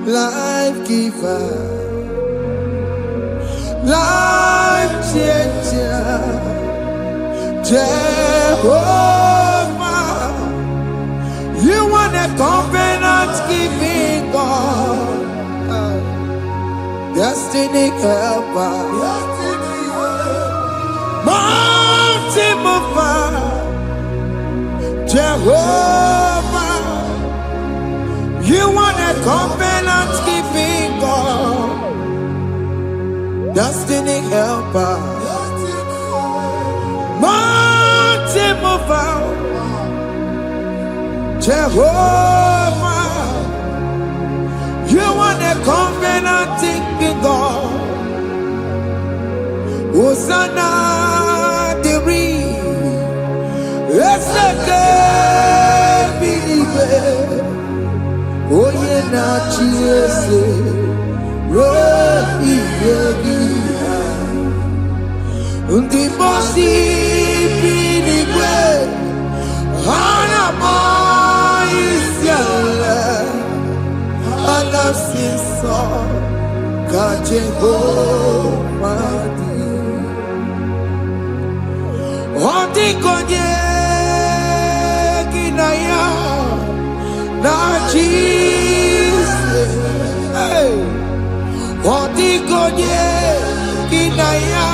Life giver, life changer, Jehovah, you want a covenant keeping God, destiny helper, mountain mover, Jehovah, you want a covenant keeping God, destiny helper, mountain mover, Jehovah, you want a covenant keeping God. Hosanna, the reed, let's believe. Oh, yeah, not Jesus. Unti bosi pinigwe hana maisiala anasiso kajehomadi Oti konye kinaya na Jesus. Oti konye kinaya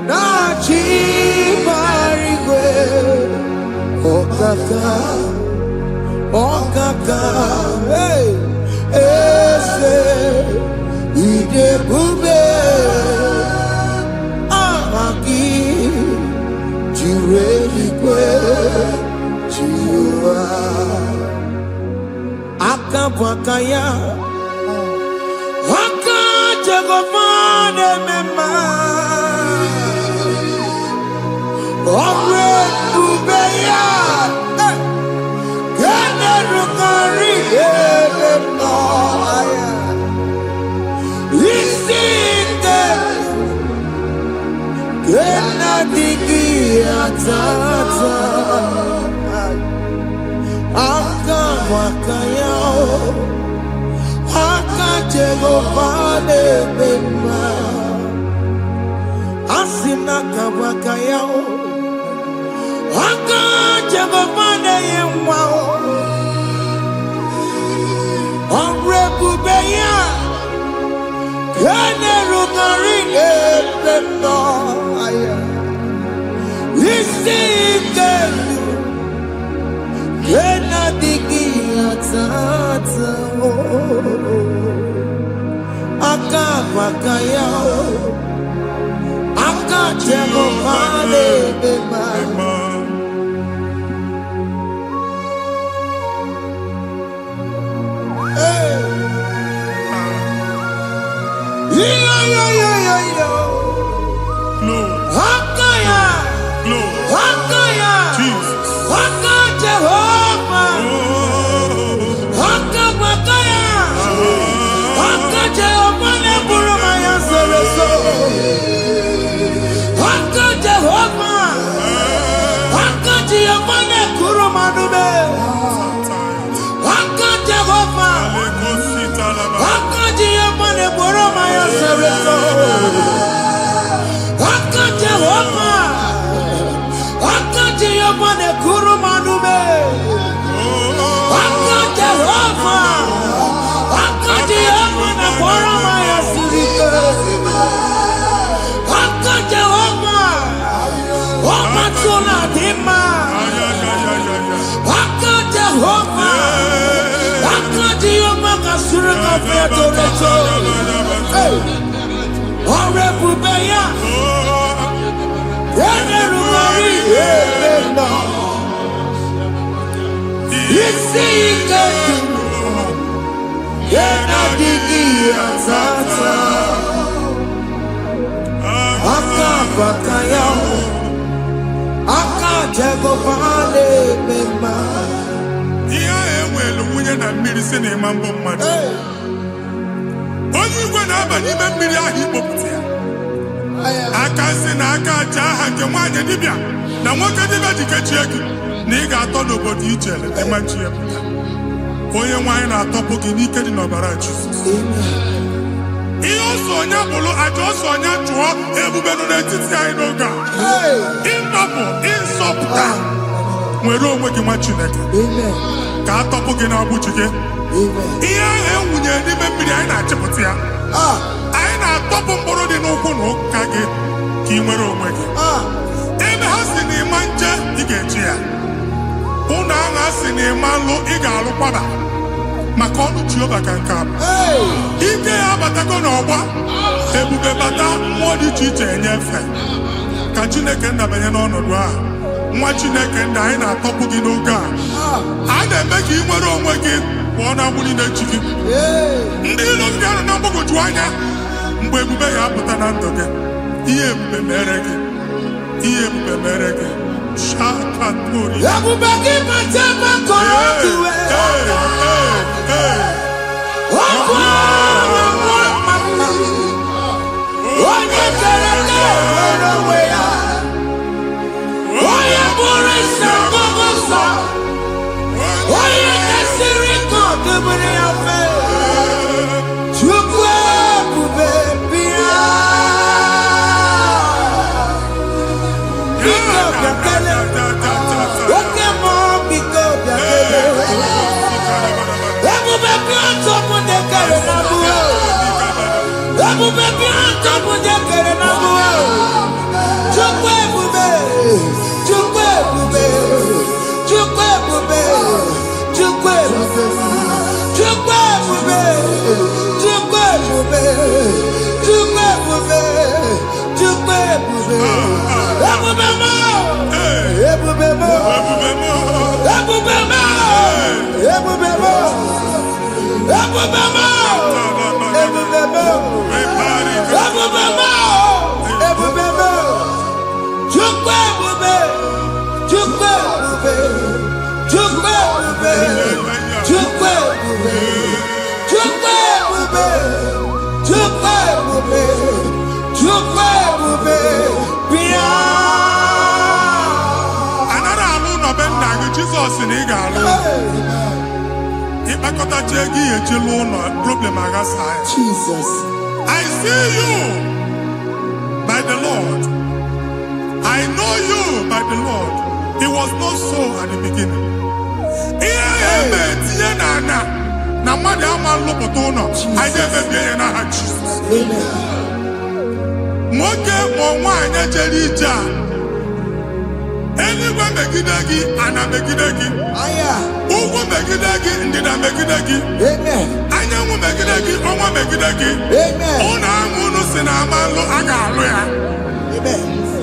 na chibarigwe okaka hey ese ide bube amaki jireligwe jiwa akabwakaya akajegomane mema Omre Ubeya, Generukari Ebenoya, Isinde, Genadiki Atata, Aka Wakayao, Aka Jegovane Bema, Asinaka Wakayao. Aka Jehovah yemwao Omre Bubeya Kene Rugari Ebeno Aya Isike Kena Digi Atata Aka Wakaya Aka Jehovah Ebema No. Hakaya. No. Hakaya. Jesus. Haka Jehovah. Haka Makaya. Haka Jehovah ne burumaya sereso. Haka Jehovah. Haka Jehovah ne kurumanume. Haka Jehovah. Haka Jehovah ne burumaya sereso. Haka Jehovah, Haka Jehovah ne kurumanume. Haka Jehovah, Haka Jehovah ne boromaya sirike. Haka Jehovah, Omatuna dima. Haka Jehovah, Haka Jehovah kasurika fiatoreto. Ore Bubeya. isi ike ya na-adịghị azata aka baka ya aka Jehova na-eme mma. Ihe enwere nwunye na mmiri si na ịma mbụ mmadụ. Onye igwe na-aba n'ime mmiri ahụ ikpopụta ya. Aka si na aka aja aha nke nwaanyị dibịa na nwoke dibịa ji kechie gị na ị ga-atọ n'obodo ijele ịmachi ya pụta. Onye nwaanyị na-atọpụ gị n'ike dị n'ọbara Jizọs. Ihe ọsọ onye bụrụ aja ọsọ onye chụọ ebube nọ n'etiti anyị n'oge a. Ịnọpụ ịzọpụta nwere onwe gị nwa Chineke ka atọpụ gị na-agbụchi gị. Ihe ahụ enwunye n'ime mmiri anyị na-achịpụta ya. Anyị na-atọpụ mkpụrụ dị n'ụkwụ na ụka gị ka ị nwere onwe gị. Ebe ha si na ịma nje ị ga-eji ya. Ụlọ ahụ ha si na ịma nlụ ị ga-alụkwaba maka ọnụ Jehova ka nke a bụ. Ike ya abatago n'ọgba ebube bata mmụọ dị iche iche enyefe ka Chineke ndabanye n'ọnọdụ a. Nwa Chineke ndị anyị na-atọpụ gị n'oge a. A na-eme ka ị nwere onwe gị pụọ na agbụrụ na-echi gị. Ndị ilo ndị ahụ na mgbagwoju anya mgbe ebube ya apụta na ndụ gị. Ihe ebube mere gị. Ihe ebube mere gị. Shakatori. Ebube gị bata makọrọ ọdụwe. Ọkụ onye kere nwere onwe ya. Onye bụrụ isi ọgụgụ nsọ. Onye kesịrị ka ọ dịbụrụ ya mfe. Chukwu ebube bịa. Biko bịakele. Oke mmụọ biko bịakele. Ebube bịa tọpụ ndị kere na mbuo. Ebube bịa tọpụ ndị kere na mbuo. Chukwu ebube. Chukwu ebube. Chukwu ebube. Chukwu ebube. Chukwu ebube. Chukwu ebube. Chukwu ebube. Chukwu ebube. Ebube mo. Ebube mo. Ebube mo. Ebube mo. Ebube mo. Ebube mo. Ebube mo. Ebube mo. Chukwu ebube. Chukwu ebube. Chukwu ebube. Chukwu ebube. Chukwu ebube. Chukwu ebube. Chukwu ebube. Bịa. Anara alụ nọbe nna gị Jizọs na ị ga-alụ. Ịkpakọtacha ego ihe echelu ụlọ problem aghasa ya. Jesus. I see you by the Lord. I know you by the Lord. It was not so at the beginning. Ihe eme tinye na ana na mmadụ ama nlụpụta ụlọ. Anyị ga-emebie ya n'aha Jizọs. Nwoke ma nwaanyị jere ije a. Eluigwe megide gị, ana megide gị. Ugwu megide gị, ndịda megide gị. Anyanwụ megide gị, ọnwa megide gị. Ụlọ ahụ unu si na ama nlụ a ga-alụ ya.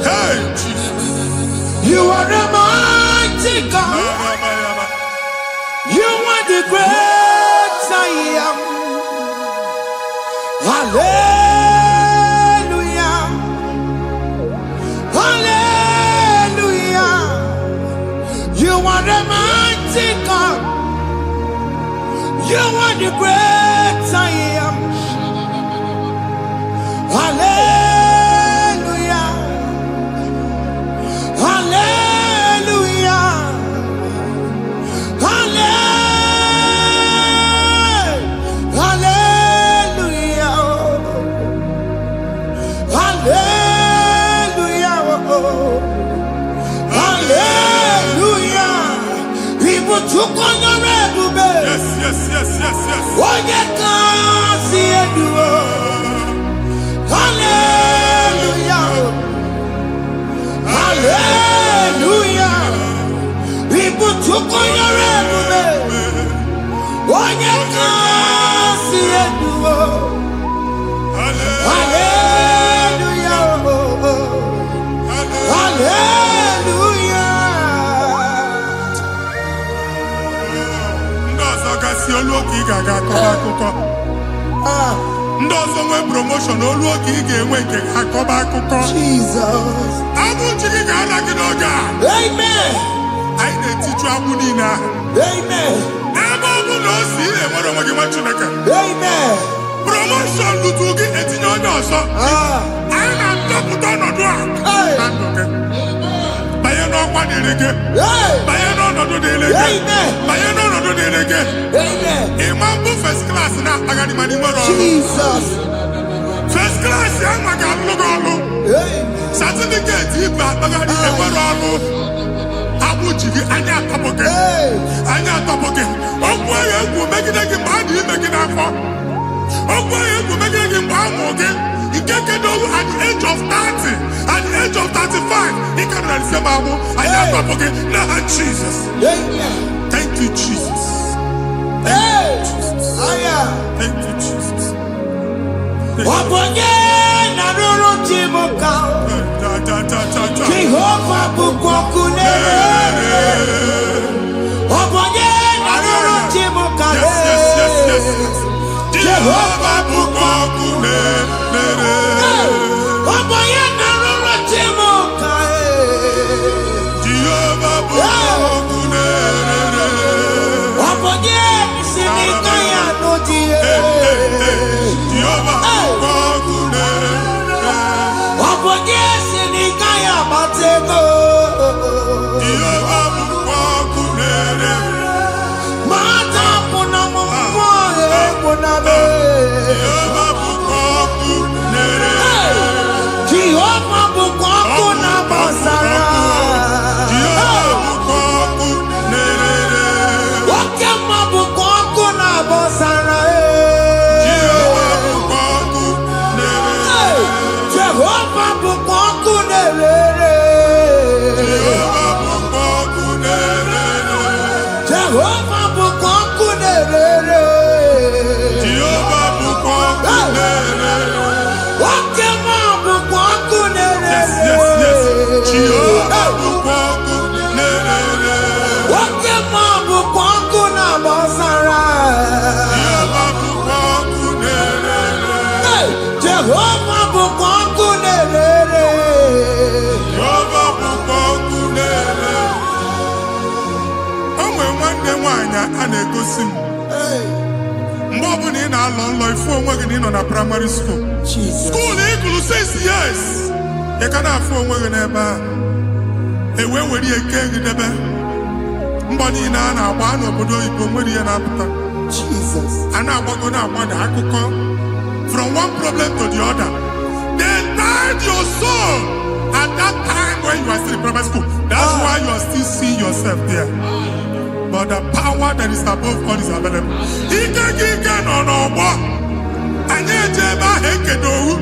Hey, Jesus. You are the mighty God. You are the great I am. Hallelujah. Hallelujah. You are the mighty God. You are the great I am. Hallelujah. Hallelujah. Hallelujah. Hallelujah. Hallelujah. People took on the red bed. Yes, yes, yes, yes, yes. Oh, you can't see it. Hallelujah. Hallelujah. People took on your red bed. Oh, you can't see it. Hallelujah. Hallelujah. ga-aga akọba akụkọ. Ndị ọzọ nwee promotion olu oge ị ga-enwe nke akọba akụkọ. Jesus. Abụ chi gị ga-ala gị n'oge a. Amen. Anyị na-etiju agbụ niile ahụ. Amen. Ebe ọ bụ na o si ị na-enwere onwe gị nwa Chineke. Amen. Promotion lutu gị etinye onye ọzọ. Anyị na-atọpụta ọnọdụ a na ndụ gị. Banye n'ọkwa dịrị gị. Banye n'ọnọdụ dịrị gị. Banye n'ọnọdụ dịrị gị. Ịma mbụ first class na-akpagharị ma n'ime ọrụ. Jesus. First class ya nwa ga-alụ gị ọrụ. Certificate ibe akpagharị enwere ọrụ. Agbụ ji gị anya atọpụ gị. Anya atọpụ gị. Okwu ahụ egwu megide gị mgbe a dị ime gị n'afọ. Okwu ahụ egwu megide gị mgbe a mụrụ gị. Nke kedu at the age of 30, at the age of 35, he can receive abu. I am not forget. Now, Jesus. Thank you, Jesus. Thank you, Jesus. Thank you, Jesus. Jehovah bukokune. Jehovah bukokune. A na-egosi m mgbe ọ bụla ị na-alọ nlọ ifu onwe gị na ị nọ na primary school skuul ị gụrụ 6 years ị ka na-afụ onwe gị n'ebe a ewee were eke gị debe mbọ niile a na-agba n'obodo oyibo nwere ihe na-apụta a na-agbago na-agbada akụkọ from one problem to the other. They tied your soul at that time when you are still in primary school. That's why you are still seeing yourself there. But the power that is above all is available. Ike no more. Anye jeba hekedowu.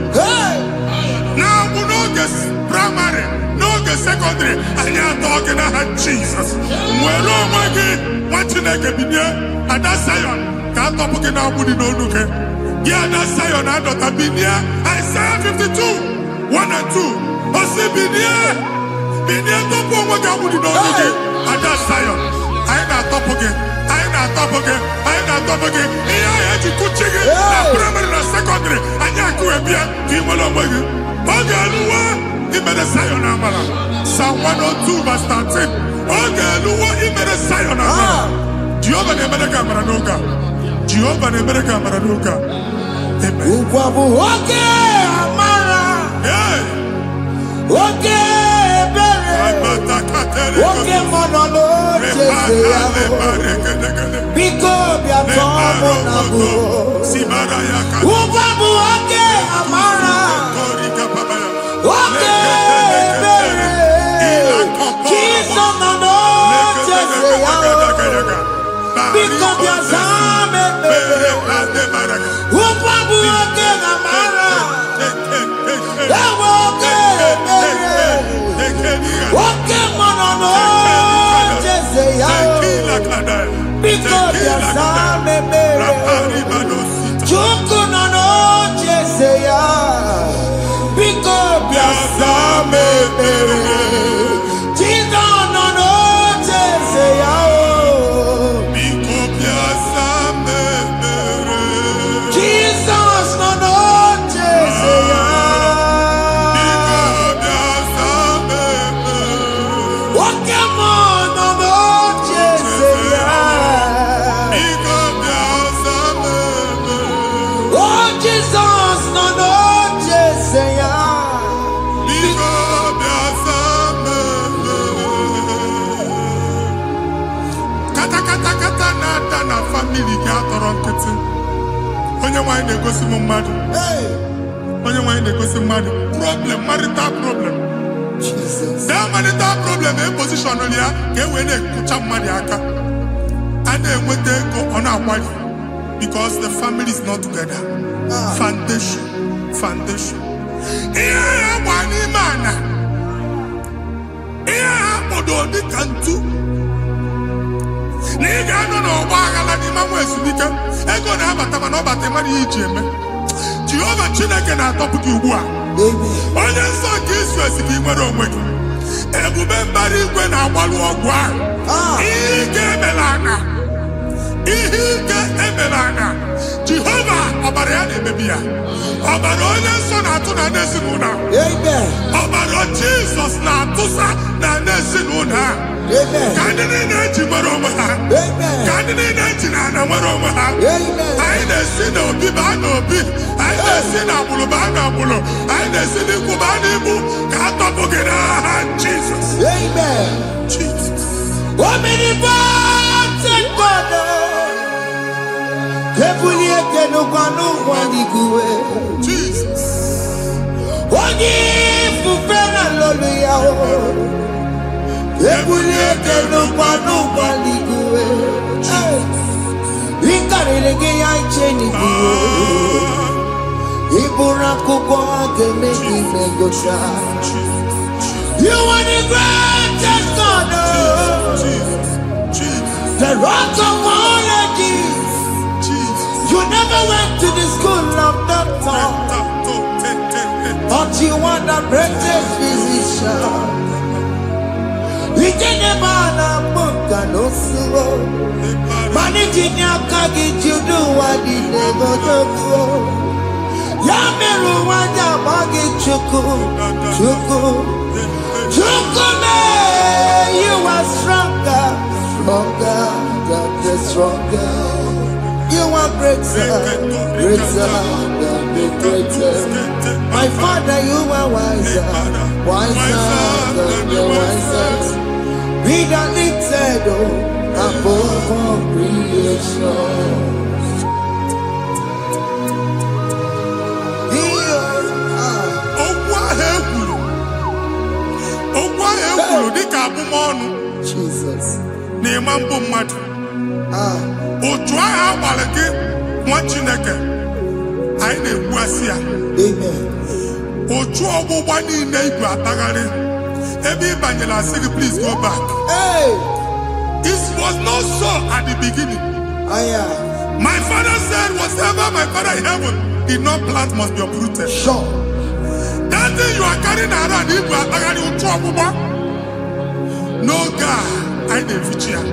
Now we no get primary, no get secondary. Anye talking about Jesus. Mwelo mwagi watineke binye. Ada Zion can't talk again now. Budi no look. Yeah, that Zion adota binye. Isaiah 52, 1 and 2. Osi binye topo mwagi budi no look. Ada Zion. I ain't top again. I ain't top again. I ain't top again. I had to cook chicken. Primary and secondary. I can't go and be a team along with you. Okay, Lua, he made a Zion Amala. Psalm 102, verse 13. Okay, Lua, he made a Zion Amala. Jehovah the American Maranuka. Jehovah the American Maranuka. Amen. Okay, Amara. Yeah. Okay. Oke monolo biko bia tomo nabu ubabu oke amara oke bere kiso nono jese yao biko bia zame bere ubabu oke amara oke bere oke monolo jese yao biko bia zame bere chuku nono jese yao biko bia zame bere chido nono jese yao biko bia zame Jesus no no Jeseya. Bigo biasame. Kata na family ga atọrọ nkịtị. Onye nwanyị na-egosi m mmadụ. Onye nwanyị na-egosi mmadụ. Problem, marital problem. Jesus. That marital problem e position ya ka e wee na-ekụcha mmadụ aka. A na-enweta ego ọ na-akwali because the family is not together. Foundation. Ihe ya gba n'ime ana. Ihe ha kpọdo dị ka ntu. Na ị ga-anọ n'ọgba aghara n'ime nwa ezumike. Ego na-abata mana ọ bata mmadụ ihe iji eme. Jehova Chineke na-atọpụ gị ugbu a. Onye nsọ nke Izrel ka ị nwere onwe gị. Ebube mbara igwe na-agbalụ ọgwụ ahụ. Ihe ike emela anya. Jehova ọbara ya na-emebi ya. Ọbara onye nsọ na-atụ na n'ezinụlọ. Ọbara Jizọs na-atụsa na n'ezinụlọ. Ka ndị niile eji nwere onwe ha. Ka ndị niile eji na ana nwere onwe ha. Anyị na-esi n'obi baa n'obi. Anyị na-esi n'agbụrụ baa n'agbụrụ. Anyị na-esi n'ikwu baa n'ikwu. Ka a tọpụ gị n'aha Jizọs. Jesus. Omnipotent God. Ebulie kenu kwanu waniguwe. Jesus. Onye fufena lolu ya o. Ebulie kenu kwanu waniguwe. Inkarele ge ya icheni guwe. Ibura kuko ageme imegosha. You are the greatest God. The rock of all ages. You never went to the school of doctor, but you are the greatest physician. We didn't man a book and no slow. Managing your carriage, you do what you never do. Yameru wanda magi chuku. You are stronger than the stronger. You are greater than the greatest. My Father, you are wiser than the wisest. Be the lifted above all creation. Jesus. Otu agha agbara gị nwa Chineke anyị na-egbu asị ya. Otu ọgbụgba niile igwe atagharị ebe ị banyere asị gị please go back. It was not so at the beginning. My father said whatever my father in heaven did not plant must be uprooted. Sure. That thing you are carrying around igwe atagharị otu ọgbụgba. No God. I didn't feature.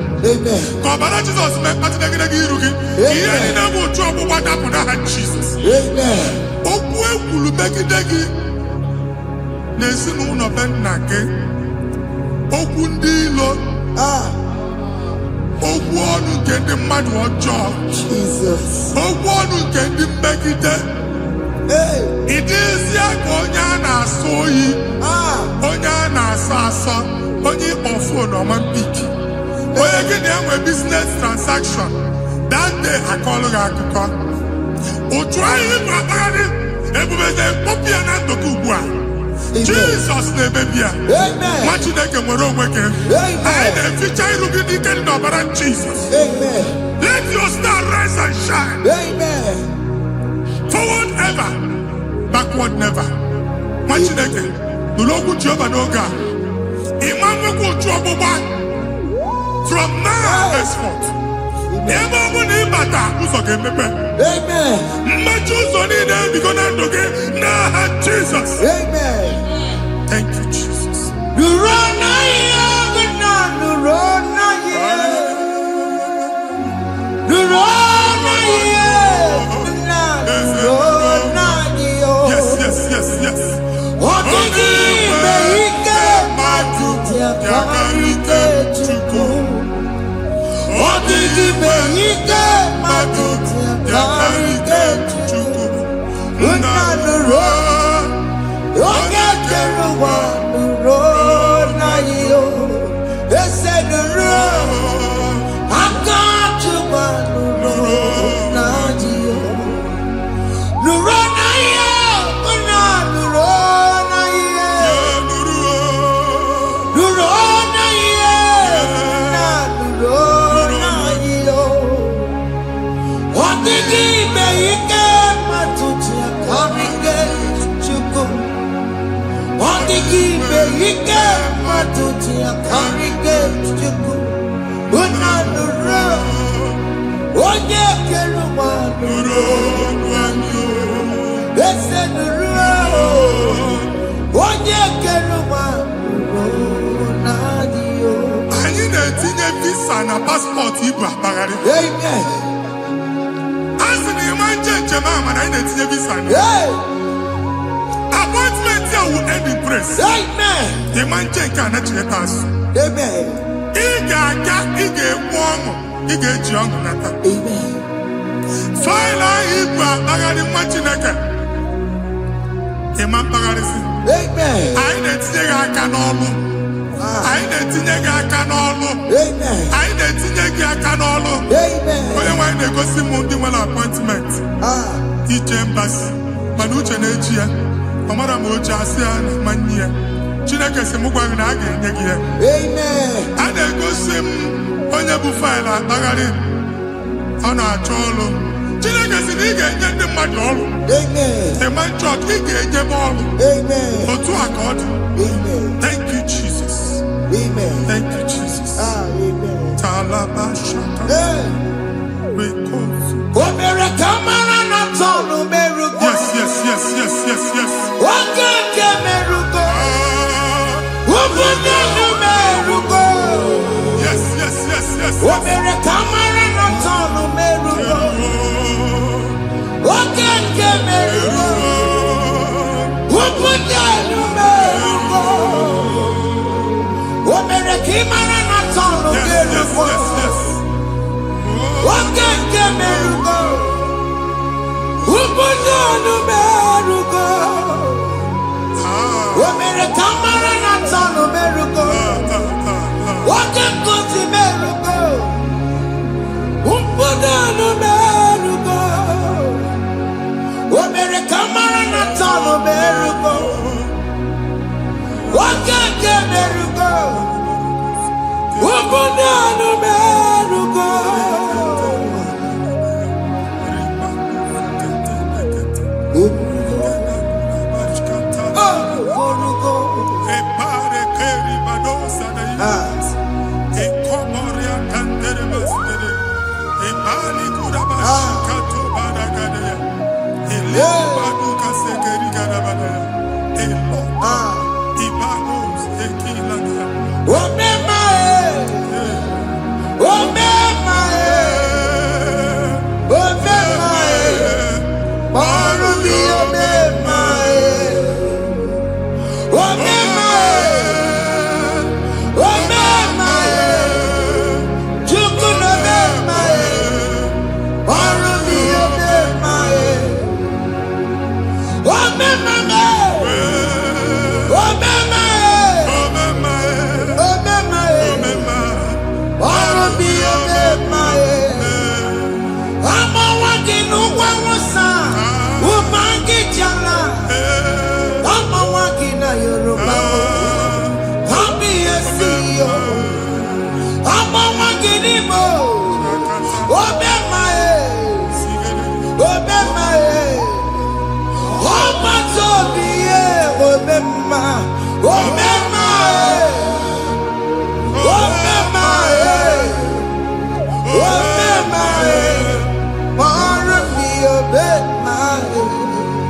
Kọbara Jesus mee kpatịnagịnagị iru gị. Ihe niile bụ otu ọgbụgba dapụ n'aha Jesus. Okwu ekwuru megide gị n'ezinụlọ be nna gị. Okwu ndị ilo. Okwu ọnụ nke ndị mmadụ ọjọọ. Okwu ọnụ nke ndị mmegide. Ị dịzie ka onye a na-asọ oyi. Onye a na-asọ asọ. Onye ịkpọ phone ọma mpiki. Onye gị na-enwe business transaction. That day akọlụ gị akụkọ. Otu anyị gbagharị ebube na-ekpọpụ ya na ndụ gị ugbu a. Jesus na-emebi ya. Nwa Chineke nwere onwe gị. Anyị na-eficha iru gị n'ike dị n'ọbara Jesus. Let your star rise and shine. Forward ever, backward never. Nwa Chineke nụrụ okwu Jehova n'oge a. From now henceforth, ebe ọ bụ na ịbata ụzọ ga-emepe. Mmechi ụzọ niile ebigo na ndụ gị n'aha Jizọs. Thank you, Jesus. Yes. Ike matuti akarike chuku. Unanuro. Onye keluwa nuro. Ese nuro. Onye keluwa nuro nadio. Anyị na-etinye visa na passport Igbo akpagharị. Amen. Asị na ịma njem ama na anyị na-etinye visa na. Appointment ya will end in praise. Amen. Ịma njem nke a na-echeta azụ. Amen. Ị ga-aga, ị ga-ekwu ọṅụ, ị ga-eji ọṅụ nata. Amen. Faịlụ ahụ Igbo akpagharị nwa Chineke. Ịma mkpagharịsị. Amen. Anyị na-etinye gị aka n'ọlụ. Anyị na-etinye gị aka n'ọlụ. Amen. Anyị na-etinye gị aka n'ọlụ. Amen. Onye nwaanyị na-egosi m ndị nwere appointment ije mbasi mana uche na-eji ya ọ mara ma oche asị ya na mmanyi ya. Chineke sị m gwa gị na a ga-enye gị ya. Amen. A na-egosi m onye bụ faịlụ akpagharị ọ na-achọ ọlụ. Chineke sị na ị ga-enye ndị mmadụ ọrụ. Amen. Ema chọt ị ga-enyebe ọrụ. Amen. Otu a ka ọ dị. Amen. Thank you Jesus. Amen. Thank you Jesus. Amen. Talaba shaka. Rekozu. Omere kamara na tonu merugo. Yes, yes, yes, yes, yes, yes. Okeke merugo. Ubunenu merugo. Yes, yes, yes, yes. Omere kamara na tonu merugo. Okeke merugo. Ubunenu merugo. Omere kamara na tonu Yes, yes, merugo. yes, yes. Okeke merugo. Ubunenu merugo. Omere kamara na tonu merugo. Okeke merugo. Ubunenu merugo. Omere kamara na tonu merugo. Okeke merugo. Ubunenu merugo.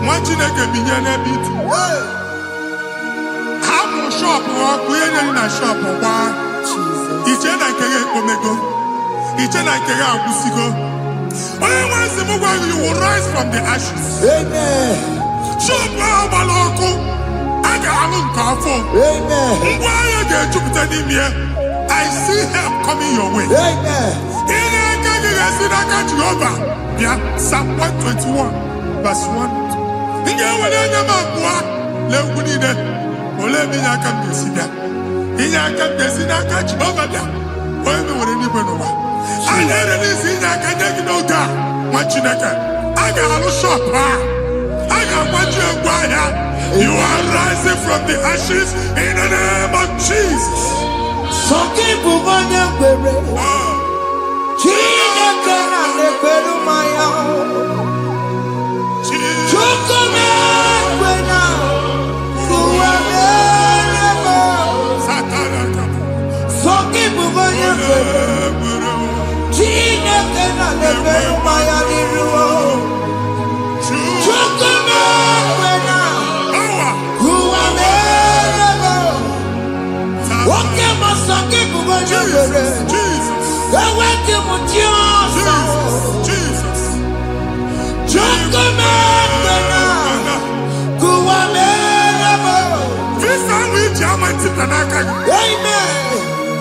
Nwa Chineke binye n'ebe itu. Hapụ shọpụ ọkụ ihe nyere na shọpụ gbaa. Iche na nke ya ekpomego. Iche na nke ya agwụsigo. Onye nwe nsị m gwa gị, you will rise from the ashes. Amen. Shọpụ ahụ gbara ọkụ. A ga-alụ nke afọ. Amen. Ngwa ahịa ga-ejupụta n'ime ya. I see help coming your way. Amen. Ihe aka gị ga-esi n'aka Jehova bịa. Psalm 121 verse 1. Ị ga-ewere anya m abụọ n'egwu niile. Olee ebe inye aka m ga-esi bịa? Inye aka m ga-esi n'aka Jehova bịa. Onye mewere n'igwe n'ụwa. Anyị erelisi inye aka nye gị n'oge a, nwa Chineke. A ga-alụ shọpụ a. A ga-agbaji egwu ahịa. You are rising from the ashes in the name of Jesus. Sọkị bụ onye kwere. Chineke na-ekwere mmanya. Chukwu na-ekwe na ụwa mere m.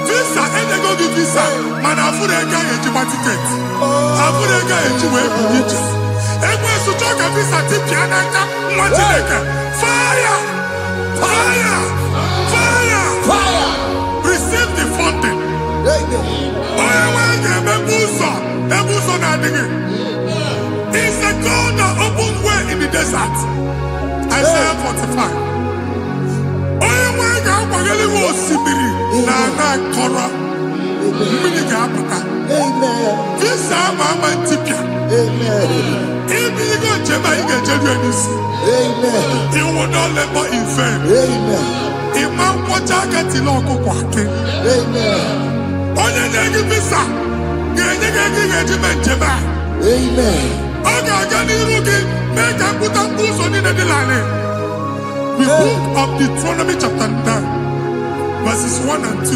Visa, and they go give visa. Man, I put a guy in my ticket. I put a guy in my ticket. And when you talk a visa, Tipiana, fire! Fire! Fire! Fire! Receive the funding. It's a God that opens way in the desert. Isaiah 45. This time I'm a tipia. If you go to Jamaica, you will not labor in vain. Imam Wataka Tiloko Kwake. Only they visa. Amen. Make a put a boost on the line. The book of Deuteronomy chapter 9, verses 1 and 2.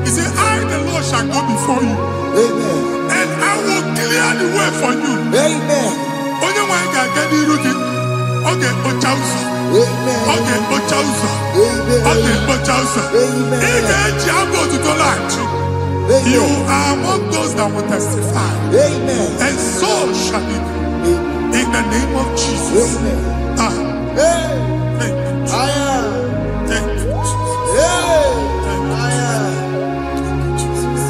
He said, I, the Lord, shall go before you. Amen. And I will clear the way for you. Amen. Only one can get the root. Okay, Ochausa. Amen. Okay, Ochausa. Amen. Okay, Ochausa. Amen. You are among those that will testify. Amen. And so shall it be. In the name of Jesus. Amen. Thank you. Thank you, Jesus.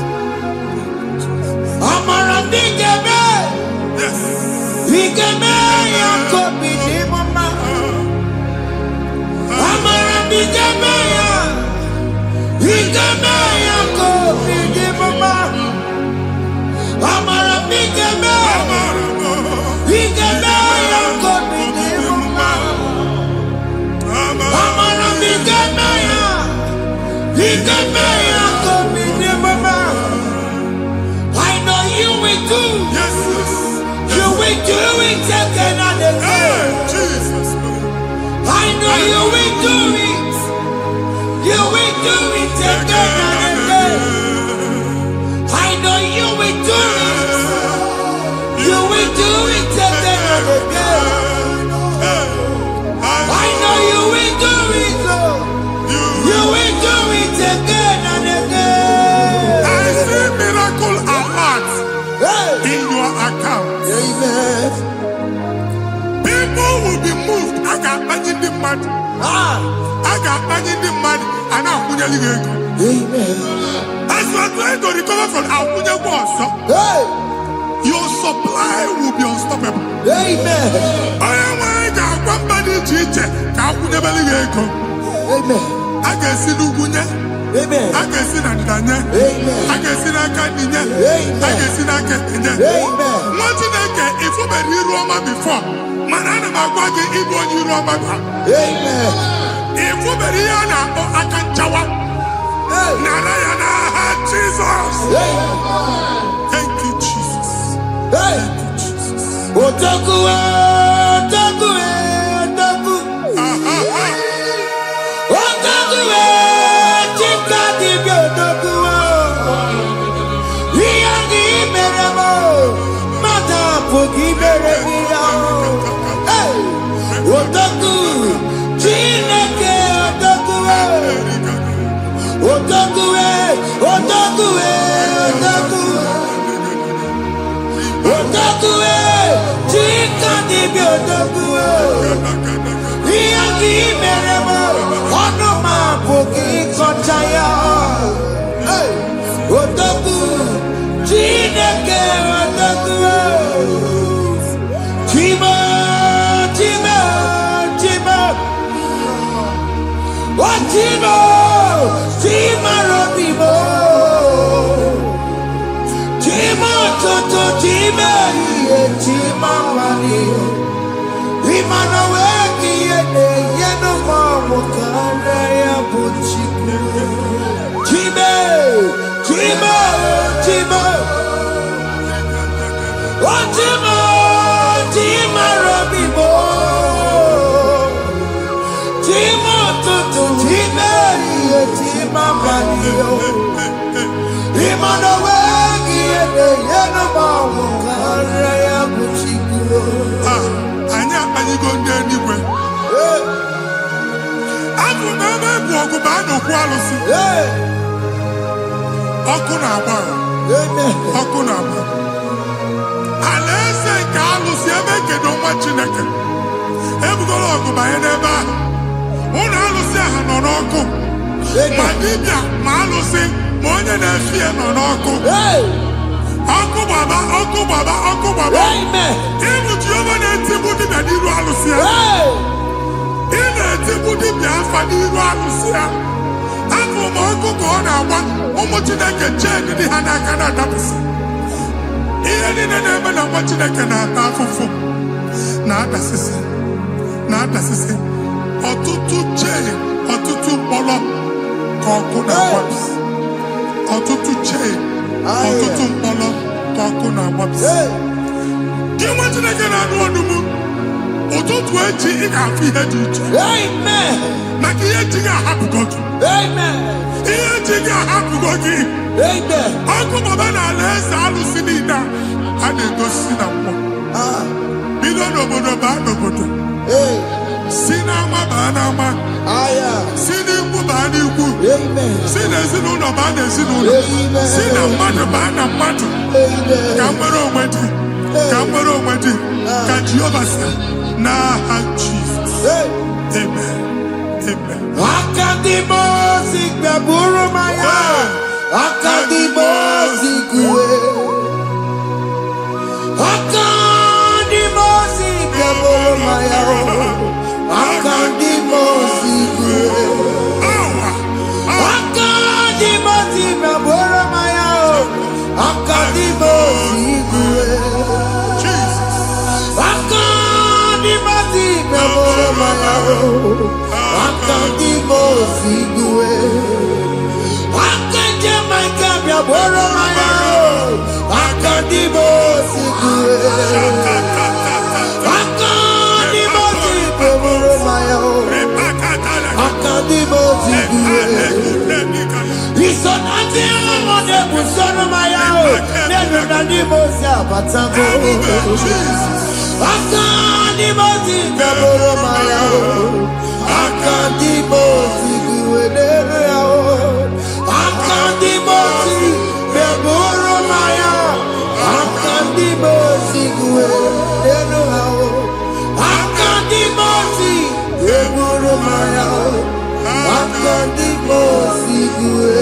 I know you will do. Yes. You will do it again and again. Jesus. I know you will do it. You will do it again and again. I know you will do it. You will do it again and again. I know you will do it, Lord. You will do it again and again. I see miracle alert in your account. Amen. People will be moved. I can imagine the mad. I can imagine the mad. And I'm going to go. Amen. As you are trying to recover from Abuja Boss, your supply will be unstoppable. Amen. I am somebody teacher. Amen. I can see Lugunya. Amen. I can see Nadanya. Amen. I can see Nakaninya. Amen. I can see Nakaninya. Amen. One thing I can, if you were here Roma before, Manana Magwaki, Igbo, you Roma. Amen. If you were here now, I can Jawa. Narayana, Jesus. Thank you, Jesus. Thank you, Jesus. Otaku, Otaku, Otaku. Otaku, Chika di Otaku. We are the Meramo. Mata Pogi Meremia. Otaku, Chineke, Otaku. Otaku, Otaku, Otaku. Otaku, Chika di Otaku. Iyagi meremo, onoma poki kochaya. Otaku, Chineke Otaku. Chima, Chima, Chima. Chima, Chima Robimo. Chima Toto, Chima, Chima Wani. Imanaweki yene yeno mawo kare ya buchiku. Chime, Chime, Chime. ligo ndị eluigwe. Abụ m ebe bụ ọgụ ma a na-okwu alụsị. Ọkụ na-agba. Ọkụ na-agba. Alaeze nke alụsị ebe kedu nwa Chineke. Ebugoro ọgụ banye n'ebe ahụ. Ụlọ alụsị ahụ nọ n'ọkụ. Ma dibịa ma alụsị ma onye na-efi ya nọ n'ọkụ. Ọkụ gbaba, ọkụ gbaba, ọkụ gbaba. Ịbụ Jehova na-etigbu dibịa n'iru alụsị ya. Ị na-etigbu dibịa afa n'iru alụsị ya. Afọ ma ọkụ ka ọ na-agba ụmụ Chineke chee dị ha n'aka na-adapụsị. Ihe niile na-eme na nwa Chineke na-ata afụfụ na-adasịsị na-adasịsị. Ọtụtụ chee, ọtụtụ mkpọrọ ka ọkụ na-agbapụsị. Ọtụtụ chee, ọtụtụ mkpọrọ ka ọkụ na-agbapụsị. Gị nwa Chineke na-anụ ọdụmụ ụtụtụ echi ị ga-afụ ihe dị iche. Maka ihe echi ga-ahapụgo gị. Ihe echi ga-ahapụgo gị. Ọkụ baba na alaeze alụsị niile a na-egosi na mmụọ. Bido n'obodo baa n'obodo. Si n'ama baa n'ama. Si n'ikwu baa n'ikwu. Si n'ezinụlọ baa n'ezinụlọ. Si na mmadụ baa na mmadụ. Ka nwere onwe dị. Ka nwere onwe dị. Ka Jehova sị n'aha Jizọs. Amen. Amen. Akadimosi gbaburu maya. Akadimosi kuwe. Akadimosi gbaburu maya. Akadimosi kuwe. Akadimosi gbaburu maya. Akadimosi kuwe. Akadimosi gbaburu maya. Akadimosi kuwe. Akadimosi gbaburu maya. Akadimosi kuwe. Akadimosi gbaburu maya. Akadimosi kuwe. Isonati amone busono maya. Nenu nadimosi abatango. Akadimosi gbaburu maya. Akadimosi kuwe. Akadimosi gbaburu maya. Akadimosi kuwe. Akadimosi gbaburu maya. Akadimosi kuwe.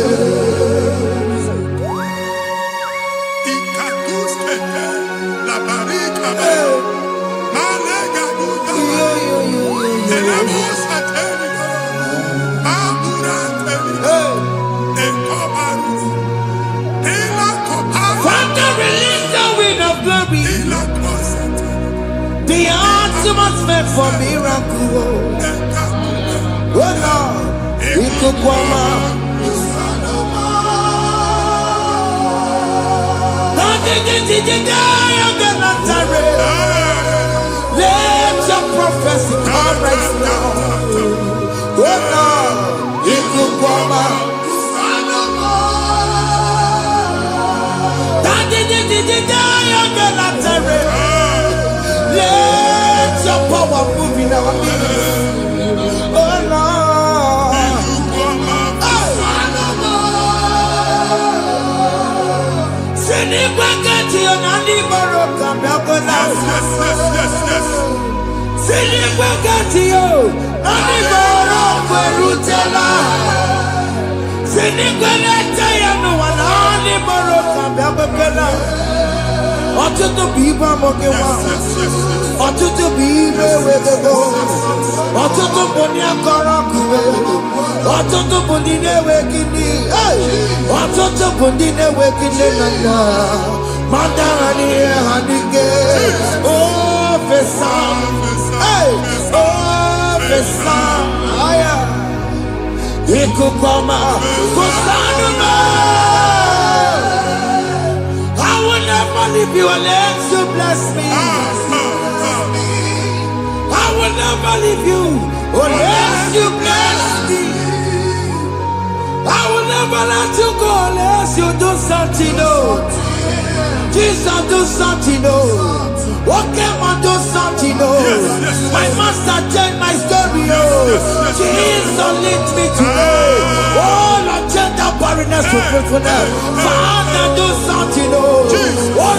The ultimate meant for miracle. Oh Lord, Ikukwama. Let your prophecy come right now. Oh Lord, Ikukwama. Let your power move in our midst. Oh Lord. Ọtụtụ bụ ibe amụghị nwa. Ọtụtụ bụ ibe ewegego. Ọtụtụ bụ ndị akọrọ ọkụwe. Ọtụtụ bụ ndị na-enweghị nne. Ọtụtụ bụ ndị na-enweghị nne na nna. Ma ndị agha n'ihe ha n'ike. O fesa. O fesa. Ikuku ọma. Kusanụ m. I will never leave you unless you bless me. I will never leave you unless you bless me. I will never let you go unless you do something, no. Jesus, do something, no. Okay, man, do something, my master changed my story, Jesus lift me today. Oh, Lord, change that barrenness to fruitfulness. Father, do something, oh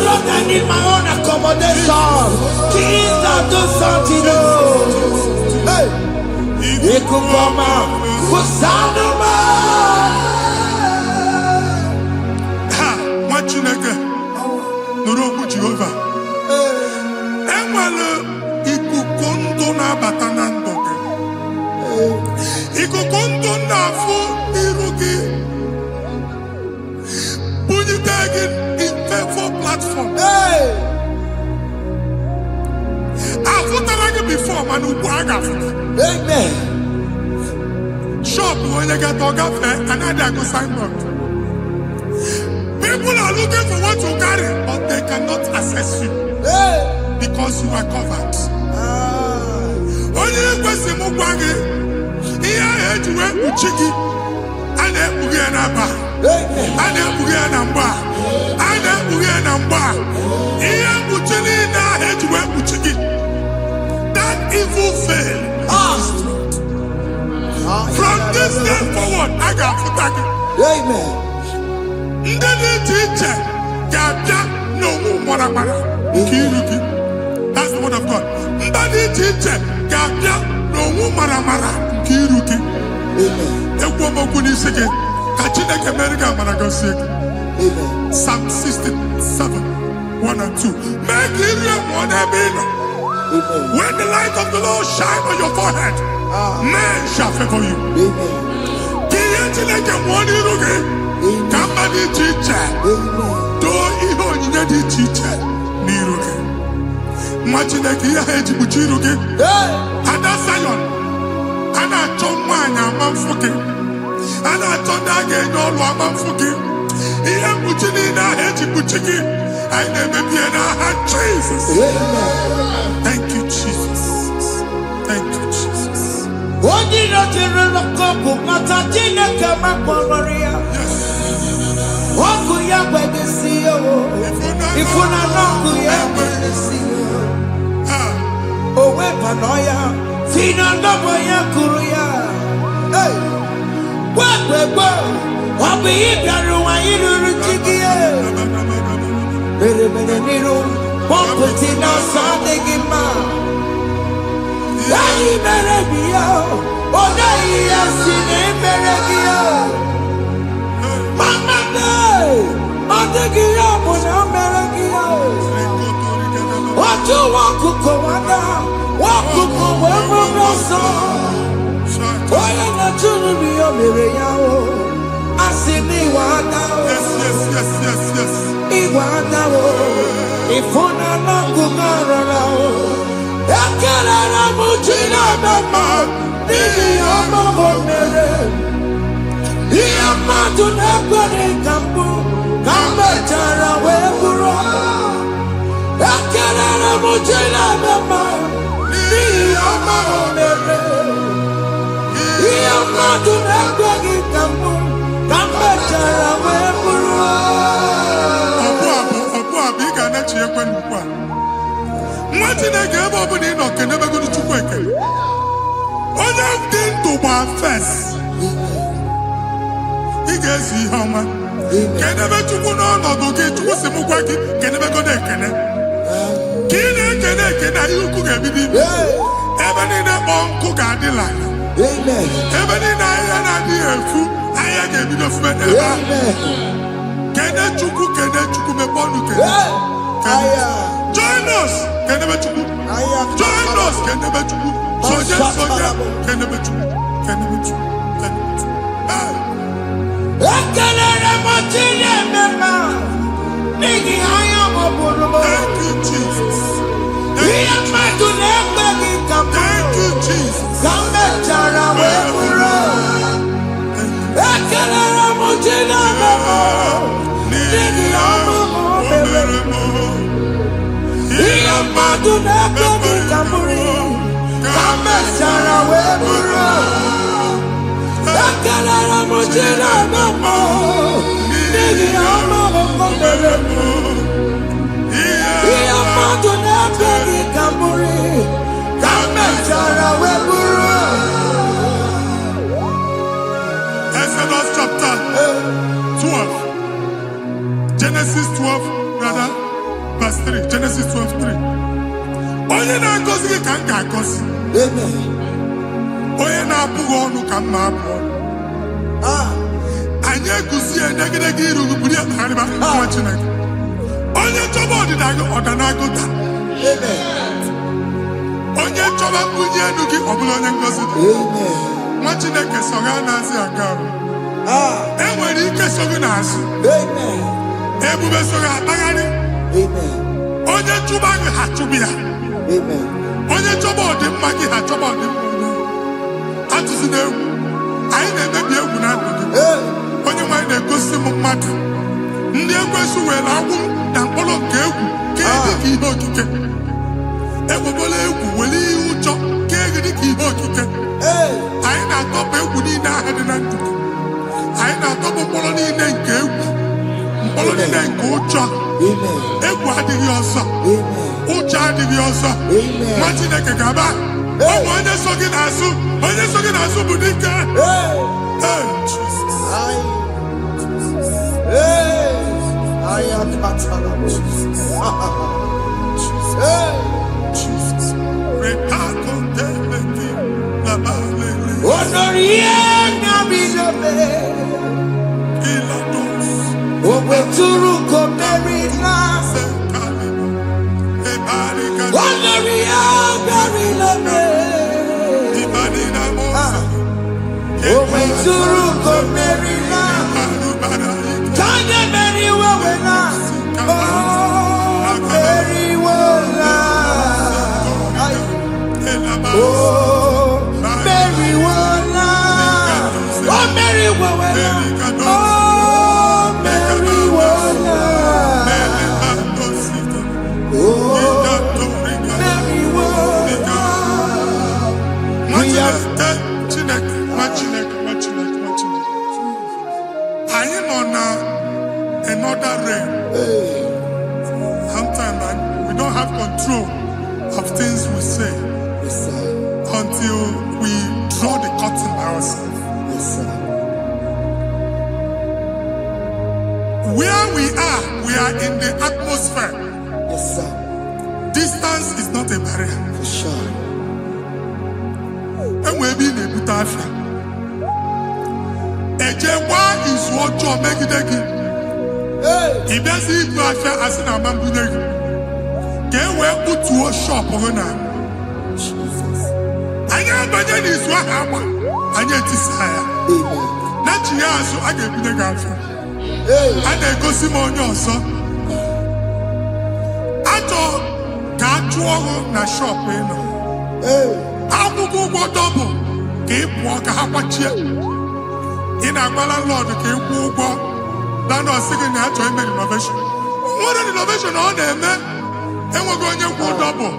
Lord, I need my own accommodation. Jesus, do something, hey. Ikukoma, kusanuma. Ha, machineke, nuroku Jehovah. Enwale ikukondo na batana ndoke. Ikukondo na fu irugi. Bunyitegi in favor platform. Hey. Afutalagi before manu waga. Amen. Shop when you get to cafe and I go sign up. People are looking for what to carry, but they cannot access you because you are covered. Only person who wagi, here head you went to Chiki, and then Bugianaba, and then Bugianamba, and then Bugianamba. Here Buchini now head you went to Chiki. That evil fail. From this day forward, I got to tag it. Amen. That's the word of God. Amen. Psalm 67, 1 and 2. Make when the light of the Lord shine on your forehead, men shall favor you. Thank you, Jesus. Thank you, Jesus. Join us. ka m ga-agọzi. Onye na-abụghị ọnụ ka m na-abụ ọnụ. Anyị eguzie negedege iru buru ya kparịba nwa Chineke. Onye chọba ọdịda gị ọdanagụta. Onye chọba mbunye elu gị ọ bụla onye ngọzi dị. Nwa Chineke so ga na-azị aga arụ. Enwere ike so gị n'azụ. Ebube so gị akpagharị. Onye chụba gị ha chụbụ ya. Onye chọba ọdịmma gị ha chọba ọdịmma onye. Atụzi n'egwu. Anyị na-emebi egwu na ndụ gị. Onye nwanyị na-egosi m mmadụ. Ndị ekwensu were agwụ na mkpụrụ nke egwu kee dị ka ihe okike. Ekwebola egwu were ihe ụjọ kee gị dị ka ihe okike. Anyị na-atọpụ egwu niile ahụ dị na ndụ gị. Anyị na-atọpụ mkpụrụ niile nke egwu. Mkpụrụ niile nke ụjọ. Egwu adịghị ọzọ. Ụjọ adịghị ọzọ. Nwa Chineke ga-aba. Ụmụ onye so gị n'azụ. Onye so gị n'azụ bụ dike. Another realm. Sometimes we don't have control of things we say until we draw the curtain by ourselves. Where we are in the atmosphere. Distance is not a barrier. For sure. And we'll be in a butafia. Ejewa is what you make it. If there's a butafia as in a man, get where put to a shop or not. I am is what happened. I get desire. Not you, so I get the girlfriend. And they go Simon also. I thought, can't you na shop, you know? I will go double. Keep walk a half in a landlord, keep walk. Landlord second year to make innovation. What an innovation on them, man. And we're going to go double.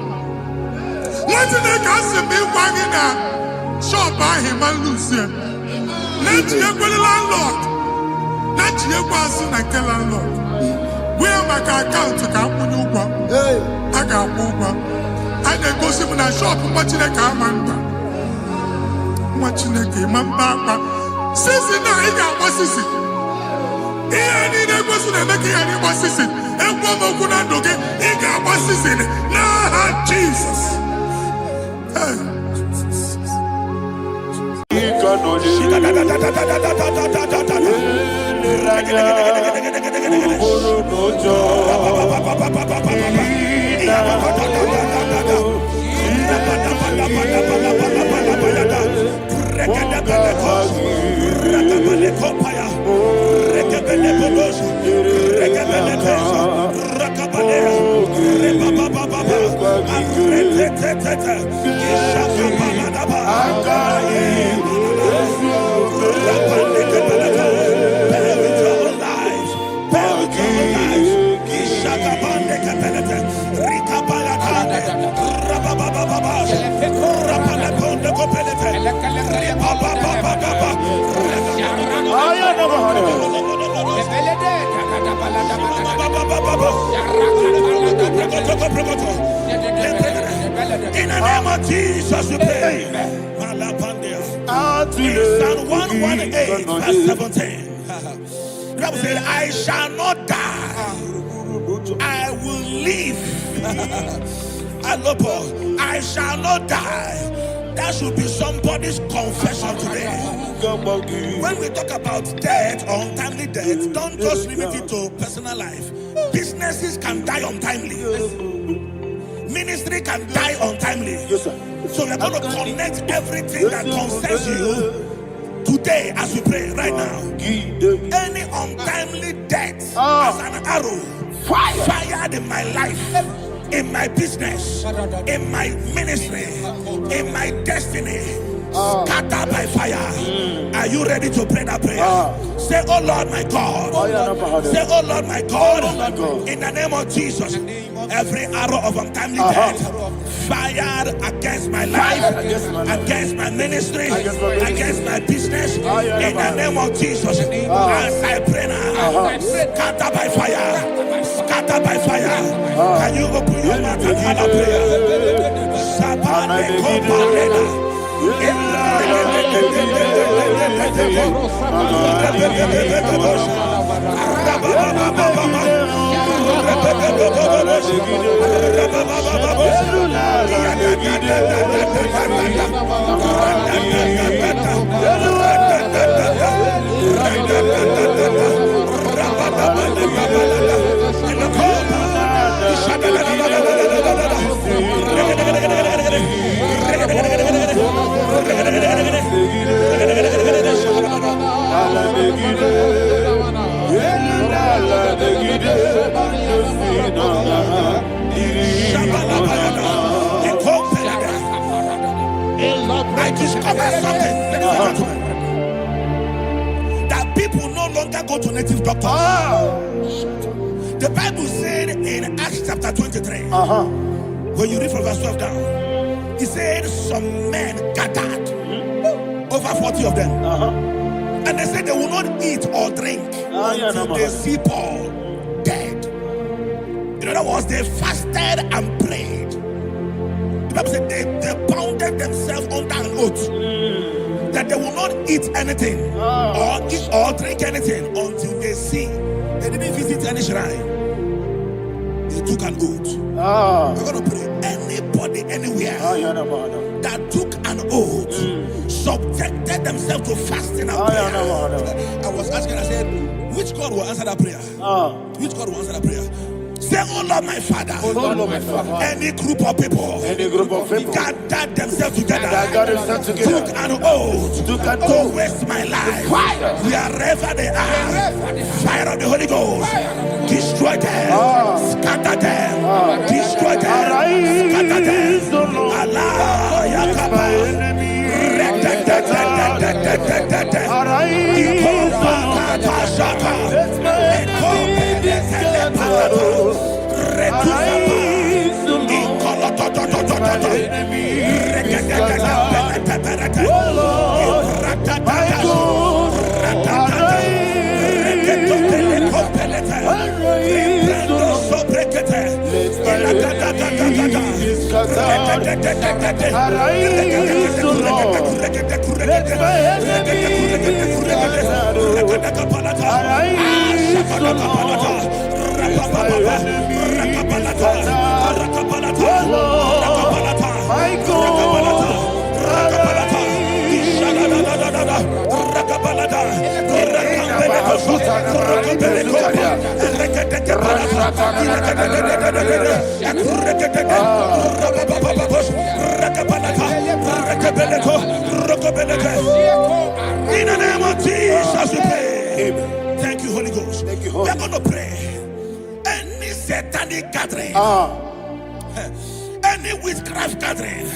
What did they cast me wagging a shop by him and Lucian? Let you go landlord. Let you go and tell landlord. Where my account to come when you go? I got over. And then go see when I shop, watching a car man. Watching a game, man, Papa. Sissy, now he got what sissy. He ain't a person making any what sissy. And one more good and okay, he got what sissy. Nah, Jesus. In the name of Jesus, we pray. Psalm 118, verse 17. The Bible said, I shall not die. I will live Alopo, I shall not die. That should be somebody's confession today. When we talk about death or untimely death, don't just limit it to personal life. Businesses can die untimely. Ministry can die untimely. Yes, sir. So we're going to connect everything that concerns you today as we pray right now. Any untimely death as an arrow fired in my life, in my business, in my ministry, in my destiny, scattered by fire. Are you ready to pray that prayer? Say, oh Lord my God. Say, oh Lord my God. In the name of Jesus, every arrow of untimely death fired against my life, against my ministry, against my business, in the name of Jesus, as I pray now, scattered by fire, scattered by fire. Can you open your mouth and have a prayer? Sabane Kopalena. I discovered something that people no longer go to native doctors. The Bible said in Acts chapter 23, when you read from verse 12 down, it said some men gathered, over 40 of them, and they said they will not eat or drink until they see Paul dead. In other words, they fasted and prayed. The Bible said they bounded themselves under an oath that they will not eat anything or eat or drink anything until they see. They didn't visit any shrine. They took an oath. We're going to pray. Anybody, anywhere that took an oath, subjected themselves to fasting and prayer. I was asking, I said, which God will answer that prayer? Which God will answer that prayer? Say, oh Lord my Father, any group of people gathered themselves together, took an oath to waste my life. Wherever they are, fire of the Holy Ghost, destroy them, scatter them, destroy them, scatter them. Allah, Yakaba, in the name of Jesus we pray. Thank you, Holy Ghost. We are going to pray. Any satanic gathering, any witchcraft gathering,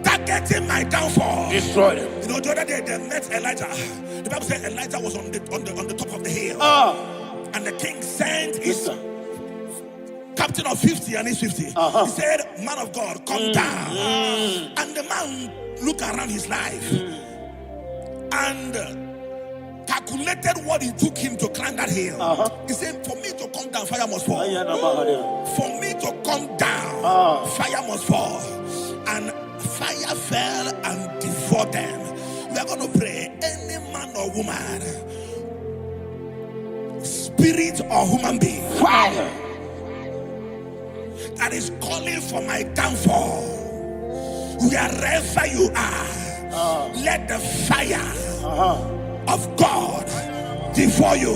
targeting my downfall, destroy them. You know, the other day they met Elijah. The Bible said Elijah was on the top of the hill, and the king sent his captain of 50 and his 50. He said, man of God, come down. And the man looked around his life and calculated what it took him to climb that hill. He said, for me to come down, fire must fall. For me to come down, fire must fall. And fire fell and devoured them. We are going to pray. Any man or woman, spirit or human being, fire, that is calling for my downfall, wherever you are, let the fire of God before you,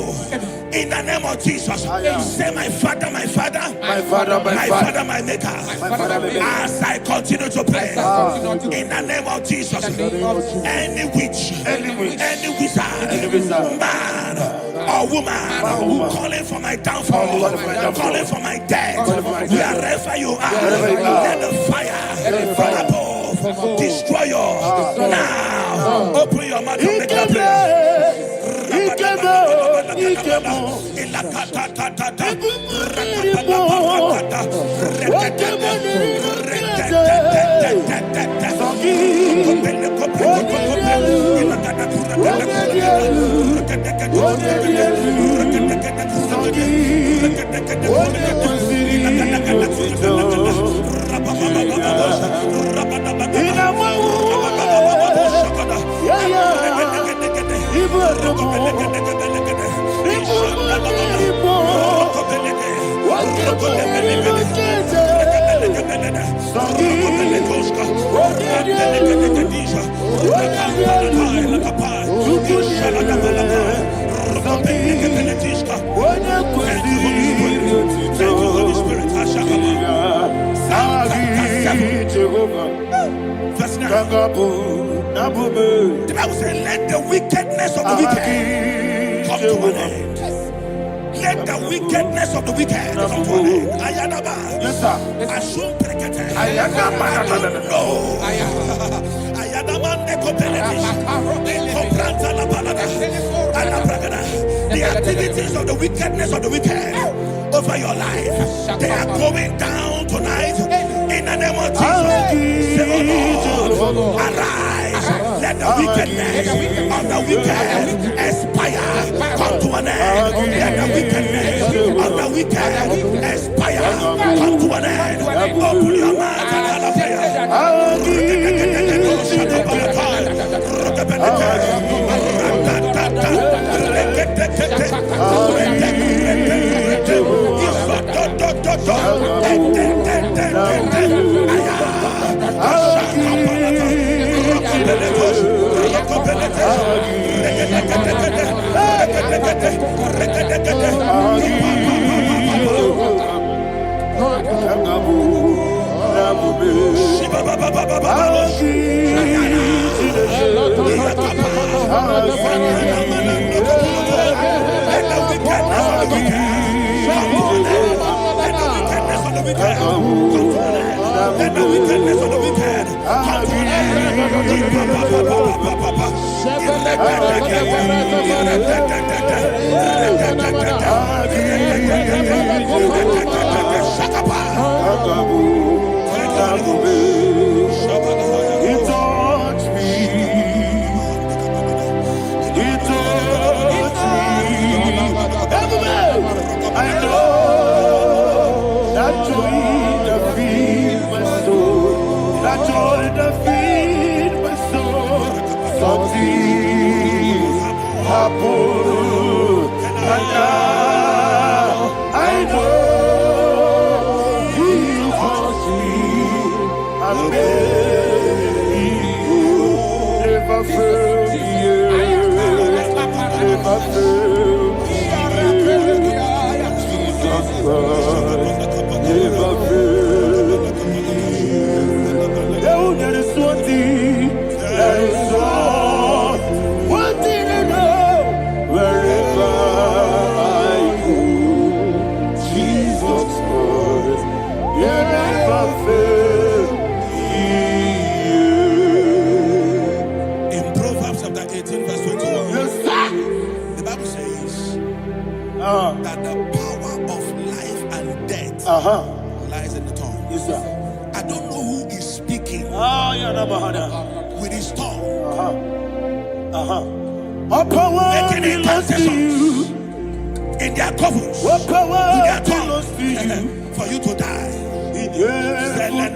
in the name of Jesus. Say, my Father, my Father, My Father, my Father, my Maker. my Father, my Maker. As I continue to pray, in the name of Jesus, any witch, any wizard, man or woman calling for my downfall, calling for my death, wherever you are, let the fire from above destroy you now. Open your mouth and make a prayer. The Bible says, let the wickedness of the wicked come to an end. Let the wickedness of the wicked come to an end. Ayadaba. Yes, sir. Assume prekete. Ayadaba. No. Ayadaba nekopeletis. Compranta la balada. Alabragada. The activities of the wickedness of the wicked over your life, they are going down tonight in the name of Jesus. Say, oh Lord, arise. Let the wickedness of the wicked expire, come to an end. Let the wickedness of the wicked expire, come to an end. Open your mouth and let the wickedness of the wicked come to an that the power of life and death lies in the tongue. Yes, sir. I don't know who is speaking with his tongue. Making incantations in their covens with their tongue for you to die. He said in the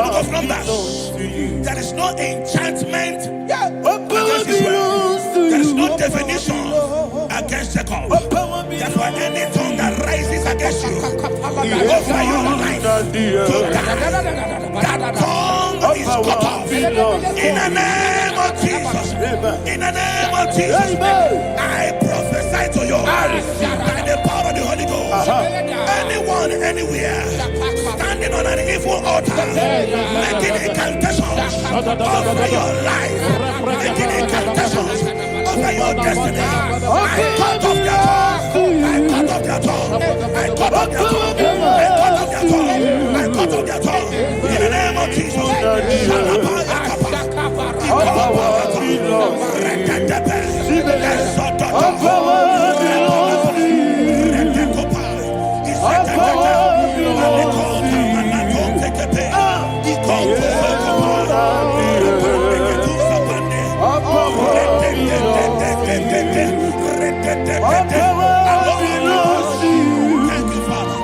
book of Numbers, there is no enchantment against Israel. There is no definition against Jacob. Therefore, any tongue that rises against you, over your life, to die. That tongue is cut off. In the name of Jesus. In the name of Jesus. I prophesy to you by the power of the Holy Ghost. Anyone, anywhere, standing on an evil altar, making incantations over your life, making incantations over your destiny, I cut off their tongue. I cut off their tongue. I cut off their tongue. I cut off their tongue. I cut off their tongue. In the name of Jesus. Thank you, Father.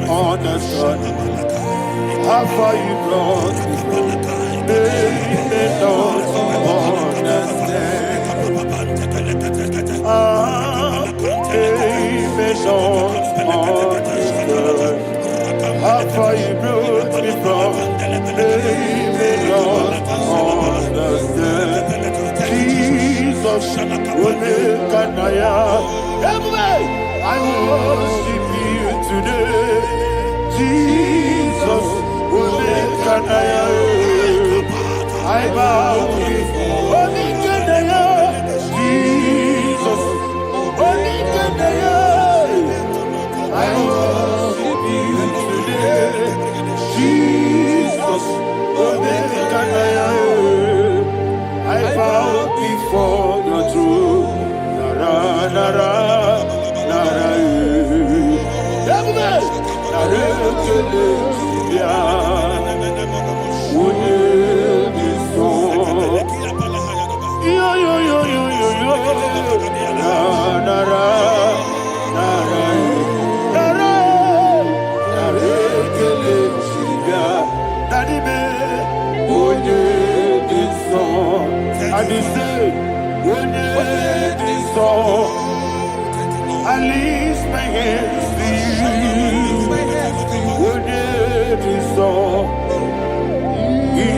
Understand how far you brought me. They may not understand. They may not understand how far you brought me from. They may not understand. Jesus, I worship you today. Jesus, I bow before Jesus, I worship you today. Jesus, I bow before your throne. I lift my hands to you. What did you saw? He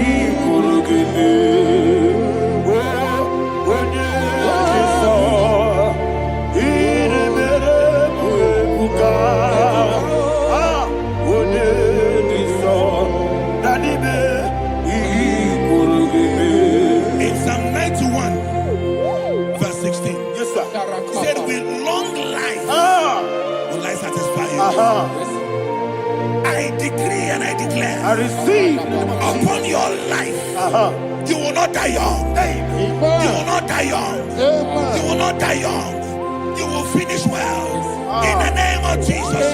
could give me. What did you saw? He never could. What did you saw? Daddy, he could give me. In Psalm 91, verse 16. Yes, sir. Said with long life will I satisfy you. I decree and I declare, I receive upon your life, you will not die young. You will not die young. You will not die young. You will finish well. In the name of Jesus.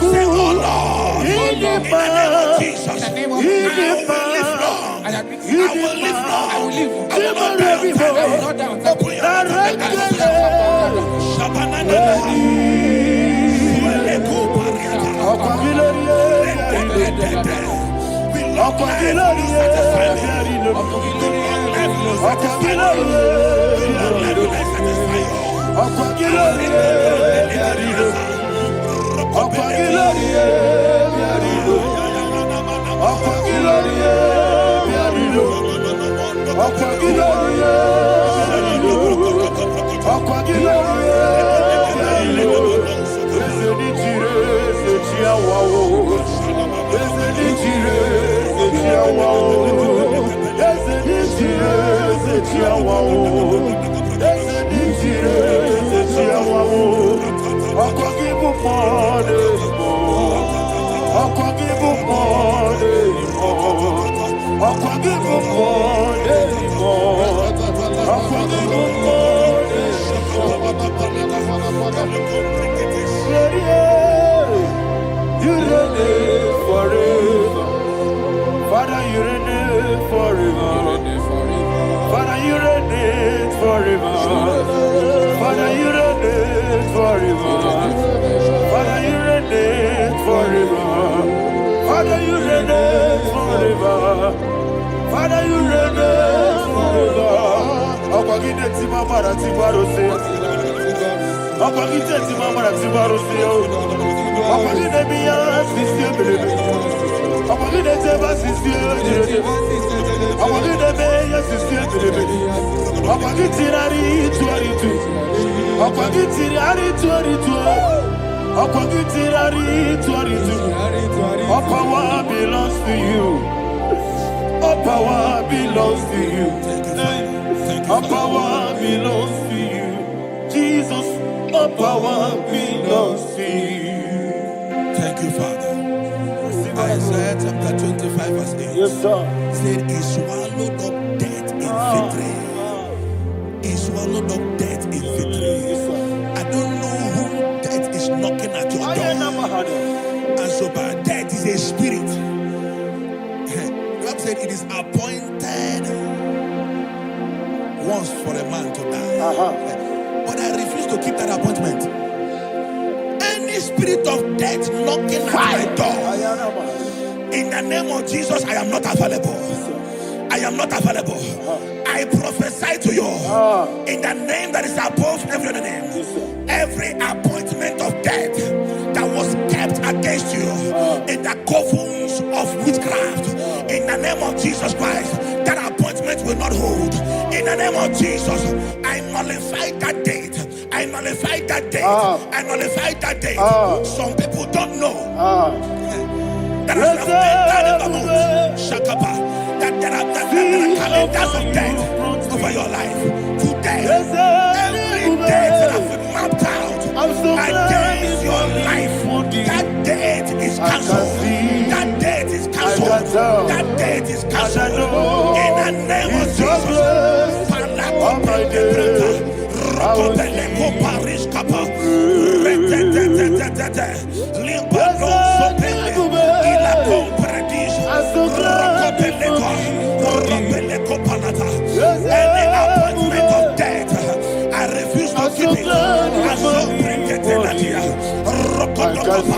Say, oh Lord, in the name of Jesus, I will live long. I will live long. I will not die on time. Open your forever. Father, you reign forever. Father, you reign forever. Father, you reign forever. Father, you reign forever. Father, you reign forever. Ọ̀pọ̀gídé tí máa padà tí bá ló ṣe. Ọ̀pọ̀gídé tí máa padà tí bá ló ṣe. Ọ̀pọ̀gídé bí yára sí sí ebèrè. Ọ̀pọ̀gídé tí bá sí sí ebèrè. Ọ̀pọ̀gídé bí yára sí sí ebèrè. Ọ̀pọ̀gídé rárí tú àrí tú. Ọ̀pọ̀gídé rárí tú àrí tú. Ọ̀pọ̀gídé rárí tú àrí tú. All power belongs to you. All power belongs to you. All power belongs to you. Jesus, all power belongs to you. Thank you, Father. Isaiah chapter 25 verse 8. Yes, sir. Said he swallowed up death in victory. He swallowed up death in victory. I don't know who death is knocking at your door. And so bad, death is a spirit. God said it is appointed once for a man to die. But I refuse to keep that appointment. Any spirit of death knocking at my door, in the name of Jesus, I am not available. I am not available. I prophesy to you in the name that is above every other name. Every appointment of death that was kept against you in the covens of witchcraft, in the name of Jesus Christ, that appointment will not hold. In the name of Jesus, I nullify that date. I nullify that date. I nullify that date. Some people don't know that as of Shakapa, that there are calendars of death over your life. Today, every date that has been mapped out against your life, that date is cancelled. That date is cancelled. That date is cancelled. In the name of Jesus. Rokopeleko Paris Kappa. Limbano Sopele. Ilako Paradis. Rokopeleko Panata. Any appointment of death, I refuse to keep it. I so bring it in Nadia. Rokodokopa.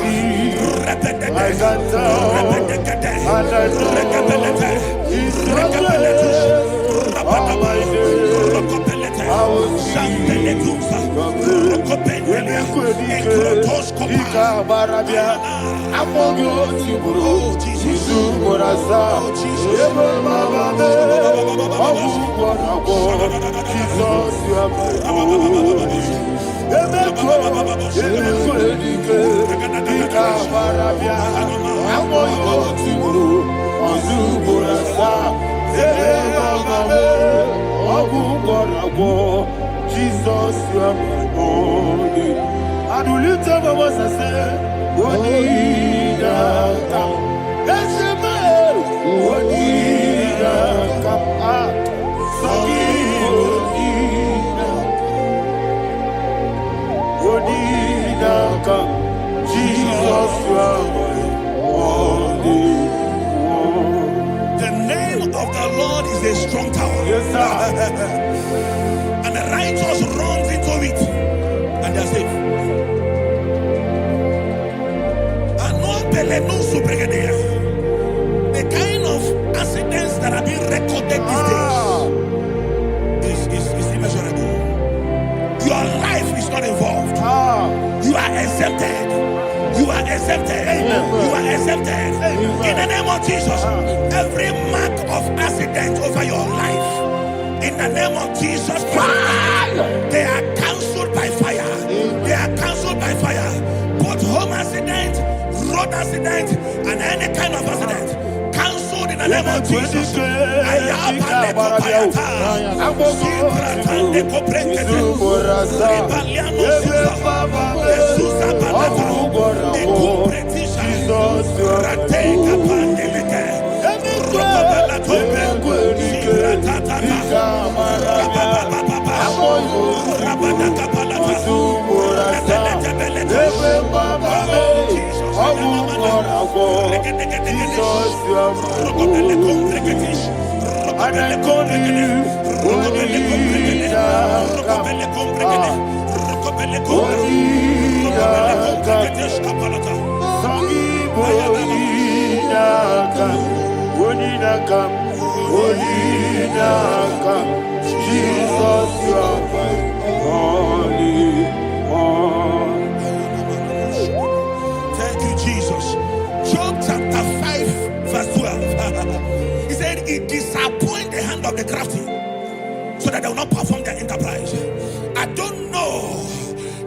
Jesus, you are my body. I do lift up my voice and say, Wodida, that's a man. Wodida, Wodida, Jesus, you are my body. The name of the Lord is a strong tower. Yes, sir. And the righteous runs into it and they are safe. The kind of accidents that are being recorded these days is immeasurable. Your life is not involved. You are exempted. You are exempted. You are exempted. In the name of Jesus, every mark of accident over your life, in the name of Jesus Christ, they are cancelled by fire. They are cancelled by fire. Both home accident, road accident, and any kind of accident, cancelled in the name of Jesus. Jesus, you are my only one. Thank you, Jesus. Job chapter 5, verse 12. He said, it disappoints the hand of the crafty, so that they will not perform their enterprise. I don't know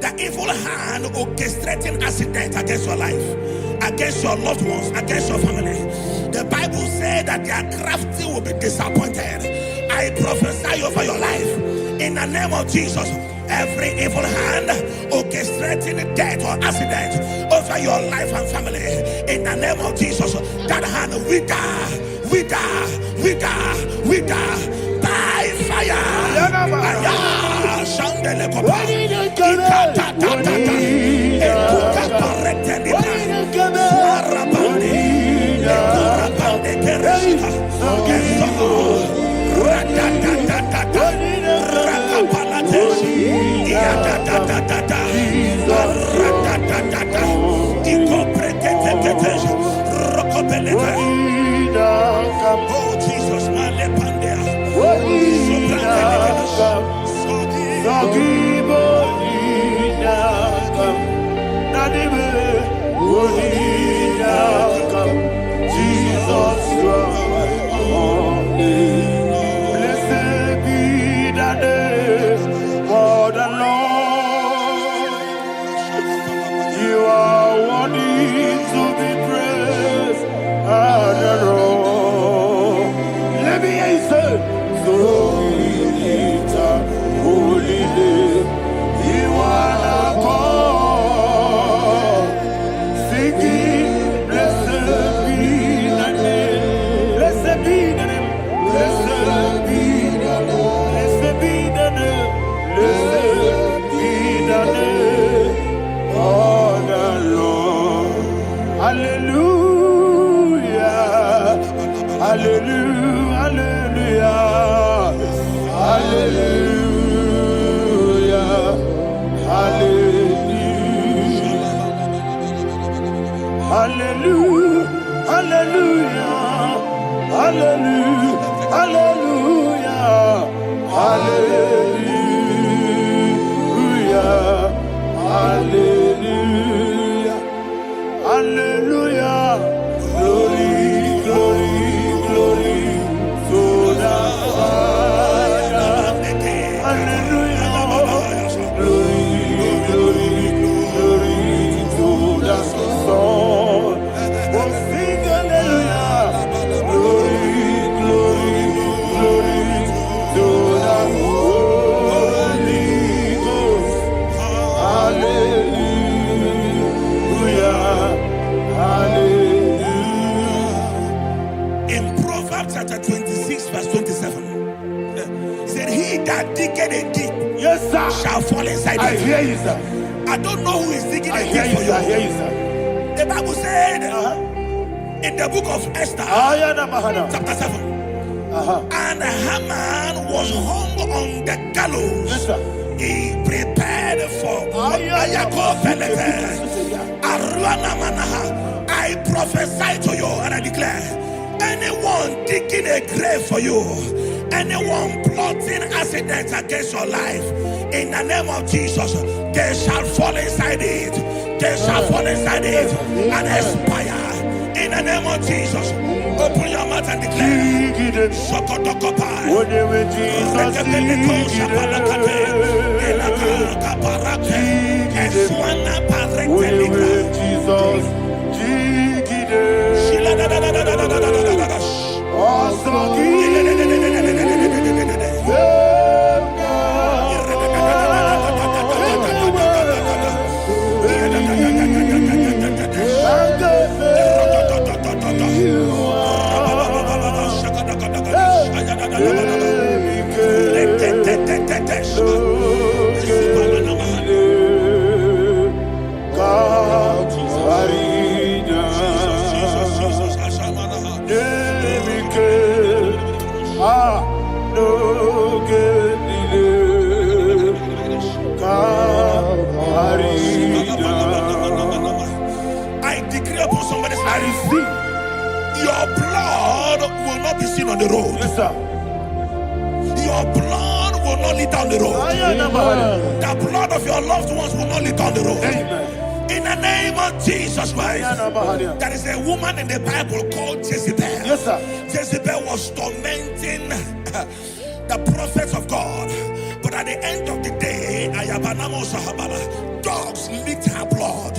the evil hand orchestrating accident against your life, against your loved ones, against your family. The Bible said that their crafty will be disappointed. I prophesy over your life in the name of Jesus. Every evil hand orchestrating death or accident over your life and family, in the name of Jesus, that hand wither by fire. Oh Jesus, Jesus, you are my only. Blessed be the name of the Lord. You are worthy to be praised and adored. Let me hear you say, so we lift up holy name. You are the God. Singing, blessed be the name. Blessed be the name. Blessed be the name. Blessed be the name. Blessed be the name of the Lord. Hallelujah. Hallelujah. Hallelujah. Hallelujah. Hallelujah. Hallelujah. Hallelujah. Hallelujah. Hallelujah. Hallelujah. Hallelujah. Glory, glory, glory to the Father. Hallelujah. Glory, glory, glory to the Son. Oh, sing hallelujah. Glory, glory, glory to the Holy Ghost. Hallelujah. Hallelujah. In Proverbs chapter 26, verse 27, he said, he that diggeth a deep, Yes, sir. shall fall inside I it. hear you, sir. I don't know who is digging I a hear deep you, for sir. I hear you. you, sir. The Bible said in the book of Esther, chapter 7, and Haman was hung on the gallows. Yes, sir. He prepared for I prophesy to you and I declare, anyone digging a grave for you, anyone plotting accidents against your life, in the name of Jesus, they shall fall inside it. They shall fall inside it and expire. In the name of Jesus, open your mouth and declare. Sokotokopai. God, on the road. Yes, sir. Your blood will not lead down the road. The blood of your loved ones will not lead down the road. Amen. In the name of Jesus Christ. There is a woman in the Bible called Jezebel. Yes, sir. Jezebel was tormenting the prophets of God. But at the end of the day, dogs licked her blood.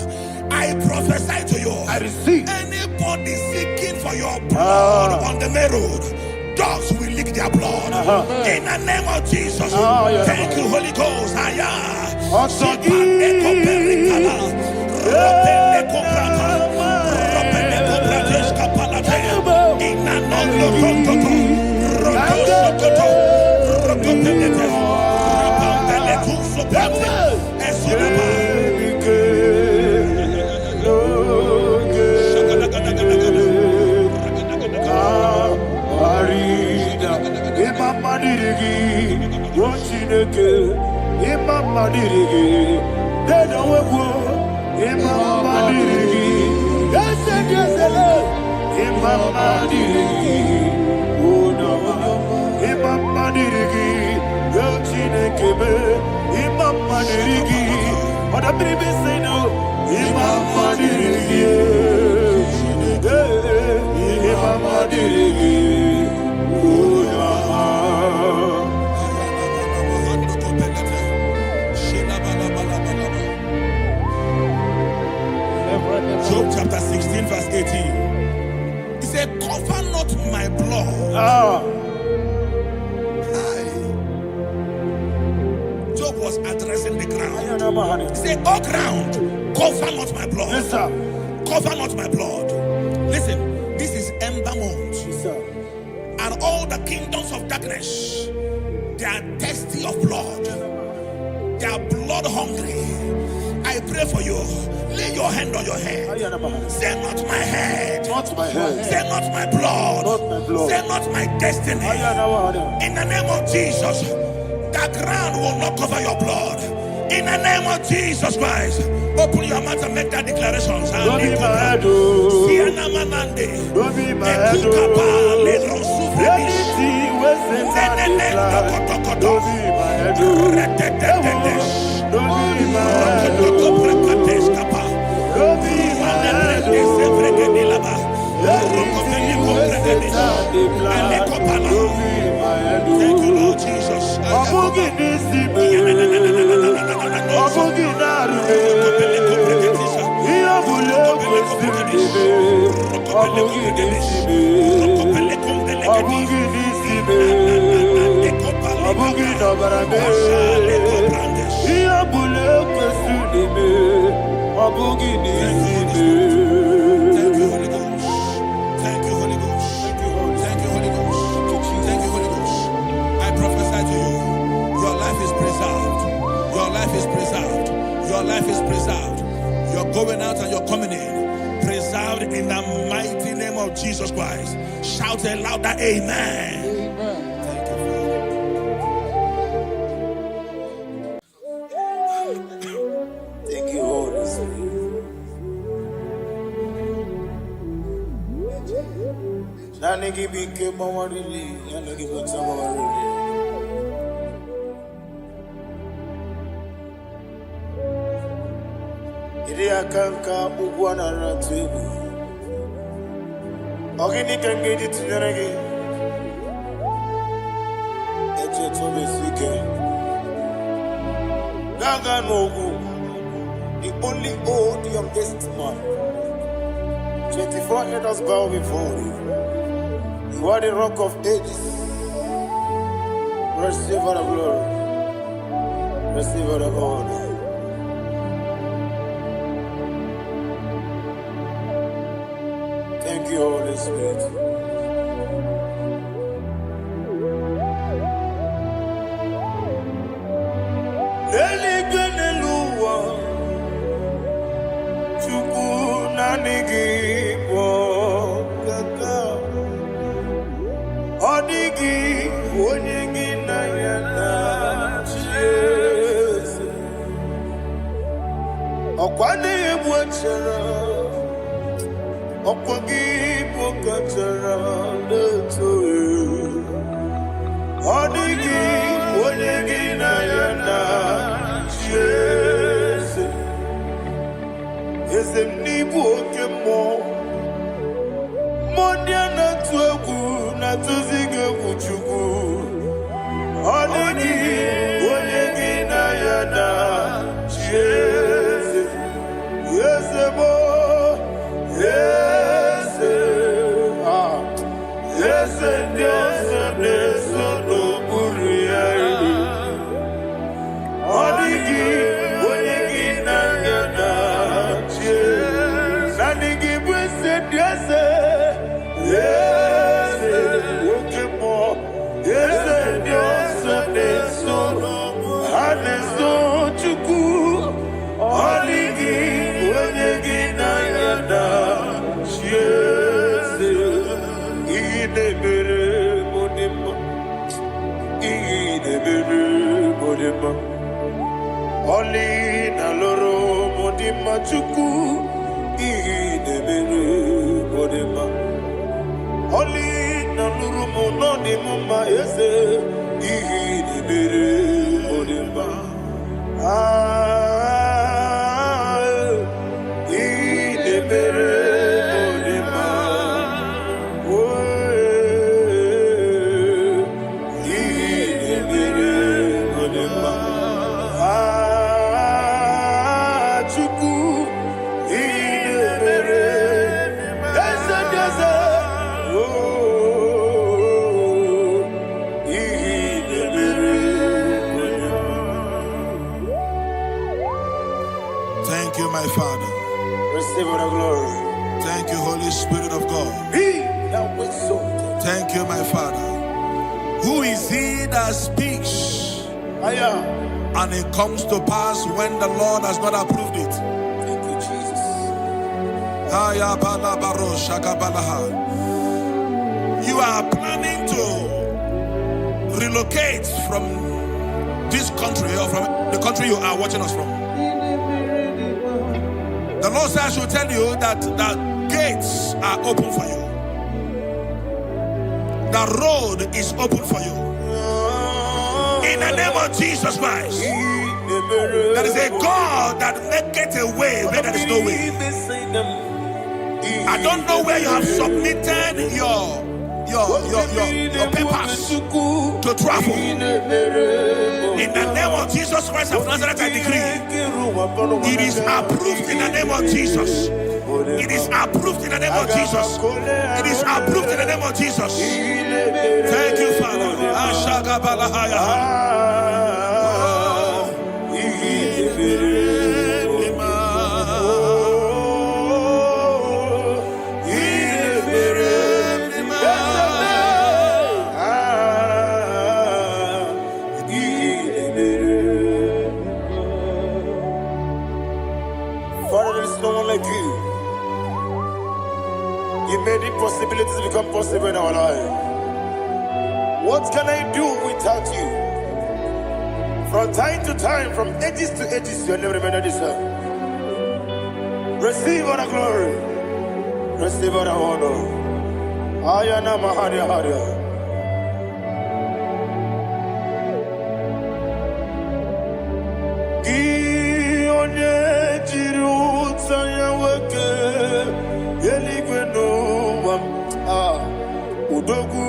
I prophesy to you. I receive. Anybody seeking for your blood on the main road, dogs will lick their blood. In the name of Jesus. Thank you, Holy Ghost. Job chapter 16 verse 18. He said, cover not my blood. Job was addressing the ground. He said, oh ground, cover not my blood. Yes, sir. Cover not my blood. Listen, this is ember month. Yes, sir. And all the kingdoms of darkness, they are thirsty of blood. They are blood hungry. I pray for you. Lay your hand on your head. Say not my head. Not my head. Say not my blood. Not my blood. Say not my destiny. In the name of Jesus, the ground will not cover your blood. In the name of Jesus Christ, open your mouth and make that declaration. Don't be my head. Don't be my head. Anything was in that decline. Don't be my head. Don't be my head. Don't be my head. Thank you, Lord Jesus. Your life is preserved. You're going out and you're coming in. Preserved in the mighty name of Jesus Christ. Shout a louder amen. Amen. Thank you, Father. Thank you, Holy Spirit. Nanigi bike mawarili, nanigi bata mawarili. Kanka ugwana ratibu ogini kangedi tinerege eche tobe sike gaga nogu the only old youngest man 24 elders bow before you. You are the rock of ages. Receiver of glory, receiver of honor. Thank you, Holy Spirit. Eligenelua chukunanigi kaka odigi onyegi na yana Jesus okwani ebwachara okwagi pokachara leto ibu oke mmụọ ndị a na-atụ egwu na-atụzi gị egwu Chukwu ọ dịghị onye gị na ya na chi eze eze bụ eze eze ndị ọzọ na-eso n'okpuru ya ọ dịghị onye gị na ya na chi eze naanị gị bụ eze ndị eze eze oke mmụọ eze ndị ọzọ na-eso ha na-eso Chukwu ọ dịghị onye gị na ya na chi eze ihe na-emere m dị mma ihe na-emere m dị mma ọlị na lụrụ m dị mma Chukwu ihe na-emere m dị mma ọlị na lụrụ m nọ dị m mma eze ihe na-emere m dị mma ihe na-emere m dị mma ihe na-emere m dị mma Chukwu ihe na-emere eze dị eze Thank you, my Father. Receive all the glory. Thank you, Holy Spirit of God. Thank you, my Father. Who is he that speaks and it comes to pass when the Lord has not approved it? Thank you, Jesus. You are planning to relocate from this country or from the country you are watching us from. The Lord says I should tell you that the gates are open for you. The road is open for you. In the name of Jesus Christ. There is a God that maketh a way where there is no way. I don't know where you have submitted your papers to travel. In the name of Jesus Christ of Nazareth, I decree it is approved in the name of Jesus. It is approved in the name of Jesus. It is approved in the name of Jesus. Thank you, Father. Father, there is no one like you. You made impossibilities become possible in our life. What can I do without you? From time to time, from ages to ages, you have never remained the same. Receive all the glory. Receive all the honor. Ayana Maharia Haria. Udogu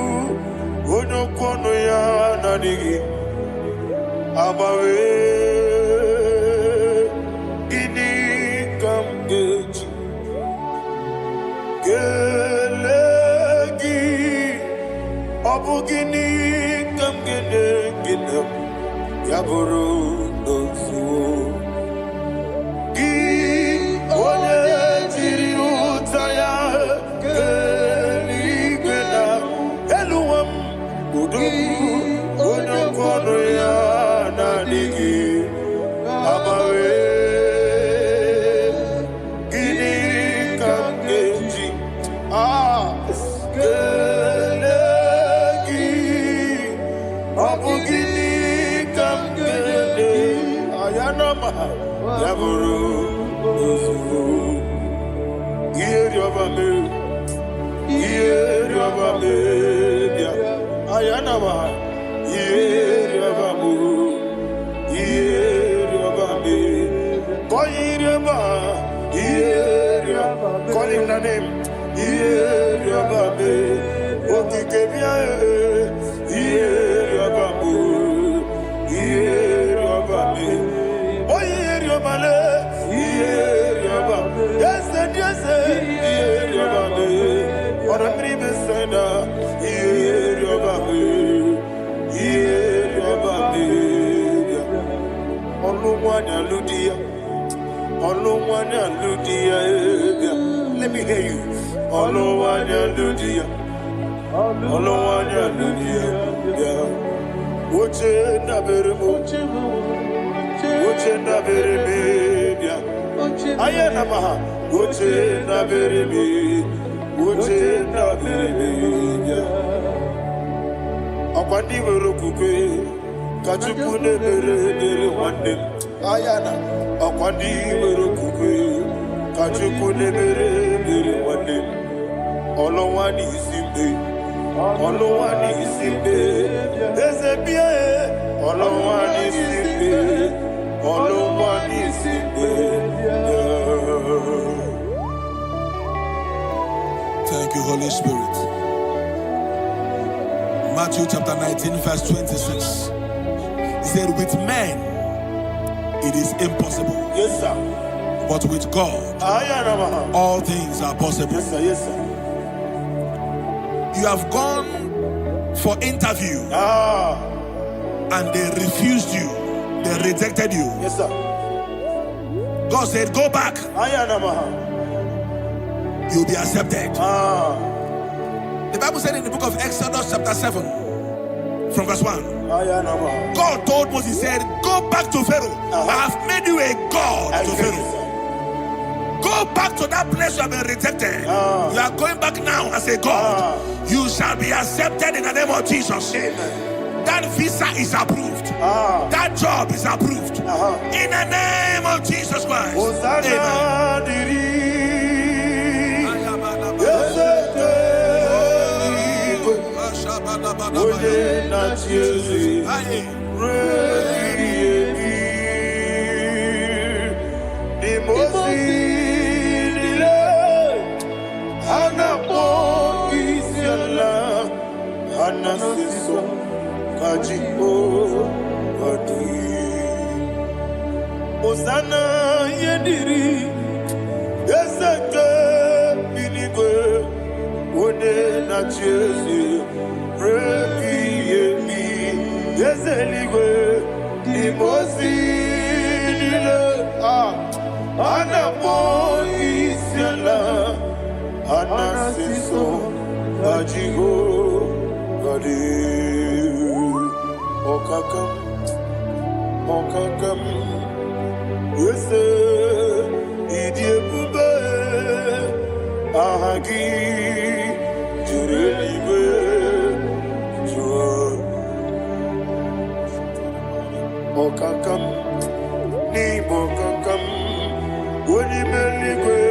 onokono ya nadigi abawe ini kamgeji gelegi abugini kamgene ginam yaburu dosu gi onye jiri utaya onokono ya nadigi abawe gini kamgeji gelegi abugini kamgene ayanama yaburu ozufu yeri obame bia ayanama yeri obamu yeri obame koyirema yeri Yabame, Okikebia, Yabamu, Yabame, Oyabale, Yabame, yes, Yabame, or a previous sender, Yabame, Yabame, Oluwana Ludia, Oluwana Ludia, let me hear you. Oluwana Ludia, Oluwana Ludia, Uche na beremo, Uche na beremia, Ayana maha, Uche na beremi, Uche na beremia. Akwandi werokukwe, Kachuku ne bere wande, Ayana, Akwandi werokukwe, Kachuku ne bere wande. Olowani isimbe, Olowani isimbe, Ezebie, Olowani isimbe, Olowani isimbe. Thank you, Holy Spirit. Matthew chapter 19, verse 26. He said, with men it is impossible. Yes, sir. But with God, all things are possible. Yes, sir. Yes, sir. You have gone for interview and they refused you. They rejected you. Yes, sir. God said, go back. You'll be accepted. The Bible said in the book of Exodus chapter 7 from verse 1. God told Moses, he said, go back to Pharaoh. I have made you a God to Pharaoh. Go back to that place you have been rejected. You are going back now as a God. You shall be accepted in the name of Jesus. Amen. That visa is approved. That job is approved. In the name of Jesus Christ. Osana yediri ezeke binigwe one na chezi rebi yemi ezeligwe imosi nile anapo isiala anasiso ajigo gadi okakam Yese idiebube ahagi jurelibe jua okakam ni bokakam wonimeligwe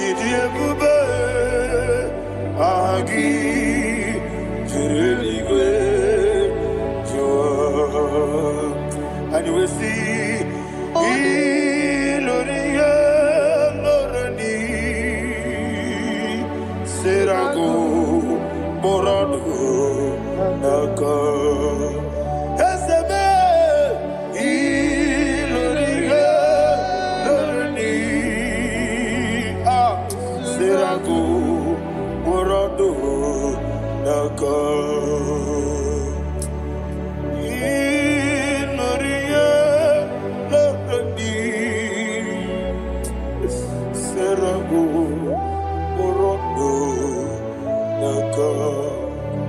idiebube ahagi jurelibe jua and we see Iloria Lorani Serago Morado Naka Ezebe Iloria Lorani Serago Morado Naka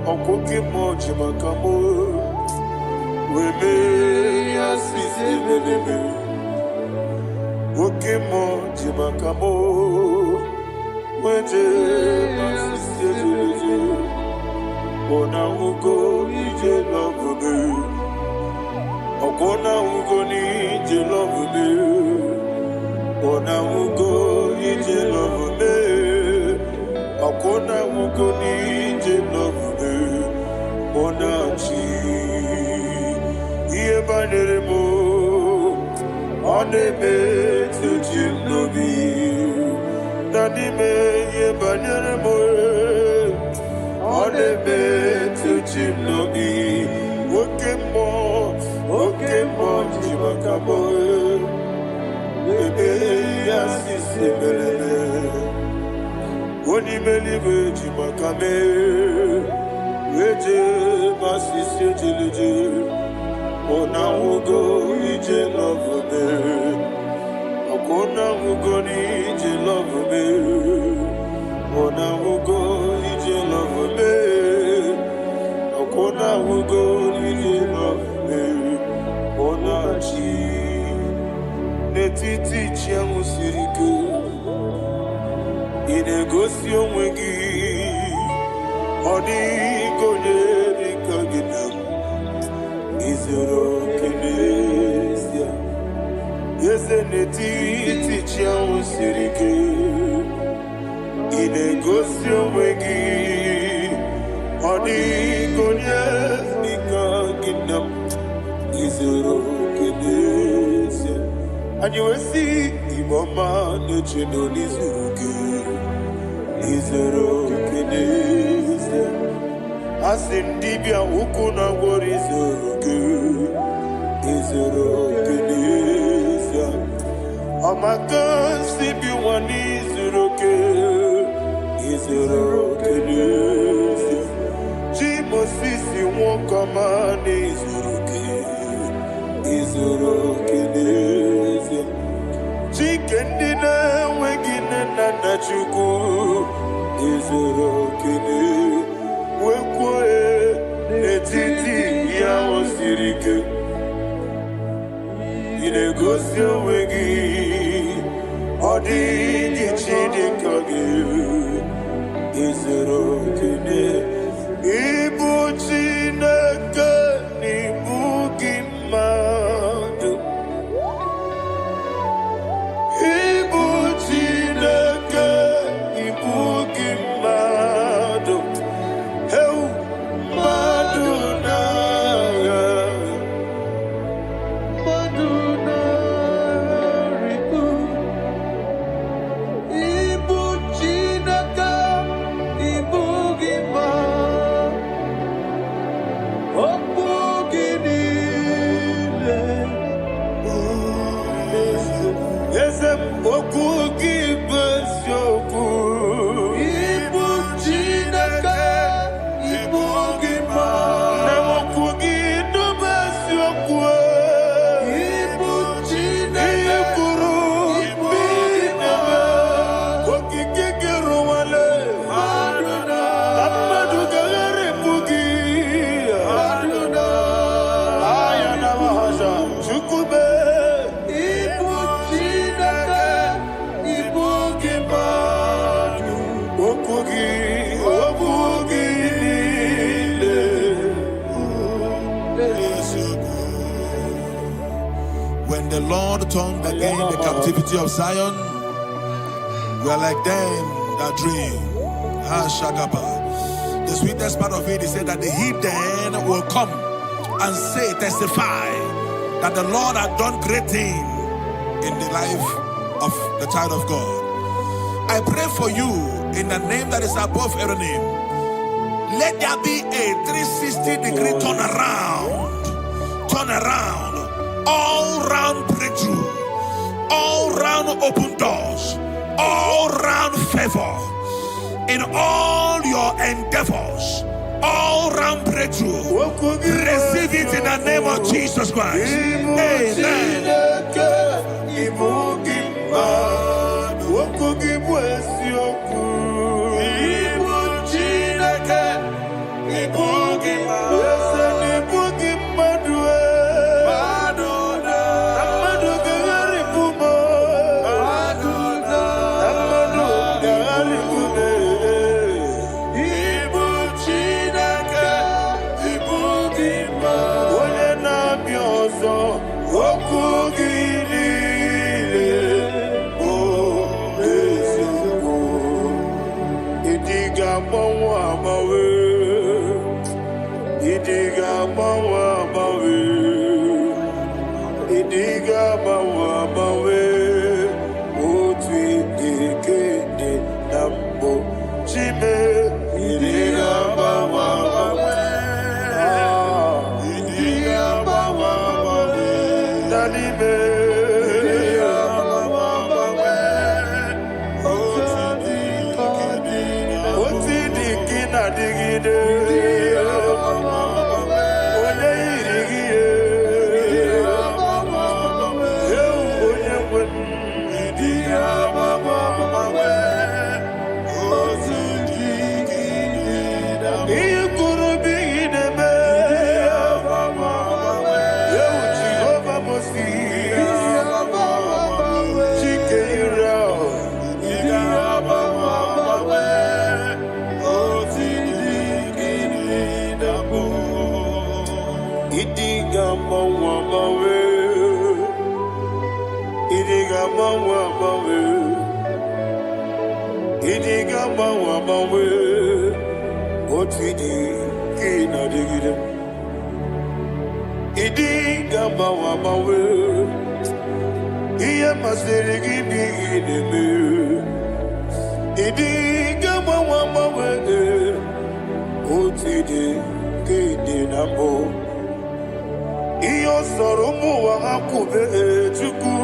Okoke moji makamo Weme yasisi meleme Oke moji makamo Weje masisi meleme Ona ugo ije lovebe Okona ugo ni ije lovebe Ona ugo ije lovebe Okona ugo ni ije lovebe Onachi Yebaneremo Onebe Tujinobi Nanime ye banyere mo Onebe tuchim no I Okemo jimakamo Ebe yasisi belele Onimelibe jimakame Weje masisi jilije Ona ugo ije love me Ona ugo ni ije love me Ona ugo ije love me Ona ugo ije love me Ona chi Netiti chiamu siriku Inegosi onwegi Oni gonye dikaginam Izoro kenesia Yese netiti chiamu siriku Inegosi onwegi Oni gonye dikaginam Izoro kenesia And you will see Imama Nechino Nizuruke Nizuruke Nise Asindibia Ukuna Warizuruke Nizuruke Nise Amaka Sibi Wanizuruke Nizuruke Nise Jimo Sisi Wokama Nizuruke Nizuruke Nise Chicken dinner, waking and Nachuku Izuro Kini Wekwe Netiti Yao Sirike Inegosio Wegi Odi Chidi Kagi Izuro Kini Ibu Chinaka Nibuki Madu When the Lord turned again the captivity of Zion, we are like them that dream. The sweetest part of it is said that the heathen will come and say, testify, that the Lord had done great things in the life of the child of God. I pray for you in the name that is above every name. Let there be a 360-degree turn around, all round breakthrough, all round open doors, all round favor in all your endeavors, all round breakthrough. Receive it in the name of Jesus Christ. Amen. Idiga bawa bawe, utwi ike Idiga mawa mawe, idiga mawa mawe, idiga mawa mawe. Otidi kina digida, idiga mawa mawe. Iya masiri gibi ideme, idiga mawa mawe. Otidi kina mo. Iyo soromu wa akube chuku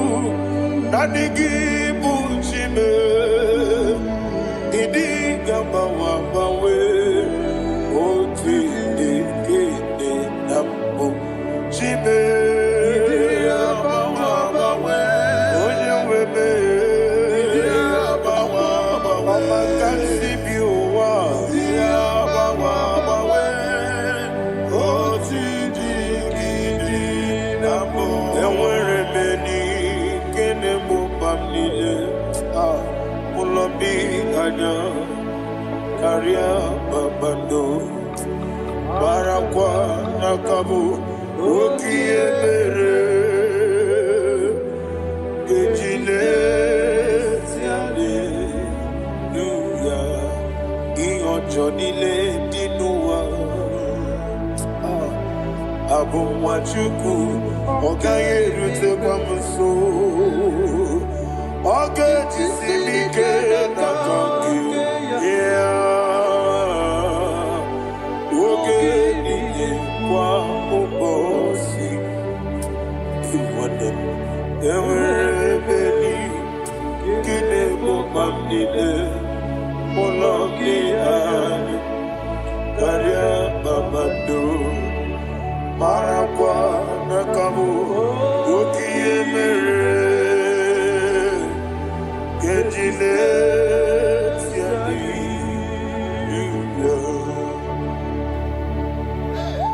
nanigi bunchime idiga bawa bawe oti dikede nambo chime idiga bawa bawe onye webe idiga bawa bawe makansi biwa idiga bawa bawe oti Mulambi anya karya babando barakwa nakabu okiemere gejile siale luya iyojo nile dinuwa abumwachuku okaye rute kwa mso okay, jisimike na kangi, yeah. Okay, niye kwa ubosi, iwanem, ewerebeni, kine mumamnile, molongi ani, karya babado, marakwa nakabu, ukiemere.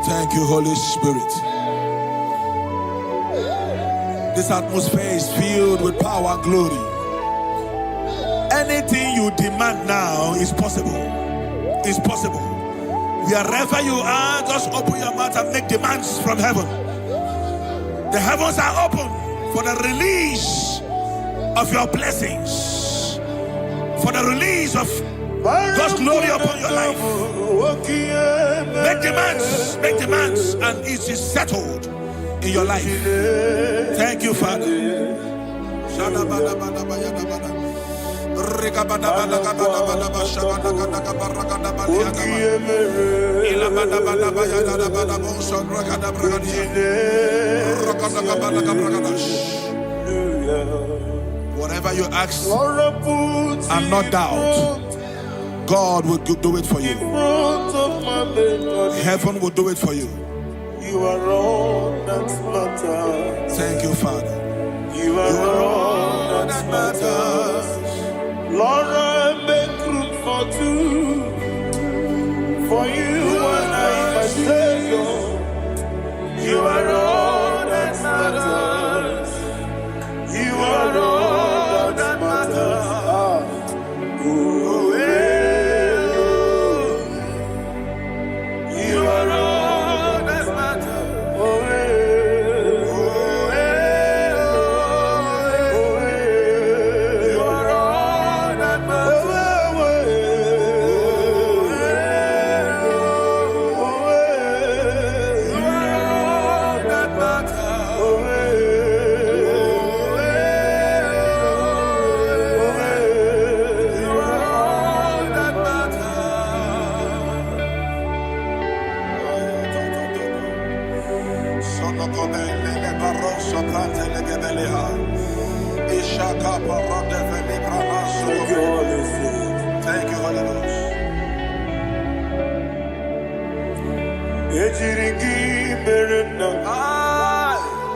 Thank you, Holy Spirit. This atmosphere is filled with power and glory. Anything you demand now is possible. It's possible. Wherever you are, just open your mouth and make demands from heaven. The heavens are open for the release of your blessings, for the release of God's glory upon your life. Make demands, and it is settled in your life. Thank you, Father. Whatever you ask and not doubt, God will do it for you. Heaven will do it for you. You are all that matters. Thank you, Father. You are all that matters. Lord, I make room for two. For you and I myself. You are all that matters. You are all that matters. You are all that matters. You are all that Thank you, Holy Ghost.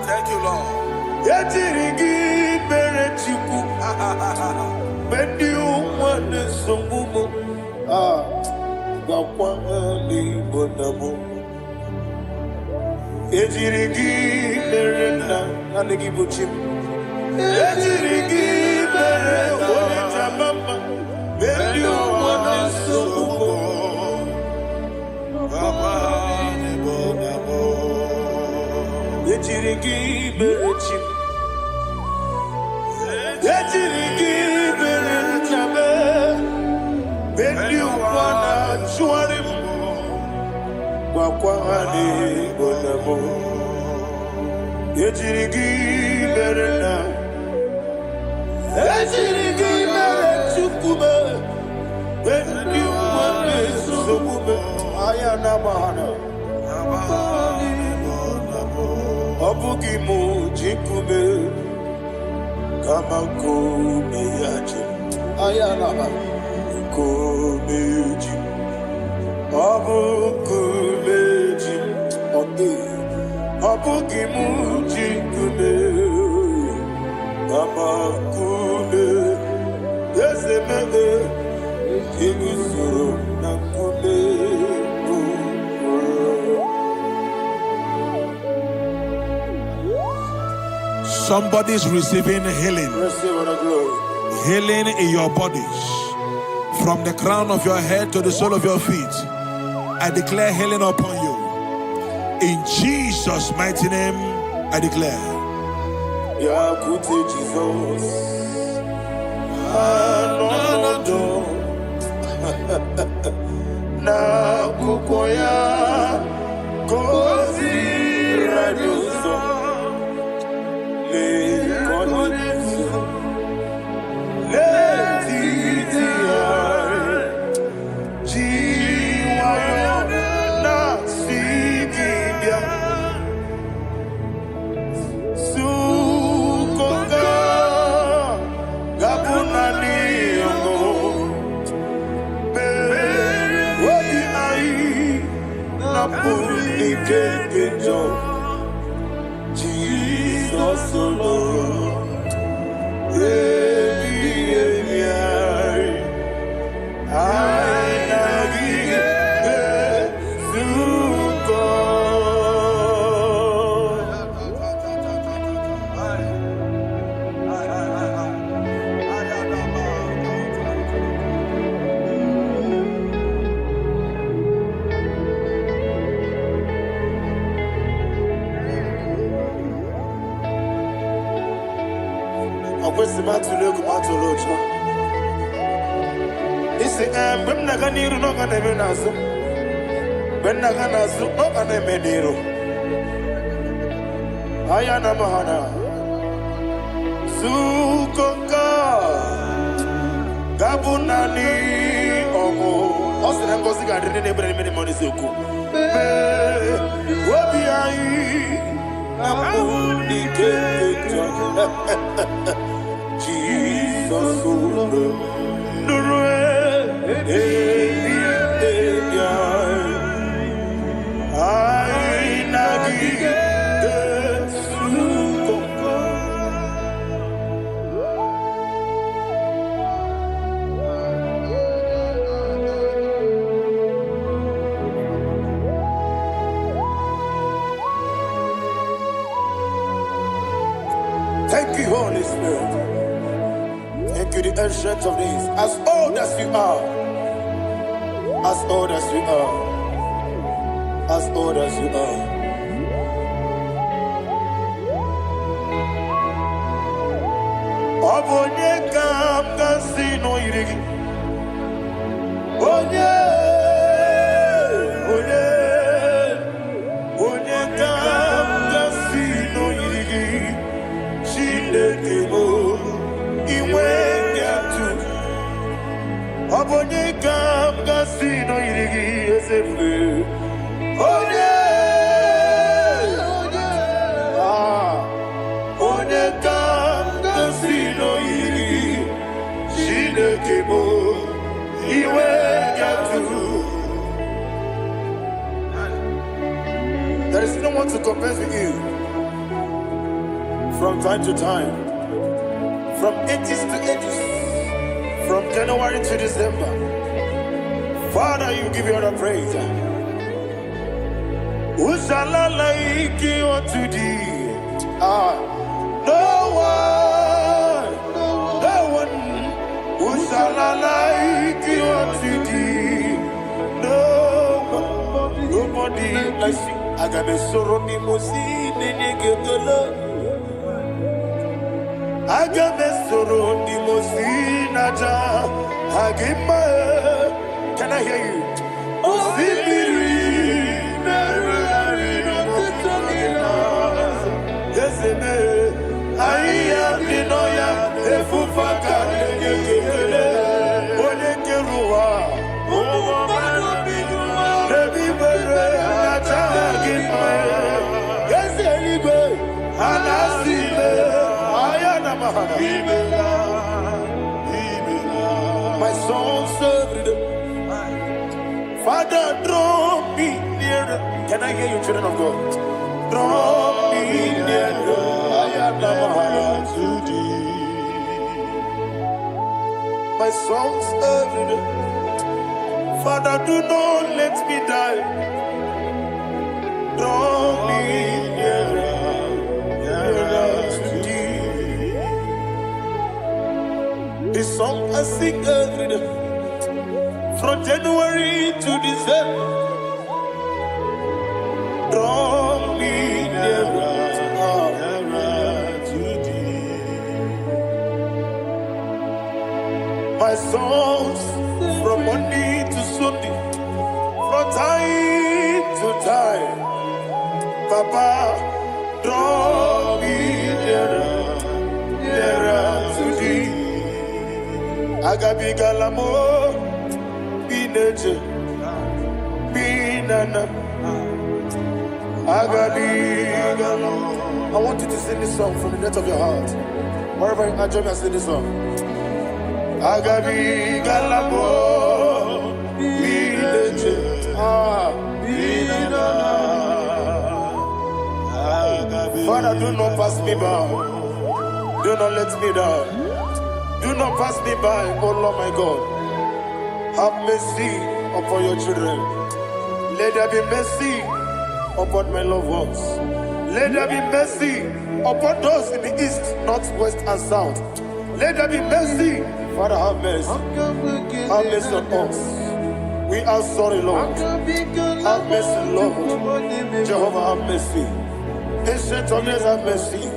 Thank you, Lord. ejirigi berechi ejirigi berechabe bendi wana chuari kwa hali bonamo ejirigi berena ejirigi berechukube bendi wana sokube ayana bahana Obugi mujikume kama kumeyaji ayana kumeji obu kumeji obugi mujikume kama kume yesemebe igusoro na kume. Somebody's receiving healing. Healing in your bodies. From the crown of your head to the sole of your feet. I declare healing upon you. In Jesus' mighty name, I declare. Jesus. Na kukoya kozi raduso. Jesus alone, Ayana mahana sukoka gabunani omo osina ngozi ga ndine nebere mene moni soku obi ai abuni keto Jesus nurwe ai nagi. Thank you, Holy Spirit. Thank you, the ancient of days. As old as you are, as old as you are, as old as you are. Obonye kam kasino irigi. Onye kam kasino irigi. Chinekemo iwe nyatu. Obonye kam kasino irigi esefu. Onye kam kasino irigi. Chinekemo iwe nyatu. There is no one to compare with you. From time to time, from ages to ages, from January to December, Father, you give you all the praise. Who shall I like you unto thee? No one. Who shall I like you unto thee? Nobody like you. I got a sorrow, Can I hear you? My soul served. Father, draw me nearer. Can I hear you, children of God? Draw me nearer. I am to thee. My soul served. Father, do not let me die. Draw me nearer to thee. This song I sing every day, from January to December. Draw me nearer to thee. My songs from Monday to Sunday, from time to time. Papa, draw me nearer to thee. Agabi galamo, bineje, binana. Agabi galamo. I want you to sing this song from the depth of your heart. Wherever you are, join me and sing this song. Agabi galamo, bineje, binana. Father, do not pass me by. Do not let me die. Do not pass me by, oh Lord my God. Have mercy upon your children. Let there be mercy upon my loved ones. Let there be mercy upon those in the east, north, west, and south. Let there be mercy. Father, have mercy. Have mercy on us. We are sorry, Lord. Have mercy, Lord. Jehovah, have mercy. Ancient of days, have mercy.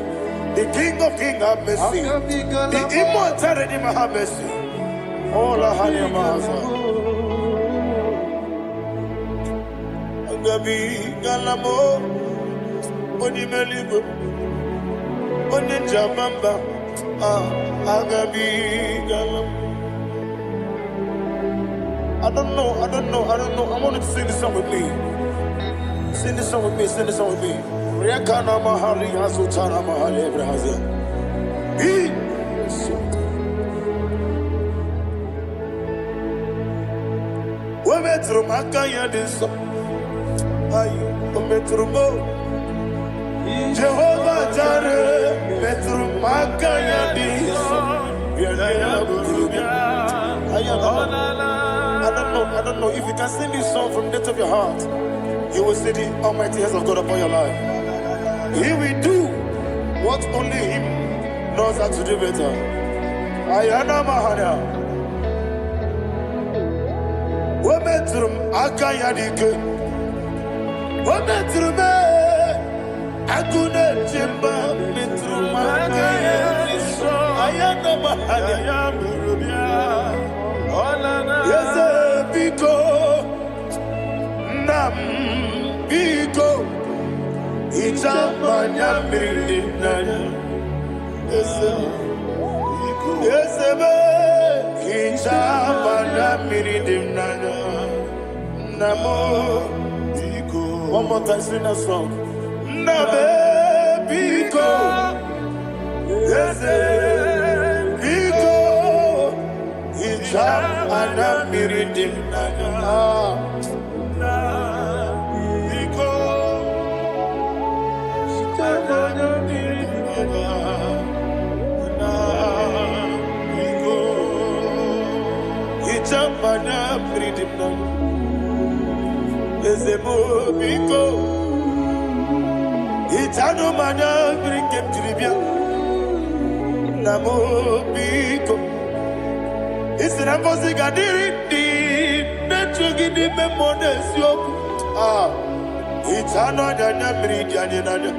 The King of Kings, have mercy. The immortal Redeemer, have mercy. All our honey master. Agabi galamo, oni melibo, oni jamamba. Agabi galamo. I don't know. I want you to sing this song with me. Sing this song with me. Sing this song with me. Rekana mahali asutana mahali ebrahaza. We metro makanya diso. Ayo, we metro mo. Jehovah Jireh, metro makanya diso. I don't know if you can sing this song from the depth of your heart. You will see the almighty hands of God upon your life. He will do what only Him knows how to do better. Ayana Mahana. Wometrum Akayadike. Wometrum Agune Jimba. Metrum Akayadike. Ayana Mahana. Yes, Biko. Nam Biko. Itamanya mirinanya, Yesebe, Itamanya mirinanya, Namo, one more time, sing a song. Nabe Biko, Yesebe, Biko, Itamanya mirinanya. Mana pridimna ezemo biko itano mana brikem tribia namo biko isina bosi gadiri di netugi di memones yoku itano nyanya bridia nyanya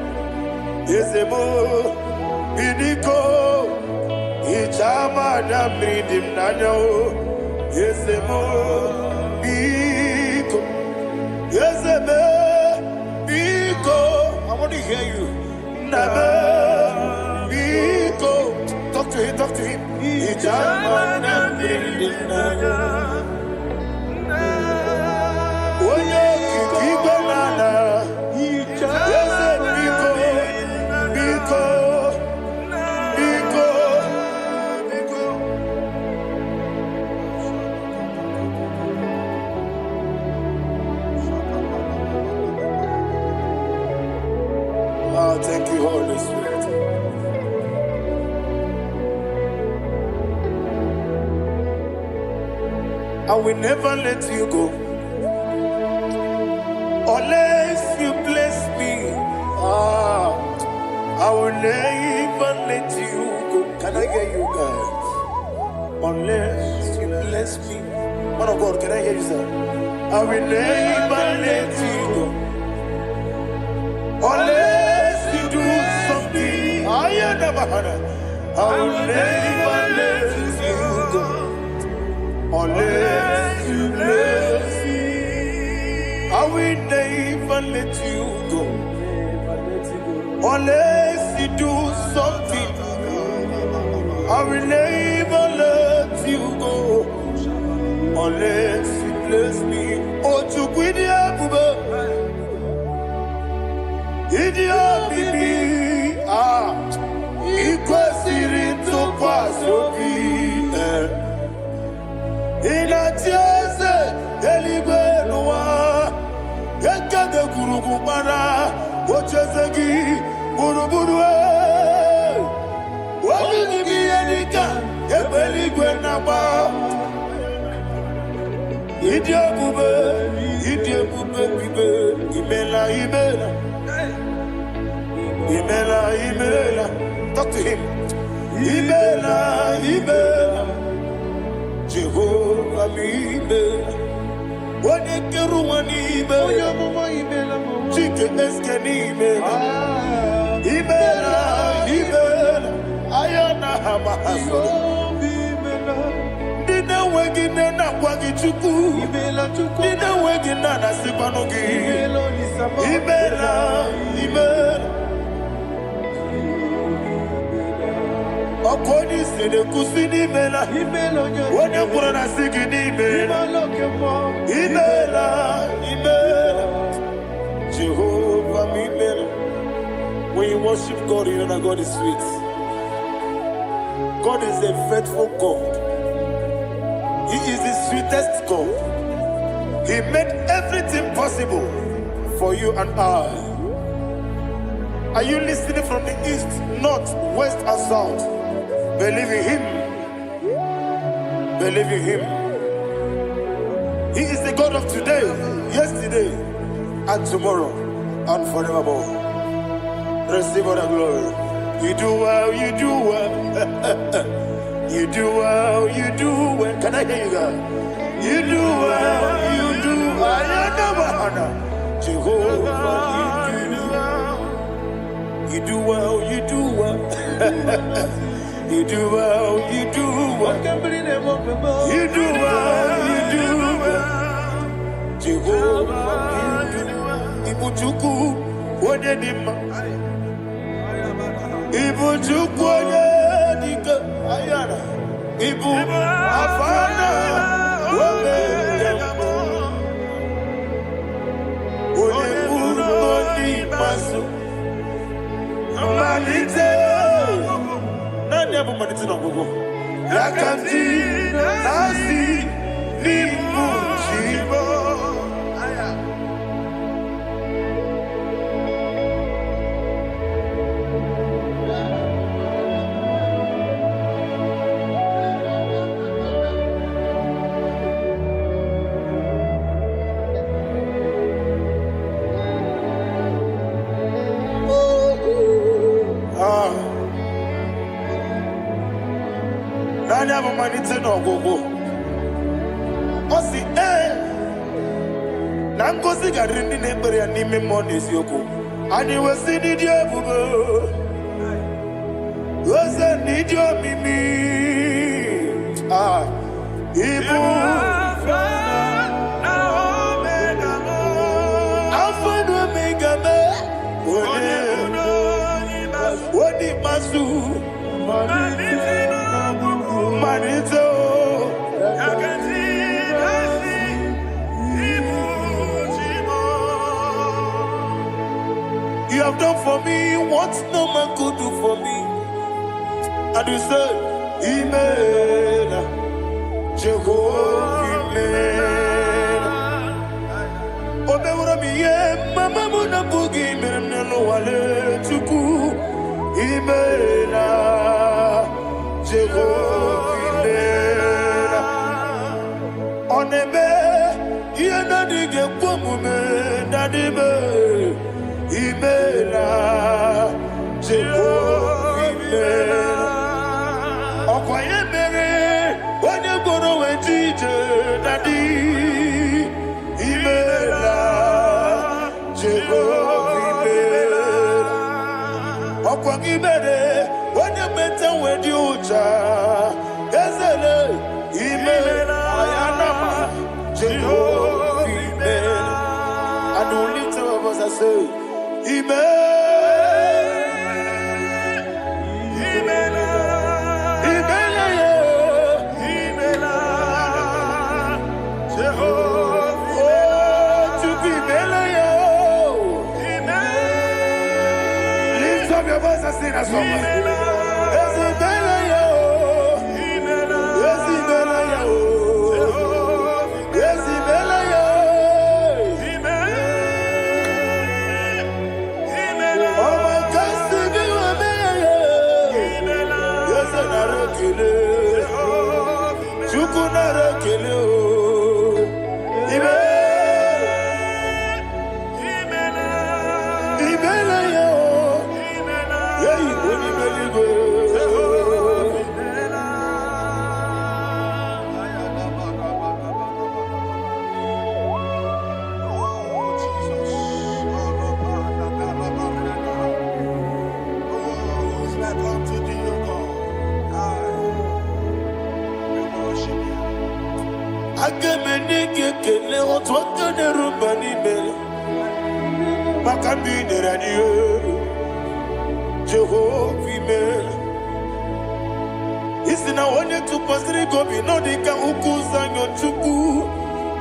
Yesemo, Bidiko, Ichama Nabridim Nano, Yesemo, Biko, Yeseme, Biko. I want to hear you. Nabe, Biko. Talk to him, talk to him. Ichama Nabridim Nano. Oye, Kiki Banana. Thank you, Holy Spirit. I will never let you go unless you bless me. I will never let you go. Can I hear you guys? Unless you bless me. Man of God, can I hear you, sir? I will never let you go unless you do something. I will never let you go unless you bless me. I will never let you go unless you do something. I will never let you go unless you bless me. Oh, to Guidia Buba. Idiot baby, equal to Quasopi. In a tears, Deliverance, Yakada Gurugumara, Ochazagi, Buruburu. What did you be any gun? Ebeli Gwenaba. Idiot Bube, Imela, Imela. Imela, talk to him. Imela, Jehovah, Imela. What did you do? Imela, chicken escani, Imela, Ayana Hamahaso. Dina wagina na wagichuku. Dina wagina na sipanogi. Imela. Akoni sede kusini mela. Wone kurana sigini mela. Imela. Jehovah Imela. When you worship God, you know that God is sweet. God is a faithful God. He is the sweetest God. He made everything possible for you and I. Are you listening from the east, north, west, and south? Believe in Him. Believe in Him. He is the God of today, yesterday, and tomorrow, and forevermore. Receive all the glory. You do well, you do well. You do well, you do well. Can I hear you guys? You do well, you do well. Jehovah, you do well, you do well. You do well, you do well. You do well, you do well. Jehovah, you do well. Ibuchuku, Wadedima. Ibuchuku, Wadedika. Ayana. Ibu, Afana. Wabedemo. Odebuni Masu. Malite. Never managed to go. Yakanti, Nasi, Nibu, Chibo. Never managed to go. Osi Nangozi garini nembere ya nime mondes yoko. And you will see the devil. Was a need your mimi. Igbo. Alpha and Omega. What it must do. Manito. You have done for me what no man could do for me. And you said, Amen. Jehovah, Amen. Obewura mi ye, mama muna bugi mirnelo wale tuku. Amen. Jehovah, Amen. Onebe, ye nadige kwamume, nadibe. Imela, Jehovah, Imela. Okoye mere, when you go to a teacher, Daddy. Imela, Jehovah, Imela. Okoye mere, when you met with you, Ezele, Imela, Ayanama, Jehovah, Imela. And only two of us are saved. Lift up your voice and sing a song. Jehovah, isi na onye tụkwasịrị gị obi nọ dị ka ukwu ụzọ Chukwu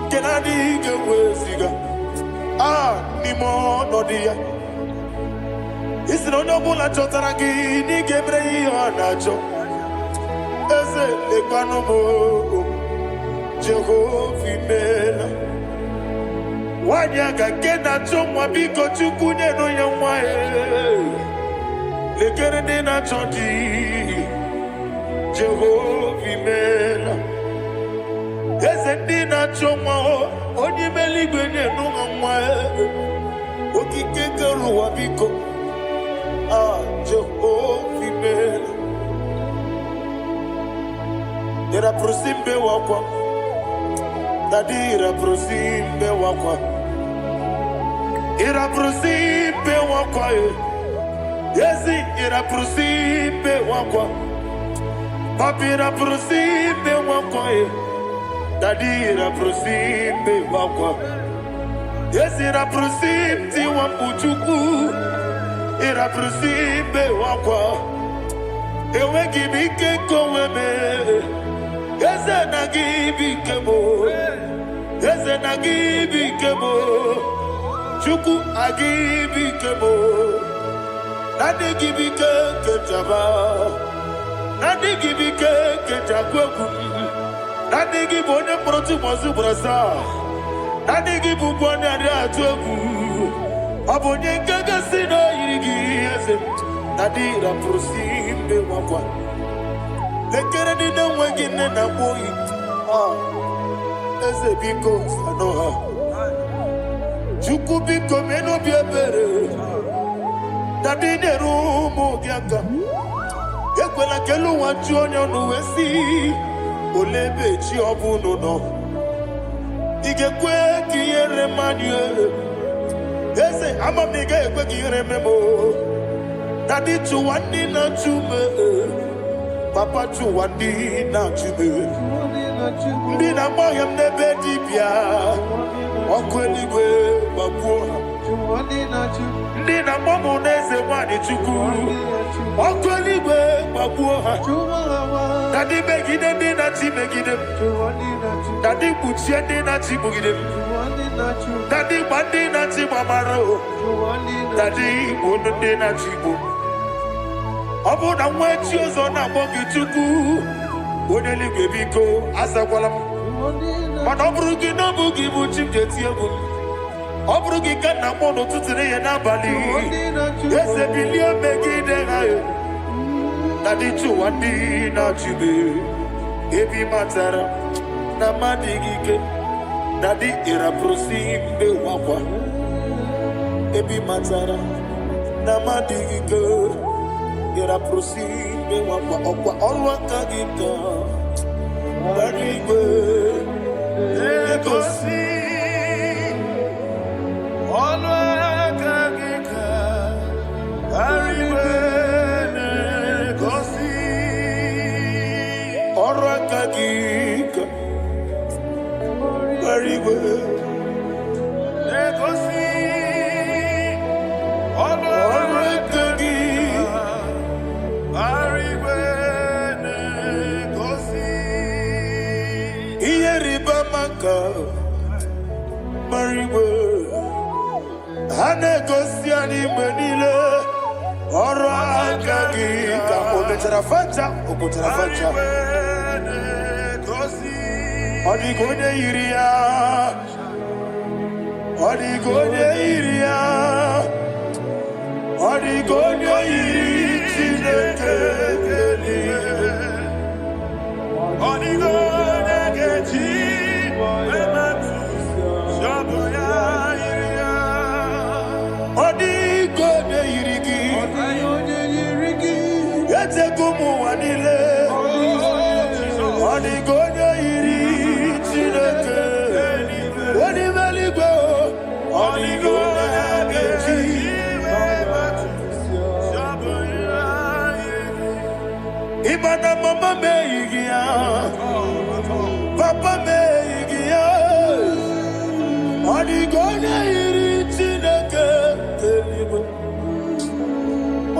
nke na-adịghị eweziga n'ime ọnọdụ ya. Isi na onye ọbụla chọtara gị na ị ga-emere ya ihe ọ na-achọ. Eze lekwanụ m, Jehova imela. Nwanyị aga nke na-achọ nwa, biko Chukwu nyenụ ya nwa ya. Lekere ndị na-achọ di, Jehova imela. Eze ndị na-achọ nwa, onye imela igwe nyenụ ha nwa ya. Okike kere ụwa biko, Jehova imela. Ira prosimbe wakwa, Daddy ira prosimbe wakwa. Ira prosimbe wakwa, Yesi ira prosimbe wakwa. Papi ira prosimbe wakwa, Daddy ira prosimbe wakwa. Yesi ira prosimti wakuchuku. Ira prosimbe wakwa. Ewe gibike koweme. Eze na gibike mo. Eze na gibike mo. Chuku agibike mo. Nadi gibike ketaba. Nadi gibike ketakweku. Nadi gibone proti mozu brasa. Nadi gibubone ade atweku. Abonye ngega sino yirigi eze. Nadi ra prosimbe wakwa. Lekere di na wegine na boyi. Eze biko sanoha. Chuku biko meno biebere. Dadi neru mo giaka. Ekwela kelu wanchu onyo nuwesi. Olebe chi obuno no. Igekwe kiyere manye. Ese amamiga ekwegire memo. Daddy to one day not to me. Papa to one day not to me. Ndina moya mnebe dibia. Okweligwe babua. Ndina momo neze wani chuku. Okweligwe babua. Daddy begide ndina ti begide. Daddy kuchie ndina ti bugide. Daddy bandi na ti mamaro. Daddy bono ndina ti bu. Obu na mwechi ozo na mogi chuku. Oneligwe biko asakwala. Mana ọbụrụ gị n'ọbụ gị bụ chi m ga-eti egwu. Ọ bụrụ gị ka nna mụ n'ụtụtụ n'ihe n'abalị. Eze bilie megide ha ya. Na dị chụwa ndị na-achịbe. Ebi matara na mmadụ gị ike. Na dị ịrapụrụsị mbe wakwa. Ebi matara na mmadụ gị ike. Ịrapụrụsị mbe wakwa. Ọkwa ọrụ aka gị ka. Barigwe Egosi Olwaka Gika Barigwe Egosi Olwaka Gika Barigwe Egosi Olwaka Gika Barigwe Marigwe Hanegosi animenile Oro akagi Ka obetara facha Odigonye iria Odigonye iri Chineke Odigonye geji Odigonye irigi Yetekumu wanile Odigonye iri Chineke Odimeligwe Odigonye geji Ibana mama meigia Papa meigia Odigonye iri Chineke Telibo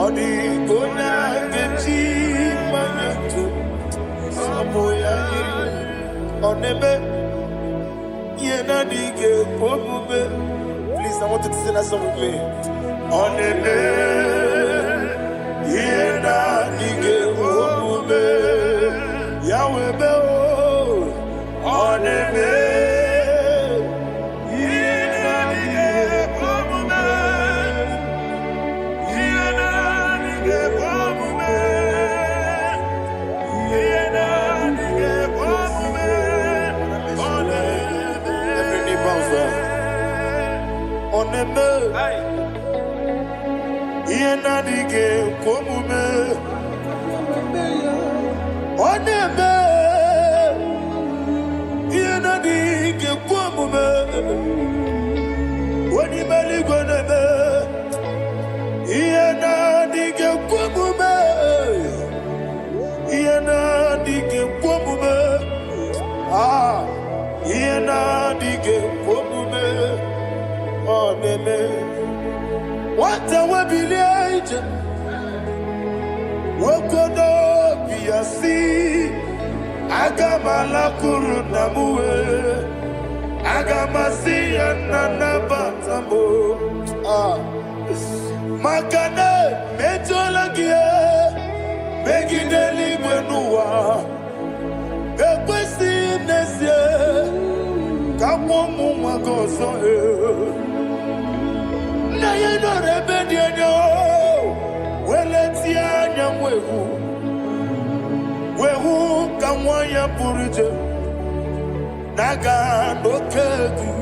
Odigonye geji manyetu Samoya iri Onebe Yena dige pomube. Please, I want you to sing that song with me. Onebe Yena dige pomube. Yahweh be o Onebe Oneme Yena dige komume Oneme Yena dige komume Onimeli goneme Yena dige komume Yena dige komume Ah Yena dige komume Oneme What a webillage Wokono biasi Agamala kurunamue Agamasi ananabatamo Makane metolagie Megideli wenua Ekwesi nesie Kamomu magozo Na yeno rebedienyo Weletia nyamwehu Wehu kamwaya purije Naga nokegu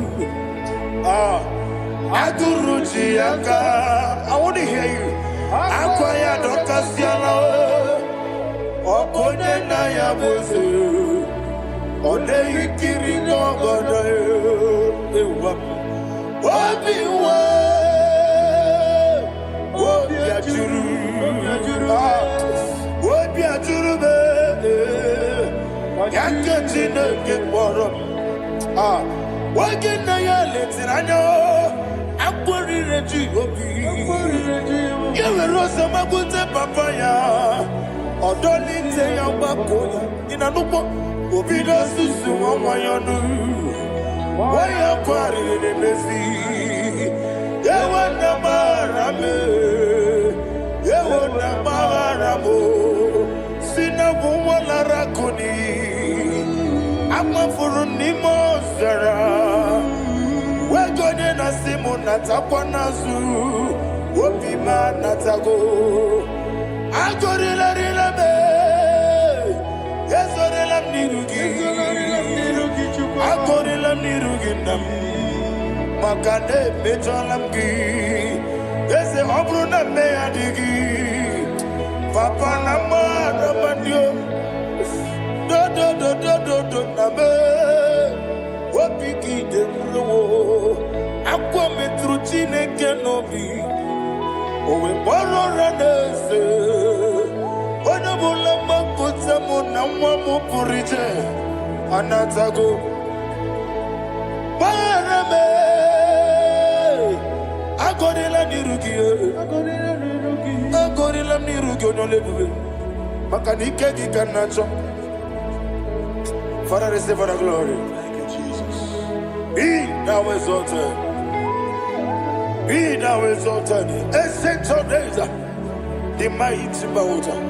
Aguruji aka I want to hear you Akwaya dokasiala Okonye na ya boze One ikiri no godo Ewa Obi wa Chineke kpọrọ m. Nwoke nna ya letịrị anya akpọrire ji obi. Ya were ọsọ magbute papa ya. Ọdọlite ya gbakọ ya. Ị na-anụkwa obido susu nwa ya ọnụ. Waya kwarịrị n'emezi. Ewe na mara me. Ewe na mara mo. Sina bụ nwa lara kuni. Amafuru n'ime ọzara. Wegonye na simu natakwa n'azụ. Obi ma natago. Agorila rila me. Ezorila m n'iru gị. Agorila m n'iru gị nna m. Maka na emejọla m gị. Eze ọ bụrụ na mme ya dị gị. Papa na mmadụ amandio. Do na me. Obi gị dị mrewo. Akwa metụrụ Chineke n'obi. Owe gbọrọ ụra n'eze. Onye ọbụla mgbapụta mụ na nwa m pụrụ iche. Anatago. Gbara me. Agorila n'iru gị. Agorila n'iru gị onye ọla ebube. Maka na ike gị ka na-achọ. Father, receive the glory. Thank you, Jesus. Be thou exalted. Be thou exalted. Ancient of days, the mighty mountain.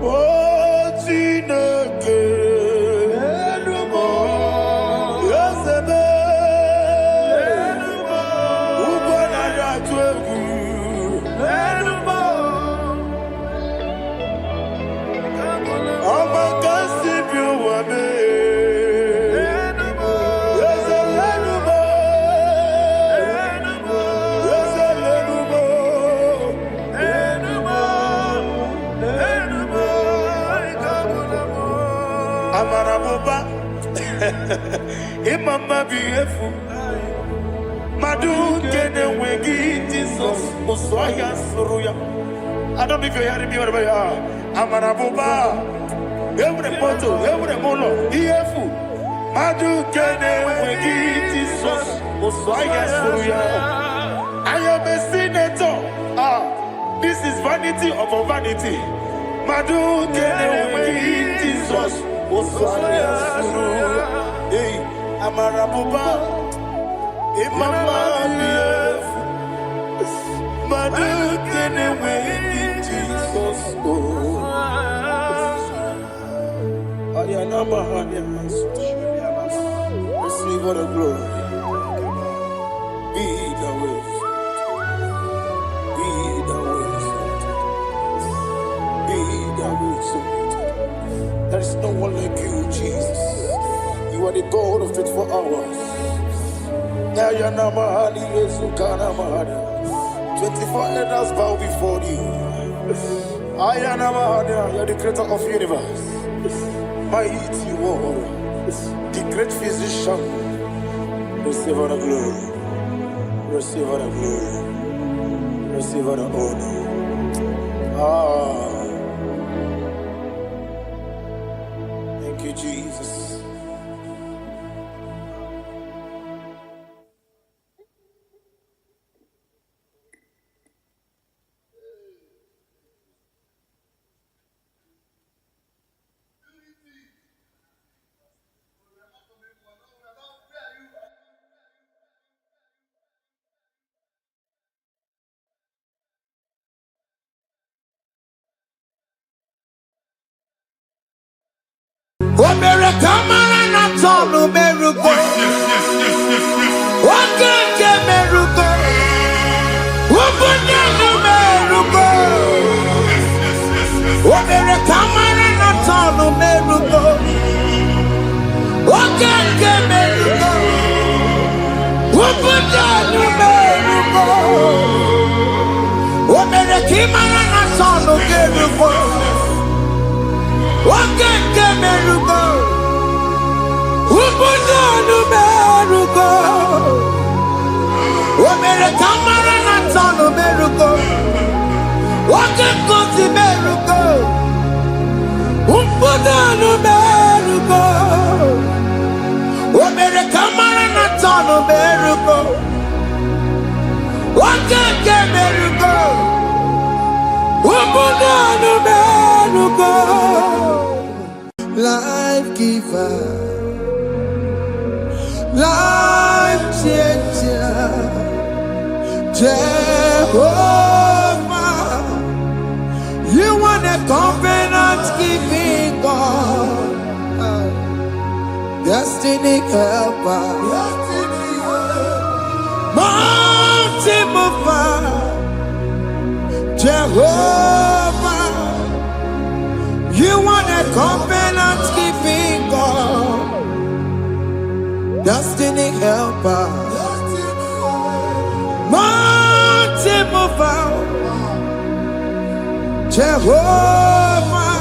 Oh, Chineke. Yosebe. Ubona ya twegu. Amarabuba, Imama beautiful. Madu kene wegi Jesus, Uswaya Suruya. I don't know if you're hearing me wherever you are. Amarabuba, every photo, every molo, beautiful. Madu kene wegi Jesus, Uswaya Suruya. I am a senator. This is vanity upon vanity. Madu kene wegi Jesus. Hey, Amarabuba, Imama, Madu kene wegi Jesus. Ayanama, receive all the glory. Be the way. Be the way. Be the way. There is no one like you, Jesus. You are the God of 24 hours. 24 elders bow before you. You are the creator of the universe. Mighty warrior, the great physician. Receive all the glory. Receive all the glory. Receive all the honor. Thank you, Jesus. Kamara na tonu merugo. Wakeke merugo. Ubunya merugo. Obere kamara na tonu merugo. Wakeke merugo. Ubunya merugo. Obere kamara na tonu merugo. Wakeke merugo. Merugo, Omere Kamara na tonu merugo, Wake kosi merugo, Budanu berugo. Omere kamara na tono berugo. Wakake berugo. Budanu berugo. Life giver. Life changer. Jehovah. You want a covenant keeping God, destiny helper, mountain mover, Jehovah. You want a covenant keeping God, destiny helper, mountain mover, Jehovah.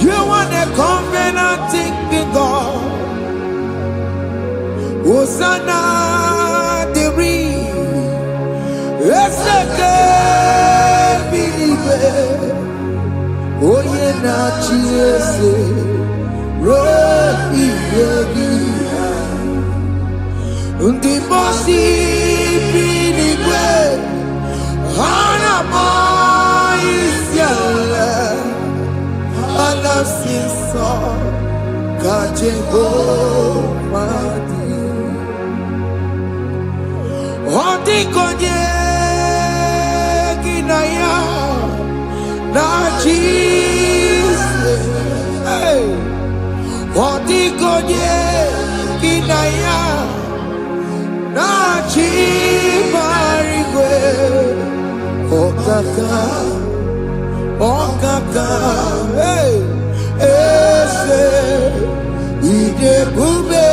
You want a covenant keeping God. Hosanna diri, eseke bilibe. Oye na chiese, rohi yegi. Undi bosi bilibe, hana mo. Alasinso Jehovah di Odi konye kinaya na Jesus. Odi konye kinaya na Chibarigwe. Okaka Okaka, hey, ese, ide bube,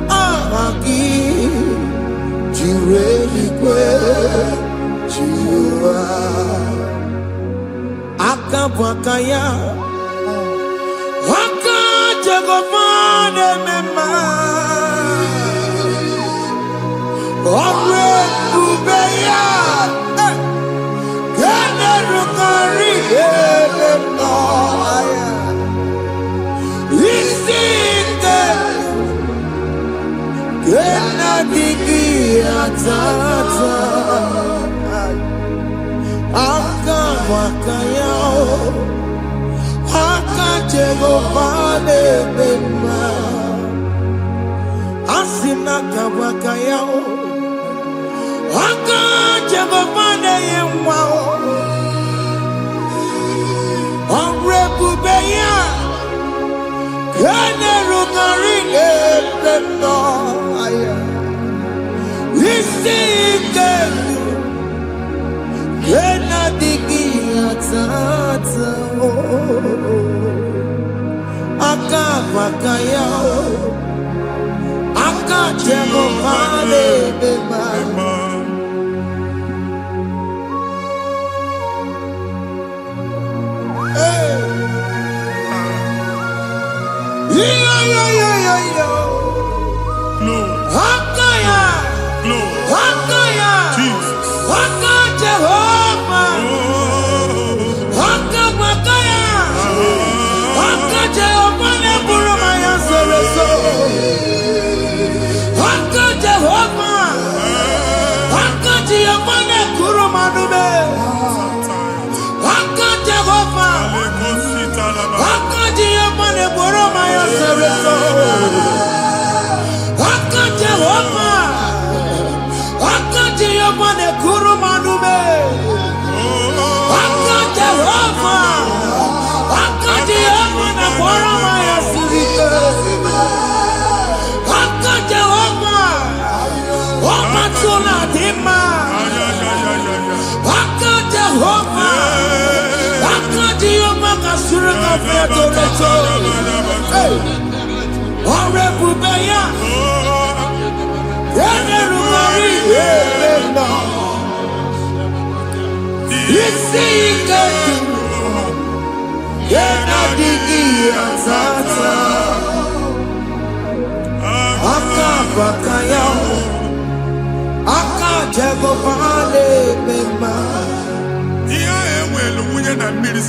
amaki, jirelikwe, jiwa, akabwakaya, wakajegomane mema, omre bubeya.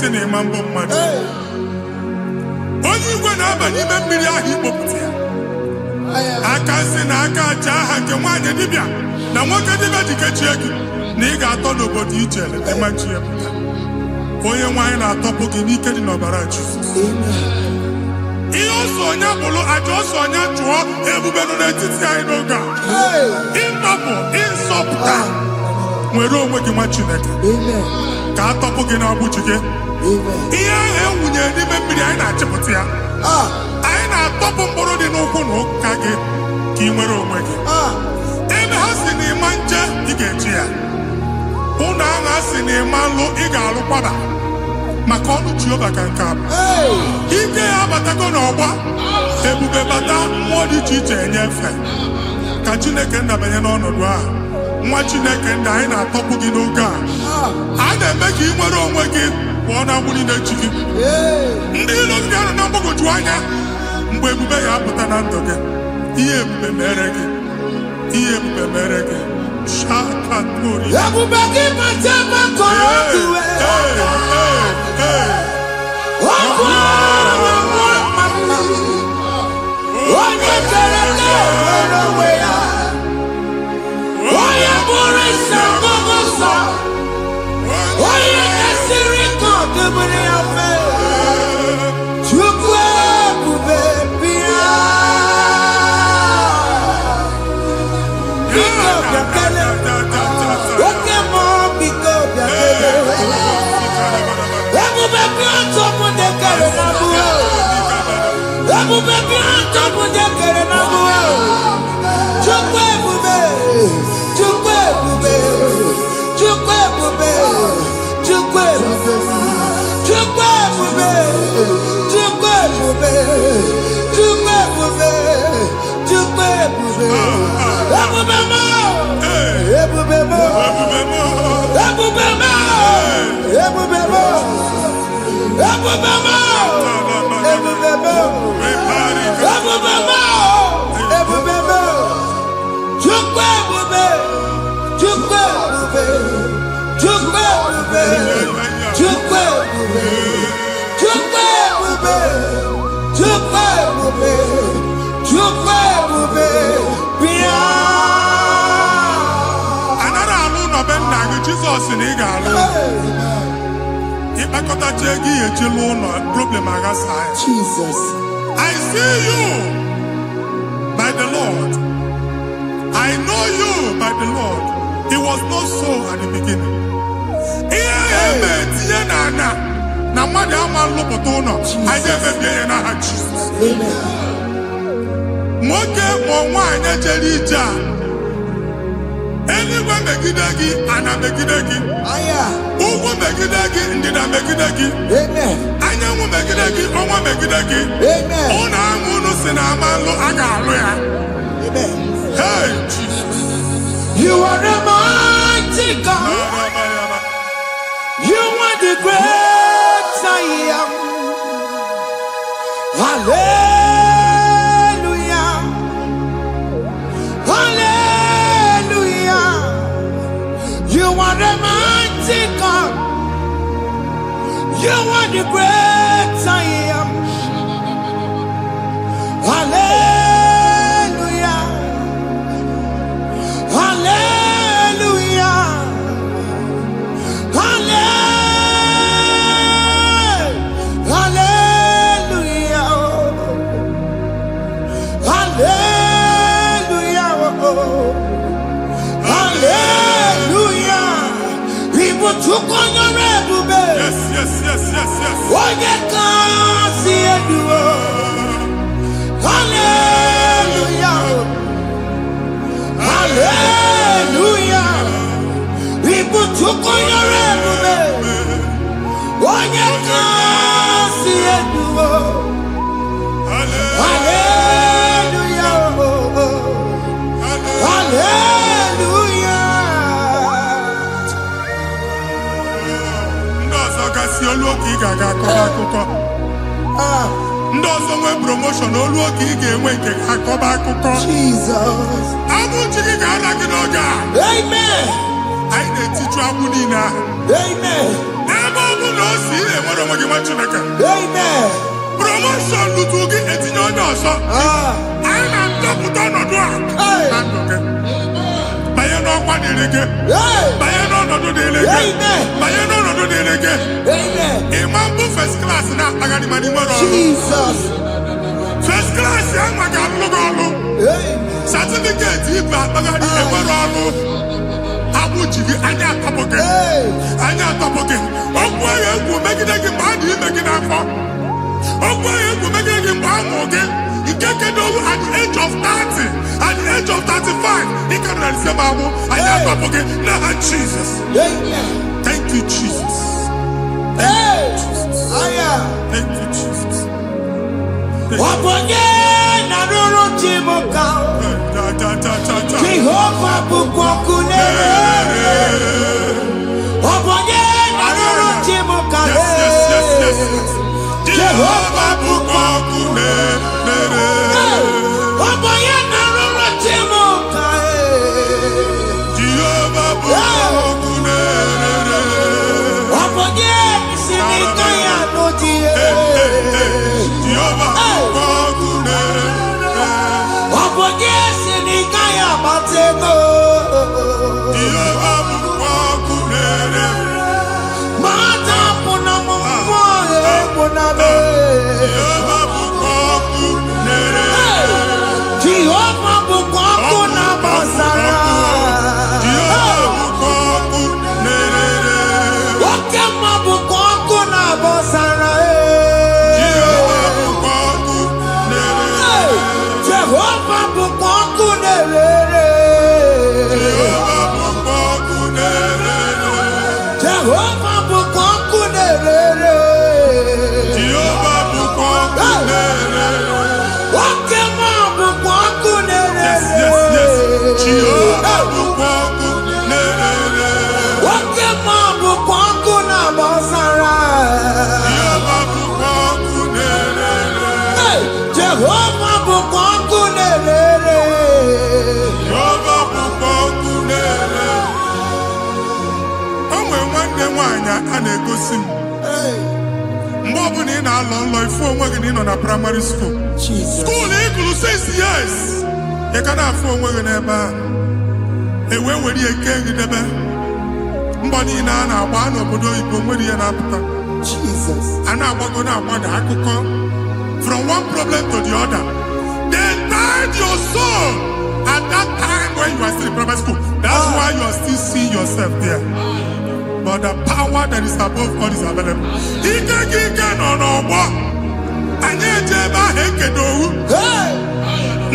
isi na ịma mbụ mmadụ. Onye igwe na-aba n'ime mmiri ahụ ikpopụta ya. Aka nsị na aka aja aha nke nwaanyị dibịa na nwoke dibịa ji kechie gị na ị ga-atọ n'obodo ijele ịmachi ya pụta. Onye nwaanyị na-atọpụ gị n'ike dị n'ọbara Jizọs. Ihe ọsọ onye bụrụ aja ọsọ onye chụọ ebube nọ n'etiti anyị n'oge a. Ịtọpụ ịsọpụta nwere onwe gị nwa Chineke ka atọpụ gị n'agbụchi gị. Ihe ahụ ewunye n'ime mmiri anyị na-achịpụta ya. Anyị na-atọpụ mkpụrụ dị n'ụkwụ na ụka gị ka ị nwere onwe gị. Ebe ha si na ịma nje ị ga-eji ya. Ụlọ ahụ ha si na ịma nlụ ị ga-alụkwaba maka ọnụ Jehova ka nke a bụ. Ike ya abatago n'ọgba ebube bata mmụọ dị iche iche enyefe ka Chineke ndabanye n'ọnọdụ ahụ. Nwa Chineke ndị anyị na-atọpụ gị n'oge a. A na-eme ka ị nwere onwe gị pụọ na mgburi na-echi gị. Ndị ilo ndị ahụ na mgbagwoju anya mgbe ebube ya apụta na ndụ gị. Ihe ebube mere gị. Ihe ebube mere gị. Shakatori. Ebube gị bata maka ọdụ onye kere nwere onwe ya. Onye bụrụ isi ọgụgụ nsọ. Onye kesịrị ka ọ dịbụrụ ya mfe. Chukwu ebube bịa. Biko bịakele. Oke mmụọ biko bịakele. Ebube bịa tọpụ ndị kere na mbuo. Ebube bịa tọpụ ndị kere na mbuo. Chukwu ebube. Chukwu ebube. Chukwu ebube. Chukwu ebube. Chukwu ebube. Chukwu ebube. Chukwu ebube. Chukwu ebube. Ebube mo. Ebube mo. Ebube mo. Ebube mo. Ebube mo. Ebube mo. Ebube mo. Ebube mo. Chukwu ebube. Chukwu ebube. Chukwu ebube. Chukwu ebube. Chukwu ebube. Chukwu ebube. Chukwu ebube. Bịa. Anara alụ nọ be nna gị Jizọs na ị ga-alụ. Ịkpakọtacha ego ihe eji lụọ ụlọ problem aghasa ya. Jesus. I see you by the Lord. I know you by the Lord. It was not so at the beginning. Ihe eme tinye na ana na mmadụ ama nlụpụta ụlọ. Anyị ga-emebie ya n'aha Jizọs. Nwoke ma nwaanyị jere ije a. Eluigwe megide gị, ana megide gị. Ugwu megide gị, ndịda megide gị. Anyanwụ megide gị, ọnwa megide gị. Ụlọ ahụ unu si na ama nlụ a ga-alụ ya. Hey, Jesus. You are the mighty God. You are the great I am. Hallelujah. Hallelujah. You are the mighty God. You are the great I am. Hallelujah. Hallelujah. Hallelujah. Hallelujah. Hallelujah. People took on your ebube. Yes, yes, yes, yes, yes. Onye kasi eduo. Hallelujah. Hallelujah. People took on your ebube. Onye kasi eduo. Hallelujah. Hallelujah. Ndị ọzọ gasị olu oge ị ga-aga akọba akụkọ. Ndị ọzọ nwee promotion olu oge ị ga-enwe nke akọba akụkọ. Jesus. Abụ chi gị ga-ala gị n'oge a. Amen. Anyị na-etiju agbụ niile ahụ. Amen. Amen. Promotion lutugi etinyo nyoso. Aina toputo nodo a. Baye no kwa delege. Baye no nodo delege. Baye no nodo delege. Amen. Imambu first class na agani mani moro. Jesus. First class yang maga lugolo. Certificate iba agani moro. Abu jigi anya topoke. Anya topoke. Ogwa yegu megidegi madi megidafo. Ogwa yegu megidegi mbamoge. Ikekedo at the age of 30, at the age of 35, he can receive Abu. Anya topoke. Now Jesus. Thank you, Jesus. Thank you, Jesus. Thank you, Jesus. Waponye na ruru chimoka. Jehovah bukwakune. Waponye na ruru chimoka. Jehovah bukwakune. Waponye na ruru chimoka. Jehovah bukwakune. Waponye sinika ya notie. Jehovah bukwakune. Waponye sinika ya matego. Jehovah bukwakune. Mata puna mumwa puna be. Jehovah bukwakune. Jehovah bukwakuna basara. Jehovah bukwakune. Wakema bukwakuna basara. Jehovah bukwakune. Jehovah bukwakune. Jehovah bukwakune. Jehovah bukwakune. Jehovah bukwakune. Wakema bukwakune. Yes. Jehovah bukwakune. Wakema bukwakuna basara. Jehovah bukwakune. Jehovah bukwakune. Jehovah bukwakune. Onwe nwanne nwanyị a na-egosi m mgbe ọbụla ị na-alọ nlọ ifu onwe gị na ị nọ na praịmarị skuul Jesus. skuul ị gụrụ 6 years ị ka na-afụ onwe gị n'ebe a ewee were eke gị debe mbọ niile a na-agba n'obodo oyibo nwere ihe na-apụta Jesus. a na-agbago na-agbada akụkọ from one problem to the other. They tied your soul at that time when you are still in primary school. That's why you are still seeing yourself there. But the power that is above all is available. Ike no n'ọgbọ. Anyị eje ebe ahụ ekedo owu.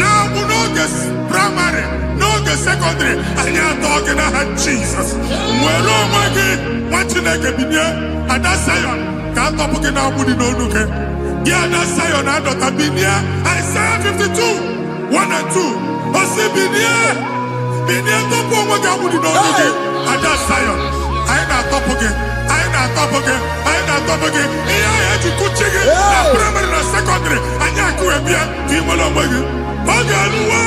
Na-abụ n'oge primary, n'oge secondary, anyị atọ gị n'aha Jesus. Nwere onwe gị, nwa Chineke binie, Ada Zion, ka atọpụ gị na-agbụ dị n'onu gị. Gị Ada Zion adọta binie, Isaiah 52, 1 and 2. Osi binie tọpụ onwe gị agbụ dị n'onu gị. Ada Zion, anyị na-atọpụ gị, anyị na-atọpụ gị, anyị na-atọpụ gị. Ihe anyị eji kuchi gị na primary na secondary, anyị akụwebie ka ị nwere onwe gị. Oge eluwe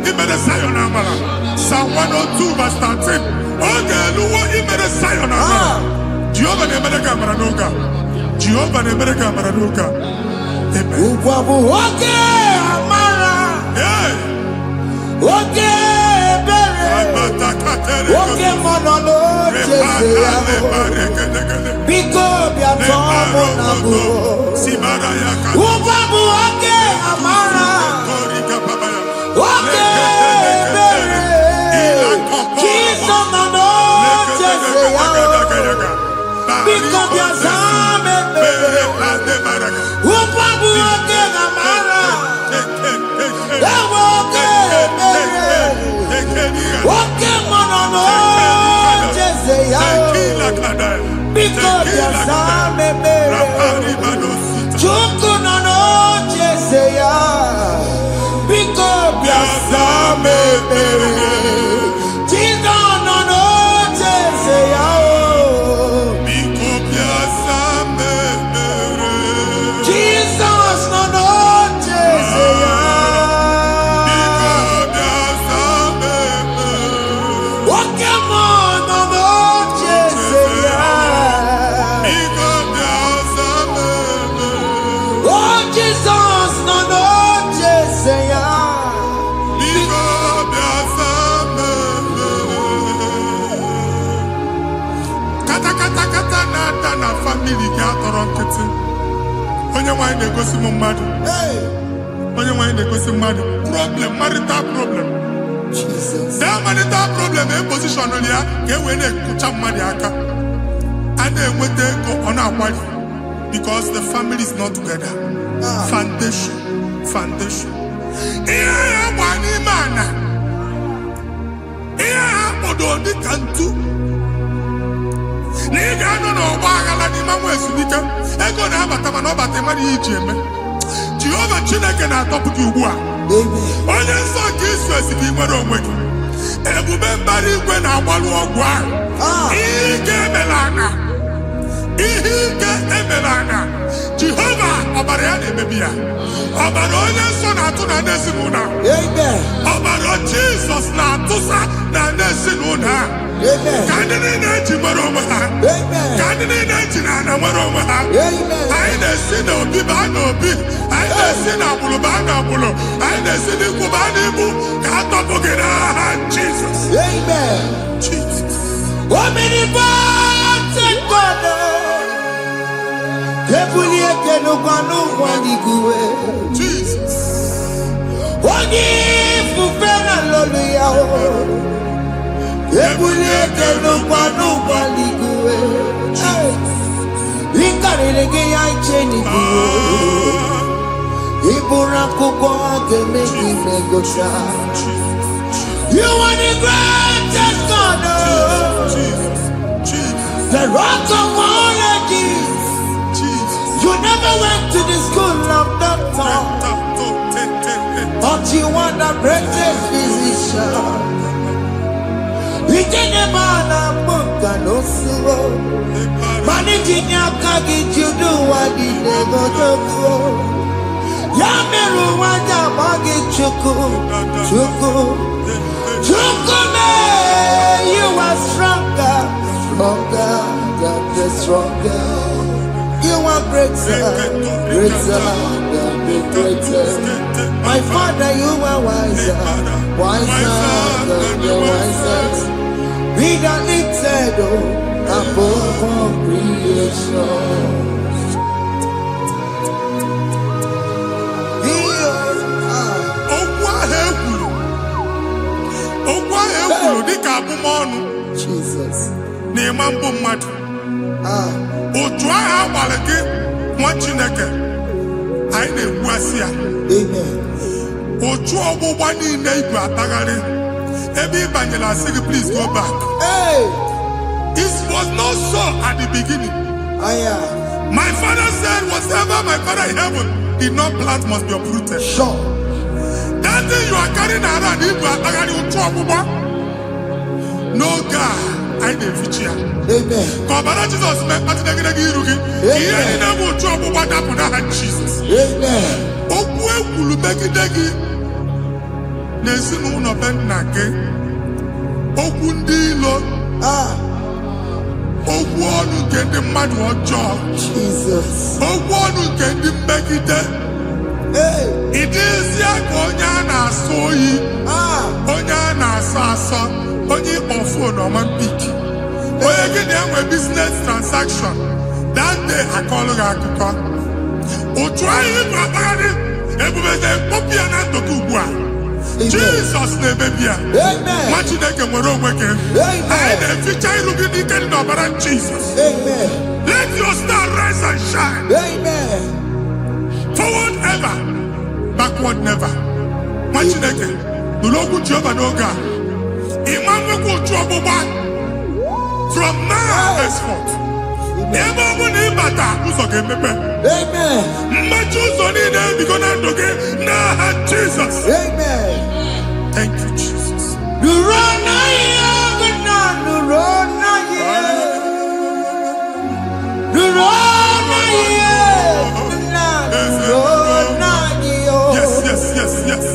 imere Zion amara. Psalm 102 verse 13. Oge eluwe imere Zion amara. Jehova na-emere gị amara n'oge a. Jehova na-emere gị amara n'oge a. Amen. Ugwu bụ oge amara. Hey! Oge ebere. Oge mmanụ n'oche ya. Biko bịa tọọ mụ na bụ. Ugwu bụ oge amara. Oge ebere. Jizọs nọ n'oche ya. Biko bịa zaa m ekpere. Ugwu bụ oge amara. Ewe oge ebere. Oge mmanụ n'oche ya. Biko bịa zaa m ekpere. Chukwu nọ n'oche ya. Biko bịa zaa m ekpere. Jizọs nọ n'oche ya. Jesus nọ n'oche ya. Oke mmụọ nọ n'oche ya. nọrọ nkịtị. Onye nwanyị na-egosi m mmadụ. Onye nwanyị na-egosi mmadụ. Problem, marital problem. That marital problem in position on ya ka e wee na-ekụcha mmadụ aka. A na-enweta ego ọ na-akwari because the family is not together. Foundation. Ihe ya gba n'ime ana. Ihe ha kpọdụ dị ka ntu. Na ị ga-anọ n'ọgba aghara n'ime nwa ezumike. Ego na-abata mana ọ bata mmadụ ihe iji eme. Jehova Chineke na-atọpụ gị ugbu a. Onye nsọ nke Izrel gị nwere onwe gị. Ebube mbara igwe na-agbalụ ọgwụ ahụ. Ihe ike emela ana. Jehova ọbara ya na-emebi ya. Ọbara onye nsọ na-atụ na ndị ezinụlọ. Ọbara Jizọs na-atụsa na ndị ezinụlọ. Ka ndị niile eji nwere onwe ha. Ka ndị niile eji na ana nwere onwe ha. Anyị na-esi n'obi baa n'obi. Anyị na-esi n'agbụrụ baa n'agbụrụ. Anyị na-esi n'ikwu baa n'ikwu. Ka a tọpụ gị n'aha Jizọs. Jesus. Omnipotent God. Jesus. Onye ifufe na hallelujah. Ebulieke n'ụkwa n'igwe. Ịkarịrị gị ya iche n'igwe. Ịbụrụ akụkọ ga-eme gị megocha. You are the greatest God. The rock of all ages. You never went to the school of doctor, but you are the greatest physician. You didn't man a book and also managing your carriage. You do what you never do. Yameru wanja magi chuku. You are stronger, stronger. You are greater, My Father, you are wiser than the wisest. Be that lifted above all creation. Jesus. Otu agha agbara gị nwa Chineke anyị na-egbu asị ya. Otu ọgbụgba niile igwe atagharị ebe ị banyere asị gị please go back. It was not so at the beginning. My father said whatever my father in heaven did not plant must be uprooted. Sure. That thing you are carrying around igwe atagharị otu ọgbụgba. No God. I didn't feature. Kọbara Jesus mee kpatịnagịnagị iru gị. Ihe niile bụ otu ọgbụgba dapụ n'aha Jesus. Okwu ekwuru megide gị n'ezinụlọ be nna gị. Okwu ndị ilo. Okwu ọnụ nke ndị mmadụ ọjọọ. Okwu ọnụ nke ndị mmegide. Ị dịzie ka onye a na-asọ oyi. Onye a na-asọ asọ. Onye ịkpọ phone ọma mpiki. Onye gị na-enwe business transaction. That day akọlụ gị akụkọ. Otu anyị gbagharị ebube na-ekpọpụ ya na ndụ gị ugbu a. Jesus na-emebi ya. Nwa Chineke nwere onwe gị. Anyị na-eficha iru gị n'ike dị n'ọbara Jesus. Let your star rise and shine. Forward ever, backward never. Nwa Chineke nụrụ okwu Jehova n'oge a. From now henceforth, ebe ọ bụ na ịbata ụzọ ga-emepe. Mmechi ụzọ niile ebigo na ndụ gị n'aha Jizọs. Thank you, Jesus. Yes.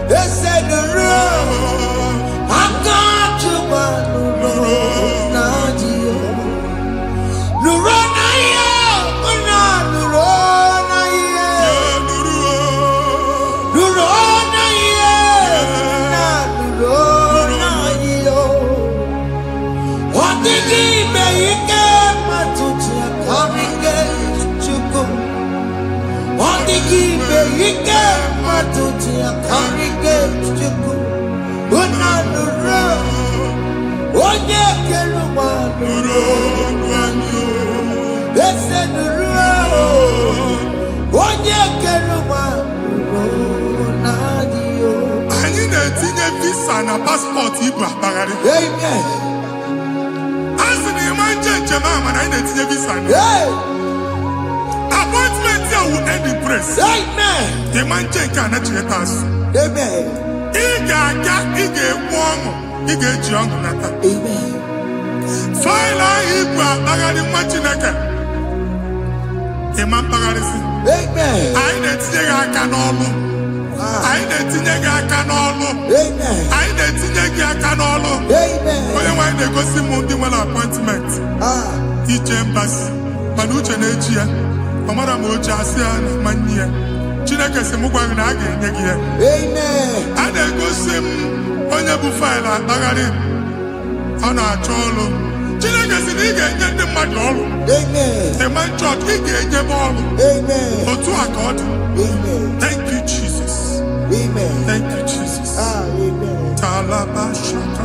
They said the road, I got you, ya karike chuku. Unanuro. Onye keluma nuro. Ese nuro. Onye keluma nuro nadio. Anyị na-etinye visa na passport Igbo akpagharị. Amen. Asị na ịma njem ama na anyị na-etinye visa na. Appointment ya will end in praise. Amen. Ịma njem nke a na-echeta azụ. Amen. Ị ga-aga, ị ga-ekwu ọṅụ, ị ga-eji ọṅụ nata. Amen. Faịlụ ahụ Igbo akpagharị nwa Chineke. Ịma mkpagharịsị. Amen. Anyị na-etinye gị aka n'ọlụ. Anyị na-etinye gị aka n'ọlụ. Amen. Anyị na-etinye gị aka n'ọlụ. Amen. Onye nwaanyị na-egosi m ndị nwere appointment ije mbasi mana uche na-eji ya ọ mara ma oche asị ya na mmanyi ya. Chineke sị m gwa gị na a ga-enye gị ya. Amen. A na-egosi m onye bụ faịlụ akpagharị ọ na-achọ ọlụ. Chineke sị na ị ga-enye ndị mmadụ ọrụ. Amen. Ema chọọchị ị ga-enyebe ọrụ. Amen. Otu a ka ọ dị. Amen. Thank you Jesus. Amen. Thank you Jesus. Amen. Talaba shaka.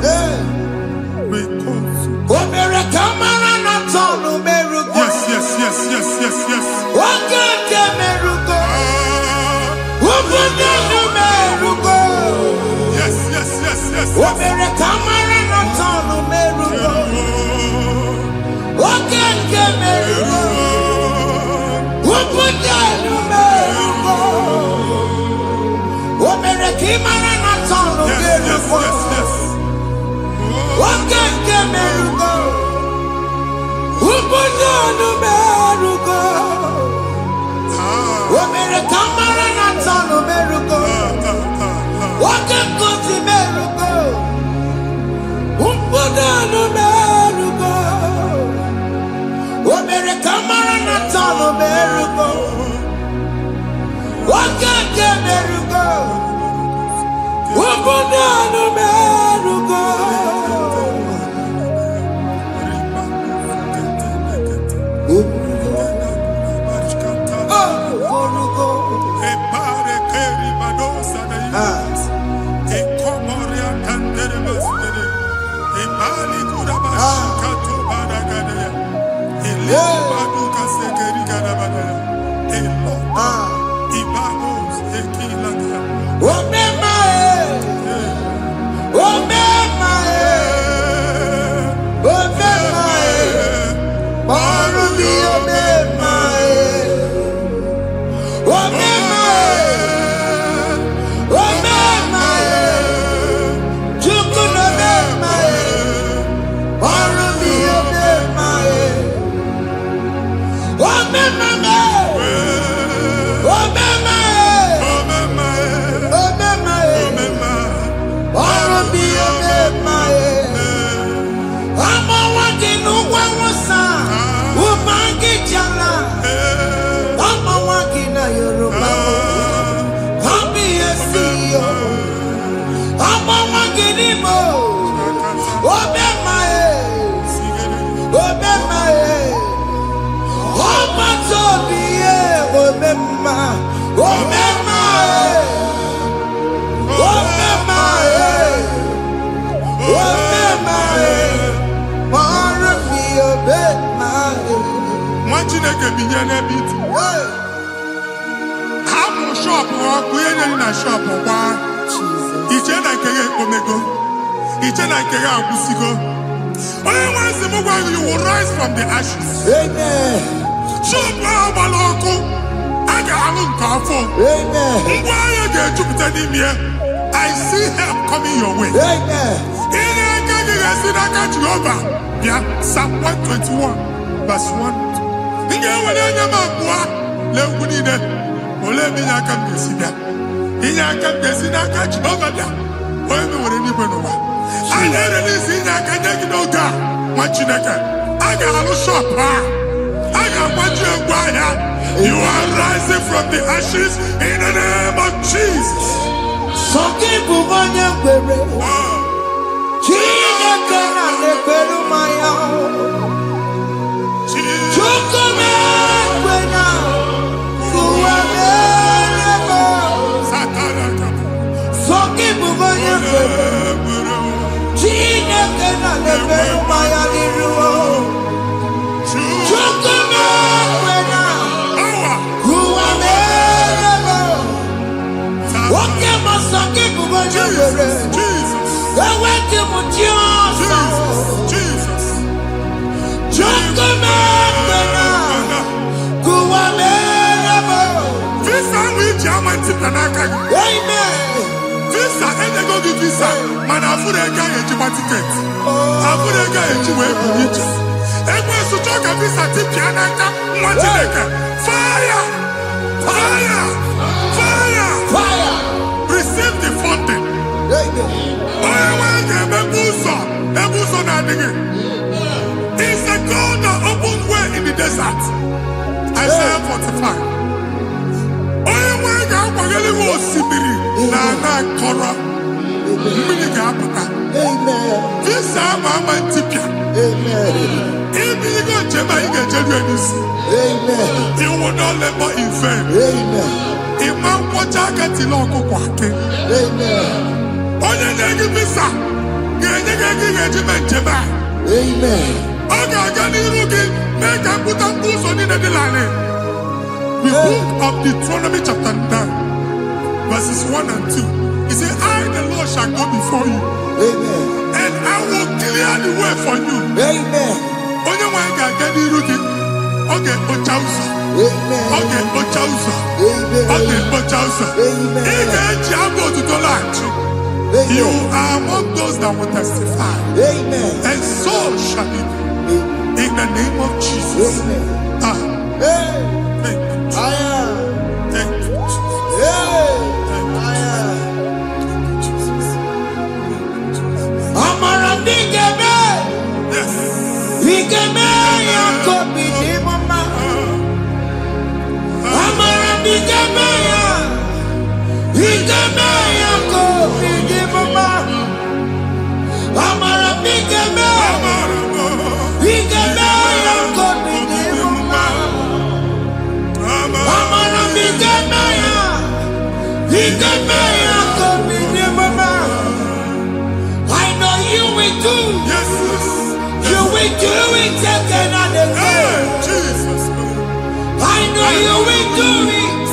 Because Omere kamara na tonu merugo. yes. Oge nke merugo. Obodo nu merugo. Yes. Omere kamara na tonu merugo. Oge nke merugo. Obodo nu merugo. Omere kamara na tonu merugo. Oge nke merugo. Obodo nu merugo. Omere kamara na tonu merugo. Oge nkosi merugo. Obodo nu merugo. Omere kamara na tonu merugo. Oge nke merugo. Obodo nu merugo. Nwa Chineke binye n'ebe iti. Hapụ shọpụ ọkụ ihe nyere na shọpụ gbaa. Iche na nke ya ekpomego. Iche na nke ya agwụsigo. Onye nwe nsị m gwa gị, you will rise from the ashes. Amen. Shọpụ ahụ gbara ọkụ. A ga-alụ nke afọ. Amen. Ngwa ahịa ga-ejupụta n'ime ya. I see help coming your way. Amen. Ihe aka gị ga-esi n'aka Jehova bịa. Psalm 121 verse 1. Ị ga-ewere anya m abụọ lee ugwu niile. Olee ebe inye aka m ga-esi bịa? Inye aka m ga-esi n'aka Jehova bịa. Onye mewere n'igwe n'ụwa. A na-erelisi inye aka nye gị n'oge a, nwa Chineke. A ga-alụ shọpụ a. A ga-agbaji egwu ahịa. You are rising from the ashes in the name of Jesus. Sọkị bụ onye kwere. Chineke na na-ekwere mmanya. Chukwu na-ekwe na ụwa mere m. Chineke na lebere maya liruo. Chukuma kwena. Kuwa merebo. Woke masake kubonyere. Eweke mutiosa. Chukuma kwena. Kuwa merebo. Visa which Amen. Visa and go give visa. Man, I put a guy in your ticket. I put a guy in your way. And when you talk a visa, Tipianaka, fire! Fire! Fire! Fire! Receive the funding. It's a God that opens way in the desert. Isaiah 45. You will not labor in vain. Imam Wajaka Tiloko Kwake. Onye visa. The book of Deuteronomy chapter 9, verses 1 and 2. He said, I, the Lord, shall go before you. Amen. And I will clear the way for you. Amen. Onye nwa ga-aga n'iru gị, ọ ga-ekpocha ụzọ. Ọ ga-ekpocha ụzọ. Ọ ga-ekpocha ụzọ. Ị ga-eji abụ otuto laghachi. You are among those that will testify. Amen. And so shall it be. In the name of Jesus. Amen. Thank you, Jesus. Thank you, Jesus. Thank you, Jesus. Amara bigeme. Yes. Bigeme yakobi di mama. Amara bigeme ya. Bigeme yakobi di mama. Amara bigeme. Bigeme yakobi di mama. Amara bigeme ya. Bigeme yakobi di mama. I know you will do. Yes. You will do it again and again. Jesus. I know you will do it.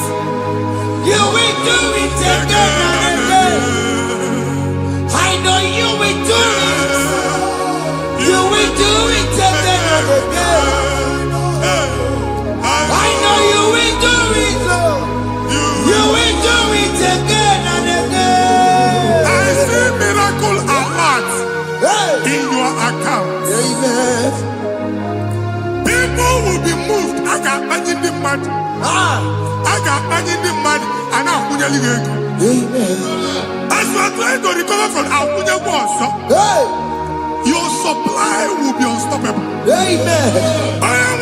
You will do it again and again. I know you will do it. You will do it again and again. I know you will do it, Lord. You will do it again and again. I see miracle alert in your account. Amen. People will be moved. I can imagine the mad. I can imagine the mad. And I'm going to Amen. as you are trying to recover from Abuja Boss, your supply will be unstoppable. Amen. I am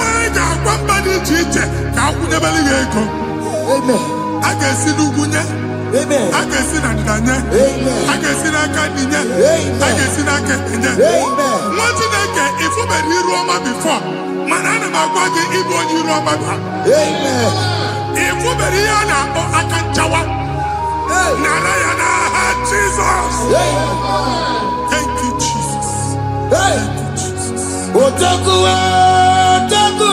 one body teacher. Amen. I can see Lugunya. Amen. I can see Nadanya. Amen. I can see Nakaninya. Amen. I can see Nakaninya. Amen. One thing I can, if you were here Roma before, Manana Magwagi, Igbo, you Roma. Amen. If you were here now, I can Jawa. Narayana, Jesus. Thank you, Jesus. Thank you, Jesus. Otaku, otaku,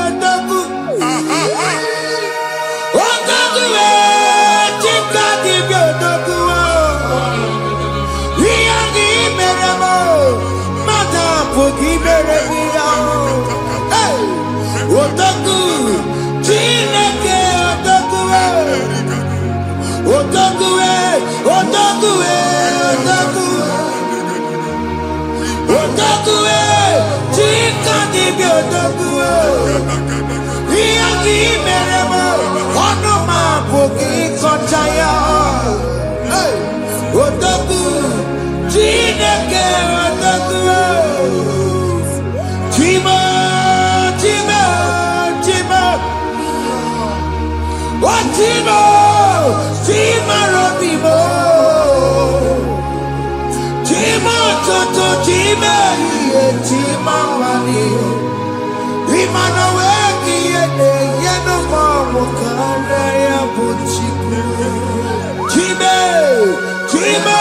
otaku. Otaku, chika di otaku. Iya di meremo, mata pogi meremia. Otaku, chineke otaku. Otaku, otaku, otaku. Otaku, chika di otaku. Iya di meremo, ono ma pogi kochaya. Otaku, chineke otaku. Chima, chima, chima. Chima, chima robimo. Chima toto, chima iye, chima wani. Imano weki yene, yeno mawo kare ya buchiku. Chime, chima,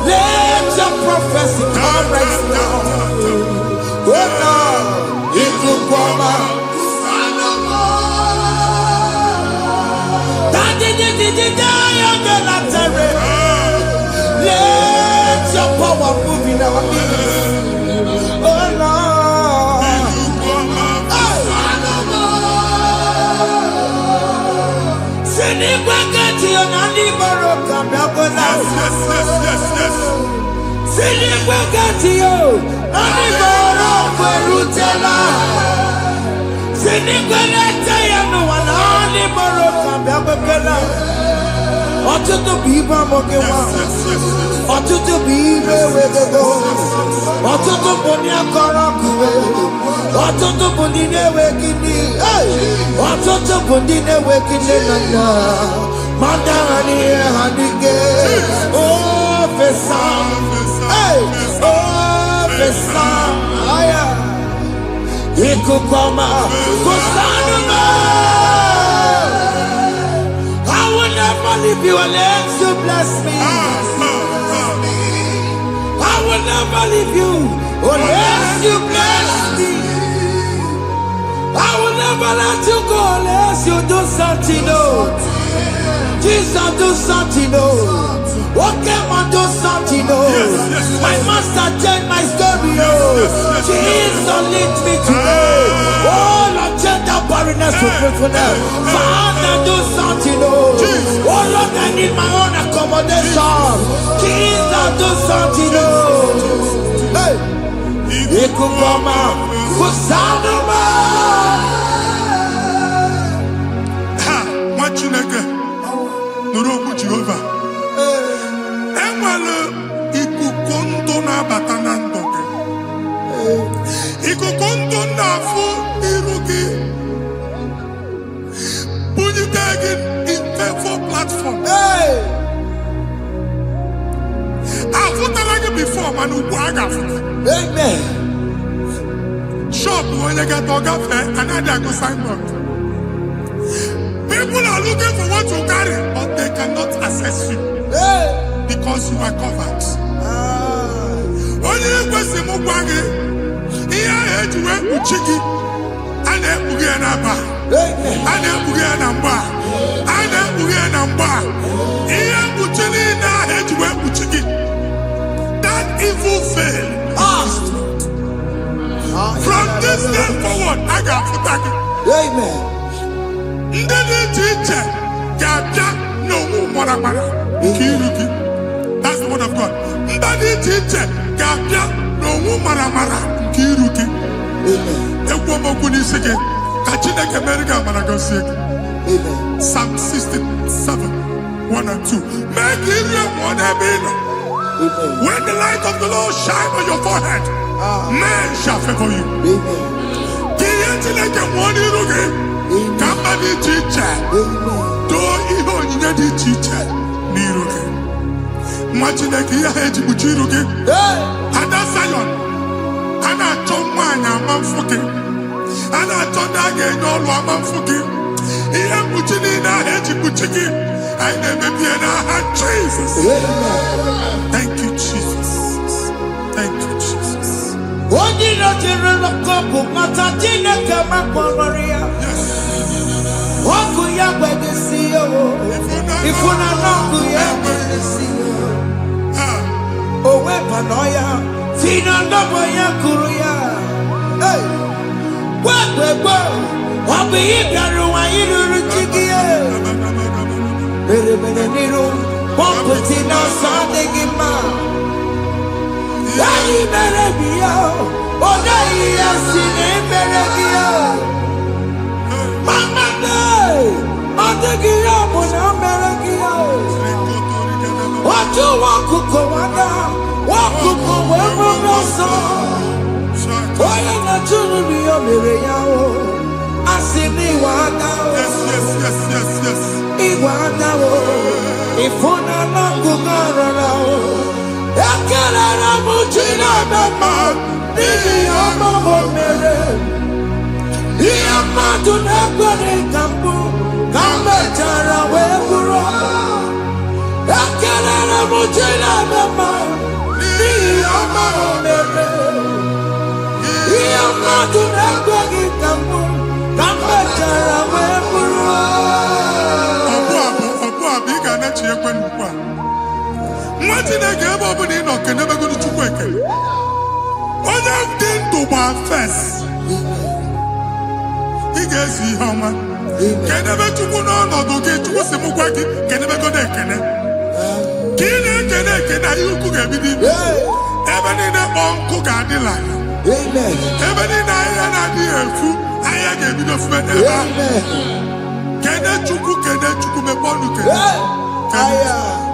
Let your prophecy come right now. Let your power move in our midst. Oh Lord. Ọtụtụ bụ ibe amụghị nwa, ọtụtụ bụ ibe ewegego, ọtụtụ bụ ndị akọrọ ọkụwe, ọtụtụ bụ ndị na-enweghị nne, ọtụtụ bụ ndị na-enweghị nne na nna, ma ndị agha n'ihe ha n'ike. Oh, fesa, oh, fesa, aya, ikuku ọma, kụsanụ m. If you unless you bless me, I will never leave you unless you bless me. I never let you go unless you do something, no. Jesus do something, no. What came and do something, no. My master changed my story, oh. Jesus lead me today. Oh, Lord, change that barrenness to fruitfulness. Father, do something, no. Oh, Lord, I need my own accommodation. Jesus, do something, no. Hey. Ikukoma, kusanuma. Ha, Machineke, Nuroku Jehovah. Enwale ikukondo na batanando. Ikukondo na fu irugi. Bunyitegi in platform. Hey. Afutalagi before manu waga. Amen. Shop when you get to fair, another go sign up. People are looking for what you carry, but they cannot access you because you are covered. Only question Mugwagi, here head you went with Chiki, and then Bugianaba, and then Bugianamba, and then Bugianamba. Here Buchini, now head you went with Chiki. That evil failed. From this day forward, I got to thank you. Amen. That's the word of God. Amen. Psalm 67, 1 and 2. Make it one when the light of the Lord shine on your forehead, men shall favor you. Jesus. Thank you, Jesus. Thank you, Jesus.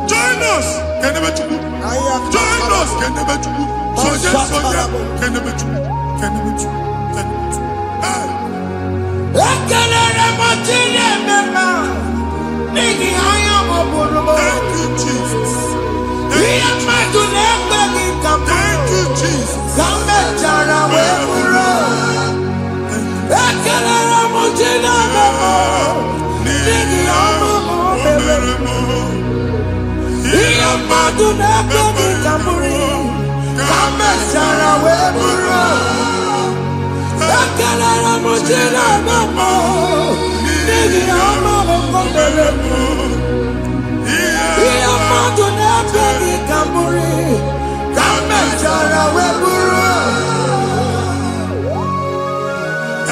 Join us.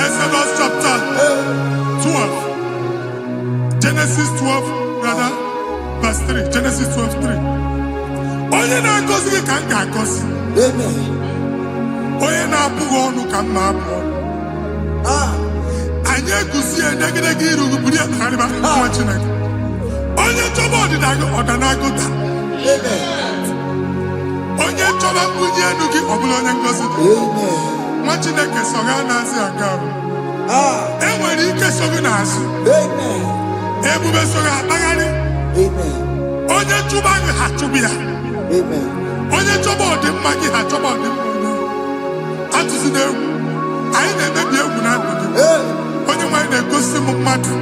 Exodus chapter 12. Genesis 12, rather, verse 3. Genesis 12, 3. Onye na-agọzi gị ka m ga-agọzi. Onye na-abụghị ọnụ ka m na-abụ ọnụ. Anyị eguzie negedege iru gị buru ya karịba nwa Chineke. Onye chọba ọdịda gị ọdanagụta. Onye chọba mbunye elu gị ọ bụla onye ngọzi dị. Nwa Chineke so gị anaghịzi aga ahụ. Enwere ike so gị n'azụ. Ebube so gị akpagharị. Onye chụba gị ha chụbụ ya. Onye chọba ọdịmma gị ha chọba ọdịmma onye. Atụzi n'egwu. Anyị na-emebi egwu na ndụ gị. Onye nwanyị na-egosi m mmadụ.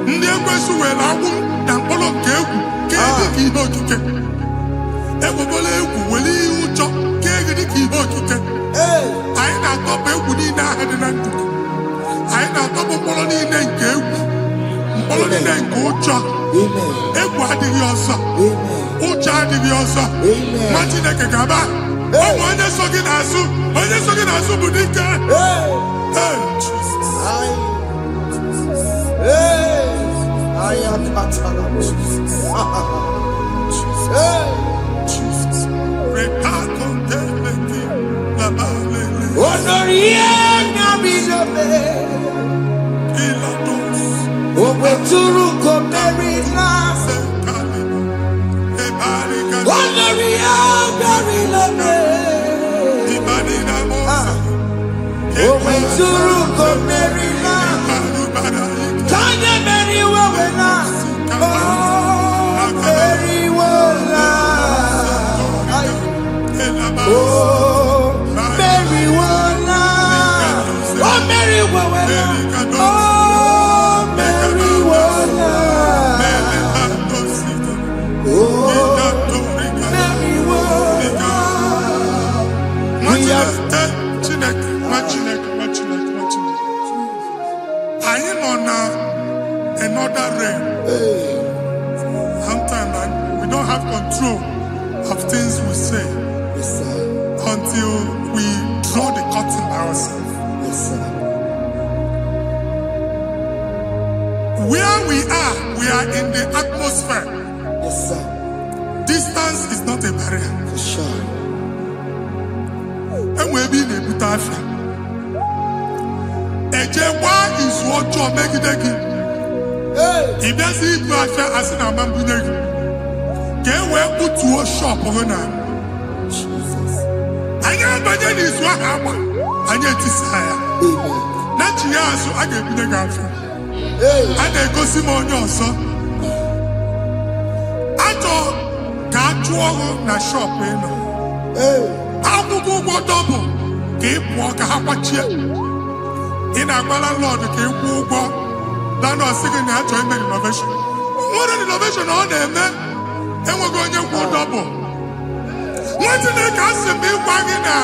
Ndị ekwensu were agwụ na mkpụrụ nke egwu kee gị ka ihe okike. Egbebola egwu were ihe ụjọ kee gị ka ihe okike. Anyị na-atọpụ egwu niile ahụ dị na ndụ gị. Anyị na-atọpụ mkpụrụ niile nke egwu. Mkpụrụ niile nke ụjọ. Egwu adịghị ọzọ. Ụjọ adịghị ọzọ. Nwa Chineke ga-aba. Ụmụ onye so gị n'azụ. Onye so gị n'azụ bụ dike. I am not another realm. Sometimes we don't have control of things we say until we draw the curtain by ourselves. Where we are in the atmosphere. Distance is not a barrier. For sure. And we'll be in a good affair. Ejewa is what you make it again. If there's a good affair, as in a man, get where put to a shop over now. I know, but then is what happened. I get desire. Not years, so I get the affair. And they go see more son. I thought, can't you na shop, you know? I will go double. Keep walk a half a chair. In a landlord, keep walk. Landlord singing that joint innovation. What an innovation on them, man. And we're going to go double. What did they cast me wagging a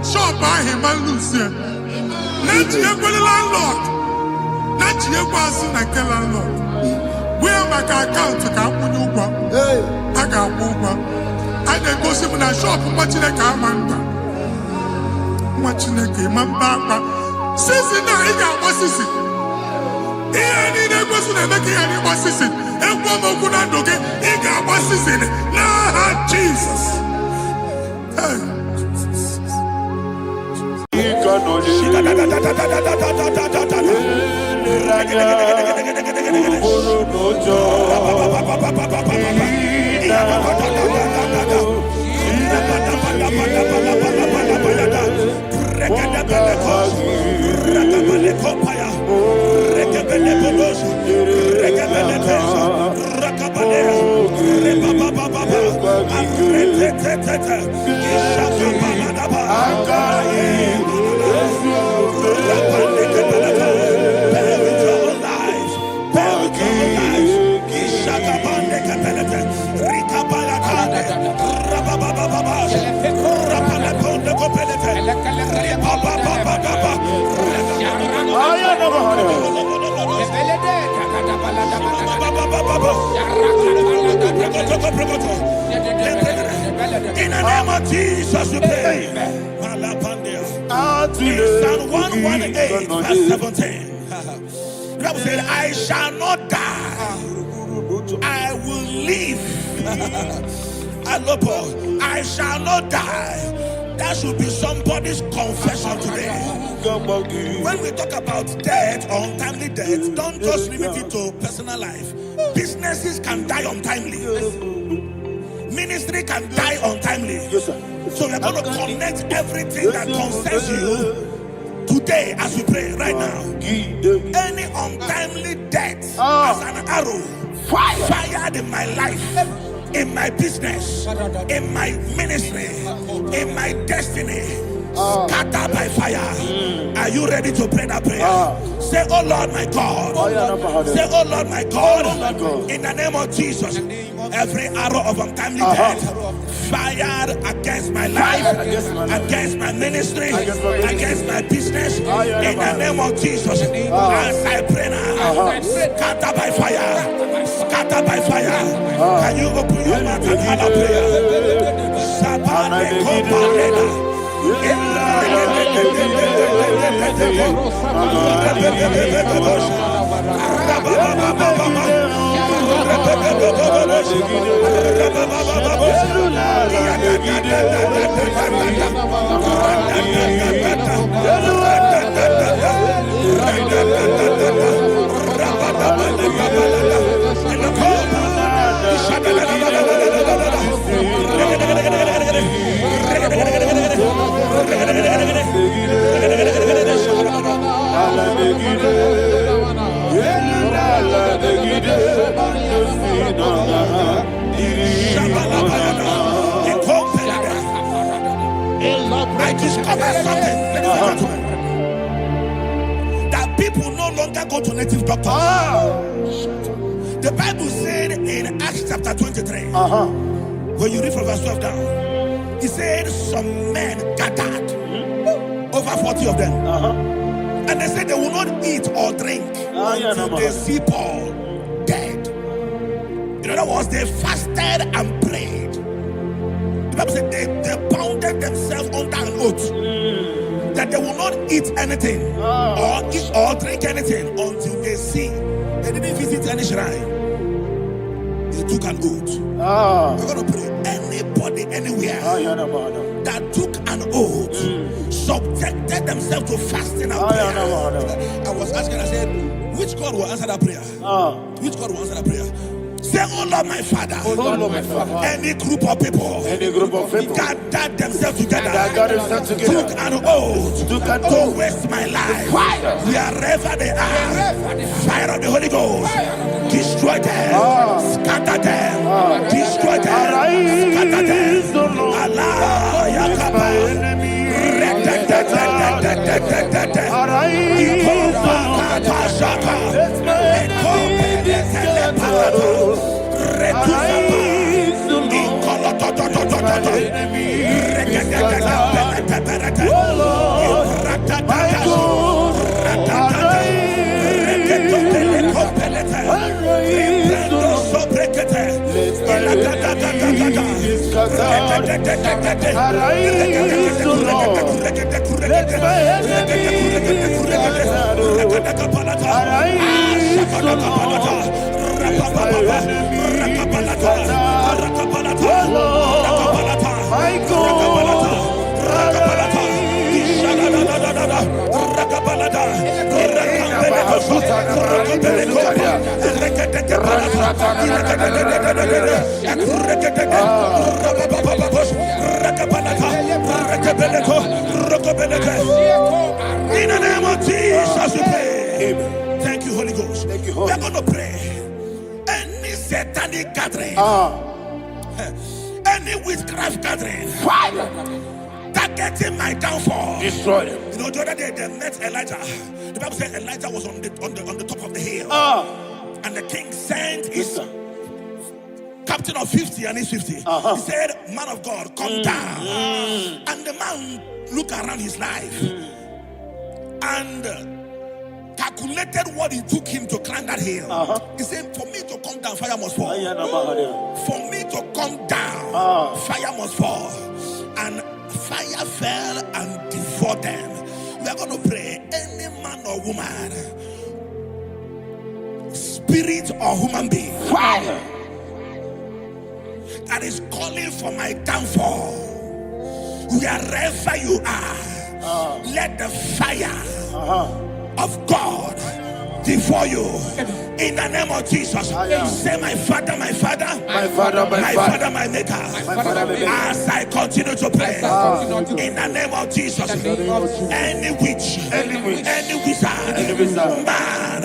shop by him and Lucia? Not yet with the landlord. Not yet was in a landlord. Where my account to come when you go? I got over. I then go see when I shop watching a car man. Watching a game and back. Since now, he got what's this? He ain't able to make any what's this? And one more good and okay, he got what's this in it. Nah, Jesus. In the name of Jesus, we pray. In Psalm 118, verse 17. The Bible said, I shall not die, I will live. I shall not die. That should be somebody's confession today. When we talk about death or untimely death, don't just limit it to personal life. Businesses can die untimely. Ministry can die untimely. So we're going to connect everything that concerns you today as we pray right now. Any untimely death as an arrow fired in my life, in my business, in my ministry, in my destiny, scattered by fire. Are you ready to pray that prayer? Say, oh Lord my God. Say, oh Lord my God. In the name of Jesus, every arrow of untimely death fired against my life, against my ministry, against my business, in the name of Jesus, as I pray now, scattered by fire, scattered by fire. Can you open your mouth and have a prayer? Sabane Kopalena. I discovered something that people no longer go to native doctors. The Bible said in Acts chapter 23, when you read from verse 12 down, it said some men gathered, over 40 of them, and they said they will not eat or drink until they see Paul dead. In other words, they fasted and prayed. The Bible said they bounded themselves under an oath that they will not eat anything or eat or drink anything until they see. They didn't visit any shrine. They took an oath. We're going to pray. Anybody, anywhere that took an oath, subjected themselves to fasting and prayer. I was asking, I said, which God will answer that prayer? Which God will answer that prayer? Say, oh Lord my Father, any group of people gathered themselves together, took an oath to waste my life. Wherever they are, fire of the Holy Ghost, destroy them, scatter them, destroy them, scatter them. Allah, Yakaba, In the name of Jesus, we pray. Thank you, Holy Ghost. We are going to pray. Any satanic gathering, any witchcraft gathering, targeting my downfall, destroy them. You know, the other day they met Elijah. The Bible said Elijah was on the top of the hill, and the king sent his captain of 50 and his 50. He said, man of God, come down. And the man looked around his life and calculated what it took him to climb that hill. He said, for me to come down, fire must fall. For me to come down, fire must fall. And fire fell and devoured them. We are going to pray. Any man or woman, spirit or human being, Fire. that is calling for my downfall, wherever you are, let the fire of God devour you in the name of Jesus. Say, my Father, my Father, My Father, my Father, my Maker. my Father, my Maker. As I continue to pray in the name of Jesus, any witch, any wizard, man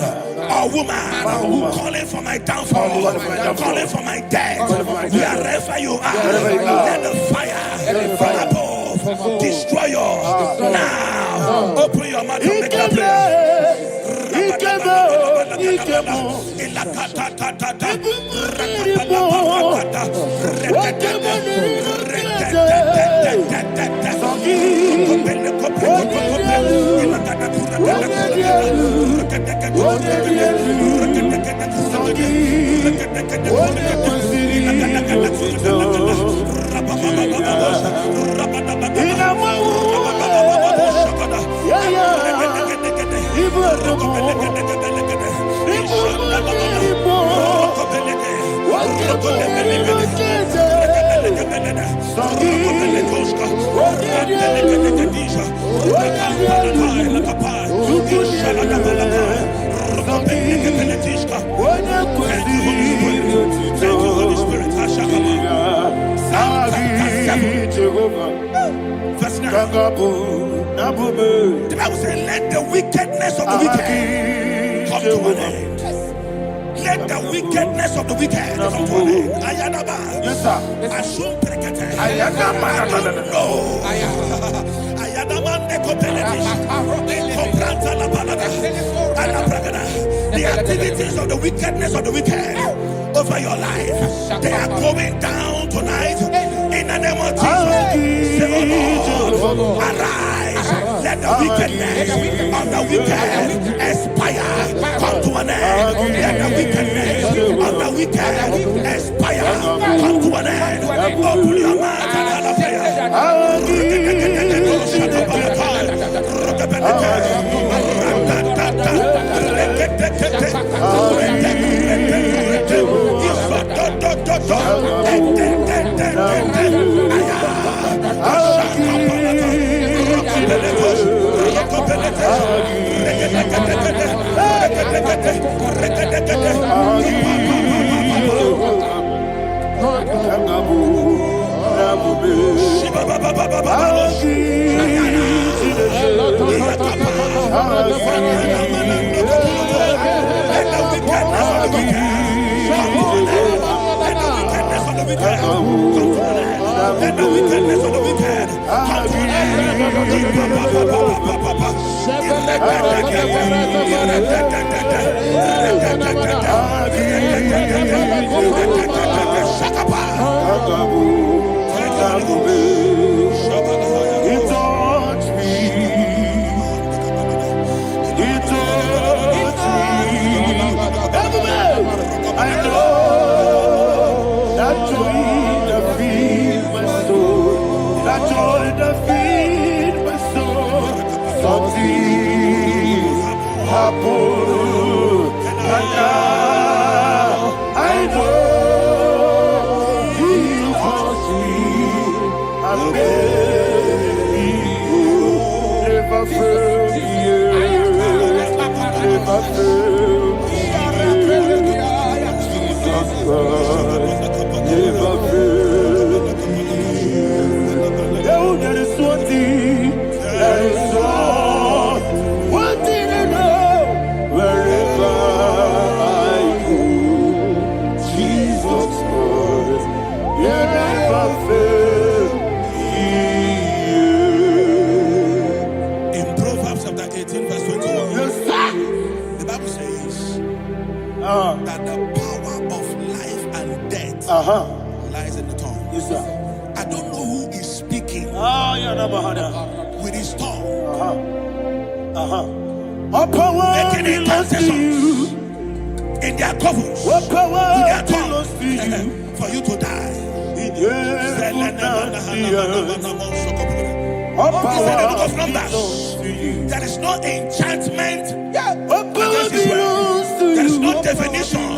or woman calling for my downfall, calling for my death, wherever you are, let the fire from above destroy you now. Open your mouth and make a prayer. The Bible says, let the wickedness of the wicked come to an end. Let the wickedness of the wicked come to an end. Ayadaba. Yes, sir. Assume prekete. Ayadaba. No. Ayadaba nekopeletis. Kompranta la balada. Alaprakada. The activities of the wickedness of the wicked over your life, they are going down tonight in the name of Jesus. Say, oh Lord, arise. Let the wickedness of the wicked expire. Come to an end. Let the wickedness of the wicked expire. Come to an end. Open your mouth and have a prayer. Let the wickedness of the wicked come to an that the power of life and death lies in the tongue. Yes, sir. I don't know who is speaking with his tongue. making incantations in their covens, with their tongue, for you to die. He said in the book of Numbers, there is no enchantment against Israel. There is no definition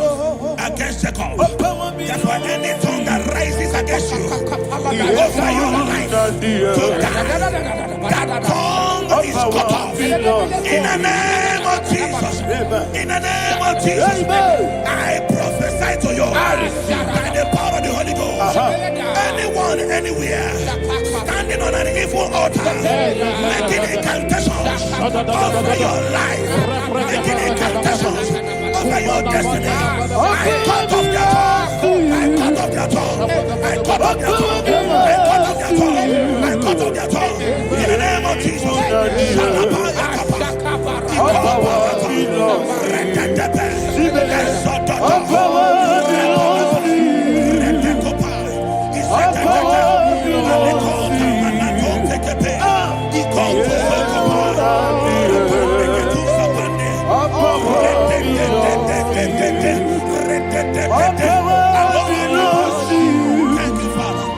against Jacob. Therefore, any tongue that rises against you over your life to die, that tongue is cut off. In the name of Jesus. In the name of Jesus. I prophesy to you by the power of the Holy Ghost. Anyone, anywhere, standing on an evil altar, making incantations over your life, making incantations over your destiny, I cut off their tongue. I cut off their tongue. I cut off their tongue. I cut off their tongue. I cut off their tongue. In the name of Jesus. Thank you, Father.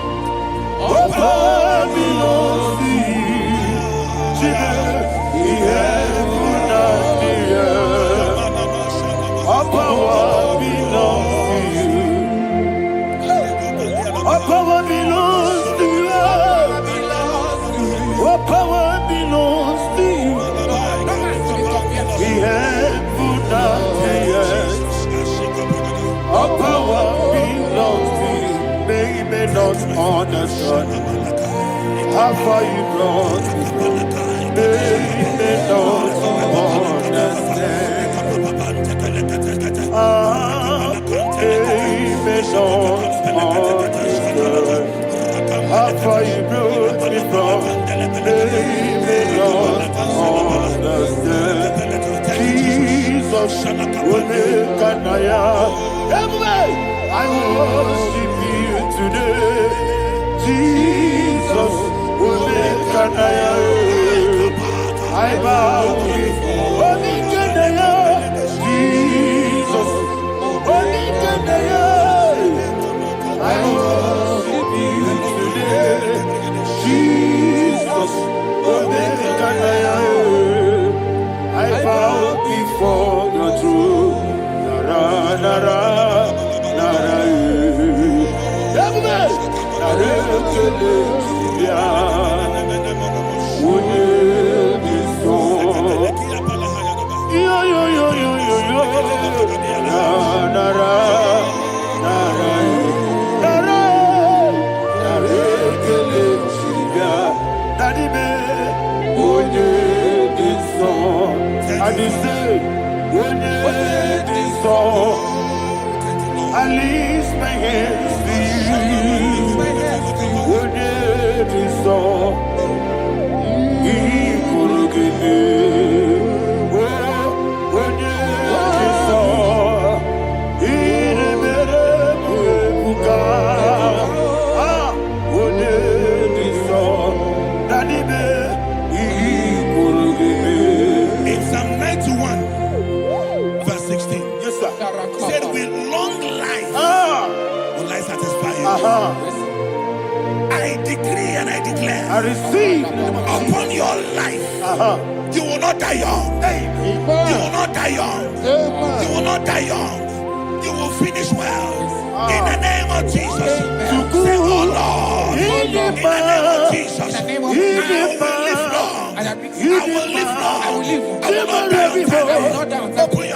Understand how far you brought me. They don't understand. They don't understand how far you brought me from. They don't understand. Jesus, I worship you today. Jesus, I bow before Jesus, I worship you today. Jesus, I bow before your throne. I lift my hands to you. In Psalm 91, verse 16, yes, sir. He said, with long life will I satisfy you. I decree and I declare, I receive upon your life, you will not die young. You will not die young. You will not die young. You will finish well. In the name of Jesus. Say, oh Lord, in the name of Jesus, I will live long. I will live long. I will not die on time. Open your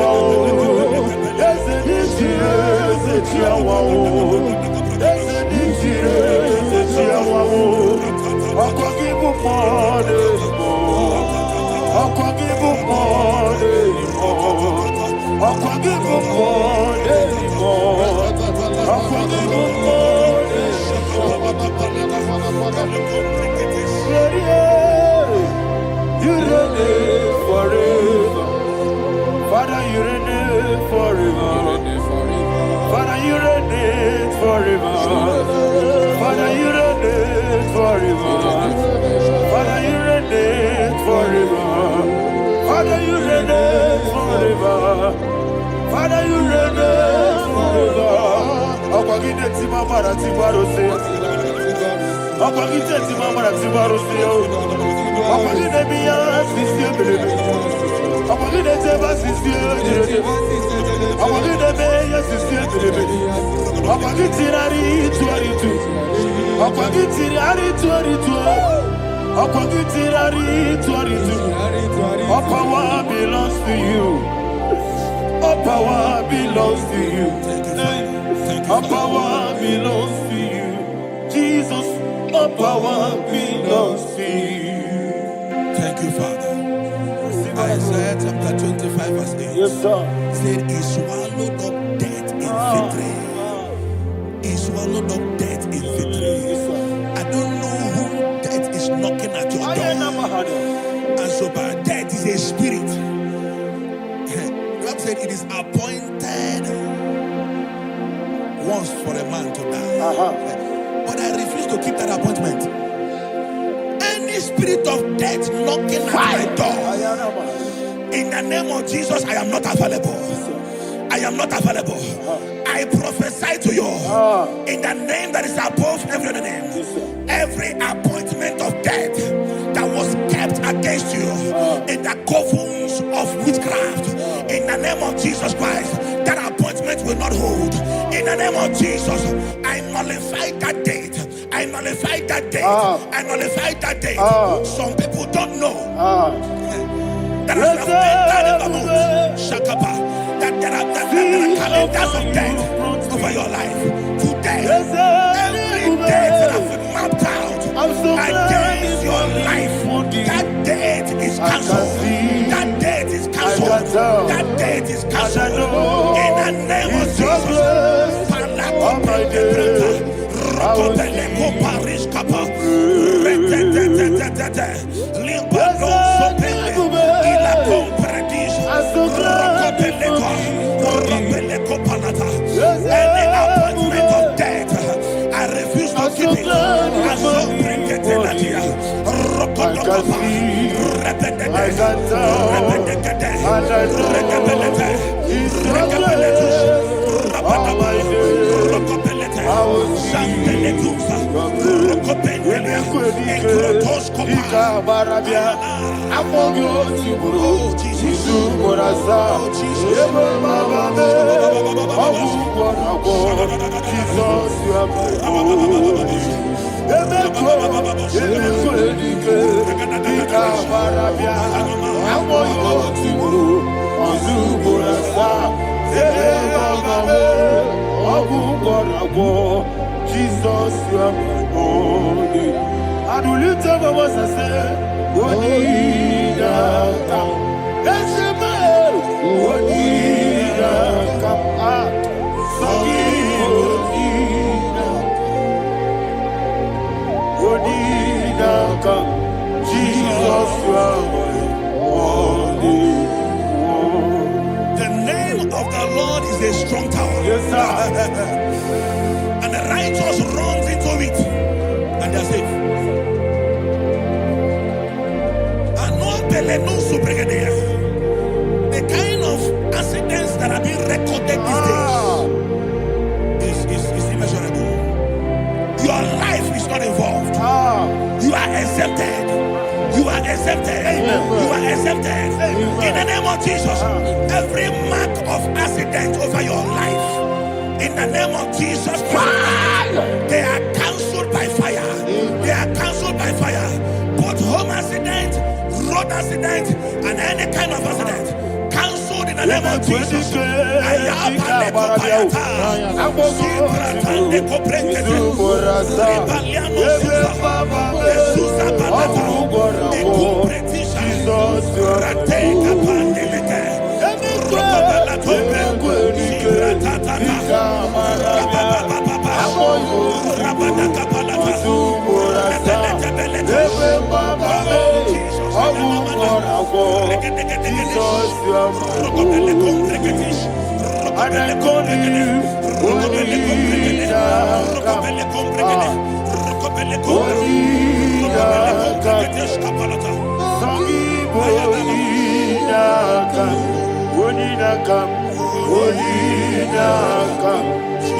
mouth and I you reign forever. Father, you reign forever. Father, you reign forever. Father, you reign forever. Father, you reign forever. Father, you reign forever. Okwagide timamara tibarose. Okwagide timamara tibarose. Okwagide biya sisi belebe. Okwagide teba sisi belebe. Okwagide beya sisi belebe. Okwagide rari tuaritu. Okwagide rari tuaritu. Okwagide rari tuaritu. All power belongs to you. All power belongs to you. All power belongs to you. Jesus, all power belongs to you. Thank you, Father. Isaiah chapter 25 verse 8. Yes, sir. Said he swallowed up death in victory. He swallowed up death in victory. I don't know who death is knocking at your door. And so but death is a spirit. God said it is appointed once for a man to die. But I refuse to keep that appointment. Any spirit of death knocking at my door, in the name of Jesus, I am not available. I am not available. I prophesy to you in the name that is above every other name. Every appointment of death that was kept against you in the covens of witchcraft, in the name of Jesus Christ, that appointment will not hold. In the name of Jesus, I nullify that date. I nullify that date. I nullify that date. Some people don't know that as of Shakapa, that there are calendars of death over your life. Today, every date that has been mapped out against your life, that date is cancelled. That date is cancelled. That date is cancelled. In the name of Jesus. Rokopeleko Paris Kappa. Limbano Sopele. Ila Compredis. Rokopeleko Panata. Any appointment of death, I refuse to keep it. I so bring it in Nadia. Rokotokopa. Jesus, you are my holy. I do lift up my voice and say, Wodida kam. Yes, man. Wodida kam. Sogi wodida. Wodida kam. Jesus, you are my holy. The name of the Lord is a strong tower. Yes, sir. And the righteous runs into it and they are safe. The kind of accidents that are being recorded these days is immeasurable. Your life is not involved. You are exempted. You are exempted. You are exempted. In the name of Jesus, every mark of accident over your life, in the name of Jesus Christ, they are cancelled by fire. They are cancelled by fire. Both home accident, road accident, and any kind of accident, cancelled in the name of Jesus. Jesus, you are my holy. And I call you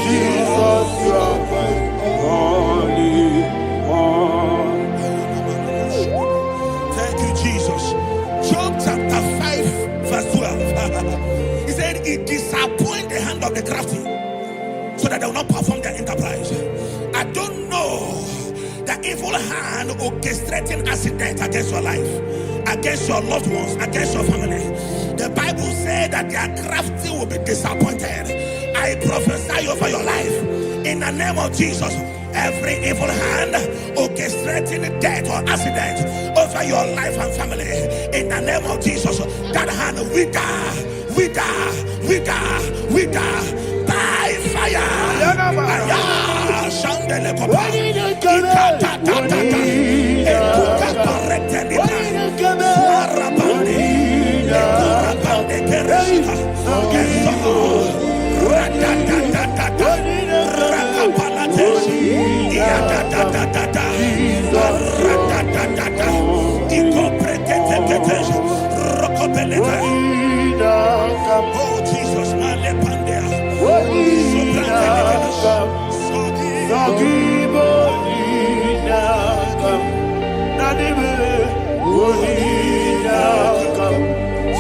Jesus, you are my holy one. Thank you, Jesus. Job chapter 5, verse 12. He said, it disappoints the hand of the crafty, so that they will not perform their enterprise. I don't know the evil hand orchestrating accident against your life, against your loved ones, against your family. The Bible said that their crafty will be disappointed. I prophesy over your life in the name of Jesus. Every evil hand orchestrating death or accident over your life and family, in the name of Jesus, that hand wither by fire. Oh Jesus,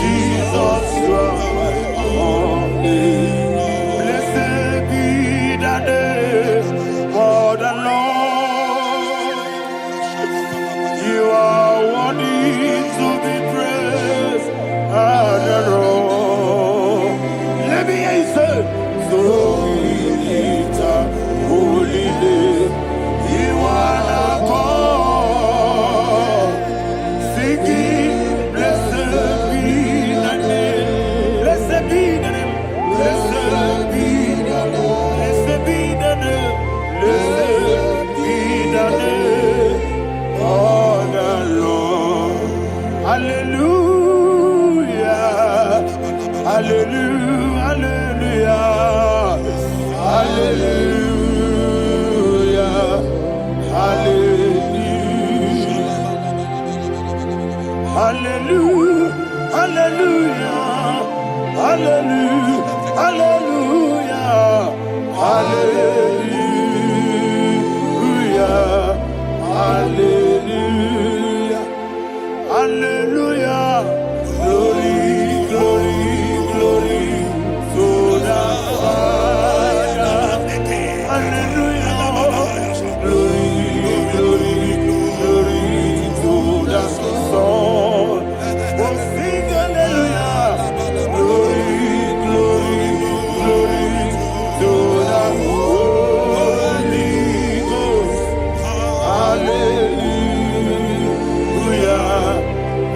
Jesus, you are my holy. Blessed be the name of the Lord. You are worthy to be praised and adored. Let me hear you say, so we lift up holy name. You are the God. Singing, blessed be the name. Blessed be the name. Blessed be the name. Blessed be the name. Blessed be the name of the Lord. Hallelujah. Hallelujah. Hallelujah. Hallelujah. Hallelujah. Hallelujah. Hallelujah. Hallelujah. Hallelujah. Hallelujah. Hallelujah. Glory, glory, glory to the Father. Hallelujah. Glory, glory, glory to the Son. Oh, sing hallelujah. Glory, glory, glory to the Holy Ghost. Hallelujah.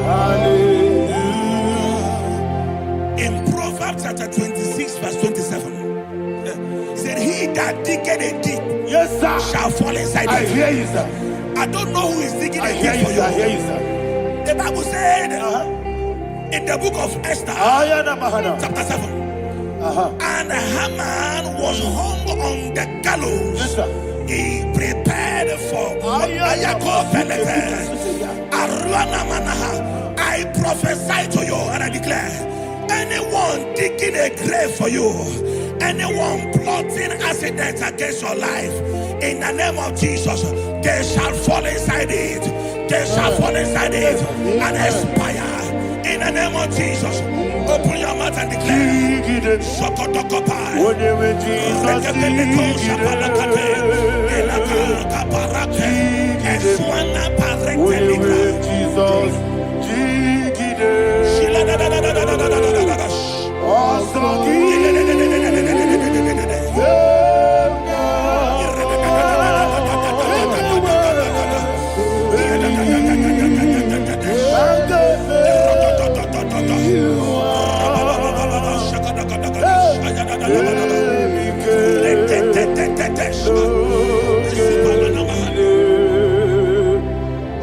Hallelujah. in Proverbs chapter 26, verse 27, said, he that diggeth a deep, Yes, sir, shall fall inside I it. hear you, sir. I don't know who is digging I a hear deep you, for sir. I you. hear you, sir. The Bible said in the book of Esther, chapter 7, and Haman was hung on the gallows. Yes, sir. He prepared for I prophesy to you and I declare, anyone digging a grave for you, anyone plotting accidents against your life, in the name of Jesus, they shall fall inside it. They shall fall inside it and expire. In the name of Jesus, open your mouth and declare. Sokotokopai.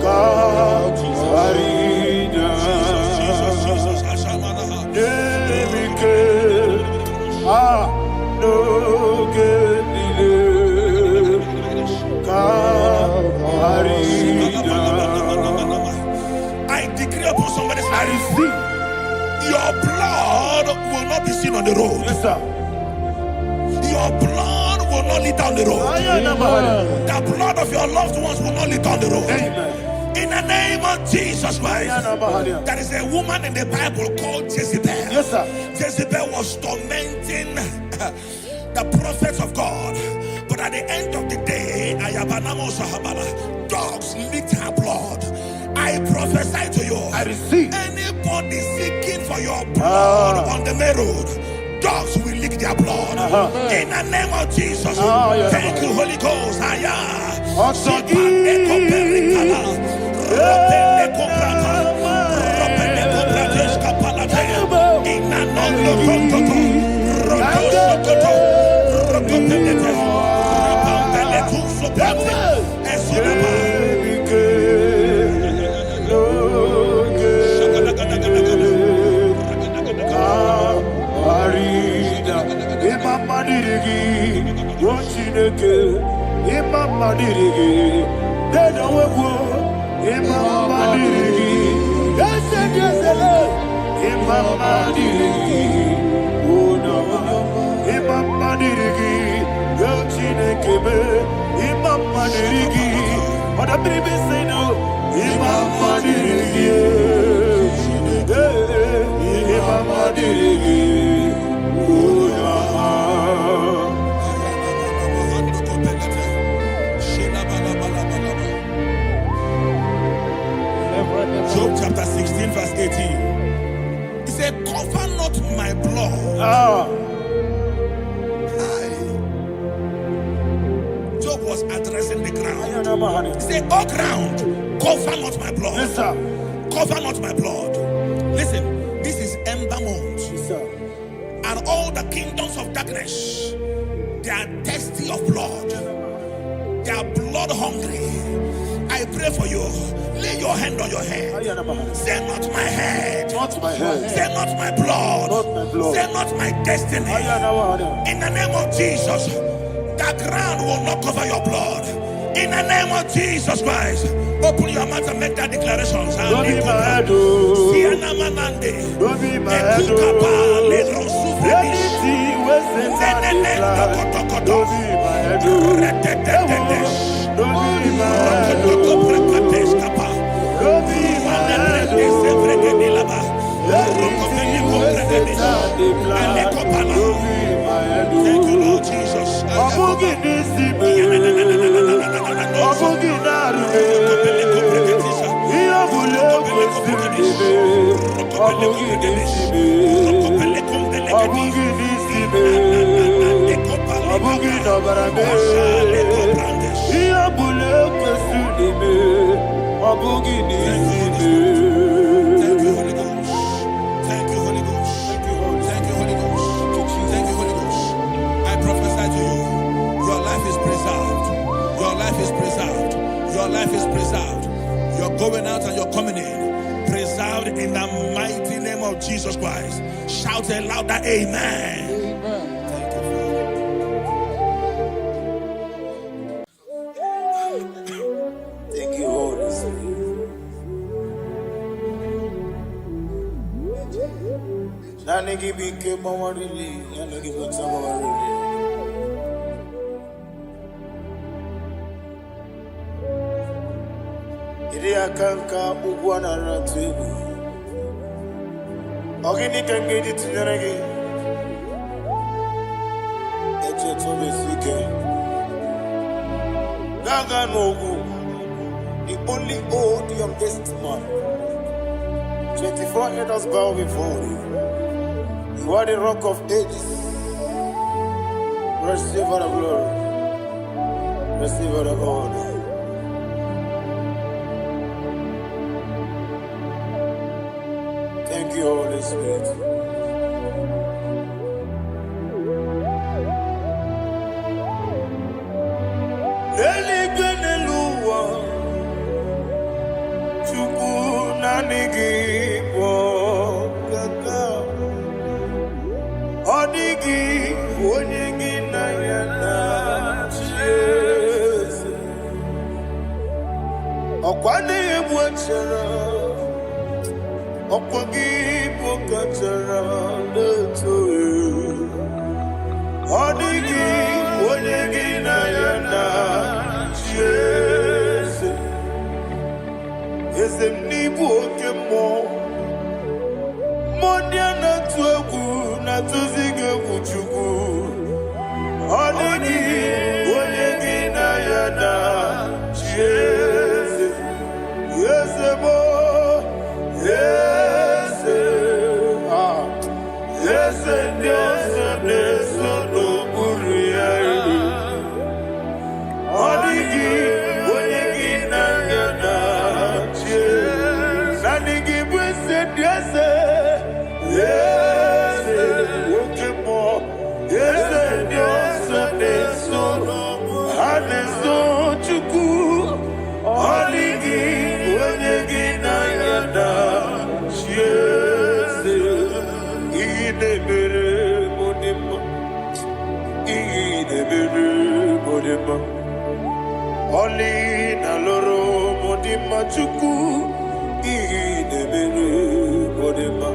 God. somebody's I life. receive. Your blood will not be seen on the road. Yes, sir. Your blood will not lead down the road. The blood of your loved ones will not lead down the road. Amen. In the name of Jesus Christ. There is a woman in the Bible called Jezebel. Yes, sir. Jezebel was tormenting the prophets of God. But at the end of the day, dogs licked her blood. I prophesy to you. I receive. Anybody seeking for your blood on the main road, dogs will lick their blood. In the name of Jesus. Thank you, Holy Ghost. Job chapter 16 verse 18. He said, cover not my blood. Job was addressing the ground. He said, oh ground, cover not my blood. Yes, sir. Cover not my blood. Listen, this is ember month. Yes, sir. And all the kingdoms of darkness, they are thirsty of blood. They are blood hungry. I pray for you. Lay your hand on your head. Say not my head. Not my head. Say not my blood. Not my blood. Say not my destiny. In the name of Jesus, the ground will not cover your blood. In the name of Jesus Christ, open your mouth and make that declaration. Don't be mad, oh. Don't be mad, oh. Anything was in that decline. Don't be mad, oh. Don't be mad, oh. Don't be mad, oh. Anything was in that decline. Don't be mad, oh. Thank you, Lord Jesus. Your life is preserved. You're going out and you're coming in. Preserved in the mighty name of Jesus Christ. Shout a louder amen. Amen. Thank you, Father. Thank you, Holy Spirit. Nanigi became Mama Really. Nanigi became Mama Really. Kanka Ugwana Ratibu Ogini can get it to Neregi Echetobesike Gaga Nogu, the only old youngest man. 24 elders bow before you. You are the rock of ages. Receiver of glory, receiver of honor. Thank you, Holy Spirit. Eligenelua, Chukunanigi, Kaka, Odigi, Onigi, Nayana, Jesus. Okwane Bwachara. Okwagi pokachara leto. Odigi onyegi na yana Jese. Eze mnibu oke mo. Monia na tuegu na tuzige kuchugu. Odigi onyegi na yana Jese. Yese mo. Yese. Yese Yese Yese no Buria. Odigi onyegi na yana Jese. Nanigi bwese Yese. Yese okemo. Yese Yese Yese no Haneso chuku. Odigi onyegi na yana Jese. Idebere modima. Idebere modima. Oli na loro modima chuku. Idebere modima.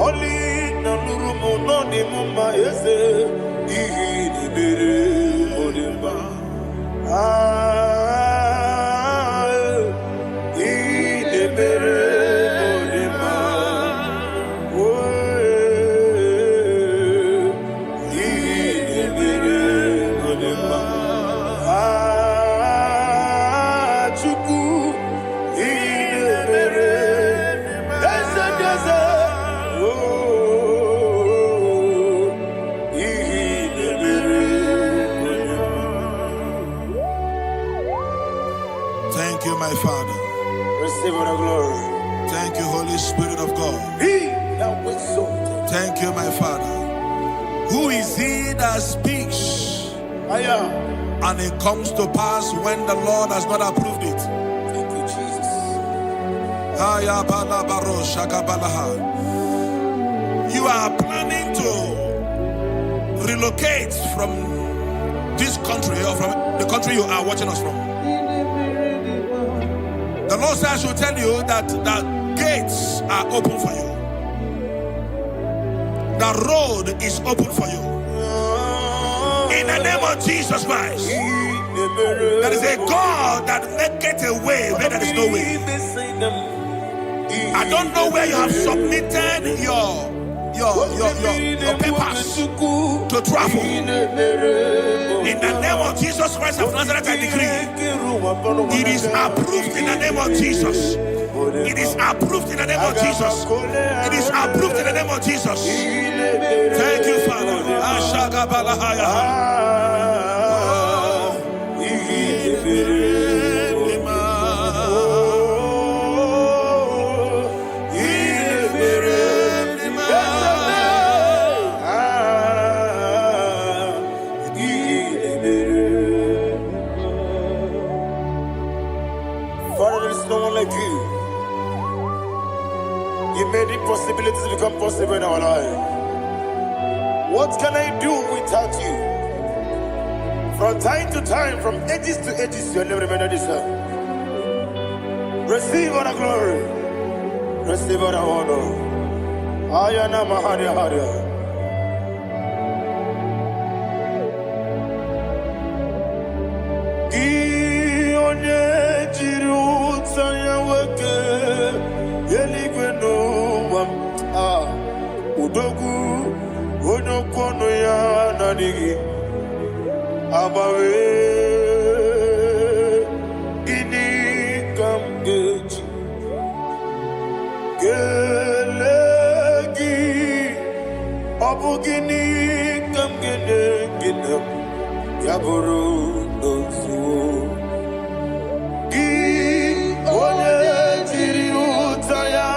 Oli na luru mononi mama ese. Idebere modima. Idebere modima. Idebere modima. Chuku. Idebere. Ese ese. Idebere modima. Thank you, my Father. Receive all the glory. Thank you, Holy Spirit of God. He that was so. Thank you, my Father. Who is he that speaks I am. and it comes to pass when the Lord has not approved it? Thank you, Jesus. You are planning to relocate from this country or from the country you are watching us from. The Lord says I should tell you that the gates are open for you. The road is open for you. In the name of Jesus Christ. There is a God that maketh a way where there is no way. I don't know where you have submitted your papers to travel. In the name of Jesus Christ of Nazareth, I decree it is approved in the name of Jesus. It is approved in the name of Jesus. It is approved in the name of Jesus. Thank you, Father. Father, there is no one like you. You made impossibilities become possible in our life. What can I do without you? From time to time, from ages to ages, you never remain the same. Receive all the glory. Receive all the honor. Ayana Maharia Haria. Udogu onokono ya nadigi abawe ini kamgeji gelegi abugini kamgene ginam yaburu dosu gi onye jiri utaya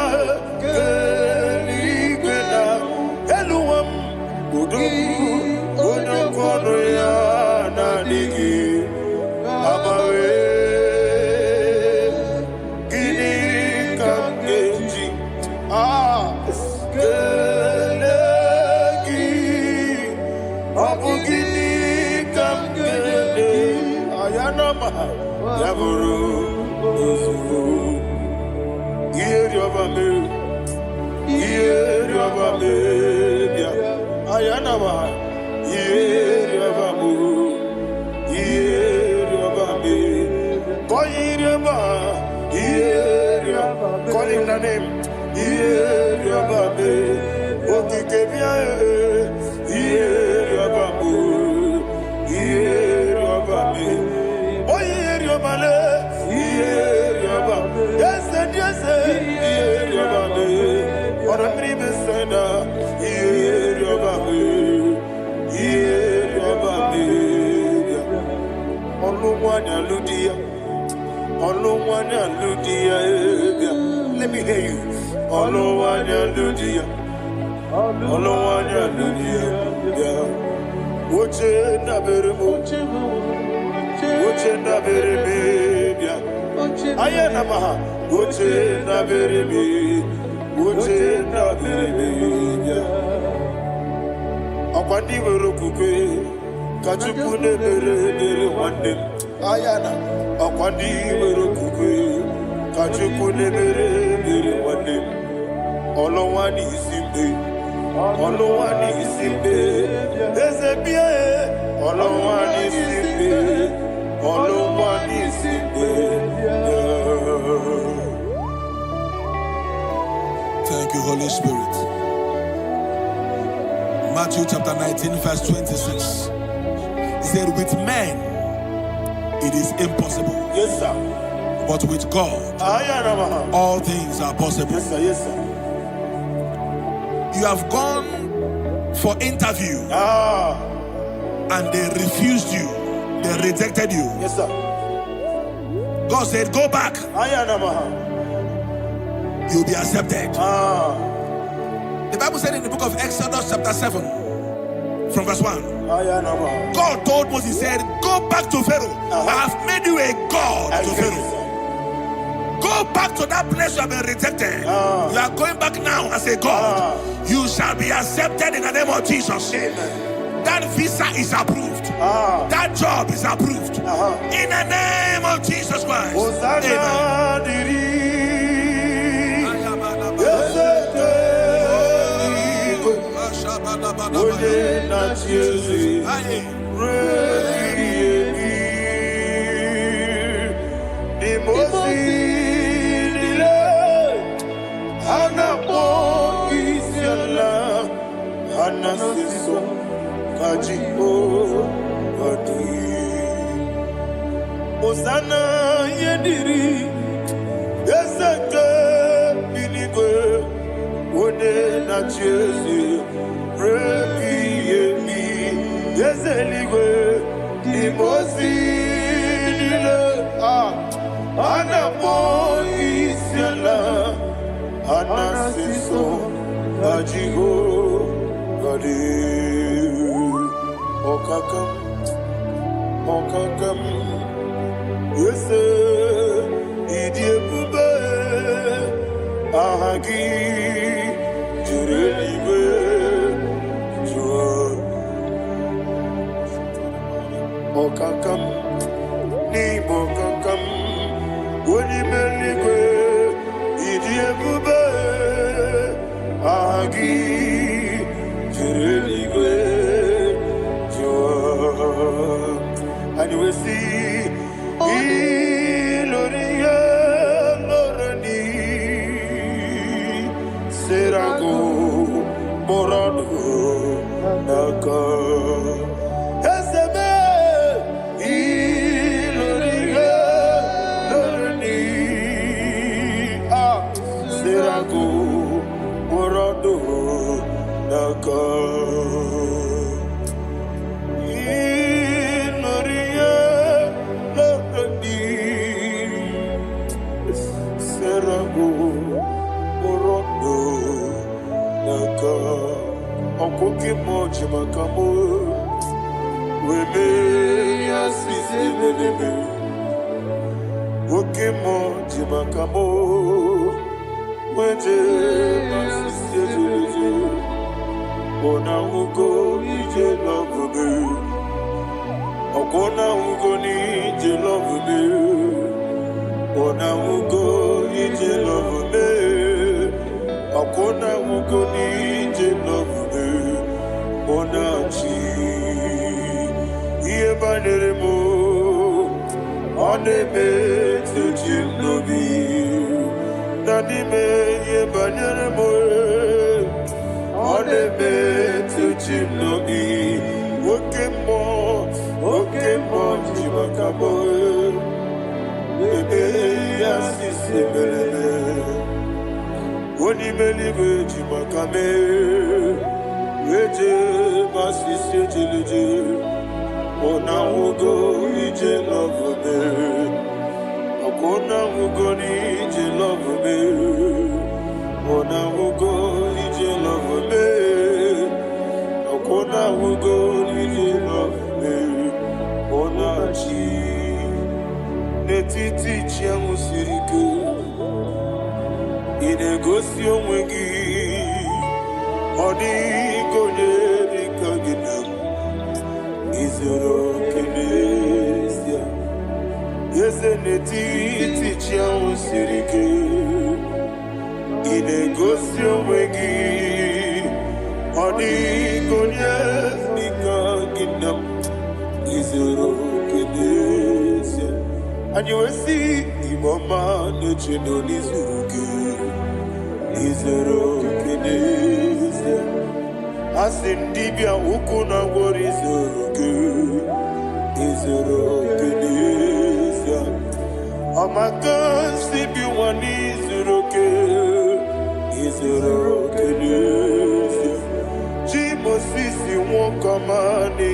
kono ya nadigi abawe gini kamgeji gelegi abu gini kamgene ayanama yaburu uzu yeri obame Call him the name. Let me hear you. Ayana, Akwandi Werokukwe, Kachukune Bere Wande, Olowani Simbe, Olowani Simbe, Ezebia, Olowani Simbe, Olowani Simbe. Thank you, Holy Spirit. Matthew chapter 19, verse 26. He said, with men it is impossible. Yes, sir. But with God, all things are possible. Yes, sir. Yes, sir. You have gone for interview and they refused you. They rejected you. Yes, sir. God said, go back. You'll be accepted. The Bible said in the book of Exodus chapter 7 from verse 1. God told Moses, he said, go back to Pharaoh. I have made you a God to Pharaoh. Go back to that place you have been rejected. You are going back now as a God. You shall be accepted in the name of Jesus. That visa is approved. That job is approved. In the name of Jesus Christ. Osana yediri ezeke binigwe one na chezi rebi yemi yezeligwe imosi dile anapo isiala anasiso ajigo gadi okakam yes, idiebube ahagi jurelibe jua okakam ni bokakam wonimeligwe idiebube ahagi jurelibe jua. And you will see Iloria Lorani Serago Morado Naka Ezebe Iloria Lorani Serago Morado Naka Okoke moji makamo weme asisi meleme oke moji makamo weje asisi meleme ona ugo ije love me okona ugo ni ije love me ona ugo ije love me Akona mugoni jelovube onachi iye baneremo oneme tujinobi nanime iye baneremo oneme tujinobi okemo jimakamo ebe yasisebele Oni melive jimakame, weje masisi jilije. Ona ugo ije love me, akona ugo ni ije love me. Ona ugo ije love me, akona ugo ije love me. Ona chi netiti chiamu siriku. Inegosi onwe gị ọ dịghị onye dịka gị na izuru oke n'ezie eze n'etiti chi ahụ siri ike inegosi onwe gị ọ dịghị onye dịka gị na izuru oke n'ezie anyị wee sị Igbo ọma na-eche nọ n'izuru gị Izuru keneze asindibia huku na ngori izuru keneze amakansi biwani izuru keneze Jimosisi wokamani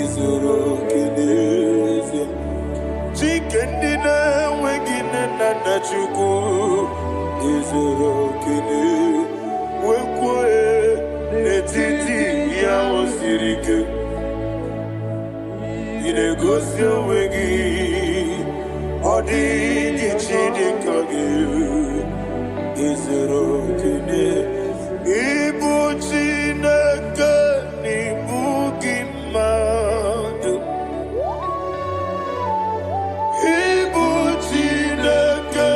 izuru keneze Chikendina wegine na chuku Izuru kene wekwe netiti ya osirike Inegosi wegi odi chidika gi Izuru kene Ibu chineke n'ibu gị mmadụ Ibu chineke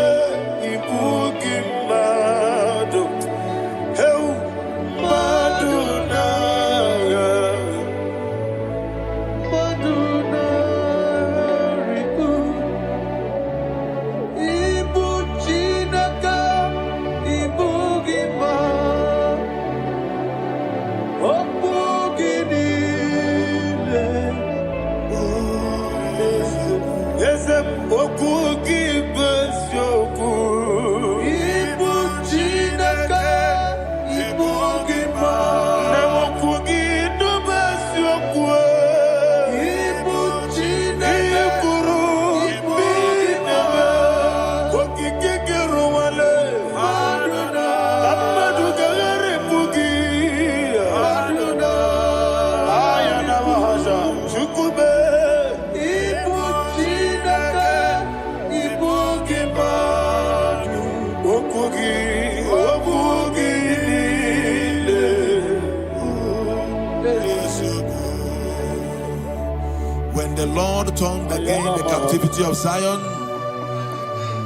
When the Lord turned again the captivity of Zion,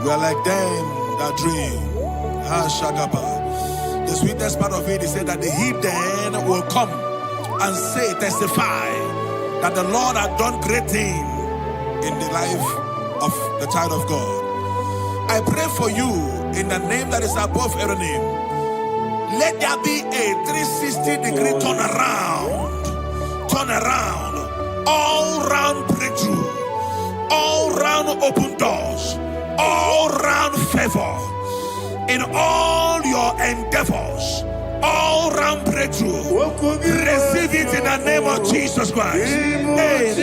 we are like them that dream. The sweetest part of it is said that the heathen will come and say, testify, that the Lord had done great things in the life of the child of God. I pray for you in the name that is above every name. Let there be a 360-degree turn around, all round breakthrough, all round open doors, all round favor in all your endeavors, all round breakthrough. Receive it in the name of Jesus Christ. Amen.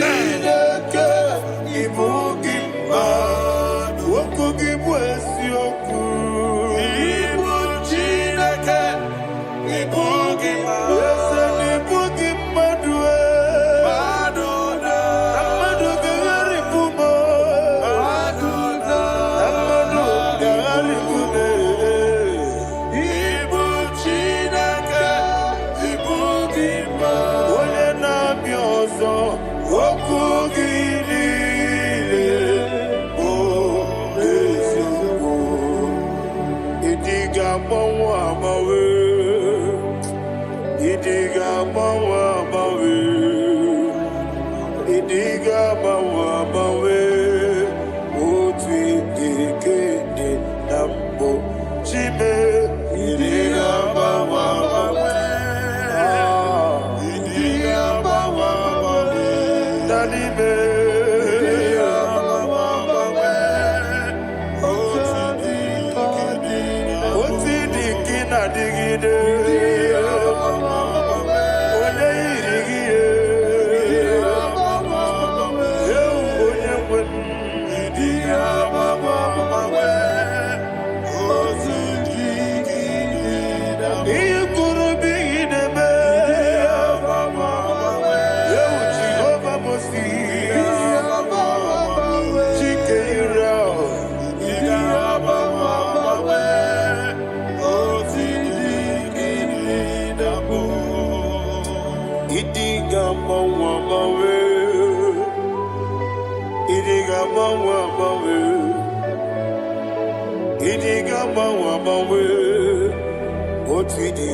Idiga mawa mawe, otidi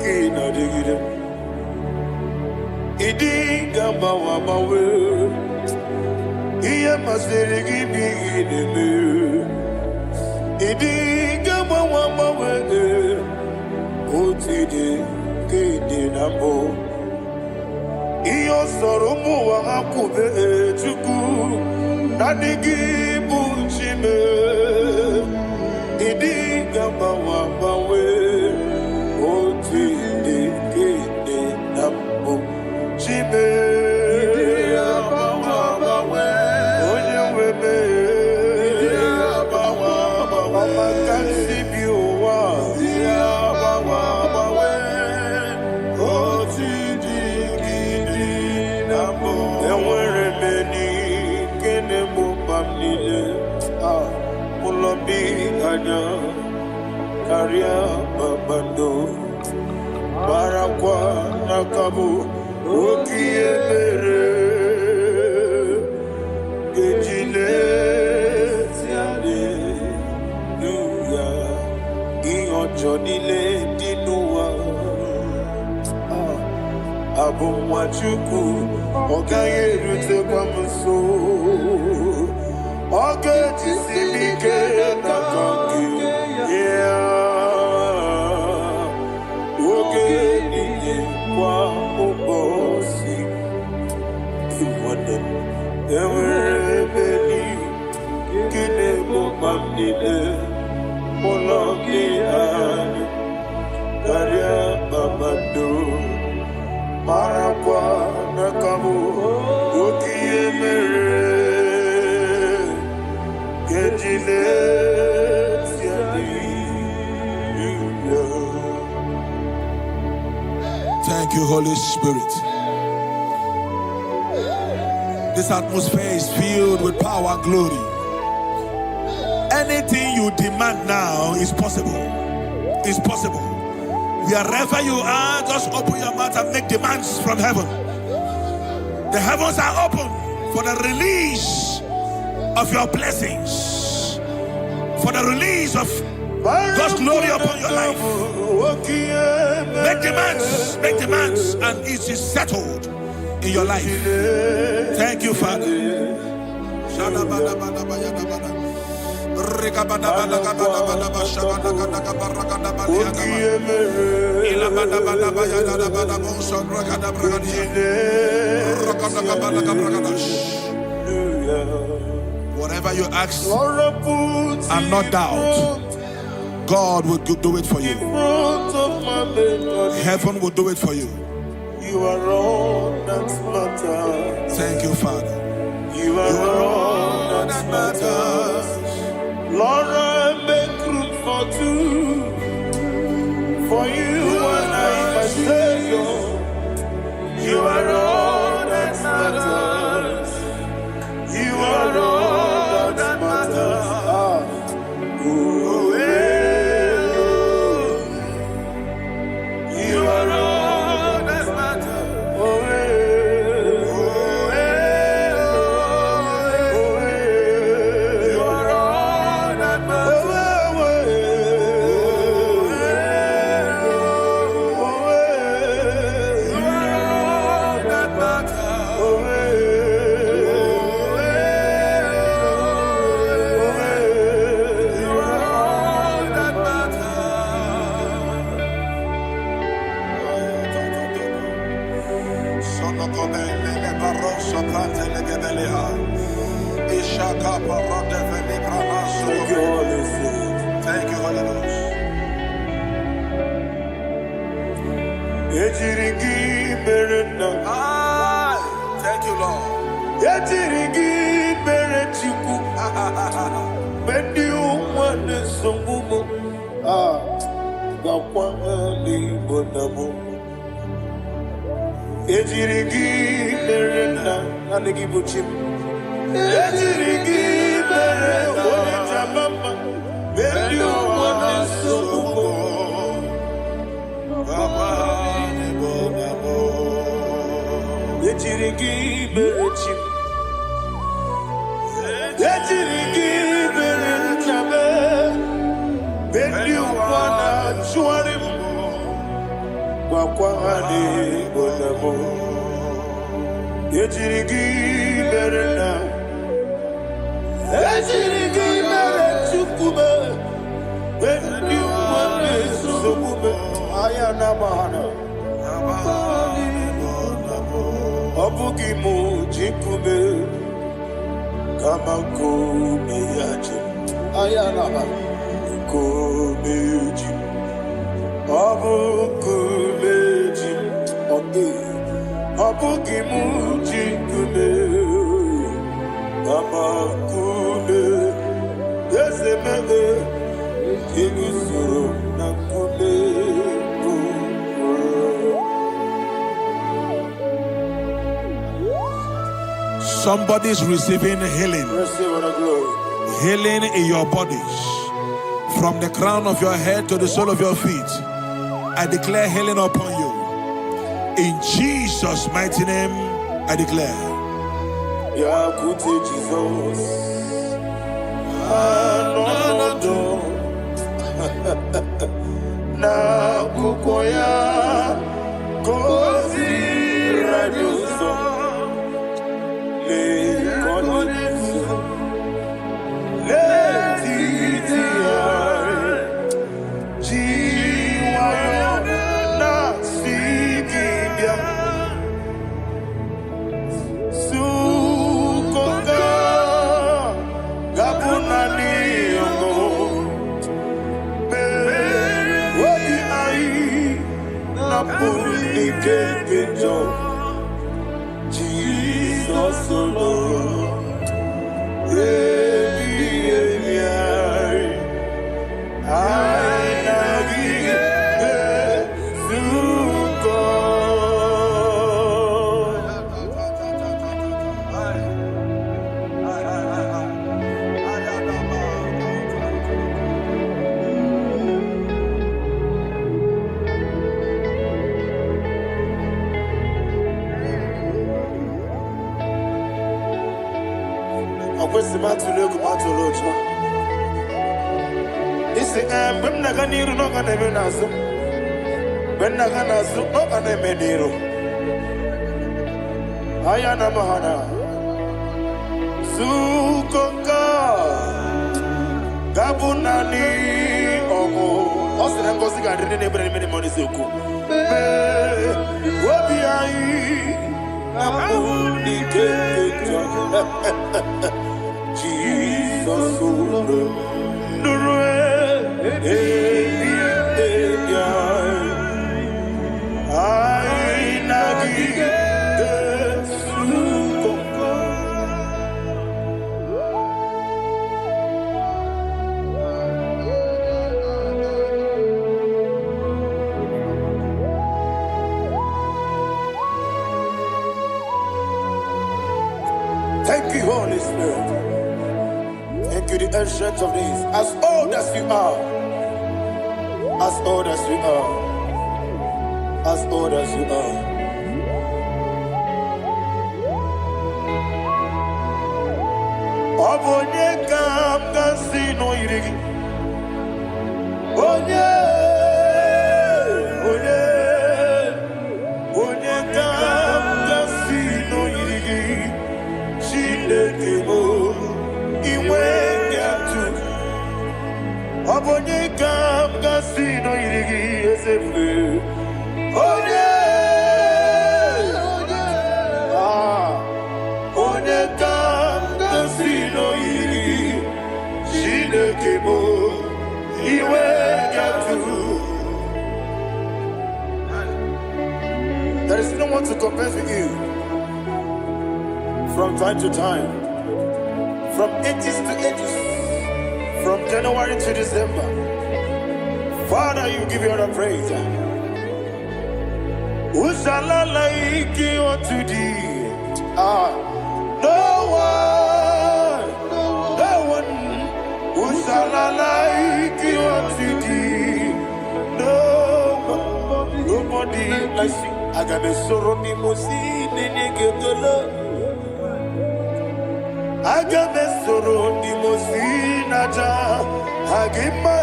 kina digide. Idiga mawa mawe, iya masiri gibi ideme. Idiga mawa mawe, otidi kina mo. Iyo soromu wa akube chuku, nadigi bunchime. Idiga mawa mawe, otidi kide nambo chime. Idiga mawa mawe, onye weme. Idiga mawa mawe, amakansi biwa. Idiga mawa mawe, otidi kide nambo. Enwere meni kene mo pamnile. Mulobi anya karya babando barakwa nakabu okiye mere gejile tiale luya iyojo nile dinuwa abumwachuku okaye rute kwa mso. Okay, Tisimike Nakangi, yeah. Okay, Nini Kwa Obosi, Iwanem, Eweremeni, Kine Mopamnile, Molongi Ani, Daria Babado, Marakwa Nakamu, Okie Mere. Thank you, Holy Spirit. This atmosphere is filled with power and glory. Anything you demand now is possible. It's possible. Wherever you are, just open your mouth and make demands from heaven. The heavens are open for the release of your blessings, for the release of God's glory upon your life. Make demands, and it is settled in your life. Thank you, Father. Whatever you ask and not doubt, God will do it for you. Heaven will do it for you. You are all that matters. Thank you, Father. You are all that matters. Lord, I make room for two. For you and I, my Savior. You are all that matters. You are all that matters. Oh, you are all that matters. Oh, you are all that matters. Thank you, Holy Ghost. Thank you, Lord. Akwahani bonamo Yejirigi berena Yejirigi berechukube When you want this sukube Ayana mahana Abugi mu jikube Kamako meyaje Ayana Kumeji Abukumeji Abugi muji kume Amakume Yesemebe Kigusuru Nakume. Somebody's receiving healing. Healing in your bodies. From the crown of your head to the sole of your feet. I declare healing upon you. In Jesus' mighty name, I declare. Yakute Jesus. Na kukoya kozi rajuso le konisu le titiare jiwayo na sikibia sukoka gabuna niyongo wadi ai na puli kekejo Jesus alone. Ayana mahana sukoka gabunani omo osina ngozi ga ndene nebere mene moni soku wobi ai amuni kekejo Jesus nurwe ai nagige Thank you, Holy Spirit. Thank you, the ancient of days. As old as you are. As old as you are. As old as you are. Abonye kam kasino irigi. Onye kam kasino irigi. Chilekebo iwe nyatu. Abonye kam kasino irigi esefe. Onye kam kasino irigi. Chilekebo iwe nyatu. There is no one to compare with you. From time to time, from ages to ages, from January to December, Father, you give you all the praise. Who shall I like you unto thee? No one. Who shall I like you unto thee? Nobody like you. I got a sorrow, Agamesoro di Mosinaja Hagima.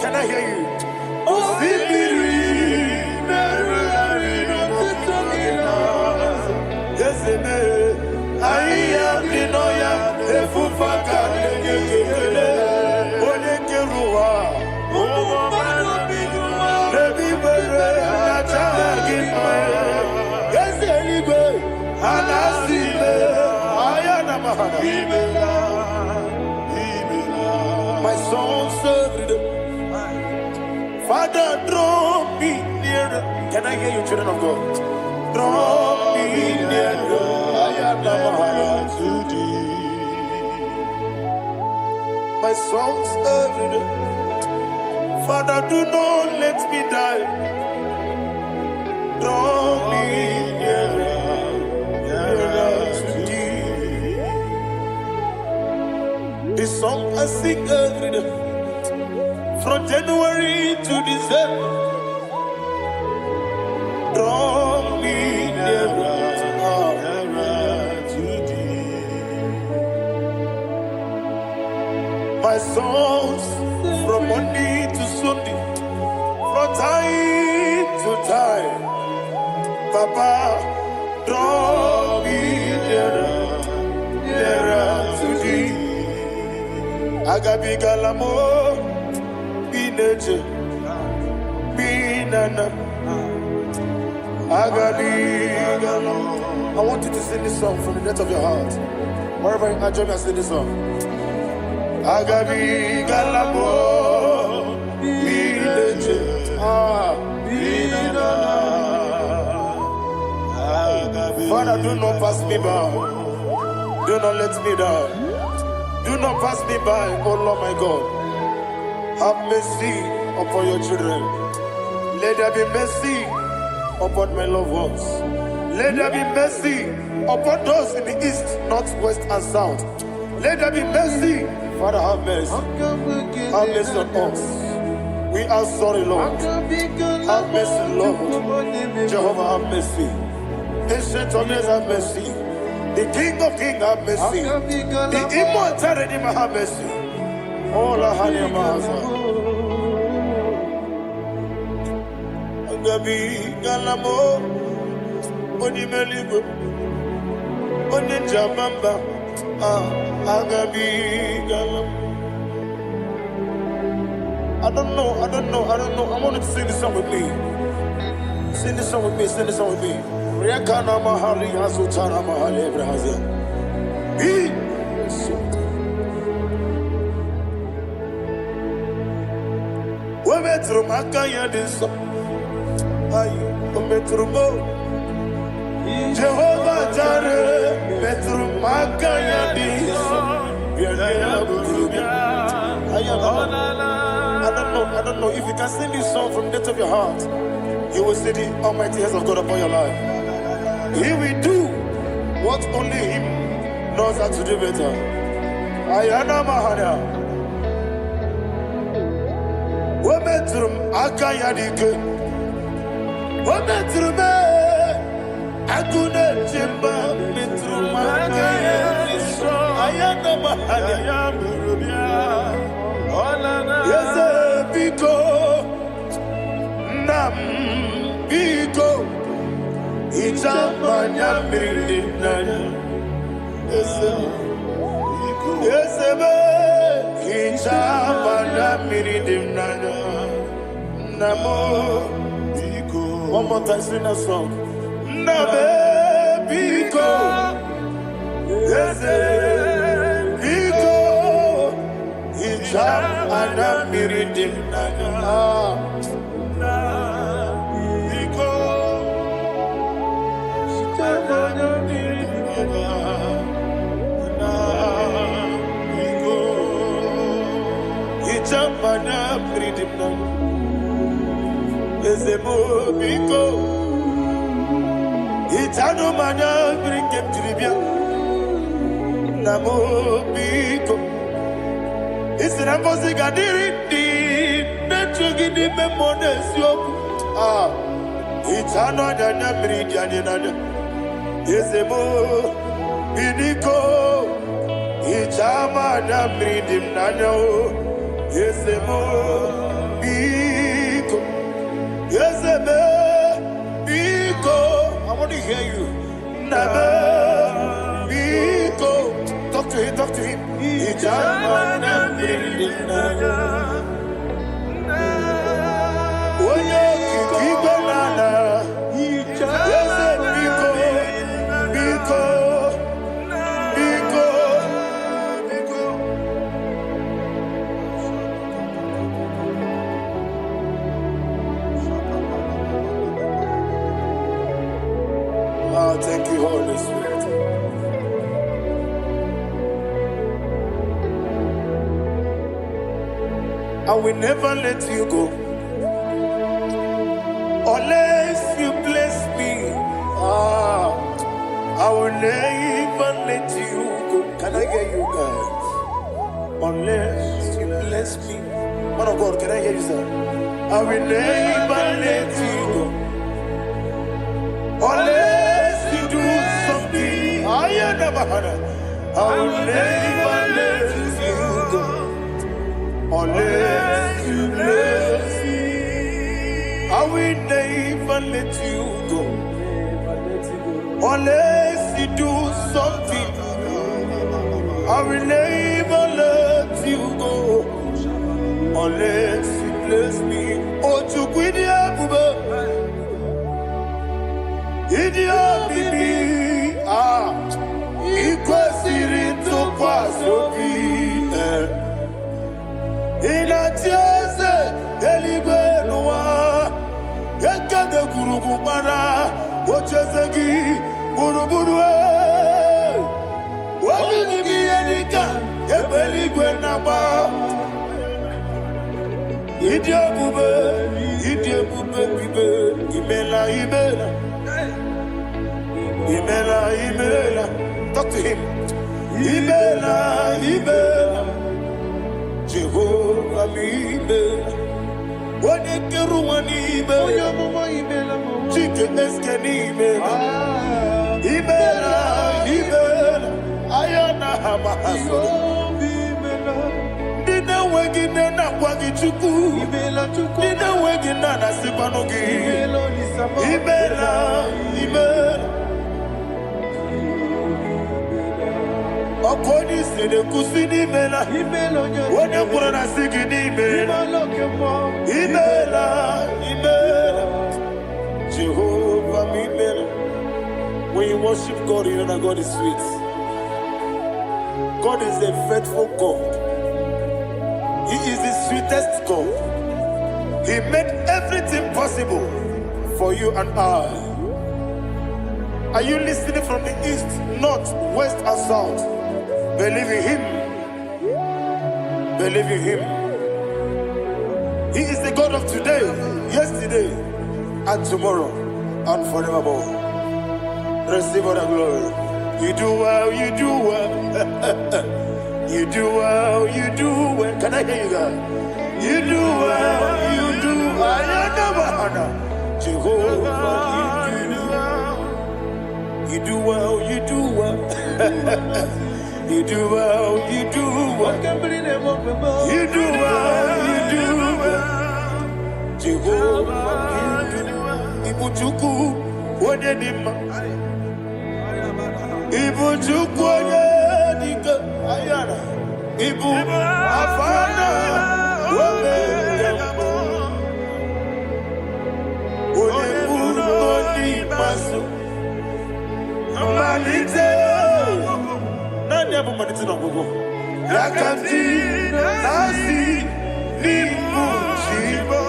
Can I hear you? Osibiri soul served. Father, draw me nearer. Can I hear you, children of God? Draw me nearer. I am never to thee. My soul served. Father, do not let me die. Draw me nearer, nearer to thee. This song I sing every day, from January to December. Draw me nearer, nearer to thee. My songs from Monday to Sunday, from time to time. Papa, draw me nearer, nearer to thee. Agabi galamo, bineje, binana. Agabi galamo. I want you to sing this song from the depth of your heart. Wherever you are, join me and sing this song. Agabi galamo, bineje, binana. Father, do not pass me by. Do not let me die. Do not pass me by, oh Lord my God. Have mercy upon your children. Let there be mercy upon my loved ones. Let there be mercy upon those in the east, north, west, and south. Let there be mercy. Father, have mercy. Have mercy on us. We are sorry, Lord. Have mercy, Lord. Jehovah, have mercy. Ancient of days, have mercy. The King of Kings, have mercy. The immortal Redeemer, have mercy. All our honey master. Agabi galamo, oni meligo, oni jamamba. Agabi galamo. I don't know. I want you to sing this song with me. Sing this song with me. Sing this song with me. Riakana mahali azutana mahali Ibrahim. We metro makaya diso. Ayo, we metro mo. Jehovah Jireh, metro makaya diso. I don't know if you can sing this song from the depth of your heart. You will see the almighty hands of God upon your life. He will do what only Him knows how to do better. Ayana Mahana. Wometrum Akayadike. Wometrum Agune Jimba Metrum Akayadike. Ayana Mahana. Yes, Biko Nam Biko. Ichamanya mirinanya, esebe. Ichamanya mirinanya, namo. One more time, sing that song. Nabe biko, ese biko. Ichamanya mirinanya. Mana pridimna ezemo biko itano mana brikem tribia namo biko isira mbozi gadiri di nechugi di memodesio itano dana bridiani nana ezemo biko itama na bridimna no. Yes, Biko. Yes, Biko. I want to hear you. Nabe Biko. Talk to him, talk to him. thank you, Holy Spirit. I will never let you go unless you bless me. I will never let you go. Can I hear you guys? Unless you bless me. Man of God, can I hear you, sir? I will never let you go unless you do something. I will never let you go unless you bless me. I will never let you go unless you do something. I will never let you go unless you bless me. Oh, to quit Idia bibi ikwesiri ntụkwasị ịna-etieze eluigwe n'ụwa ekede gburugburu gbara ocheeze gị gburugburu obibi gị ihe dịka ebe eluigwe na-agba ịdị ebube bibe imela imela. Talk to him. Imela. Jehovah imela. Wanekeru imela. Chike eske imela. Imela. Ayana hamahaso. Dina wegine na kwagi chuku. Dina wegine na sipanogi. Imela. Okoni sede kusini mela. Wone kurana sigini mela. Imela. Jehovah imela. When you worship God, you know that God is sweet. God is a faithful God. He is the sweetest God. He made everything possible for you and I. Are you listening from the east, north, west, and south? Believe in him. He is the God of today, yesterday, and tomorrow, and forevermore. Receive all the glory. You do well. You do well. Can I hear you guys? You do well. Jehovah, you do well. You do well. Jehovah, Ibuchuku, Wadenima. Ibuchuku, Wadenika, Ayana. Ibu, Afana, Wabeyamo. Odebuni Masu. Manite. Nanya Manite no Gogo. Yakanti, Nasi, Nibu, Chibo.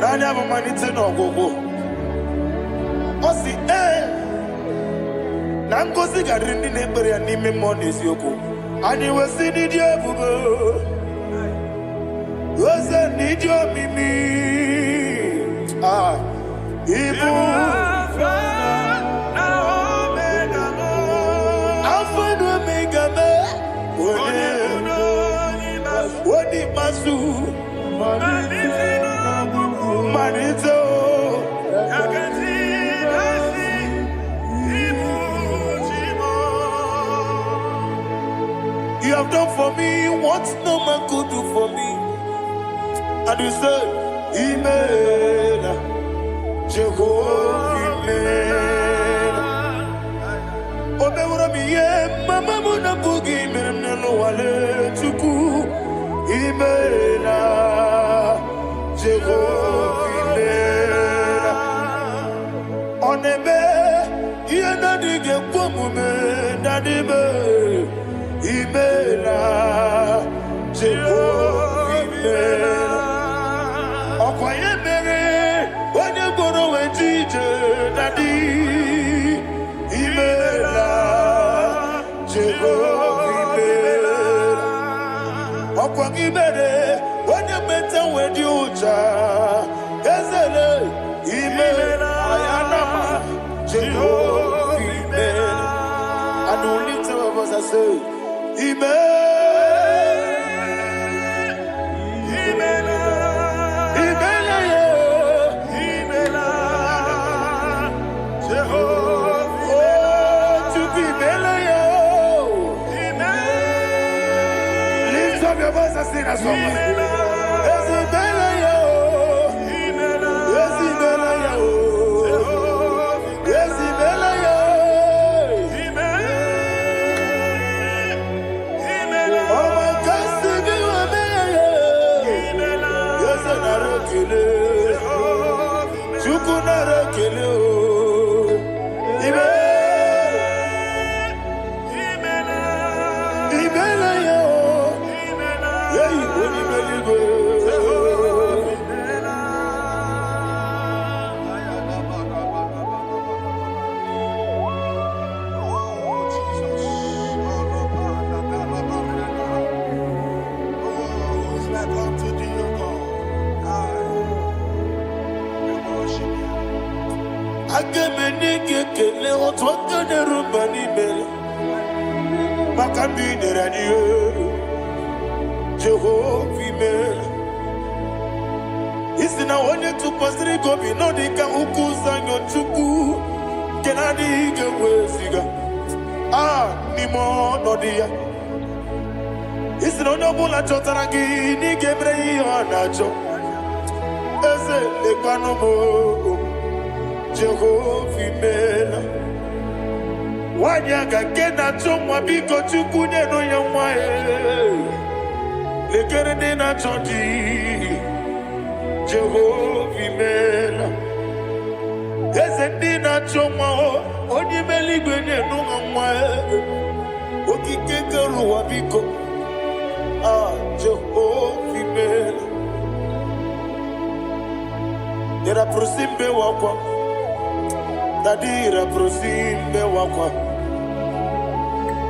Nanya Manite no Gogo. Osi Nangosi garini nebere anime mones yoko. Ani wasi ni diebugo. Wasi ni dio mimi. Ibu. Alpha and Omega me. Wodi masu. Manito. You have done for me what no man could do for me. And you said, Imela, Jehovah, Imela. Obewura miye, mama muna bugi, miremne no wale, chuku. imela, Jehovah imela. Okwaye mere, onye gboro wejije nadi, imela, Jehovah imela. Okwaye mere, onye meta wedi uja, ezele, imela, ayanama, Jehovah imela. And we lift our voice and say, lift up your voice and sing a song. Jehovah imela. Isi na onye tụkwasịrị gị obi n'ọdị ka ukwu zanyo Chukwu nke na-adịghị eweziga n'ime ọnọdụ ya. Isi na onye ọbụla chọtara gị na ị ga-emere ya ihe ọ na-achọ. Eze lekwanụ m, Jehovah imela. Nwanyị aga nke na-achọ nwa, biko Chukwu nyenụ ya nwa ya. Lekere ndị na-achọ di, Jehovah imela. Eze ndị na-achọ nwa, onye imela igwe nyenụ ha nwa ya. Okike kere ụwa biko, Jehovah imela. Ira prosimbe wakwa, Dadira prosimbe wakwa,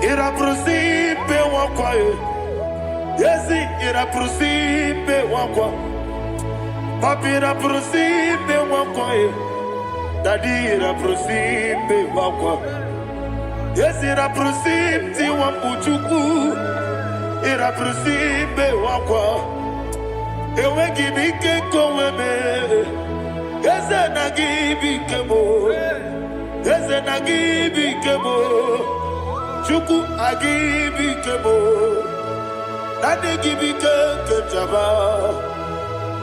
Ira prosimbe wakwa, Yesi ira prosimbe wakwa, Papi ira prosimbe wakwa, Dadira prosimbe wakwa, Yesi ira prosimti wambuchuku, ira prosimbe wakwa, Ewe gibike koweme, Eze na gibike mo, Eze na gibike mo, Chuku agibike mo. Nadi gibike ketaba,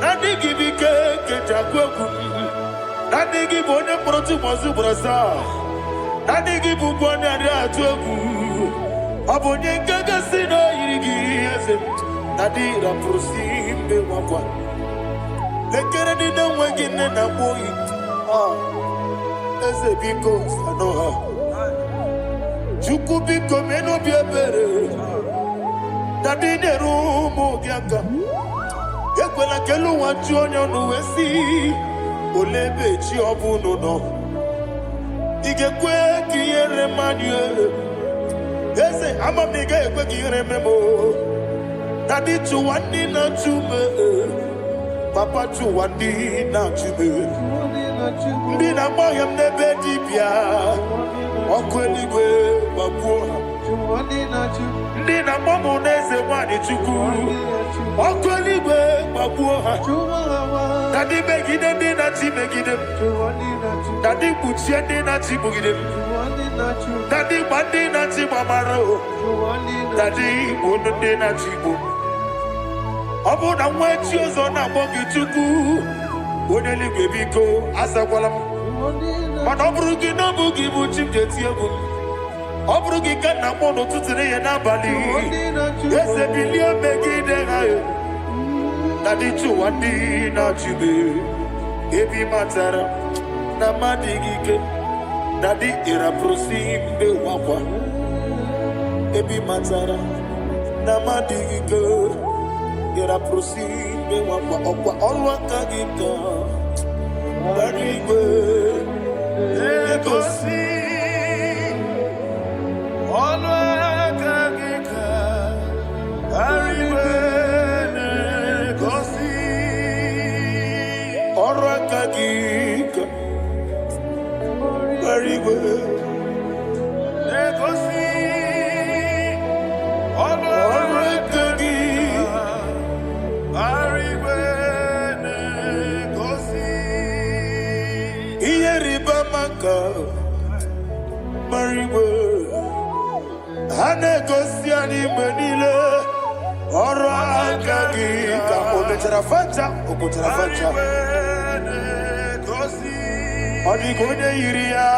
Nadi gibike ketakweku, Nadi gibone proti mozu brasa, Nadi gibubone atuegu, Abonye kega sino irigi eze, Nadi ra prosimbe wakwa. Lekere di na wegine na boyi, Eze biko sanoha, Chuku biko meno biebere. Dadi nerumu giaka, Ekwela kelu waju onyo nuwesi, Olebe chi obuno no, Igekwe kiyere manye, Eze amamiga ekwe kiyere memo, Dadi chuwandi na chume, Papa chuwandi na chume, Mbina moyam nebe dibia, Okweligwe babuha, Ndi na mwamu neze wani Chukwu, Okweligwe babuha, Dadi megide ndi na chi megide, Dadi kuchie ndi na chi bugide, Dadi bandi na chi mamaro, Dadi bunu ndi na chi bu. Obu na mwechi ozo na mwogi Chukwu, Oneligwe biko asakwala m. Mana oburu gị na ọbụ gị bụ chi m ga-eti egwu. Ọ bụrụ gị ka nna mụ n'ụtụtụ n'ihe n'abalị, eze bilie megide ha na dị chụwa ndị na-achịbe. Ebi matara na mmadụ gị ike na dị ịrapụrụsi mbe wakwa. ebi matara na madigika yera proceed be wakwa olwa kagika barigwe egosi olwa kagika barigwe egosi olwa kagika barigwe egosi Mariwe hane gosi ani menile oro akagi ka okotara fanta odi gode iria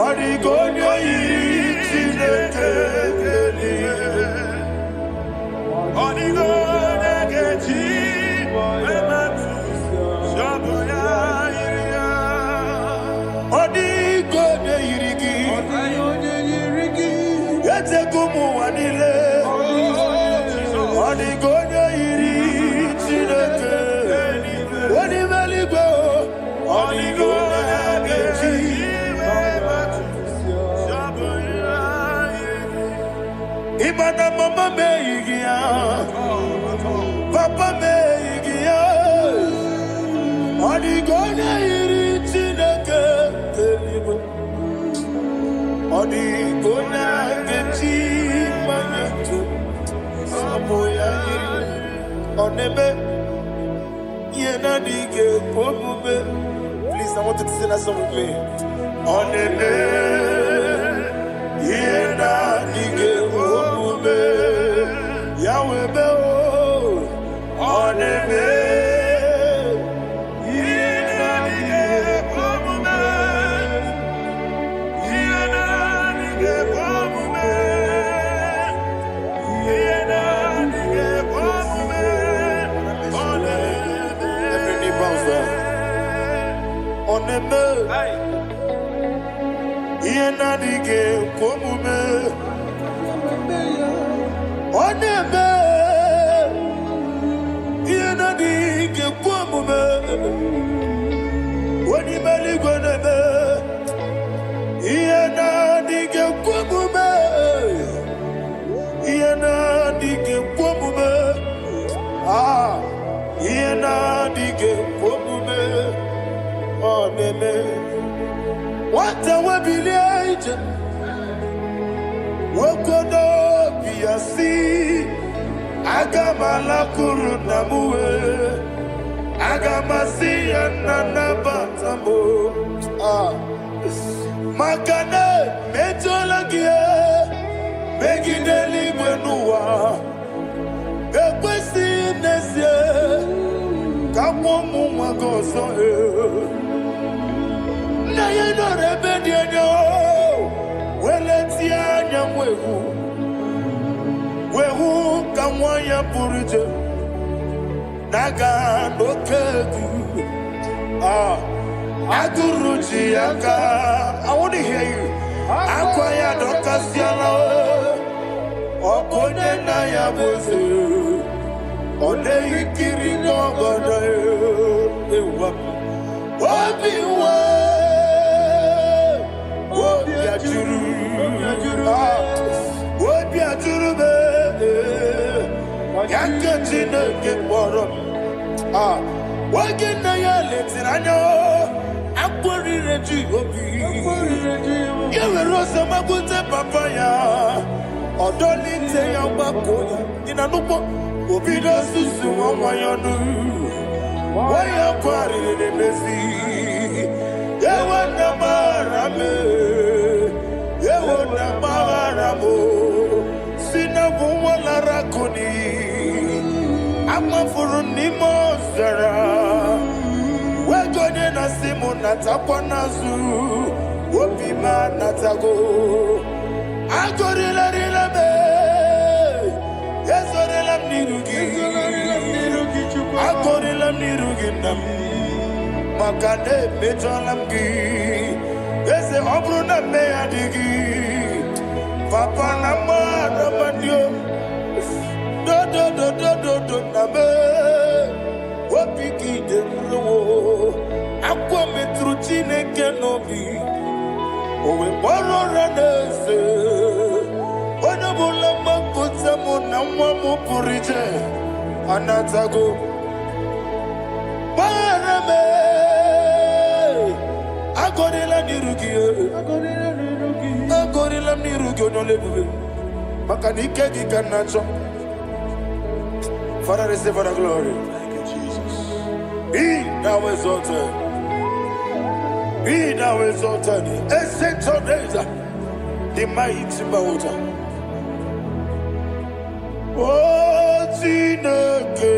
odi gode iri chineke odi gode geji Imana mama meigia, papa meigia, odigone iri chineke telibo, odigone gechi manyetu, saboya iri, onebe, yena dige pomube. Please, I want you to sing that song with me. Onebe, yena dige pomube, Yahweh be onebe. Onebe, yena dige komume. Onebe, yena dige komume. Wani mali gonebe, yena dige komume. Yena dige komume. Ah, yena dige komume. Onebe, what a webillage, Wokodo Biasi, Agamala Kurunamue, Agamasi and Nanabatamo, Makane, Metolagia, Begging the Libanua, Equesti Nesia, Kamomu Magoso. Na ye no rebellion yo, weletia nyamwehu, wehu kamwaya puruje, naga nokedu, aguruji aka. I want to hear you. Akwaya dokasiala, okonye na ya boze, one ikiri no goda ewa, obiwa. Natakwanazu, Wopima Natago, Agorilla Rilabe, Yazorilla Nirugi, Agorilla Niruginam, Makane Mejalamgi, Ese Obruna Meadigi, Papa Namada Madio, do Nabe, Wapiki de Ro, Aqua Metrucine Kenobi, Owe Boro Ranese, Wanabulama Putamo Namamu Purije, Anatago. Agorila nirugi no lebuwe. Makanike gikanacho. Father, receive the glory. Thank you, Jesus. Be thou exalted. Be thou exalted. Ancient of days, the mighty mountain. Oh, Chineke.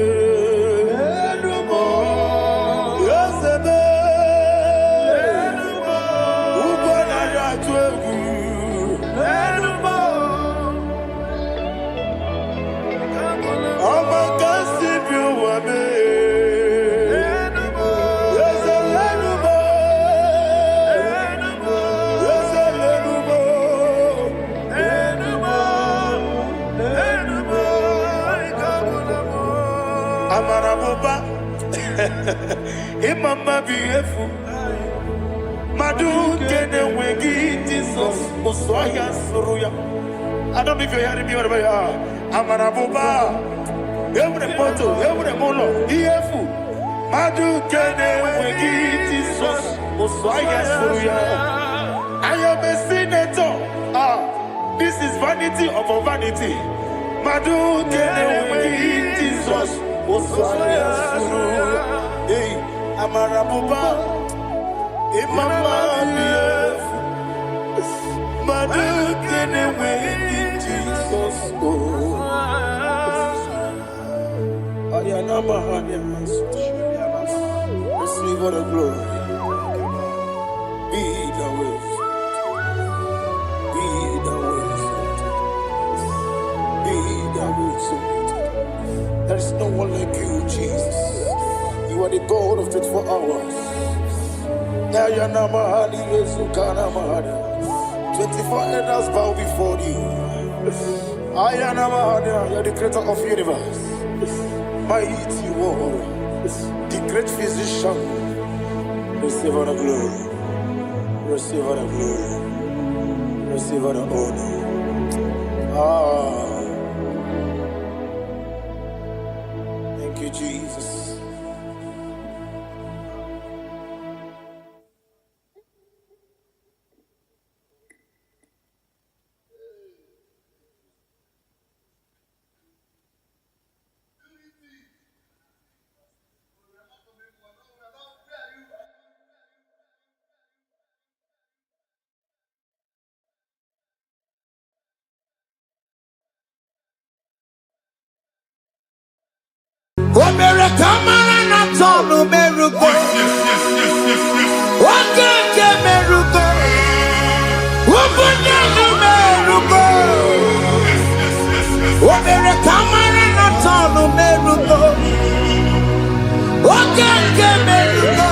Imama beautiful, Madu kene wegi Jesus, Oswaya Suruya. I don't know if you're hearing me wherever you are. Amarabuba, every photo, every molo, beautiful, Madu kene wegi Jesus, Oswaya Suruya. I am a senator. This is vanity of vanity. Madu kene wegi Jesus, Oswaya Suruya. Hey, Amarabuba, Imama beautiful, Madu kene wegi Jesus. Ayanama Hanyas, receive all the glory. Be the way, be the way, be the way. There is no one like you, Jesus. You are the God of 24 hours. 24 elders bow before you. You are the creator of the universe. Mighty warrior, the great physician. Receive all the glory. Receive all the glory. Receive all the honor. Thank you, Jesus. Kamara na tonu merugo. Wakeke merugo. Ubunya merugo. Obere kamara na tonu merugo. Wakeke merugo.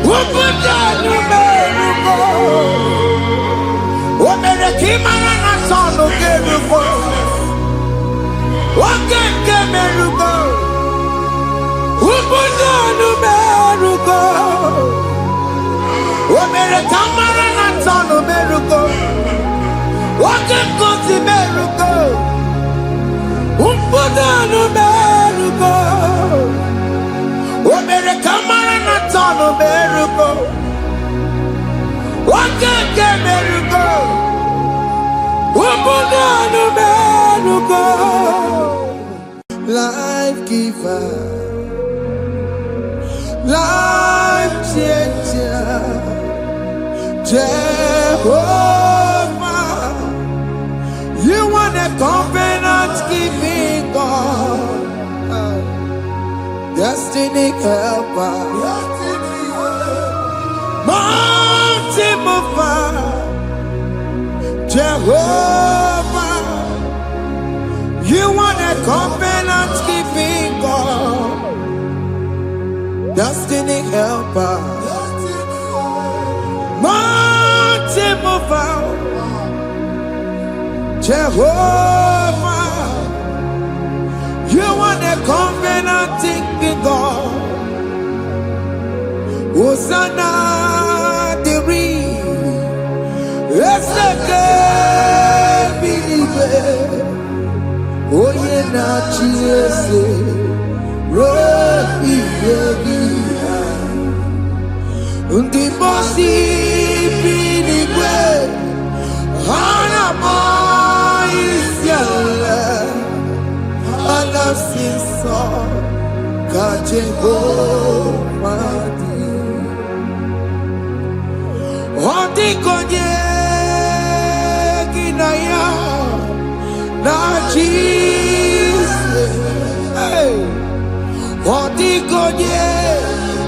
Ubunya merugo. Obere kamara na tonu merugo. Wakeke merugo. Ubudonu merugo. Omere kamara na tonu merugo. Wakekoti merugo. Ubudonu merugo. Omere kamara na tonu merugo. Wakeke merugo. Ubudonu merugo. Life giver, life changer, Jehovah, you are the covenant keeping God, destiny helper, mountain mover, Jehovah, you are the covenant keeping God, destiny helper. Mountain mover, Jehovah, you are the covenant-keeping God. Hosanna, the it's the good believer. Oh, yeah, not Jesus. Undi bosi binigwe hana moisyala alasinso kajehomadi Odi konye kinaya na Jesus. Hey. Odi konye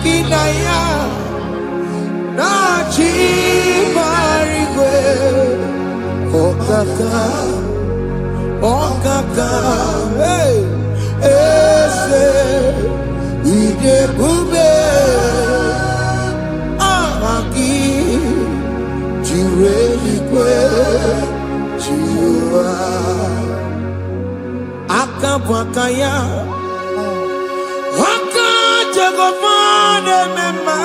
kinaya na chibarigwe okaka hey ese ide bube amaki jireligwe jiwa akabwakaya Jagomane mema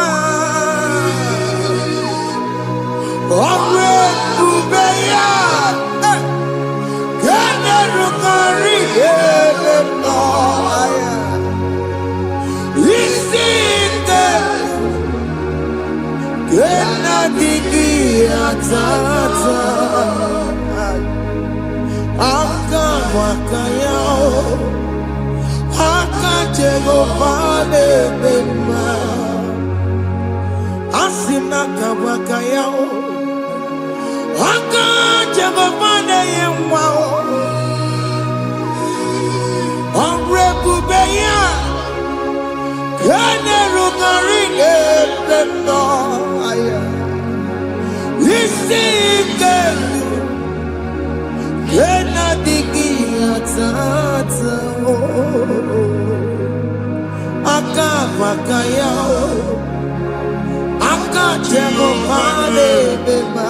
Omre ubeya Kene rukari no aya Isinde Kena digi atata Aka wakayao Aka Jehovane mema Asina kabakayao Aka Jehovane yemwao Omre bubeya Kene rugarine mema aya Isike Kena digi atata Aka wakayao Aka Jehovane mema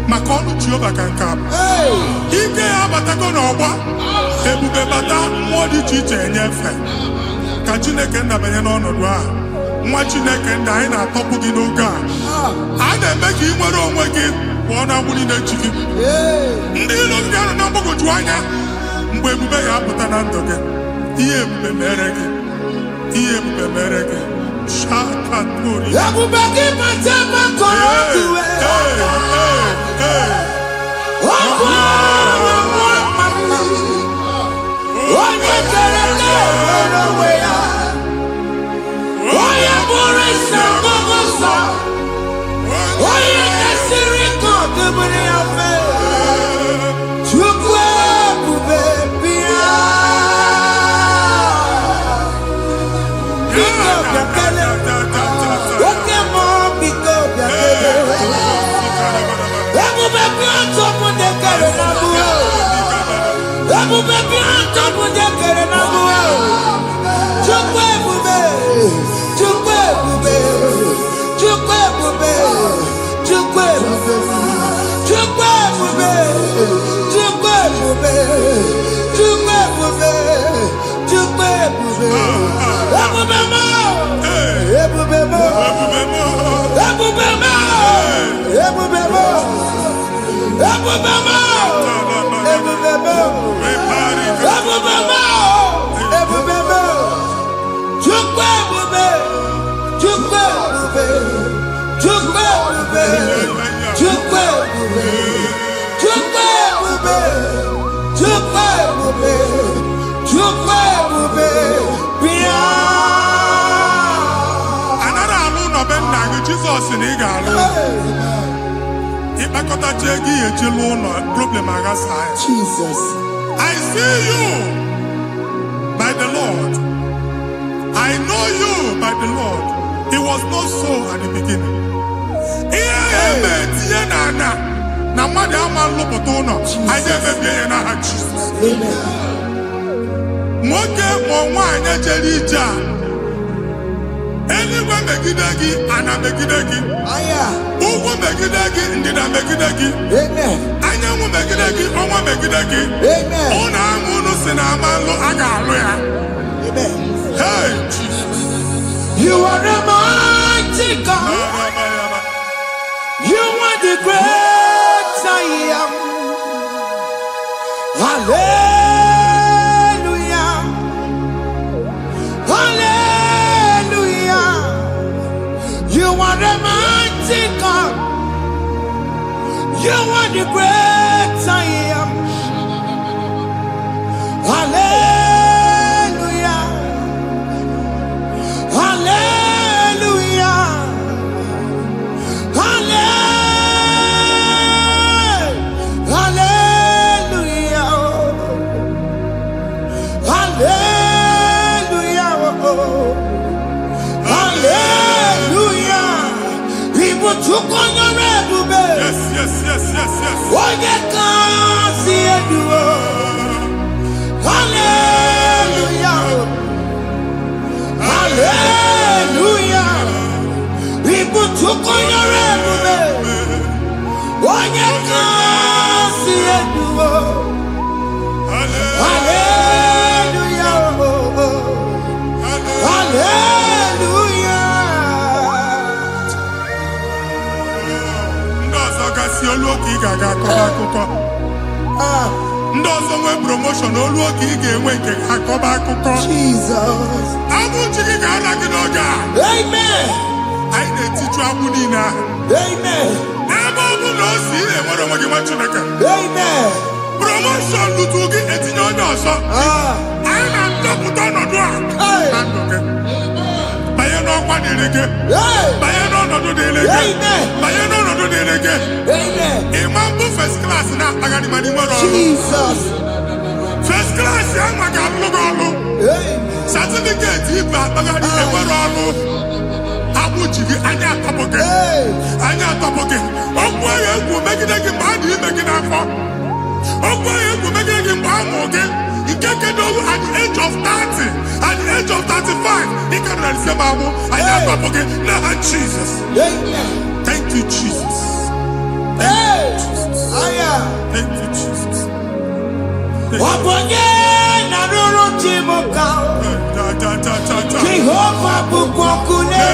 maka ọnụ Jehova ka nke a bụ. Ike ya abatago n'ọgba, ebube bata, mmụọ dị iche iche enyefe. Ka Chineke nna banye n'ọnọdụ a. Nwa Chineke nna anyị na-atọpụ gị n'oge a. A na-eme ka ị nwere onwe gị pụọ na agbụrụ na-echi gị. Ndị ilo ndị ahụ na mgbagwoju anya mgbe ebube ya apụta na ndụ gị. Ihe ebube mere gị. Ihe ebube mere gị. Shakatori. Ebube gị bata makọrọ ọdụwe. Onye kere na-enwere onwe ya. Onye bụrụ isi ọgụgụ nsọ. Onye kesịrị ka ọ dịbụrụ ya mfe. Chukwu ebube bịa. Biko bịa kele. Oke mmụọ biko bịa kele. Ebube bịa tọpụ ndị kere na mbuo. Ebube bịa tọpụ ndị kere na mbuo. Chukwu ebube. Chukwu ebube. Chukwu ebube. Chukwu ebube. Chukwu ebube. Chukwu ebube. Chukwu ebube. Chukwu ebube. Ebube mo. Ebube mo. Ebube mo. Ebube mo. Ebube mo. Ebube mo. Ebube mo. Ebube mo. Chukwu ebube. Chukwu ebube. Chukwu ebube. Chukwu ebube. Chukwu ebube. Chukwu ebube. Chukwu ebube. Bịa. Anara alụ nọ be nna gị Jizọs na ị ga-alụ. Ịkpakọtacha ego ihe eji lụọ ụlọ problem aghasa ya. Jesus. I see you by the Lord. I know you by the Lord. It was not so at the beginning. Ihe eme tinye na ana na mmadụ ama nlụpụta ụlọ. Anyị emebie ya n'aha Jizọs. Nwoke ma nwaanyị jere ije a. Eluigwe megide gị, ana megide gị. Ugwu megide gị, ndịda megide gị. Anyanwụ megide gị, ọnwa megide gị. Ụnụ ahụ unu si na ama nlụ a ga-alụ ya. Hey, Jesus. You are a mighty God. You are the great I am. Hallelujah. Hallelujah. You are a mighty God. You are the great I am. Hallelujah. Hallelujah. Hallelujah. Hallelujah. Hallelujah. People took on your rebel. Yes, yes, yes, yes, yes. When you can't see it, hallelujah. Hallelujah. People took on your rebel. When you can't see it, hallelujah. Hallelujah. Ndị ọzọ gasị olu oge ị ga-aga akọba akụkọ. Ndị ọzọ nwee promotion olu oge ị ga-enwe nke akọba akụkọ. Jesus. Abụ chi gị ga-ala gị n'oge a. Amen. Anyị na-etiju agbụ niile ahụ. Amen. Ebe ọ bụ na o si ị na-enwere onwe gị nwa Chineke. Amen. Promotion lutu gị etinye onye ọzọ. Anyị na-ndọpụta ọnọdụ a na ndụ gị. Banye n'ọkwa dịrị gị. Banye n'ọnọdụ dịrị gị. Banye n'ọnọdụ dịrị gị. Ịma mbụ first class na-akpagharị ma n'ime ọrụ. Jesus. First class ya nwa ga-alụ gị ọlụ. Certificate ibe akpagharị enwere ọlụ. Agbụ ji gị anya atọpụ gị. Anya atọpụ gị. Okwu ahụ egwu megide gị mgbe a dị ime gị n'afọ. Okwu ahụ egwu megide gị mgbe a mụrụ gị. Nke kedu at the age of 30, at the age of 35, he can receive Bible. I never forget. Now, Jesus. Thank you, Jesus. Hey, aya. Thank you, Jesus. Wabonye na ruru chimoka. Jehovah bukokune.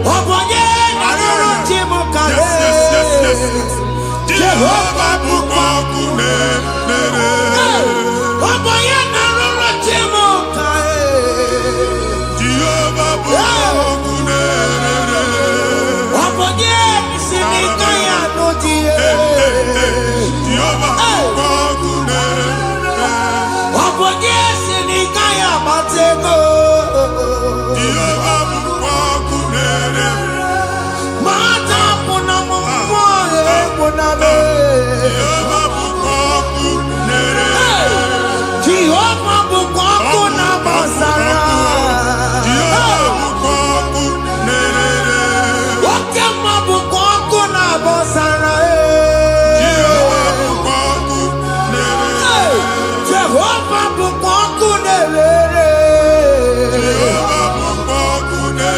Wabonye na ruru chimoka. Yes. Jehovah bukokune. Wabonye na ruru chimoka. Jehovah bukokune. Wabonye sinika ya noti. Jehovah bukokune. Wabonye sinika ya matego. Jehovah bukokune. Mata puna mumwa puna me. Jehovah bukokune. Jehovah bukokuna basara. Jehovah bukokune. Wakema bukokuna basara. Jehovah bukokune. Jehovah bukokune. Jehovah bukokune.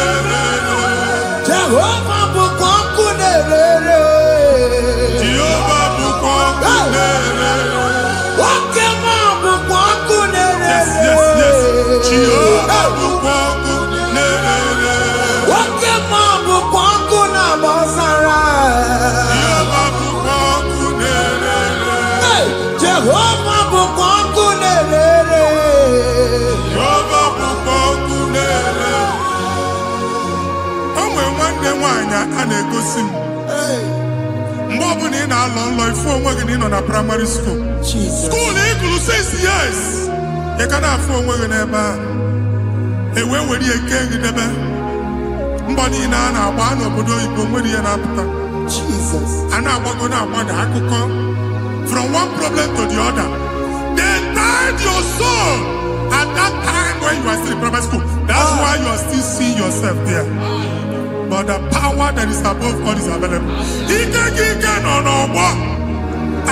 Jehovah bukokune. Jehovah bukokune. Wakema bukokune. Yes. Jehovah bukokune. Wakema bukokuna basara. Jehovah bukokune. Jehovah bukokune. Jehovah bukokune. O nwere nwanne nwaanyị a na-egosi m mgbe ọbụla ị na-alọ nlọ ifu onwe gị na ị nọ na praịmarị skuul Jesus. skuul ị gụrụ 6 years ị ka na-afụ onwe gị n'ebe ahụ ewee were ihe kee gị debe mbọ niile a na-agba n'obodo oyibo nwere ihe na-apụta Jesus. a na-agbago na-agbada akụkọ from one problem to the other. They tied your soul at that time when you are still in primary school. That's why you are still seeing yourself there. But the power that is above all is available. Ike no n'ọgbọ.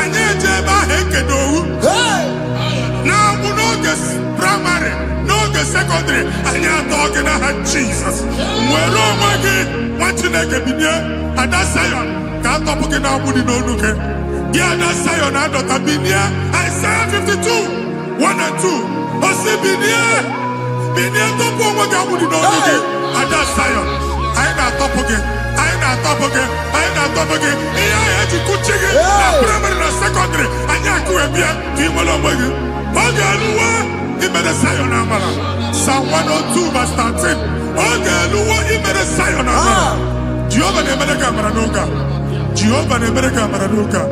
Anyị eje ebe ahụ ekedo owu. Hey! Na-agbụ n'oge primary, n'oge secondary, anyị atọ gị n'aha Jesus. Nwere onwe gị, nwa Chineke binie, Ada Zion, ka atọpụ gị na-agbụ dị n'onu gị. Gị Ada Zion adọta binie, Isaiah 52, 1 and 2. Osi binie tọpụ onwe gị agbụ dị n'onu gị. Ada Zion, anyị na-atọpụ gị. Ihe anyị eji kụchi gị na primary na secondary, anyị akụwebie ka ị nwere onwe gị. Oge eluwe imere Zion amara. Psalm 102 verse 13. Oge eluwe imere Zion amara. Jehova na-emere gị amara n'oge a. Jehova na-emere gị amara n'oge a.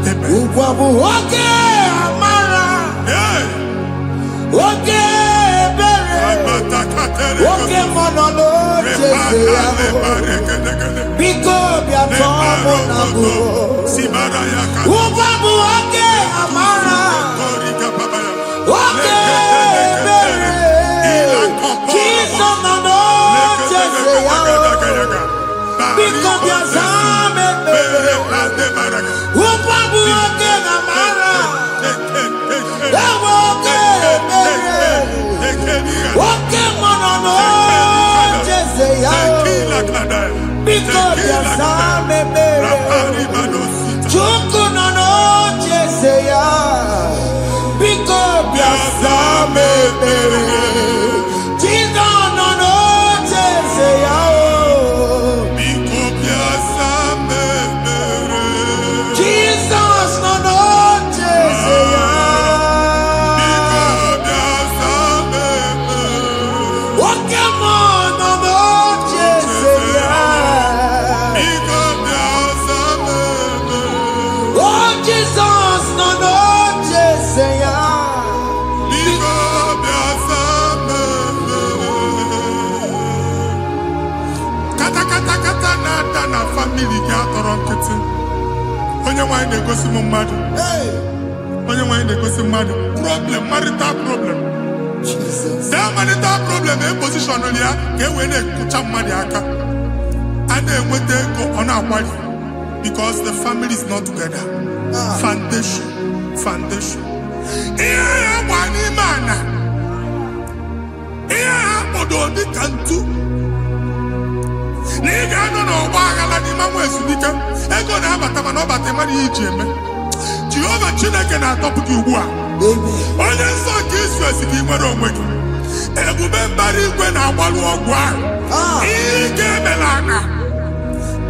Amen. Ugwu bụ oke amara, Hey! oke ebere, oke mmanụ n'oche eze ya. Biko bịa tọọ mụ na mbụ. Ugwu bụ oke amara, oke ebere, Jizọs nọ n'oche eze ya. Biko bịa zaa m ekpere. Ugwu bụ oke amara, ewe oke ebere, oke mmanụ n'oche eze ya. Biko bịa zaa m ekpere. Chukwu nọ n'oche eze ya. Biko bịa zaa m ekpere. Jizọs nọ n'oche eze ya. Jizọs nọ n'oche eze ya. Oke mmụọ nọ n'oche eze ya. O Jizọs nọ n'oche eze ya. Kata na-ada na famili gị atọrọ nkịtị. Onye nwaanyị na-egosi m mmadụ. Onye nwaanyị na-egosi mmadụ. Problem, marital problem. Jesus. That marital problem position ya ka e wee na-ekụcha mmadụ aka. A na-enweta ego ọ na-akwali because the family is not together. Foundation. Ihe ya gba n'ime ana. Ihe ha kpọdụ dị ka ntu. na ị ga-anọ n'ọgba aghara n'ime nwa ezumike ego na-abata mana ọ bata mmadụ ihe iji eme. Jehova Chineke na-atọpụ gị ugbu a. Onye nsọ nke Izrel gị nwere onwe gị. Ebube mbara igwe na-agbalụ ọgwụ ahụ. Ihe ike emela anya.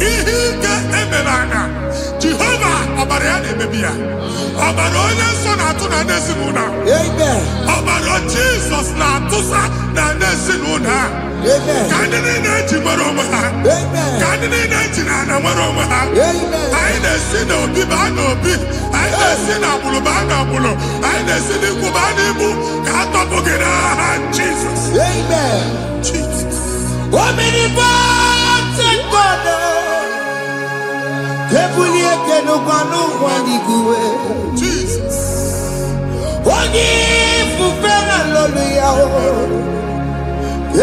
Ihe ike emela anya. Jehova ọbara ya na-emebi ya. Ọbara onye nsọ na-atụ na n'ezinụlọ. Ọbara Jizọs na-atụsa na n'ezinụlọ. Ka ndị niile eji nwere onwe ha. Ka ndị niile eji na ana nwere onwe ha. Anyị na-esi n'obi baa n'obi. Anyị na-esi n'agbụrụ baa n'agbụrụ. Anyị na-esi n'ikwu baa n'ikwu. Ka a tọpụ gị n'aha Jizọs. Jesus. Omnipotent God. Ebulie kenu kwanu waniguwe. Jesus. Onye fufera lolu ya o.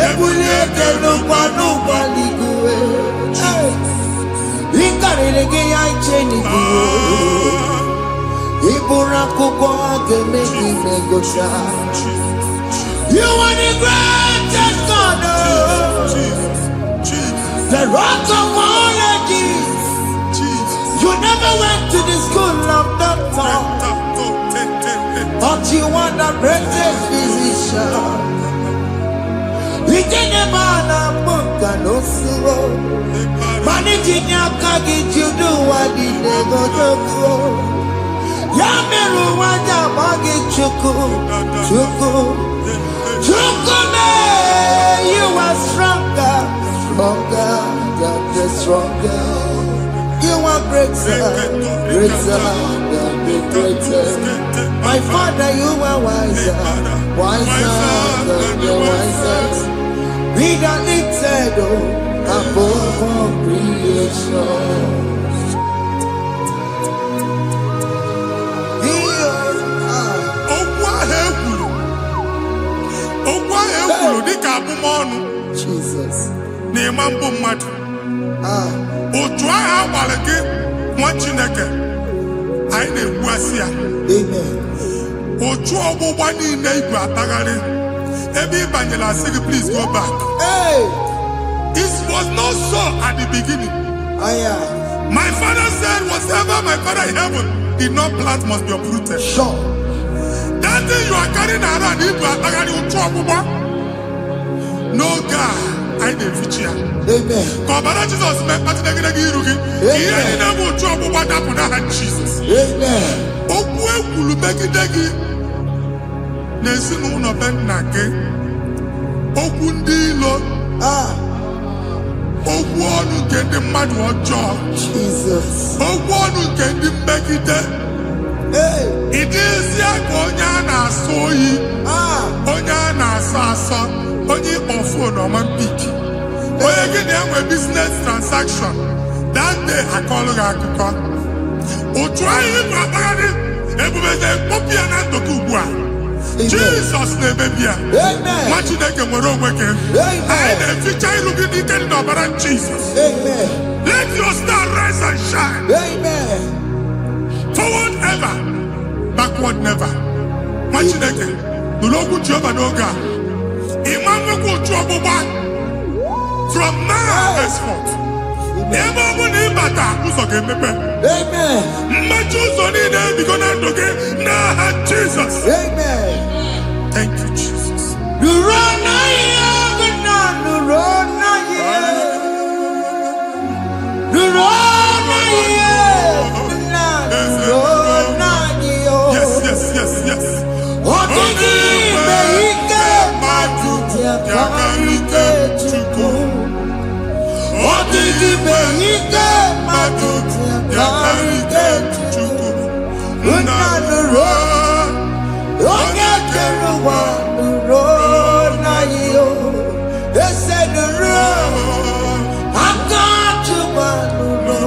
Ebulie kenu kwanu waniguwe. Inkarele ge ya icheni guwe. Ibura kuko ageme kimegosha. You are the greatest God. Jesus. Jesus. The rock of all ages. You never went to the school of doctor, but you are the greatest physician. We didn't man a book and no slow. Managing your carriage, you do what you never do. Yameru wanja magi chuku, chuku, chuku me. You are stronger, stronger, God is stronger. You are greater, greater, greater. My Father, you are wiser, wiser than the wisest. We that lifted above all creation. Jesus. Otu agha agbara gị nwa Chineke anyị na-egbu asị ya. Amen. Otu ọgbụgba niile igwe atagharị ebe ị banyere asị gị please go back. Hey. It was not so at the beginning. My father said whatever my father in heaven did not plant must be uprooted. Sure. That thing you are carrying around igwe atagharị otu ọgbụgba. No God. I didn't feature. Amen. Kọbara Jesus mee kpatị negidegi iru gị. Ihe niile bụ otu ọgbụgba dapụ n'aha Jesus. Amen. Okwu ekwuru megide gị n'ezinụlọ be nna gị. Okwu ndị ilo. Okwu ọnụ nke ndị mmadụ ọjọọ. Jesus. Okwu ọnụ nke ndị mmegide. Ị dịzie ka onye a na-asọ oyi. Onye a na-asọ asọ. Onye ịkpọ phone ọma mpiki. Onye gị na-enwe business transaction. That day akọlụ gị akụkọ. Otu anyị na-akpagharị ebube na-ekpopụ ya na ndụ gị ugbu a. Jesus na-emebi ya. Nwa Chineke nwere onwe gị. Anyị na-eficha iru gị n'ike dị n'ọbara Jesus. Let your star rise and shine. Forward ever, backward never. Nwa Chineke nụrụ okwu Jehova n'oge a. From now henceforth, ebe ọ bụ na ịbata ụzọ ga-emepe. Mmechi ụzọ niile ebigo na ndụ gị n'aha Jizọs. Thank you, Jesus. Yes, yes, yes, yes. Yakarike Chukwu. Odigi Beike Madu. Yakarike Chukwu. Unanuro. Onye keruwa nuro na yo. Ese nuro. Akachuba nuro.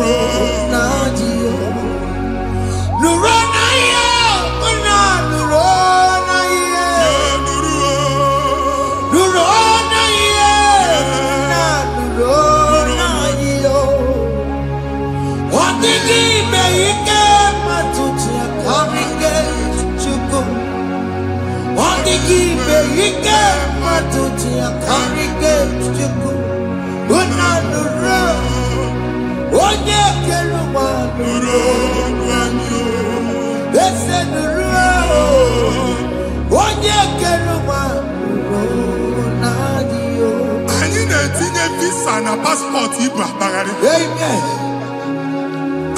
visa na passport Igbo akpagharị. Amen.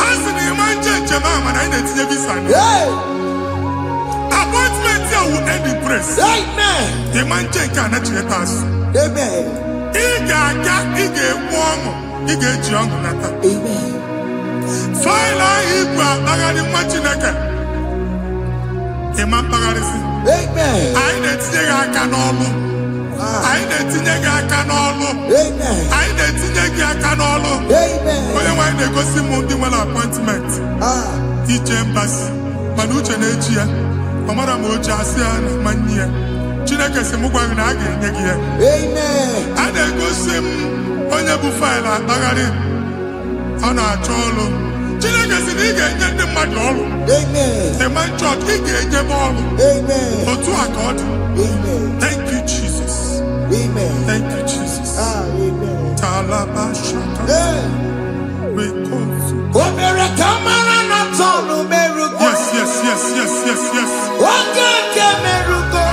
Asị na ịma njem ama na anyị na-etinye visa na. Appointment ya will end in praise. Amen. Ịma njem nke a na-echeta azụ. Amen. Ị ga-aga, ị ga-ekwu ọṅụ, ị ga-eji ọṅụ nata. Amen. Faịlụ ahụ Igbo akpagharị nwa Chineke. Ịma mkpagharịsị. Amen. Anyị na-etinye gị aka n'ọlụ. Anyị na-etinye gị aka n'ọlụ. Amen. Anyị na-etinye gị aka n'ọlụ. Amen. Onye nwaanyị na-egosi m ndị nwere appointment ije mbasi mana uche na-eji ya ọ mara ma oche asị ya na mmanyi ya. Chineke sị m gwa gị na a ga-enye gị ya. Amen. A na-egosi m onye bụ faịlụ akpagharị ọ na-achọ ọlụ. Chineke sị na ị ga-enye ndị mmadụ ọrụ. Amen. The man church, ị ga-enye m ọrụ. Amen. Otu a ka ọ dị. Amen. Thank you, Jesus. Amen. Thank you, Jesus. Amen. Talabashaka. Rekosu. Obere kamara na tonu merugo. Yes, yes, yes, yes, yes, yes. Okeke merugo.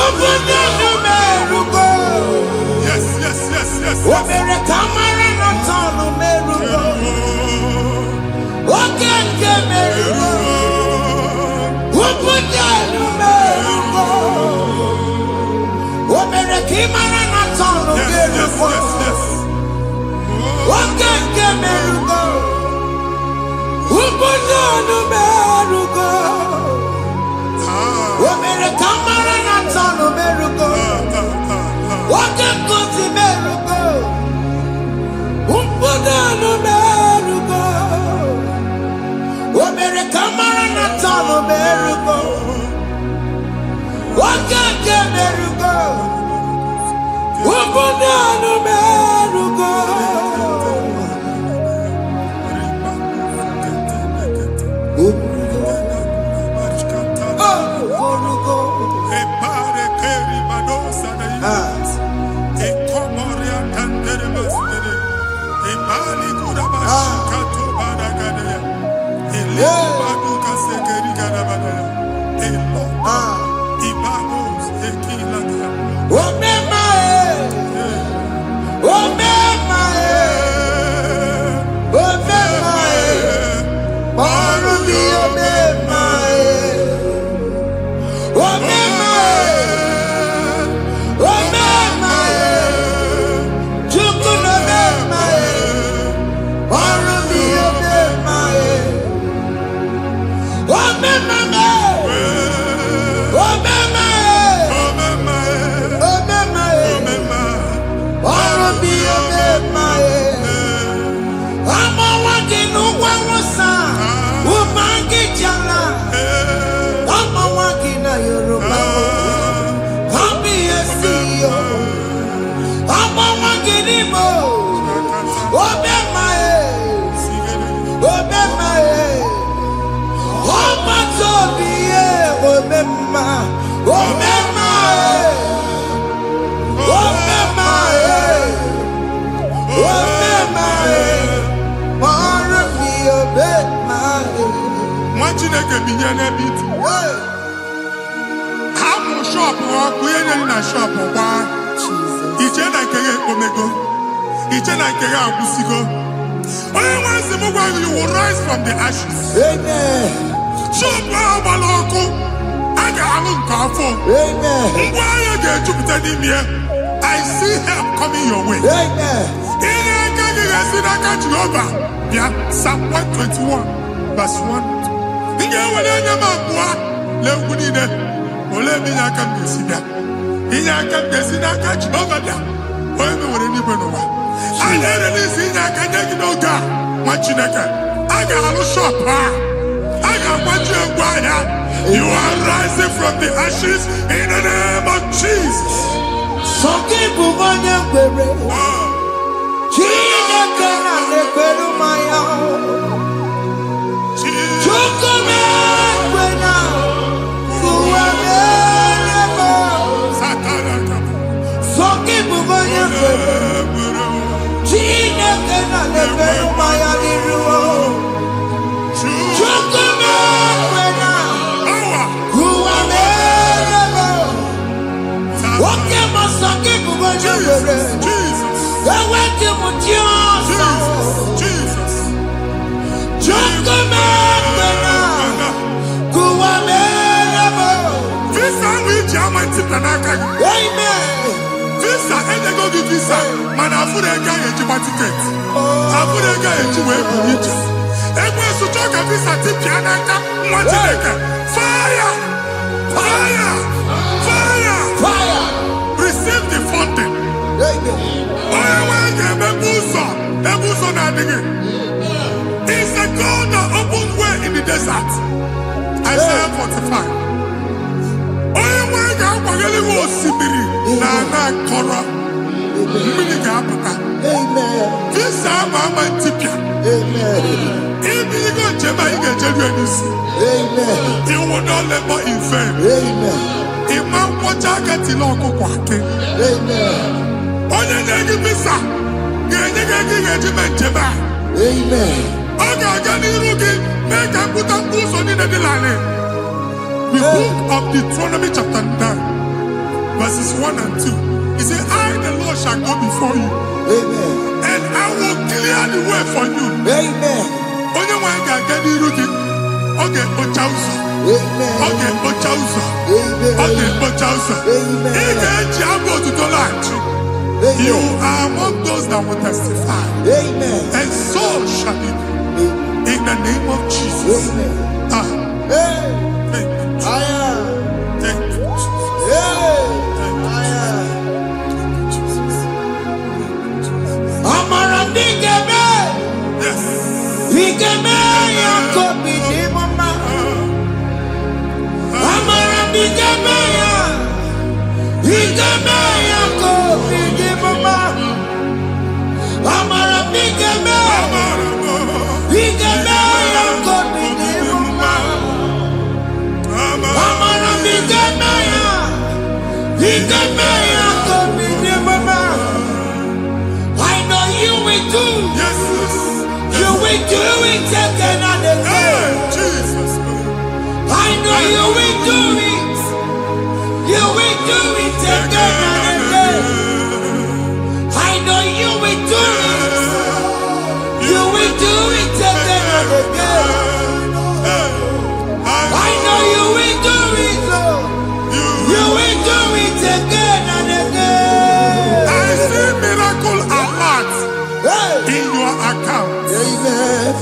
Ubunye merugo. Yes, yes, yes, yes. Obere kamara na tonu merugo. Okeke merugo. Ubunye merugo. Obere kamara na tonu merugo. Okeke merugo. Ubunye merugo. Obere kamara na tonu merugo. Okeke merugo. Ubunye merugo. Obere kamara na tonu merugo. Okeke merugo. Ubunye merugo. Chineke binye n'ebe iti. Hapụ shọpụ ọkụ ihe nyere na shọpụ gbaa. Iche na nke ya ekpomego. Iche na nke ya agwụsigo. Onye nwe nsị m gwa you will rise from the ashes. Amen. Shọpụ ahụ gbara ọkụ. A ga-alụ nke afọ. Amen. Ngwa ahịa ga-ejupụta n'ime ya. I see help coming your way. Amen. Ihe aka gị ga-esi n'aka Jehova bịa. Psalm 121 verse 1. Ị ga-ewere anya m abụọ n'egwu niile. Olee ebe inye aka m ga-esi bịa? Inye aka m ga-esi n'aka Jehova bịa. Onye mewere n'igwe n'ụwa. A na-erele isi inye aka nye gị n'oge a nwa Chineke. A ga-alụ shọpụ a. A ga-agbaji egwu ahịa. You are rising from the ashes in the name of Jesus. Sọkị bụ onye kwere. Chineke na-ekwere mmanya. Chukwu na-ekwe na ụwa mere m. Sọkị bụ onye kwere. Chineke na-ekwere mmanya n'iru. Chukwu na Amen. Visa, and they go give visa. Man, I put a guy a ticket. I put a guy a ticket. And when you talk a visa, fire! Fire! Fire! Fire. Receive the funding. It's a God that opens way in the desert. Isaiah 45. This time I'm a tipia. If you go to Jamaica, you will not labor in vain. Imam Wajaka Tiloko Kwake. Onye negi visa, negi Jeba. Oga gani rugi, make a put a boost on the line. The book of Deuteronomy chapter 9, verses 1 and 2. He said, I, the Lord, shall go before you. And I will clear the way for you. Onye wanga gani rugi, oge ochausa. Oge ochausa. Oge ochausa. Ige jiabo to the land. You are among those that will testify. And so shall it be. In the name of Jesus. Thank you. Thank you, Jesus. Amara bigeme. Yes. Bigeme yakobi di mama. Amara bigeme ya. Bigeme yakobi di mama. Amara bigeme. Bigeme yakobi di mama. Amara bigeme ya. Bigeme yakobi di mama. I know you will do. Yes. You will do it again and again. Jesus. I know you will do it. You will do it again and again. I know you will do it. You will do it again and again. I know you will do it, Lord. You will do it again and again. I see miracle alert in your account. Amen.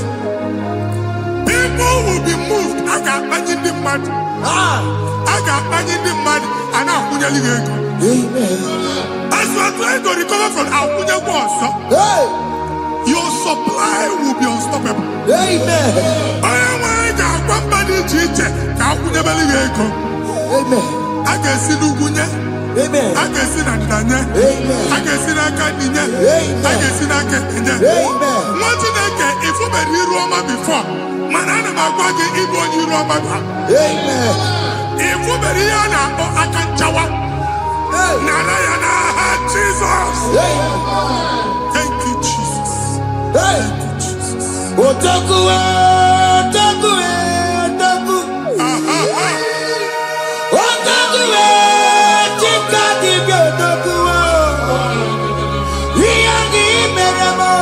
People will be moved. I got imagine the mad. I got imagine the mad. And I'm going to Amen. as you are trying to recover from Abuja Boss, your supply will be unstoppable. Amen. I am one body teacher. Amen. I can see Lugunya. Amen. I can see Nadanya. Amen. I can see Nakaninya. Amen. I can see Nakaninya. Amen. What did I get if you were in Roma before? Manana Magwagi, Igbo, in Roma. Amen. If you were here now, I can Jawa. Narayana, Jesus. Thank you, Jesus. Thank you, Jesus. Otaku, otaku, otaku. Otaku, chika di otaku. Iyagi meremo,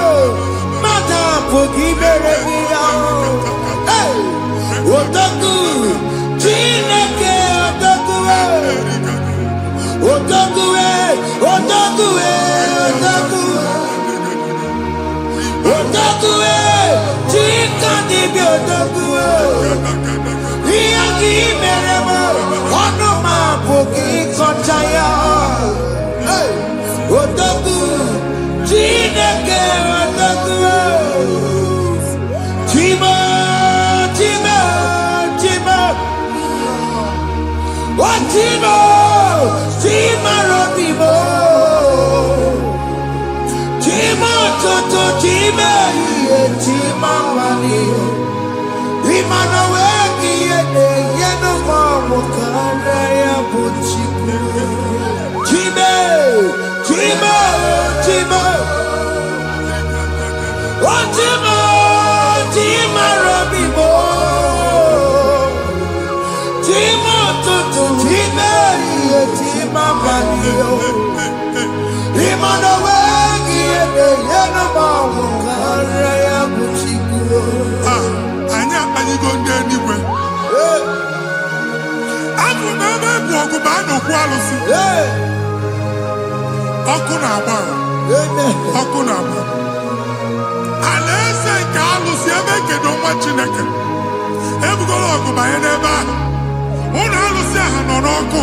mata pogi meremia. Otaku, chineke otaku. Otaku, otaku, otaku. Otaku, chika di otaku. Iyagi meremo, onoma pogi kochaya. Otaku, chineke otaku. Chima, chima, chima. Chima, chima robimo. Chima toto, chima iye, chima wali. Imana weki yene, yeno mamu kare ya buchiku. Chima, chima, chima. Chima, chima robimo. Chima toto, chima iye, chima wali. Imana weki yene, yeno mamu kare ya buchiku. baa n'okwu alụsị. Ọkụ na-agba. Ọkụ na-agba. Alaeze nke alụsị ebe kedu nwa Chineke. Ebugoro ọgụ banye n'ebe ahụ. Ụlọ alụsị ahụ nọ n'ọkụ.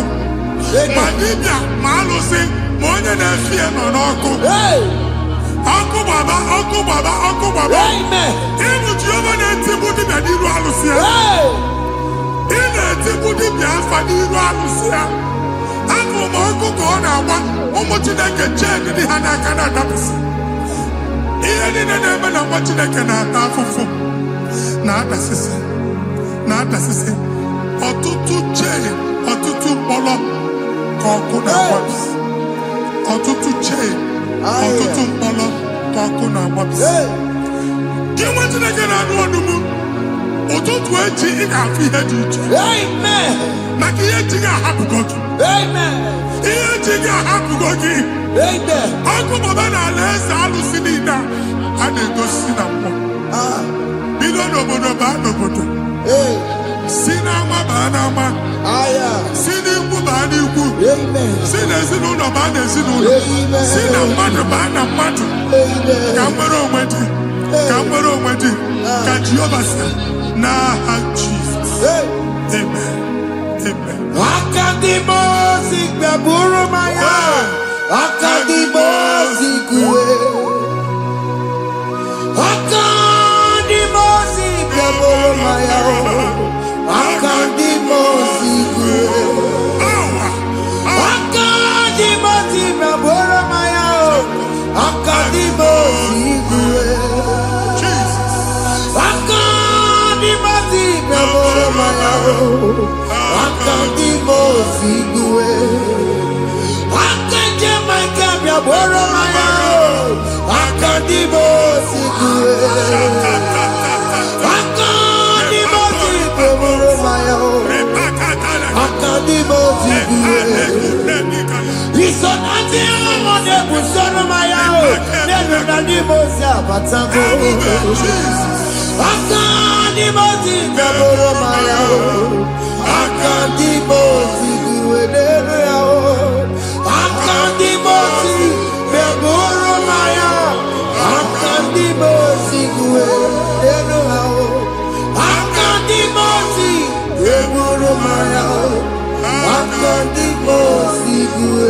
Ma dibịa ma alụsị ma onye na-efi ya nọ n'ọkụ. Ọkụ gbaba, ọkụ gbaba, ọkụ gbaba. Ịbụ Jehova na-etigbu dibịa n'iru alụsị ya. Ị na-etigbu dibịa afa n'iru alụsị ya. Afọ ma ọkụ ka ọ na-agba ụmụ Chineke chee dị ha n'aka na-adapụsị. Ihe niile na-eme na nwa Chineke na-ata afụfụ na-adasịsị na-adasịsị. Ọtụtụ chee, ọtụtụ mkpọrọ ka ọkụ na-agbapụsị. Ọtụtụ chee, ọtụtụ mkpọrọ ka ọkụ na-agbapụsị. Gị nwa Chineke na-anụ ọdụmụ ụtụtụ echi ị ga-afụ ihe dị iche. Maka ihe echi ga-ahapụgo gị. Ihe echi ga-ahapụgo gị. Ọkụ baba na alaeze alụsị niile a na-egosi na mmụọ. Bido n'obodo baa n'obodo. Si n'ama baa n'ama. Si n'ikwu baa n'ikwu. Si n'ezinụlọ baa n'ezinụlọ. Si na mmadụ baa na mmadụ. Ka nwere onwe dị. Ka nwere onwe dị. Ka Jehova sị n'aha Jizọs. Amen. Amen. Akadimosi gbẹ̀bùrú maya. Akadimosi kúwe. Akadimosi gbẹ̀bùrú maya. Akadimosi kúwe. Akadimosi gbẹ̀bùrú maya. Akadimosi kúwe. Akadimosi gbẹ̀bùrú maya. Akadimosi kúwe. Gbẹ̀bùrú maya. Akadimosi kúwe. Akadimosi gbẹ̀bùrú maya. Akadimosi kúwe. Ìsọ̀nàtì ọmọdé bùsọ̀rọ̀ maya. Nínú Akadimosi àbàtàgò. Akadimosi gbẹ̀bùrú maya. Akadimosi kúwe. Nínú yàwó. Akadimosi gbẹ̀bùrú maya. Akadimosi kúwe. Nínú yàwó. Akadimosi gbẹ̀bùrú maya. Akadimosi kúwe.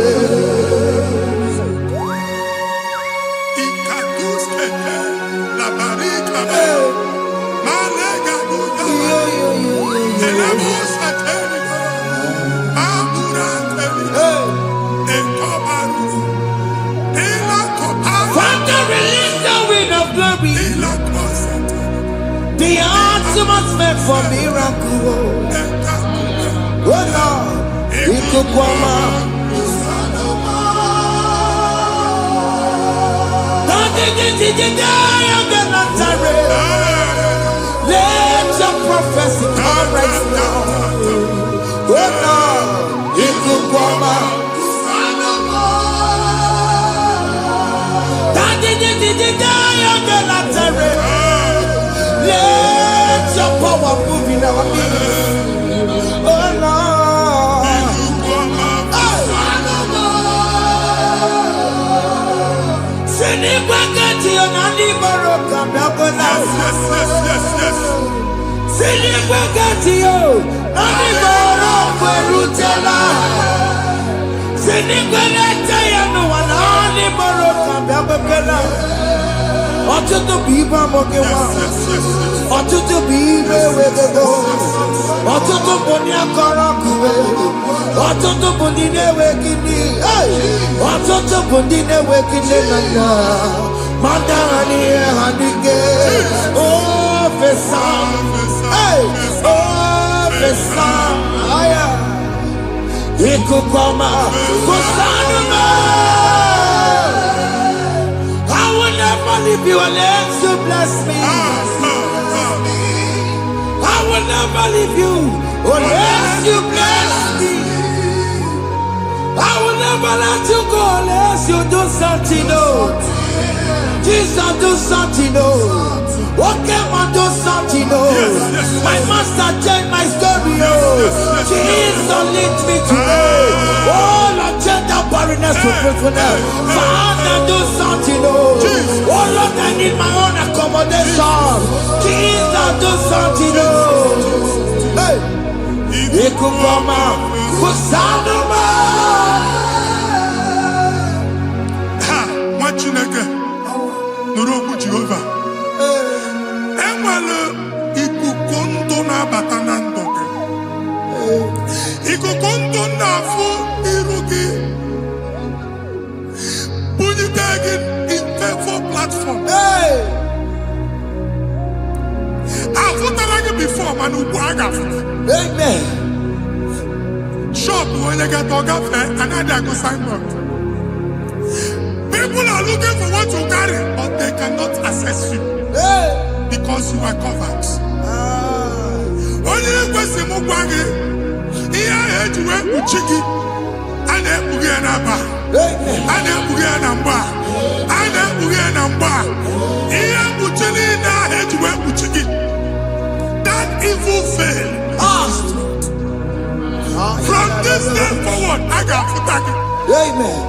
The ultimate meant for miracle. Oh Lord, it could come out. Let your prophecy come right now. Oh Lord, it could come out. Let your power move in our midst. Oh Lord. Send it back at you, Nandi Baroka, send it back at you, Nandi Baroka, Rutella. Send it back at you, Nandi Baroka, Babakala. Ọtụtụ bụ ibe amụghị nwa. Ọtụtụ bụ ibe ewegego. Ọtụtụ bụ ndị akọrọ akụwe. Ọtụtụ bụ ndị na-enweghị nne. Ọtụtụ bụ ndị na-enweghị nne na nna. Ma ndị agha n'ihe ha n'ike. O fesa. O fesa. Ikuku ọma. Kụsanụ m. Leave you unless you bless me. I will never leave you unless you bless me. I will never let you go unless you do something. No, Jesus do something. No, okay, man do something. No, my master changed my story. Oh, Jesus lead me today. to fruitfulness. Father, do something, oh. Oh Lord, I need my own accommodation. Jesus, do something, oh. Hey. Ikukoma, kusanuma. Ha, Machineke, Nuroku Jehovah. Emalo, ikukondo na batanando. Ikukondo na fu irugi. Bunitagin in platform. Hey. I've before, man, who amen. Shop when you get to cafe, another go sign up. People are looking for what you carry, but they cannot access you. Hey. Because you are covered. When you go see Mugwagi, here I had to work with Chiki, and then Bugianaba, and then Bugianamba, and then Bugianamba. Here Buchilina had to work with Chiki. That evil failed. From this day forward, I got to tag it. Amen.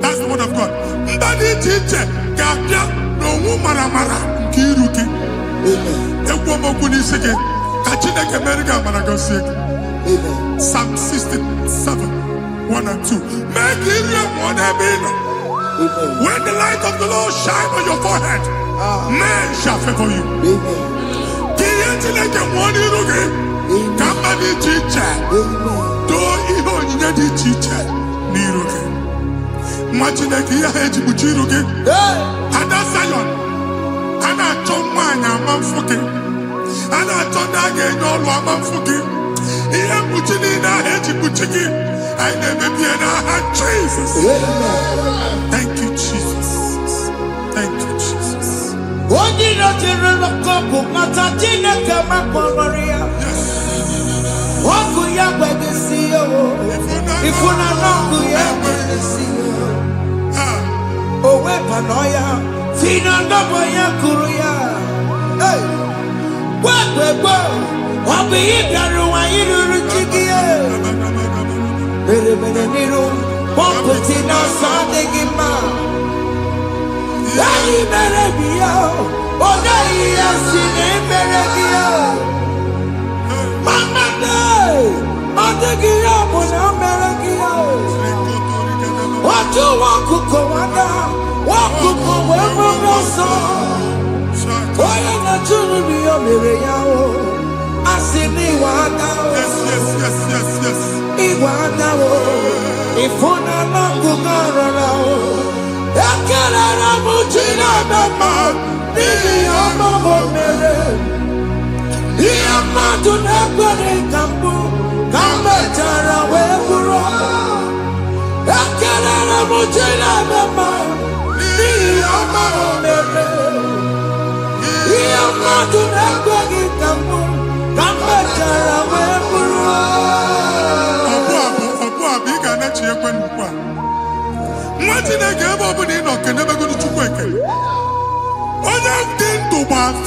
That's the word of God. Psalm 67, 1 and 2. Make it when the light of the Lord shine on your forehead, men shall favor you. Jesus. Thank you, Jesus. Thank you, Jesus.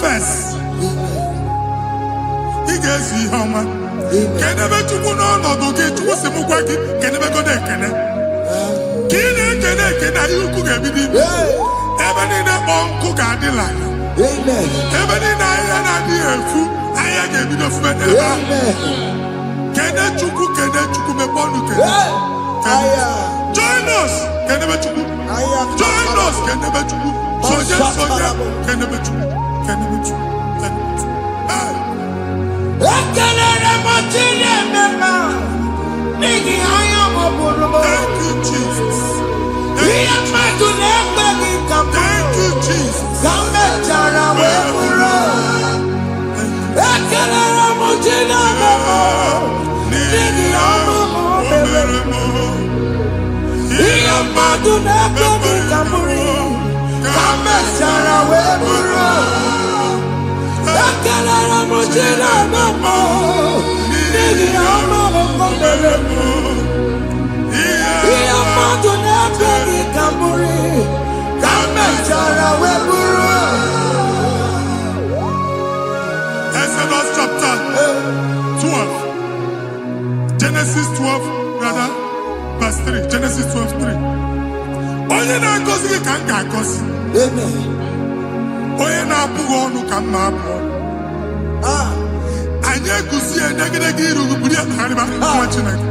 First, he gets you how much. Can never to go on or get to what's the Mugwagi, can never go there, can you cook everything? Ever in a bon cook at the line. Amen. Ever in a dear food, I gave it a friend. Can I to cook and then to cook a bon? Join us, can never to cook. Join us, can never to cook. So just so can never to cook. Can never to cook. Thank you, Jesus. Thank you, Jesus. Exodus chapter 12 Genesis 12, rather, verse 3. Genesis 12:3. Onye na-agọzi gị ka m ga-agọzi. Amen. Onye na-abụghị ọnụ ka m na-abụ ọnụ. Anyị eguzie negedege iru gị buru ya kpagharịba nwa Chineke.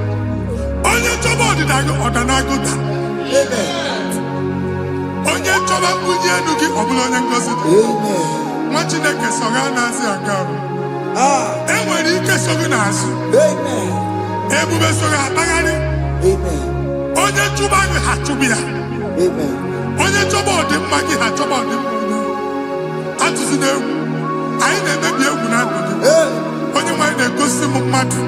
Onye chọba ọdịda gị ọdanagụta. Onye chọba mbunye elu gị ọ bụla onye ngọzi dị. Nwa Chineke so gị na-azị aga ahụ. Enwere ike so gị n'azụ. Ebube so gị akpagharị. Onye chụba gị ha chụba ya. Onye chọba ọdịmma gị ha chọba ọdịmma onye. Atụzi n'egwu. Anyị na-emebi egwu na ndụ gị. Onye nwanyị na-egosi m mmadụ.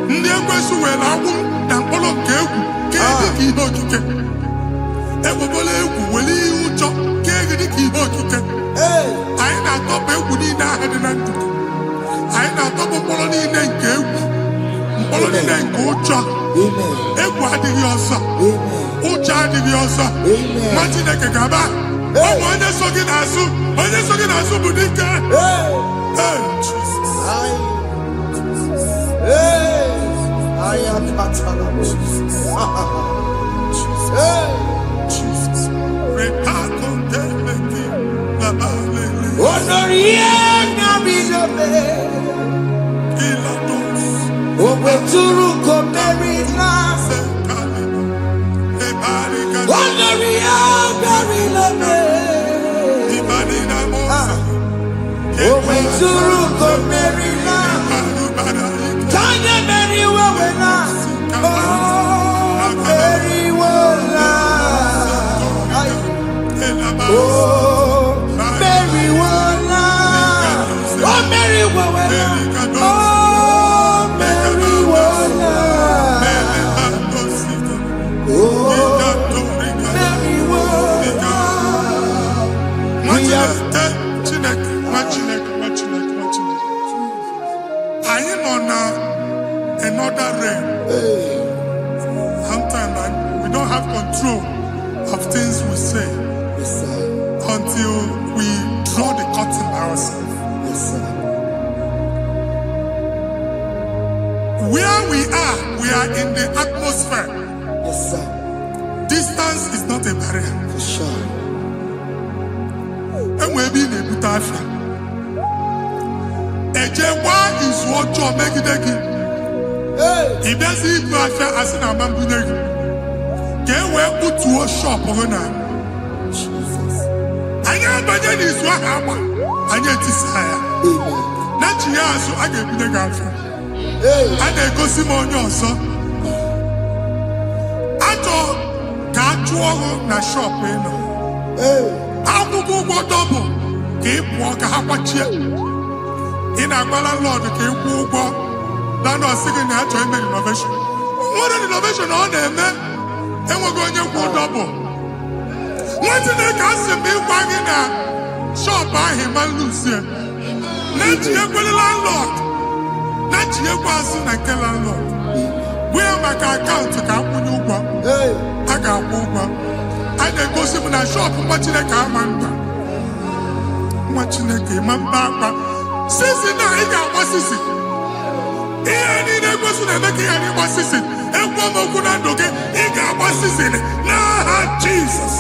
Ndị ekwensu were agwụ na mkpụrụ nke egwu kee gị ka ihe okike. Egbebola egwu were ihe ụjọ kee gị ka ihe okike. Anyị na-atọpụ egwu niile ahụ dị na ndụ gị. Anyị na-atọpụ mkpụrụ niile nke egwu. Mkpụrụ niile nke ụjọ. Egwu adịghị ọzọ. Ụjọ adịghị ọzọ. Nwa Chineke ga-aba. Ọ bụ onye so gị n'azụ. Onye so gị n'azụ bụ dike. I am another realm. Sometimes we don't have control of things we say until we draw the curtain by ourselves. Where we are in the atmosphere. Distance is not a barrier. For sure. And we'll be in a good affair. Ejewa is what you make it again. If there's a good affair, as in a man, get where put to a shop or not. I know, but then is what happened. I get desire. Not you, so I get the affair. And they go Simon also. Na shop eno. Akwụkwọ double ka ị pụọ ka ha kwachie. Ị na-agbala Lord ka ị kwụọ ụgwọ. Lana ọsị gị na achọ ime renovation. Nwere renovation ọ na-eme enweghị onye kwụọ double. Nwetị na-eke asị m ịgwa gị na shop ahụ ịma lusie. Na-ejighekwe landlord. Na-ejighekwe azụ na nke landlord. Wee maka akaụntụ ka akwụnye ụgwọ. A ga-akwụ ụgwọ. A na-egosi m na shọpụ nwa Chineke ama mba. Nwa Chineke ma mba akwa. Sisi na ị ga-agba sisi. Ihe niile egosi na-eme ka ihe n'ịgba sisi. Ekwu m okwu na ndụ gị, ị ga-agba sisi n'aha Jizọs.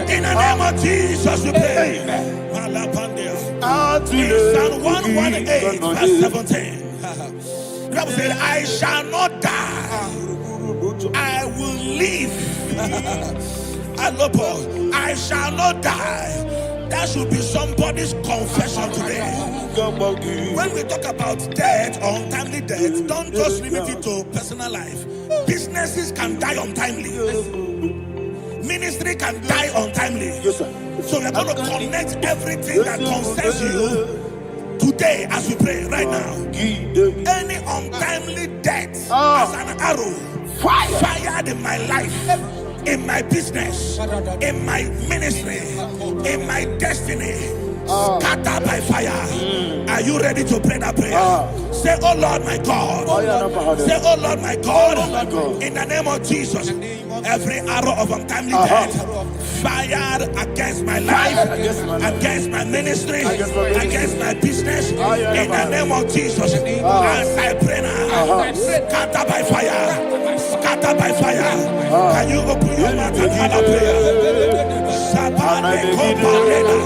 In the name of Jesus, we pray. Psalm 118, verse 17. Bible said, I shall not die. I will live. I shall not die. That should be somebody's confession today. When we talk about death or untimely death, don't just limit it to personal life. Businesses can die untimely. Ministry can die untimely. Yes, sir. So we're going to connect everything that concerns you today as we pray right now. Any untimely death as an arrow fired in my life, in my business, in my ministry, in my destiny, scattered by fire. Are you ready to pray that prayer? Say, oh Lord my God. Say, oh Lord my God. In the name of Jesus, every arrow of untimely death fired against my life, against my ministry, against my business, in the name of Jesus, as I pray now, scatter by fire, scatter by fire. Can you open your mouth and have a prayer? Sabane Koparena.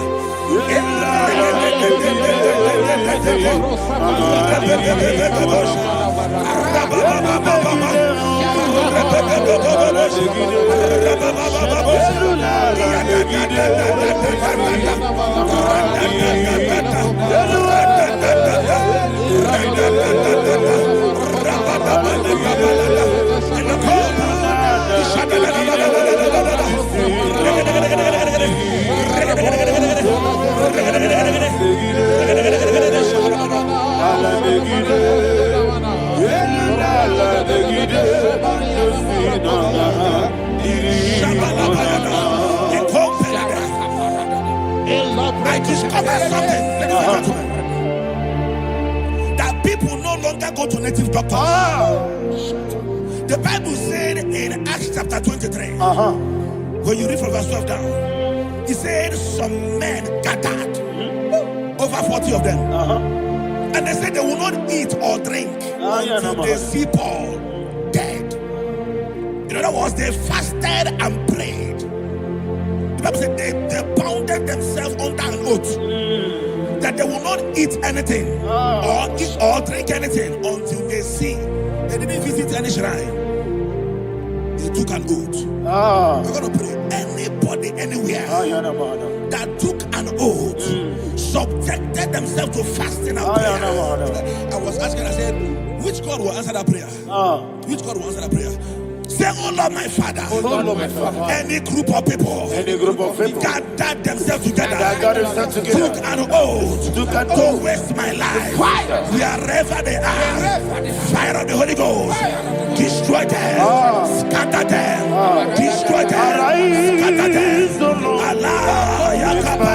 I discovered something that people no longer go to native doctors. The Bible said in Acts chapter 23, when you read from verse 12 down, it said some men gathered, over 40 of them, and they said they will not eat or drink until they see Paul dead. In other words, they fasted and prayed. The Bible said they bounded themselves under an oath that they will not eat anything or eat or drink anything until they see. They didn't visit any shrine. They took an oath. We're going to pray. Anybody, anywhere that took an oath, subjected themselves to fasting and prayer. I was asking, I said, which God will answer that prayer? Which God will answer that prayer? Say, oh Lord my Father. Oh Lord my Father. Any group of people gathered themselves together, took an oath to waste my life. Wherever they are, fire of the Holy Ghost, destroy them, scatter them, destroy them, scatter them. Allah Yakaba.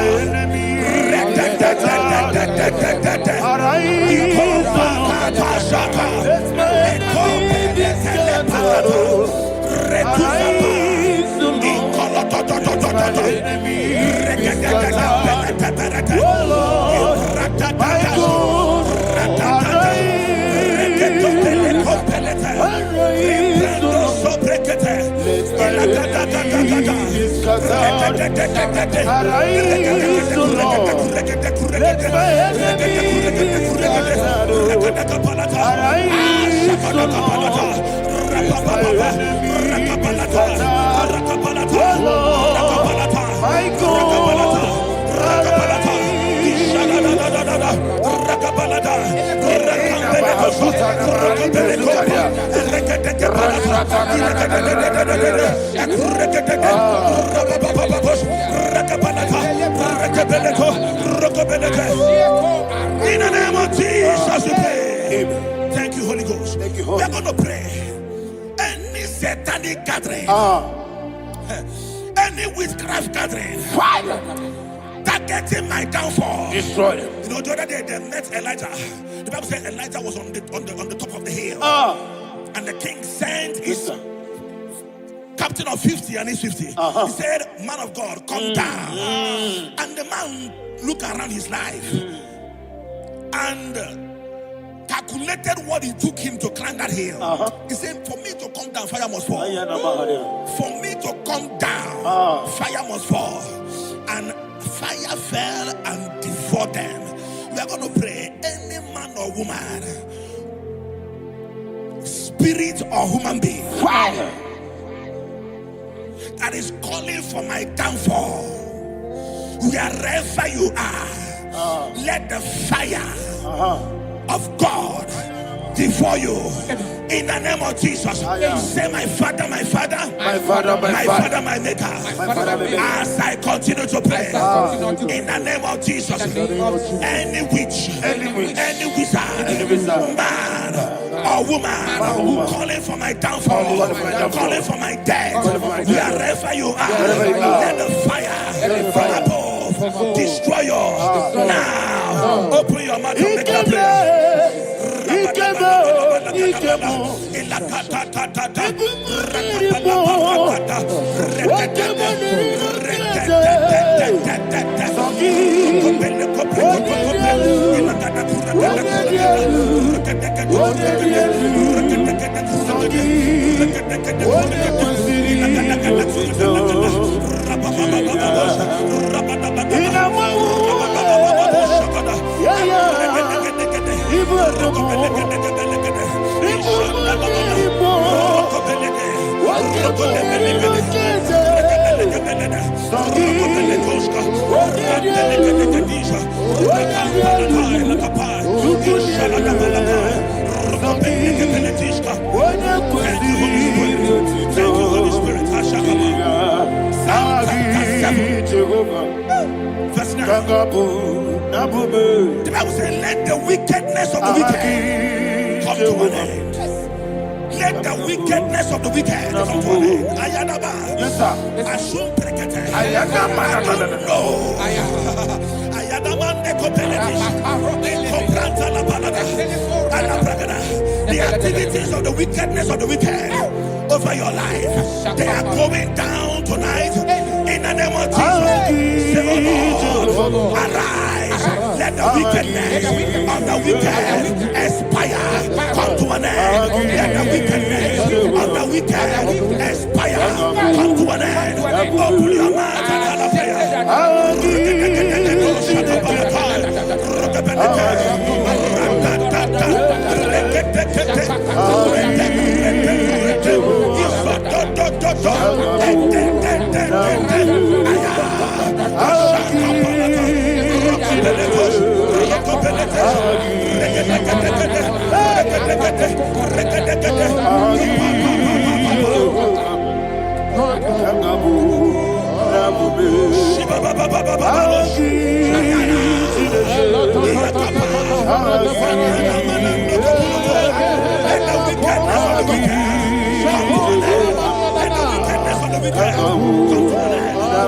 In the name of Jesus, we pray. Thank you, Holy Ghost. We are going to pray. Any satanic gathering, any witchcraft gathering, targeting my downfall, destroy them. You know, the other day they met Elijah. The Bible said Elijah was on the top of the hill, and the king sent his captain of 50 and his 50. He said, man of God, come down. And the man looked around his life and calculated what it took him to climb that hill. He said, for me to come down, fire must fall. For me to come down, fire must fall. And fire fell and devoured them. We are going to pray. Any man or woman spirit or human being Fire. that is calling for my downfall, wherever you are, let the fire of God before you in the name of Jesus. Say, my Father, my Father, My Father, my Father, my Maker. my Father, my Maker. As I continue to pray in the name of Jesus, any witch, any wizard, man or woman calling for my downfall, calling for my death, wherever you are, let the fire from above destroy you now. Open your mouth and make a prayer. The Bible says, let the wickedness of the wicked come to an end. Let the wickedness of the wicked come to an end. Ayadaba. Yes, sir. Assume prekete. Ayadaba. I don't know. Ayadaba nekopeletis. Kompranta la balada. Alabrakada. The activities of the wickedness of the wicked over your life, they are going down tonight in the name of Jesus. Say, oh Lord, arise. Let the wickedness of the wicked expire, come to an end. Let the wickedness of the wicked expire, come to an end. Open your mouth and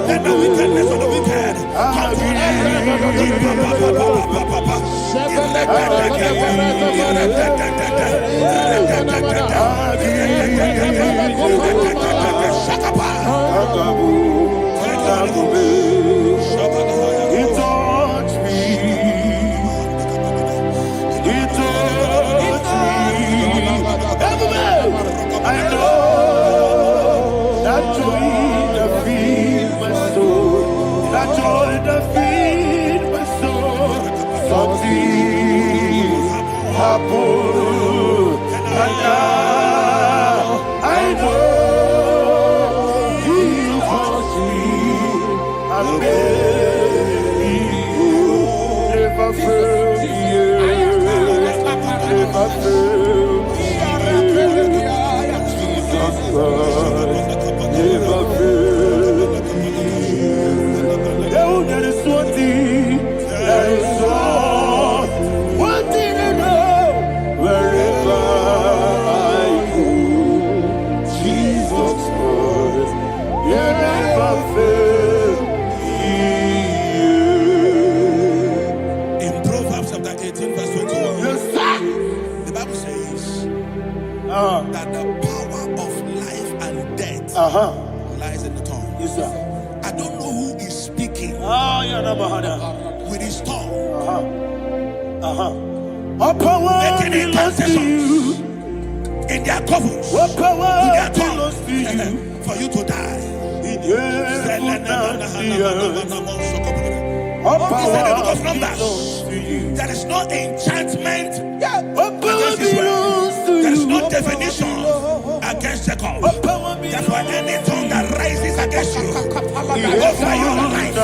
let the wickedness of the wicked come to an that the power of life and death lies in the tongue. Yes, sir. I don't know who is speaking with his tongue, making incantations in their covens with their tongue for you to die. He said in the book of Numbers, there is no enchantment against Israel. There is no definition against Jacob. Therefore, any tongue that rises against you over your life,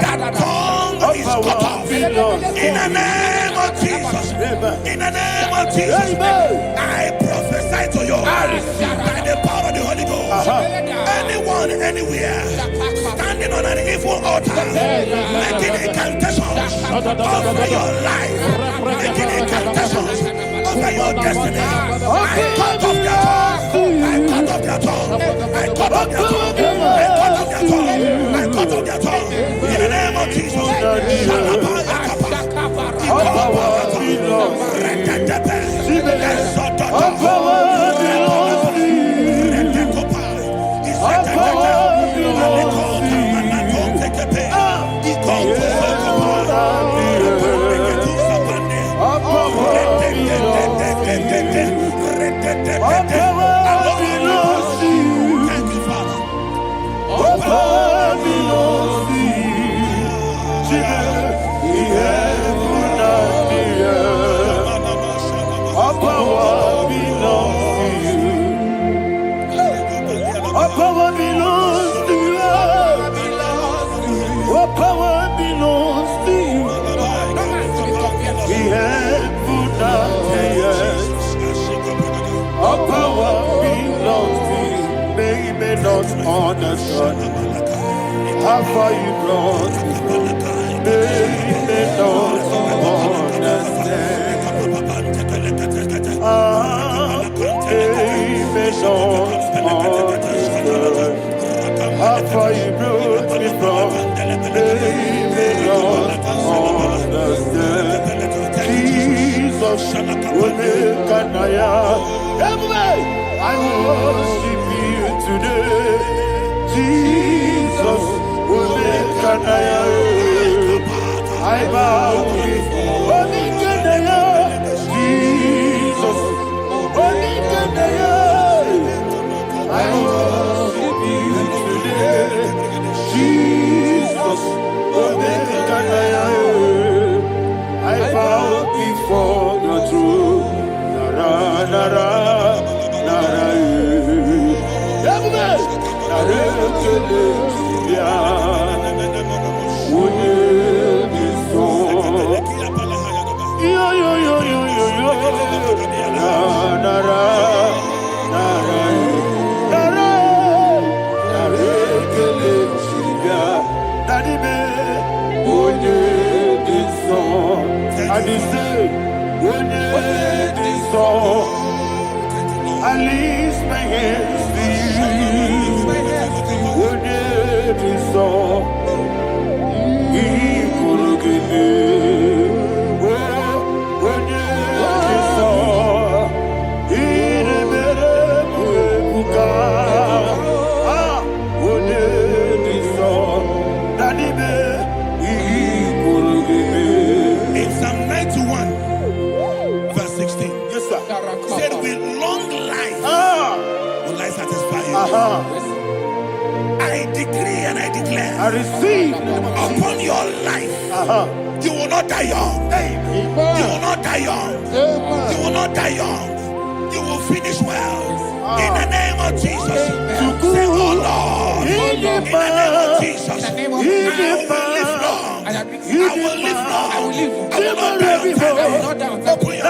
that tongue is cut off. In the name of Jesus. In the name of Jesus. I prophesy to you by the power of the Holy Ghost. Anyone, anywhere, standing on an evil altar, making incantations over your life, making incantations over your destiny, I cut off their tongue. I cut off their tongue. I cut off their tongue. I cut off their tongue. I cut off their tongue. In the name of Jesus. Thank you, Father. All power belongs to you. All power belongs to you. All power belongs to you. All power belongs to you. We have put out the all power belongs to you. They may not understand how far you brought me. They may not understand. They may not understand how far you brought me from. They may not understand. Jesus, will make a I worship you today. Jesus, will make I bow before Jesus, I worship you today. Jesus, will make I bow before the throne. Nara, nara. I lift my hands to you. What did you saw? He could give me. What did you saw? He never could. Ah, what did you saw? Daddy, he could give me. In Psalm 91, verse 16. Yes, sir. Said with long life will I satisfy you. I decree and I declare, I receive upon your life, you will not die young. You will not die young. You will not die young. You will finish well. In the name of Jesus. Say, oh Lord, in the name of Jesus, I will live long. I will live long. I will not die on time. Open your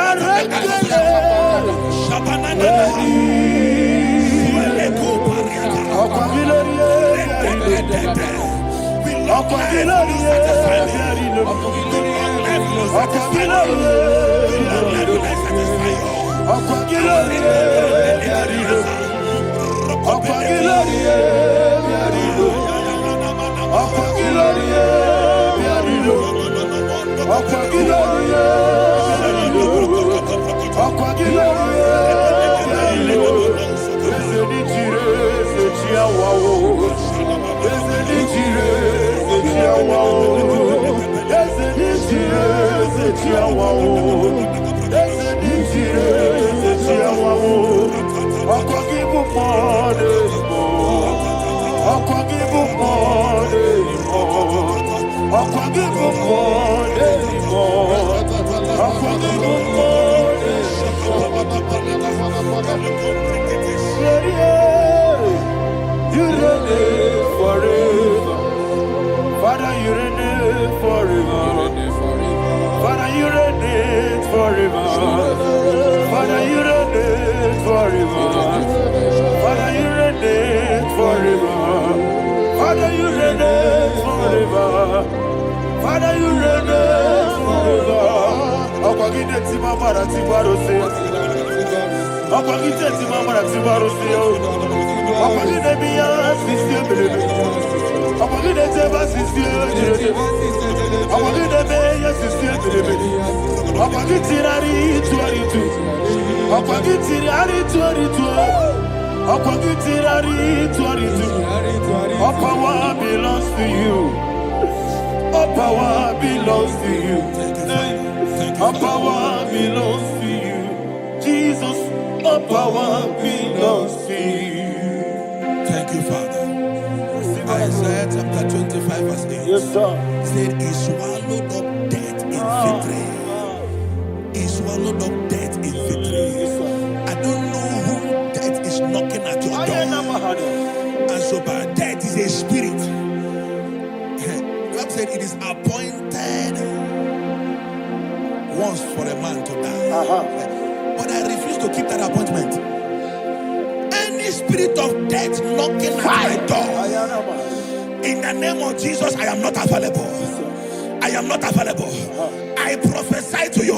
You reign forever. Father, you reign forever. Father, you reign forever. Father, you reign forever. Father, you reign forever. Father, you reign forever. Father, you reign forever. Okwagide timamara tibarose. Okwagide timamara tibarose. Okwagide biya sisi belebe. Okwagide teba sisi belebe. Okwagide beya sisi belebe. Okwagide rari tuaritu. Okwagide rari tuaritu. Okwagide rari tuaritu. All power belongs to you. All power belongs to you. All power belongs to you. Jesus, all power belongs to you. Thank you, Father. Isaiah chapter 25 verse 8. Yes, sir. Said he swallowed up death in victory. He swallowed up death in victory. I don't know who death is knocking at your door. And so but death is a spirit. God said it is appointed once for a man to die. But I refuse to keep that appointment. Any spirit of death knocking at my door, in the name of Jesus, I am not available. I am not available. I prophesy to you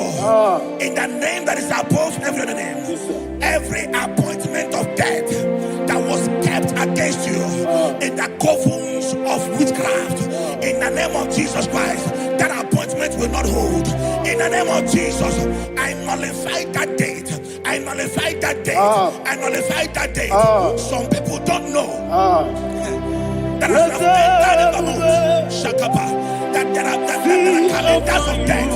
in the name that is above every other name. Every appointment of death that was kept against you in the covens of witchcraft, in the name of Jesus Christ, that appointment will not hold. In the name of Jesus, I nullify that date. I nullify that date. I nullify that date. Some people don't know that as of Shakapa, that there are calendars of death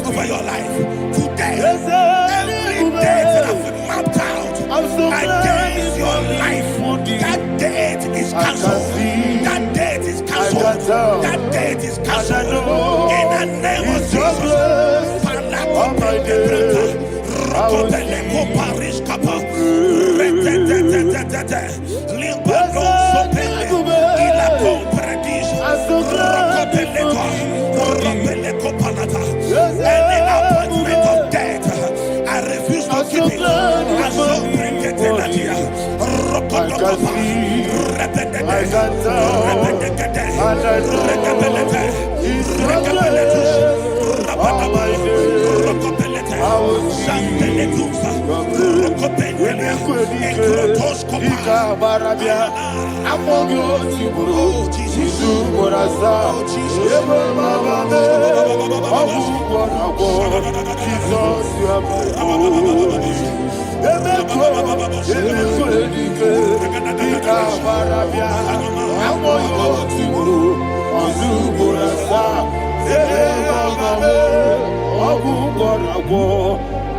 over your life. Today, every date that has been mapped out against your life, that date is cancelled. That date is cancelled. That date is cancelled. In the name of Jesus. Any appointment of death, I refuse to keep it.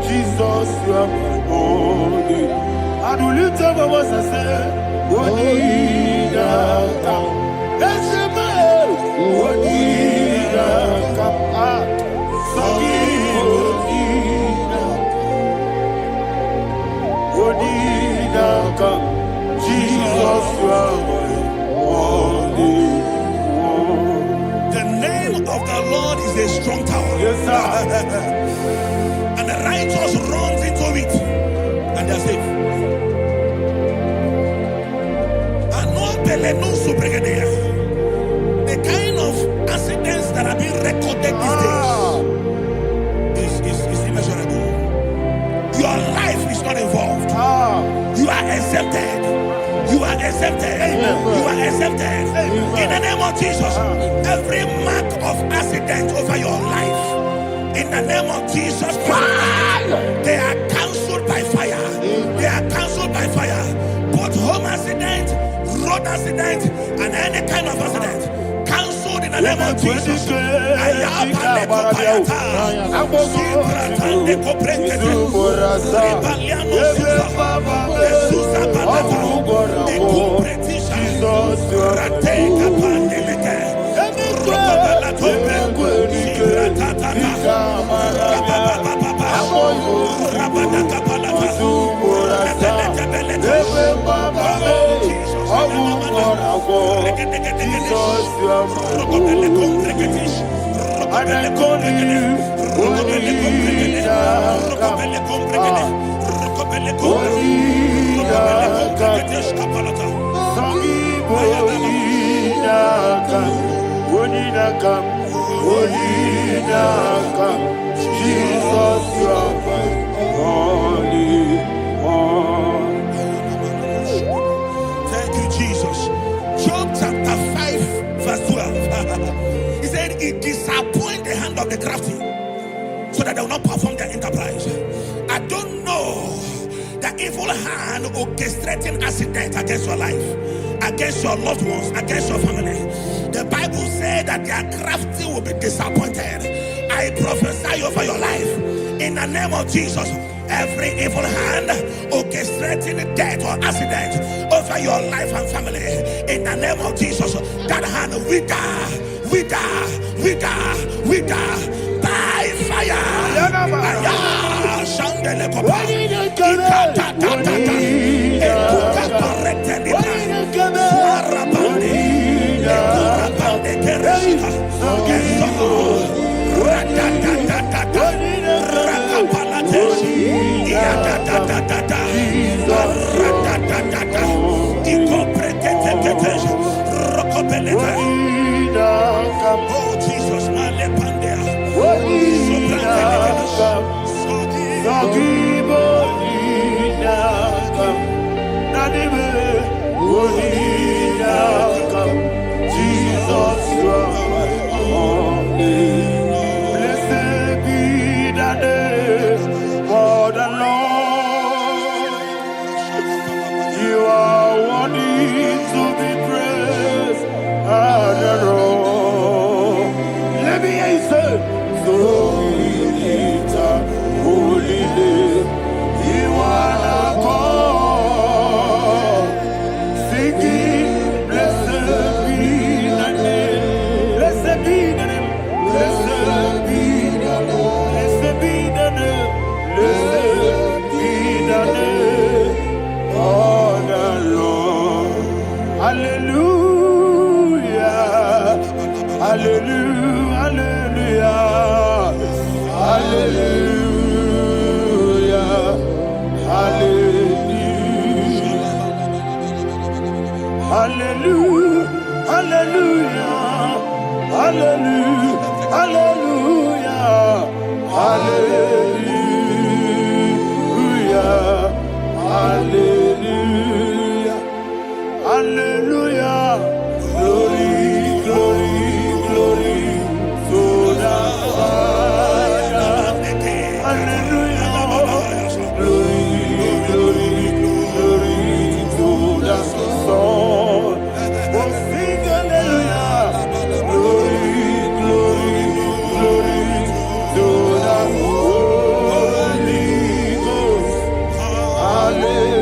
Jesus, you are my holy. And we lift up our voice and say, Odinaka. Let's say, Odinaka. Odinaka. Jesus, you are my holy. The name of the Lord is a strong tower. Yes, sir. And the righteous runs into it and they are safe. The kind of accidents that are being recorded these days is immeasurable. Your life is not involved. You are exempted. You are exempted. You are exempted. In the name of Jesus, every mark of accident over your life, in the name of Jesus Christ, they are cancelled by fire. They are cancelled by fire. Both home accident, road accident, and any kind of accident, cancelled in the name of Jesus. Jesus, you are my holy. And I call you Jesus, you are my holy one. Thank you, Jesus. Job chapter 5, verse 12. He said, it disappoints the hand of the crafty, so that they will not perform their enterprise. I don't know the evil hand orchestrating accident against your life, against your loved ones, against your family. The Bible said that their crafty will be disappointed. I prophesy over your life in the name of Jesus. Every evil hand orchestrating death or accident over your life and family, in the name of Jesus, that hand wither by fire. Oh Jesus, Jesus, you are my holy. Blessed be the name of the Lord. You are worthy to be praised and adored. Let me hear you say, so we lift up holy name. You are the God. Singing, blessed be the name. Blessed be the name. Blessed be the name. Blessed be the name. Blessed be the name of the Lord. Hallelujah. Hallelujah. Hallelujah. Hallelujah. Hallelujah. Hallelujah. Hallelujah. Hallelujah. Hallelujah. Hallelujah. Hallelujah. Glory, glory, glory to the Father. Hallelujah. Glory, glory, glory to the Son. Oh, sing hallelujah. Glory, glory, glory to the Holy Ghost. Hallelujah.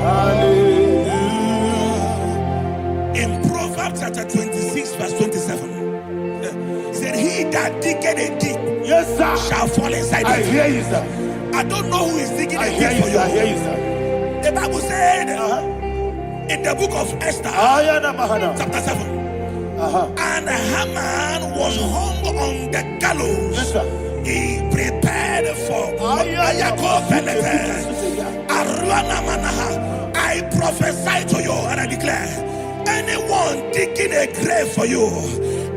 Hallelujah. in Proverbs chapter 26, verse 27, said, he that diggeth a deep, Yes, sir. shall fall inside I it. hear you, sir. I don't know who is digging I a hear deep you, for sir. I hear you. you, sir. The Bible said in the book of Esther, chapter 7, and Haman was hung on the gallows. Yes, sir. He prepared for I prophesy to you and I declare, anyone digging a grave for you,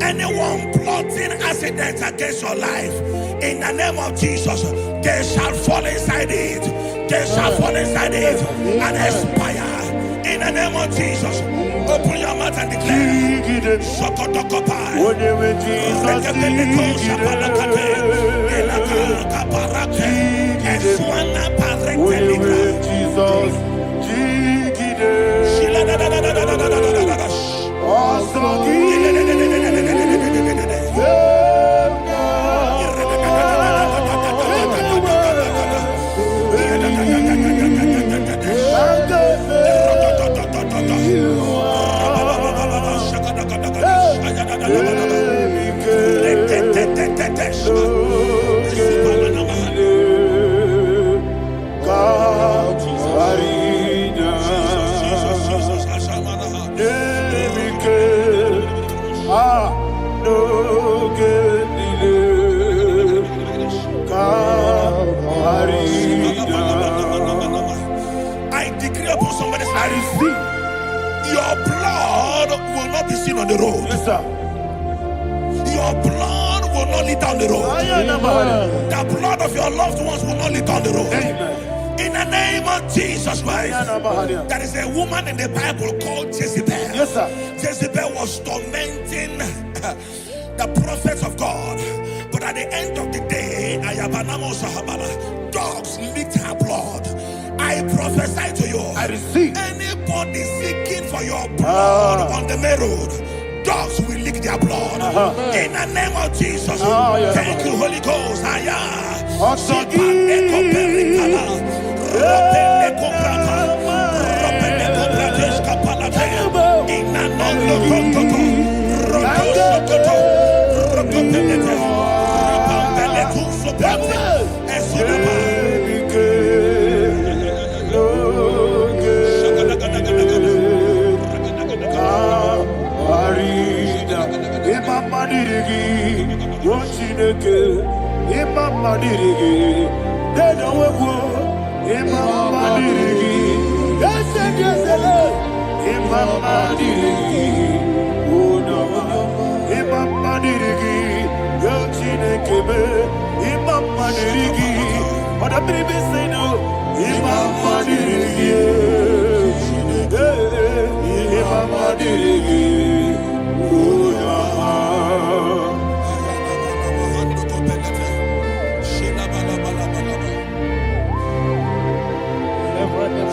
anyone plotting accidents against your life, in the name of Jesus, they shall fall inside it. They shall fall inside it and expire. In the name of Jesus, open your mouth and declare. Shokotokopai. I decree upon somebody's life, your blood will not be seen on the road. Yes, sir. Your blood will not lead down the road. The blood of your loved ones will not lead down the road. In the name of Jesus Christ. There is a woman in the Bible called Jezebel. Yes, sir. Jezebel was tormenting the prophets of God. But at the end of the day, dogs licked her blood. I prophesy to you. I receive. Anybody seeking for your blood on the main road, dogs will lick their blood. In the name of Jesus. Thank you, Holy Ghost.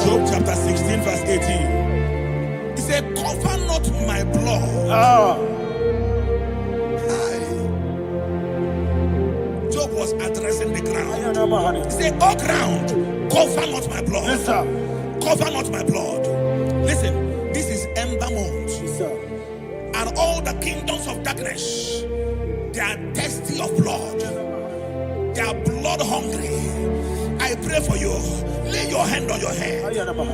Job chapter 16 verse 18. He said, cover not my blood. Job was addressing the ground. He said, oh ground, cover not my blood. Yes, sir. Cover not my blood. Listen, this is ember month. Yes, sir. And all the kingdoms of darkness, they are thirsty of blood. They are blood hungry. I pray for you. Lay your hand on your head.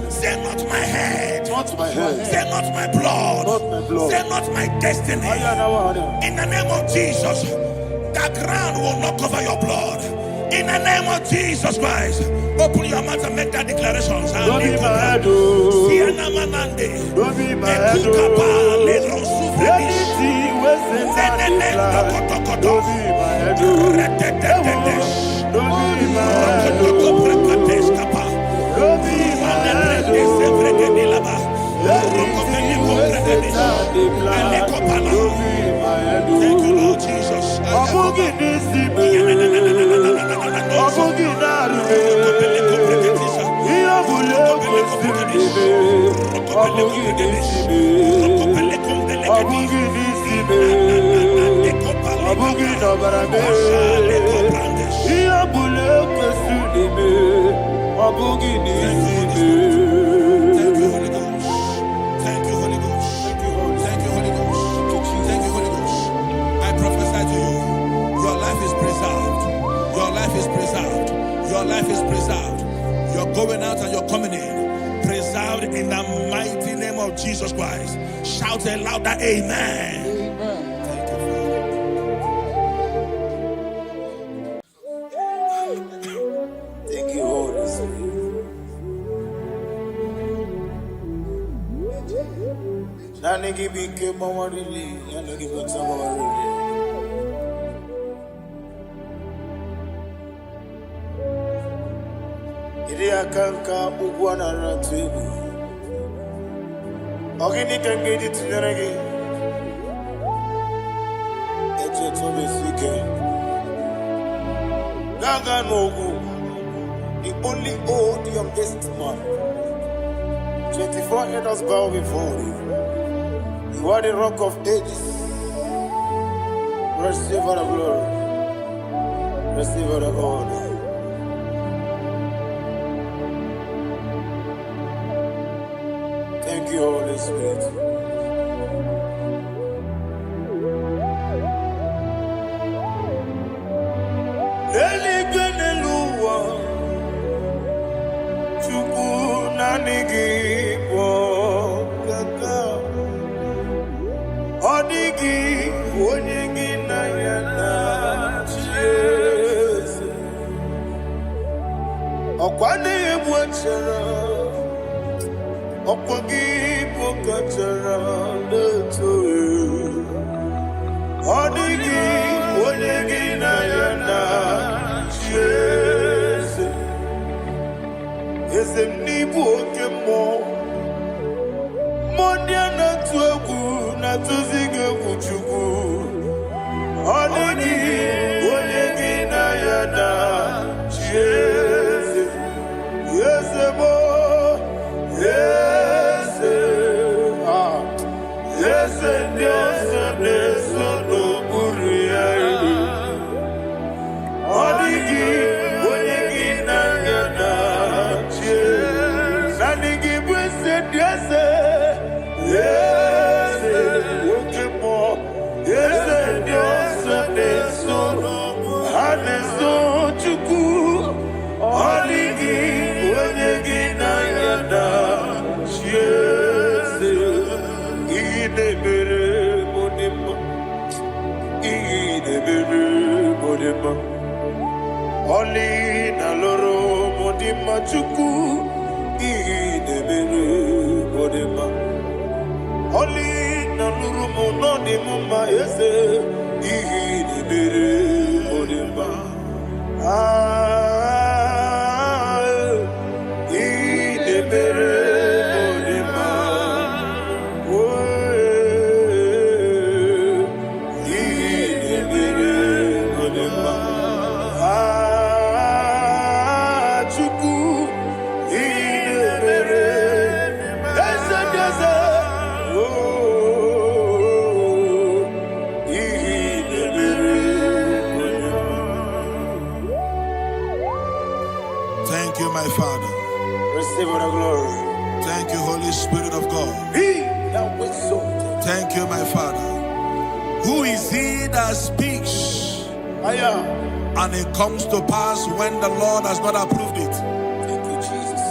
Say not my head. Not my head. Say not my blood. Not my blood. Say not my destiny. In the name of Jesus, the ground will not cover your blood. In the name of Jesus Christ, open your mouth and make that declaration. Don't be mad, oh. Don't be mad, oh. Anything was in that plan. Don't be mad, oh. Don't be mad, oh. Don't be mad, oh. Anything was in that plan. Don't be mad, oh. Thank you, Lord Jesus. Your life is preserved. You're going out and you're coming in. Preserved in the mighty name of Jesus Christ. Shout a louder amen. Amen. Thank you, Father. Thank you, Holy Spirit. Nani gibi ke mama really, nani gibi mama really. Kanka ugwana ratibu ogini kangedi tinerege eche tobe sike gaga nogu the only old youngest man 24 elders bow before you. You are the rock of ages. Receive all the glory, receive all the honor. Thank you, Holy Spirit. Odigi, Odigi na yana Jesus. Okwani ebwachara, okwagi pokachara leto. Odigi, Odigi na yana Jesus. Ese nibu okemo. Mondia na tuegu na tuzige kuchugu. Odigi, Odigi na yana Jesus. Yes, mo. Yes, yes, yes, no buria. Odigi, Odigi na yana Jesus. Nandigi blessed, yes. Yes, okay, more. Yes, yes, no. Haneso chuku. Odigi, Odigi na yana Jesus. Idebere modima. Idebere modima. Oli na loro modima chuku. Idebere modima. Oli na luru mo ni mama yese. Idebere modima. Idebere modima. Idebere modima. Chuku. Idebere. Desa. Thank you, my Father. Receive all the glory. Thank you, Holy Spirit of God. He that was so. Thank you, my Father. Who is he that speaks I am. and it comes to pass when the Lord has not approved it? Thank you, Jesus.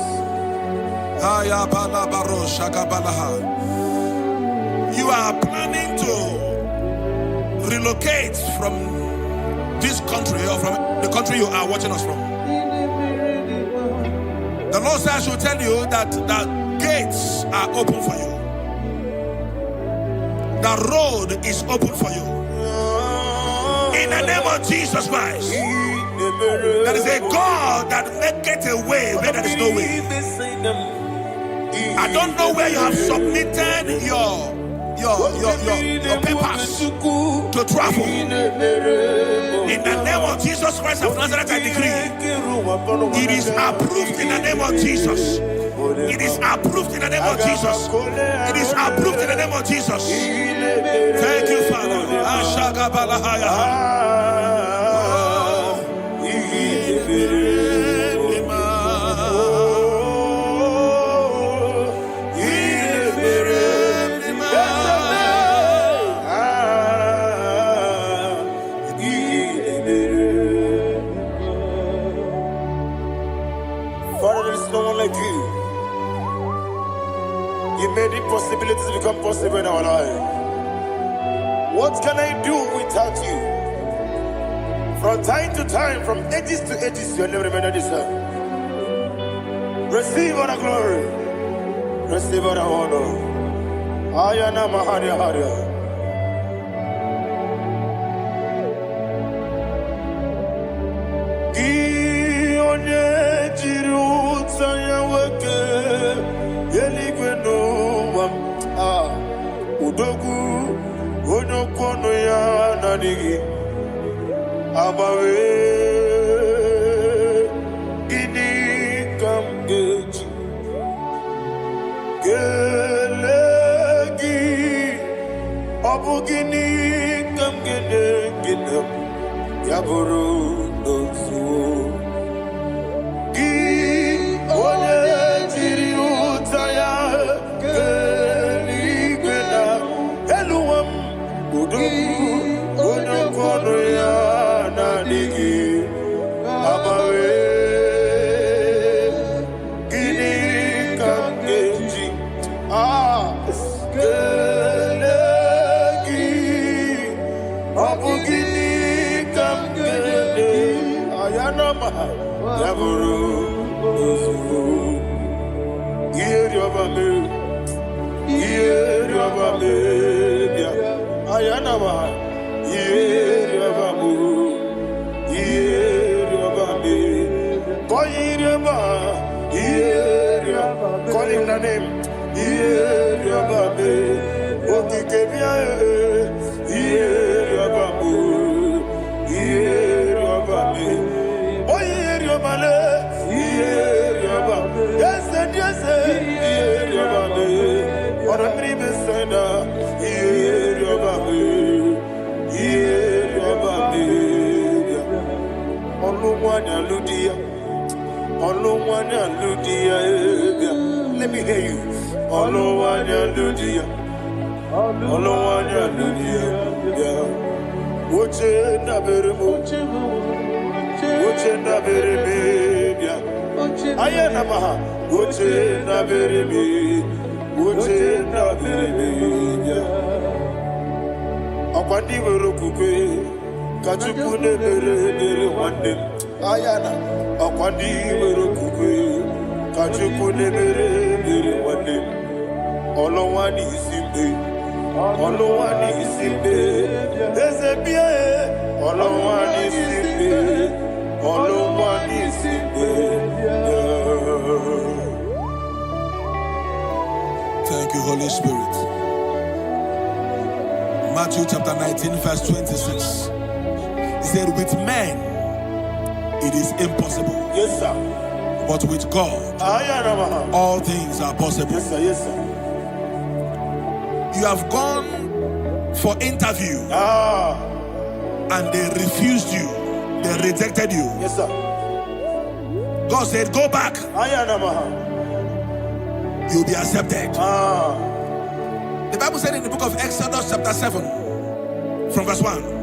You are planning to relocate from this country or from the country you are watching us from. The Lord says I should tell you that the gates are open for you. The road is open for you. In the name of Jesus Christ. There is a God that maketh a way where there is no way. I don't know where you have submitted your papers to travel. In the name of Jesus Christ of Nazareth, I decree it is approved in the name of Jesus. It is approved in the name of Jesus. It is approved in the name of Jesus. Thank you, Father. Father, there is no one like you. You made impossibilities become possible in our life. What can I do without you? From time to time, from ages to ages, you never remain the same. Receive all the glory. Receive all the honor. Ayana Maharia Haria. Udogu onokono ya nadigi abawe ini kamgeji gelegi abugini kamgene ginam yaburu dosu gi one jiri utaya kono ya nadigi abawe gini kamgeji gelegi Call him the name. Let me hear you. Ayana, Akwandi Werokukwe, Kachukune Bere Wande, Olowani Simbe, Olowani Simbe, Ezebia, Olowani Simbe, Olowani Simbe. Thank you, Holy Spirit. Matthew chapter 19, verse 26. He said, with men it is impossible. Yes, sir. But with God, all things are possible. Yes, sir. Yes, sir. You have gone for interview and they refused you. They rejected you. Yes, sir. God said, go back. You'll be accepted. The Bible said in the book of Exodus chapter 7 from verse 1.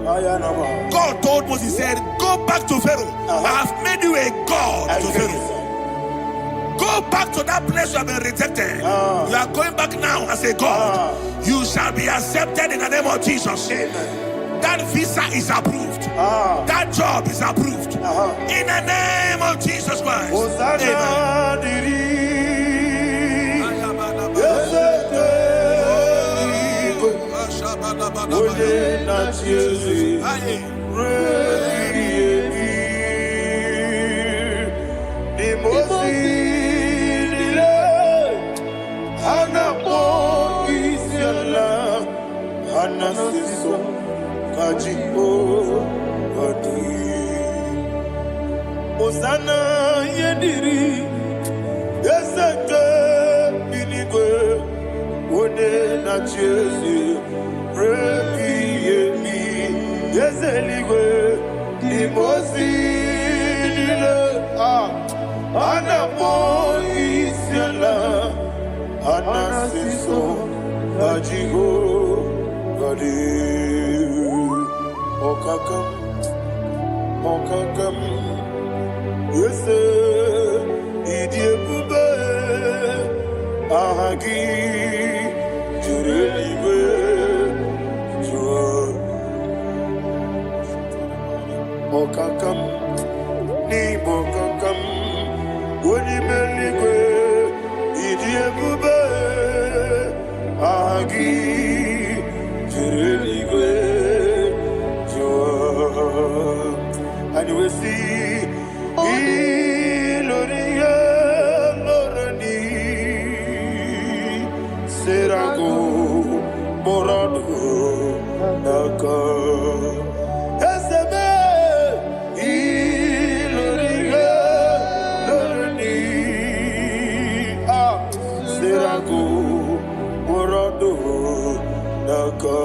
God told Moses, he said, go back to Pharaoh. I have made you a God to Pharaoh. Go back to that place you have been rejected. You are going back now as a God. You shall be accepted in the name of Jesus. That visa is approved. That job is approved. In the name of Jesus Christ. Osana yediri ezeke binigwe one na chezi rebi yemi yezeligwe imosi dile anapo isiala anasiso ajigo gadi okakam yes, idiebube ahagi jurelibe jua okakam ni bokakam wonimeligwe idiebube ahagi jurelibe jua. And we see Iloria Lorani Serago Morado Naka Esebe Iloria Lorani Serago Morado Naka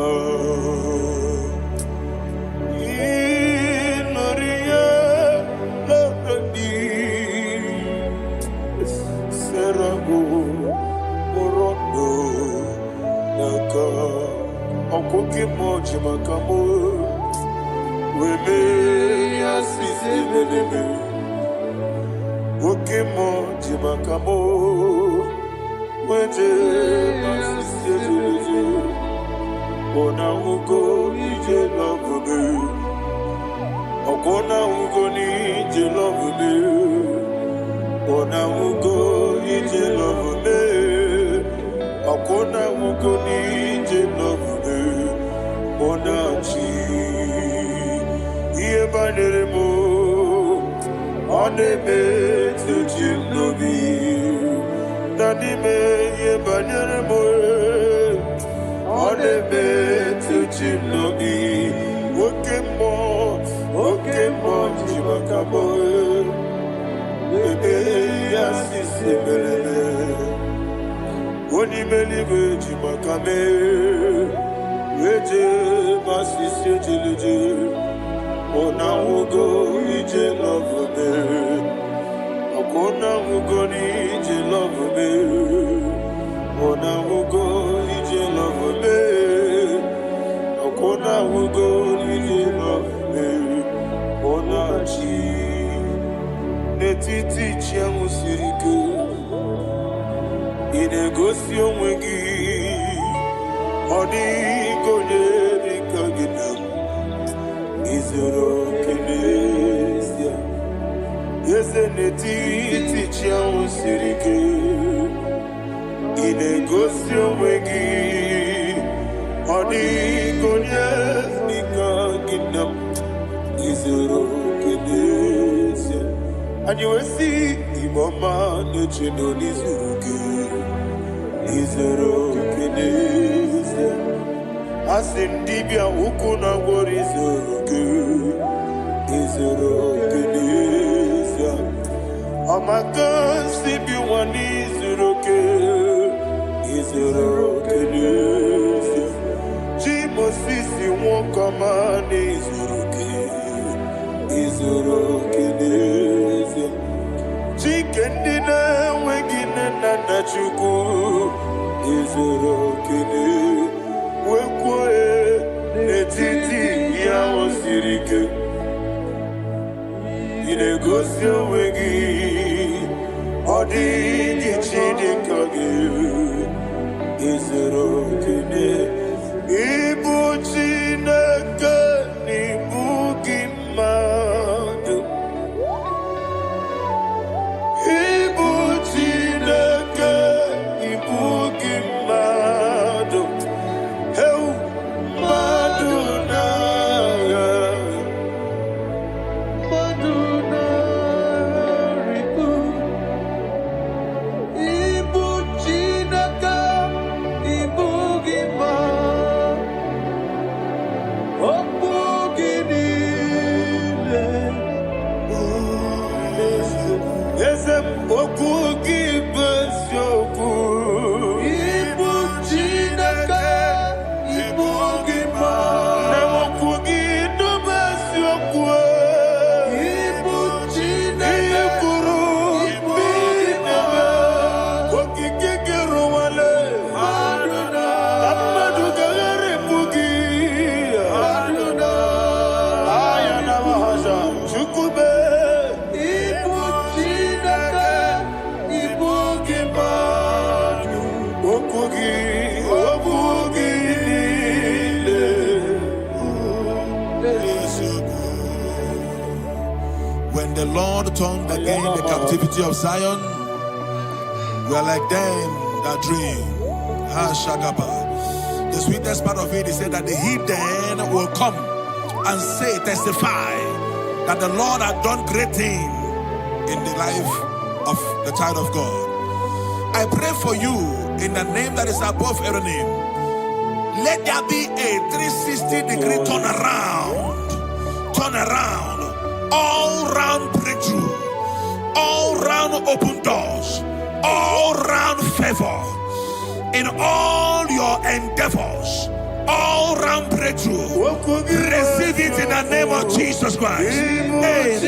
Okoke moji makamo weme asisi belebe oke moji makamo weje asisi belebe ona ugo ije lovebe okona ugo ni ije lovebe ona ugo ije lovebe okona ugo ni ije lovebe ona banyere mo oneme tuji nobi nanime ye banyere mo oneme tuji nobi oke mo jimakabo ebe asisi melele onime libe jimakame eje masisi ejeleje Ona ugo ije love me. Ona ugo ije love me. Ona ugo ije love me. Ona ugo ije love me. Ona chi netiti chiamu siriku. Inegosi onwegi. Oni gonye dikagina. Izoro kenesia Yese netiti chiamu sirike Inegosio wegi Oni konye nika ginam Izoro kenesia Anyuesi imama nechino nizuruke Izoro kenesia Asindibia ukuna wori izoroke Izorokenesia Amaka sibi wani izoroke Izorokenesia Jimosisi wokamani izoroke Izorokenesia Chikendina wegine nanachuku Izorokenesia Wekwe netiti ya osirike Inegosi onwegi Odi chidikage Izoro kene Ibu Chineke Ibu Gimadu Ibu Chineke Ibu Gimadu When the Lord turned again the captivity of Zion, we are like them that dream. The sweetest part of it is said that the heathen will come and say, testify, that the Lord had done great things in the life of the child of God. I pray for you in the name that is above every name. Let there be a 360-degree turn around, all round breakthrough, all round open doors, all round favor in all your endeavors, all round breakthrough. Receive it in the name of Jesus Christ. Amen.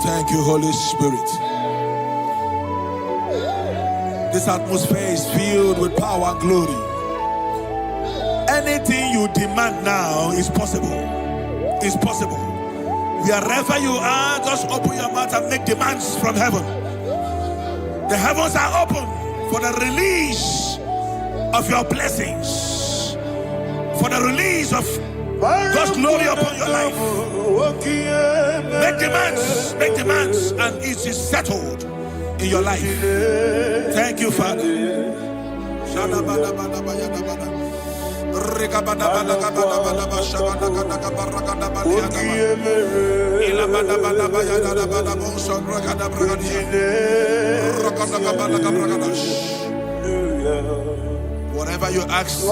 Thank you, Holy Spirit. This atmosphere is filled with power and glory. Anything you demand now is possible. It's possible. Wherever you are, just open your mouth and make demands from heaven. The heavens are open for the release of your blessings, for the release of God's glory upon your life. Make demands, and it is settled in your life. Thank you, Father. Whatever you ask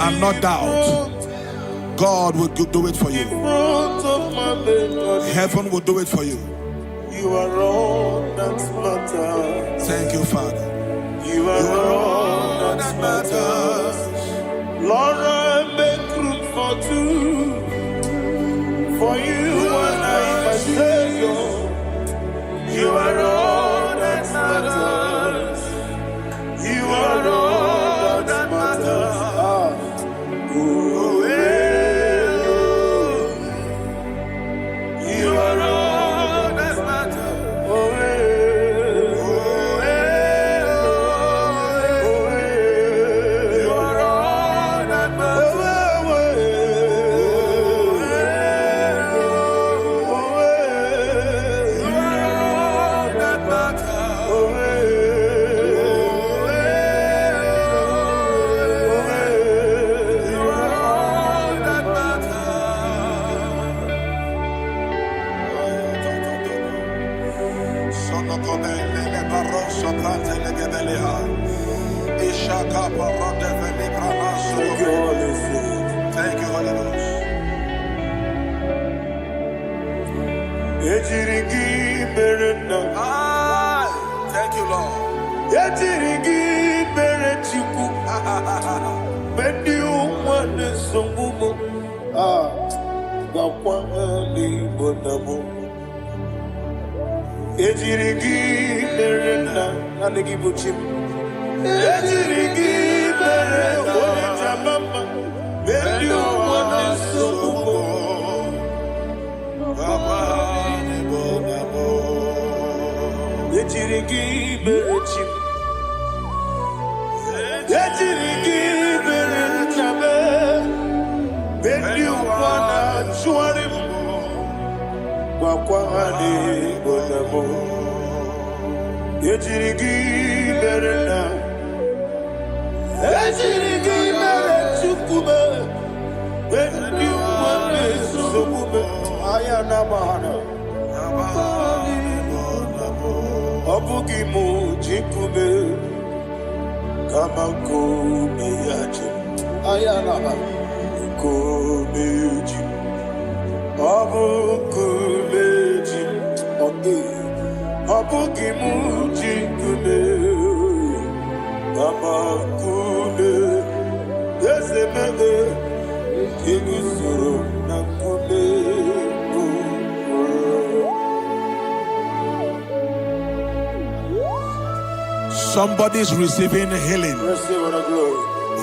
and not doubt, God will do it for you. Heaven will do it for you. You are all that matters. Thank you, Father. You are all that matters. Lord, I make room for two. For you and I, my Savior. You are all that matters. You are all that matters. Oh, you are all that matters. You are all that matters. Thank you, Holy Ghost. Thank you, Lord. Somebody's receiving healing.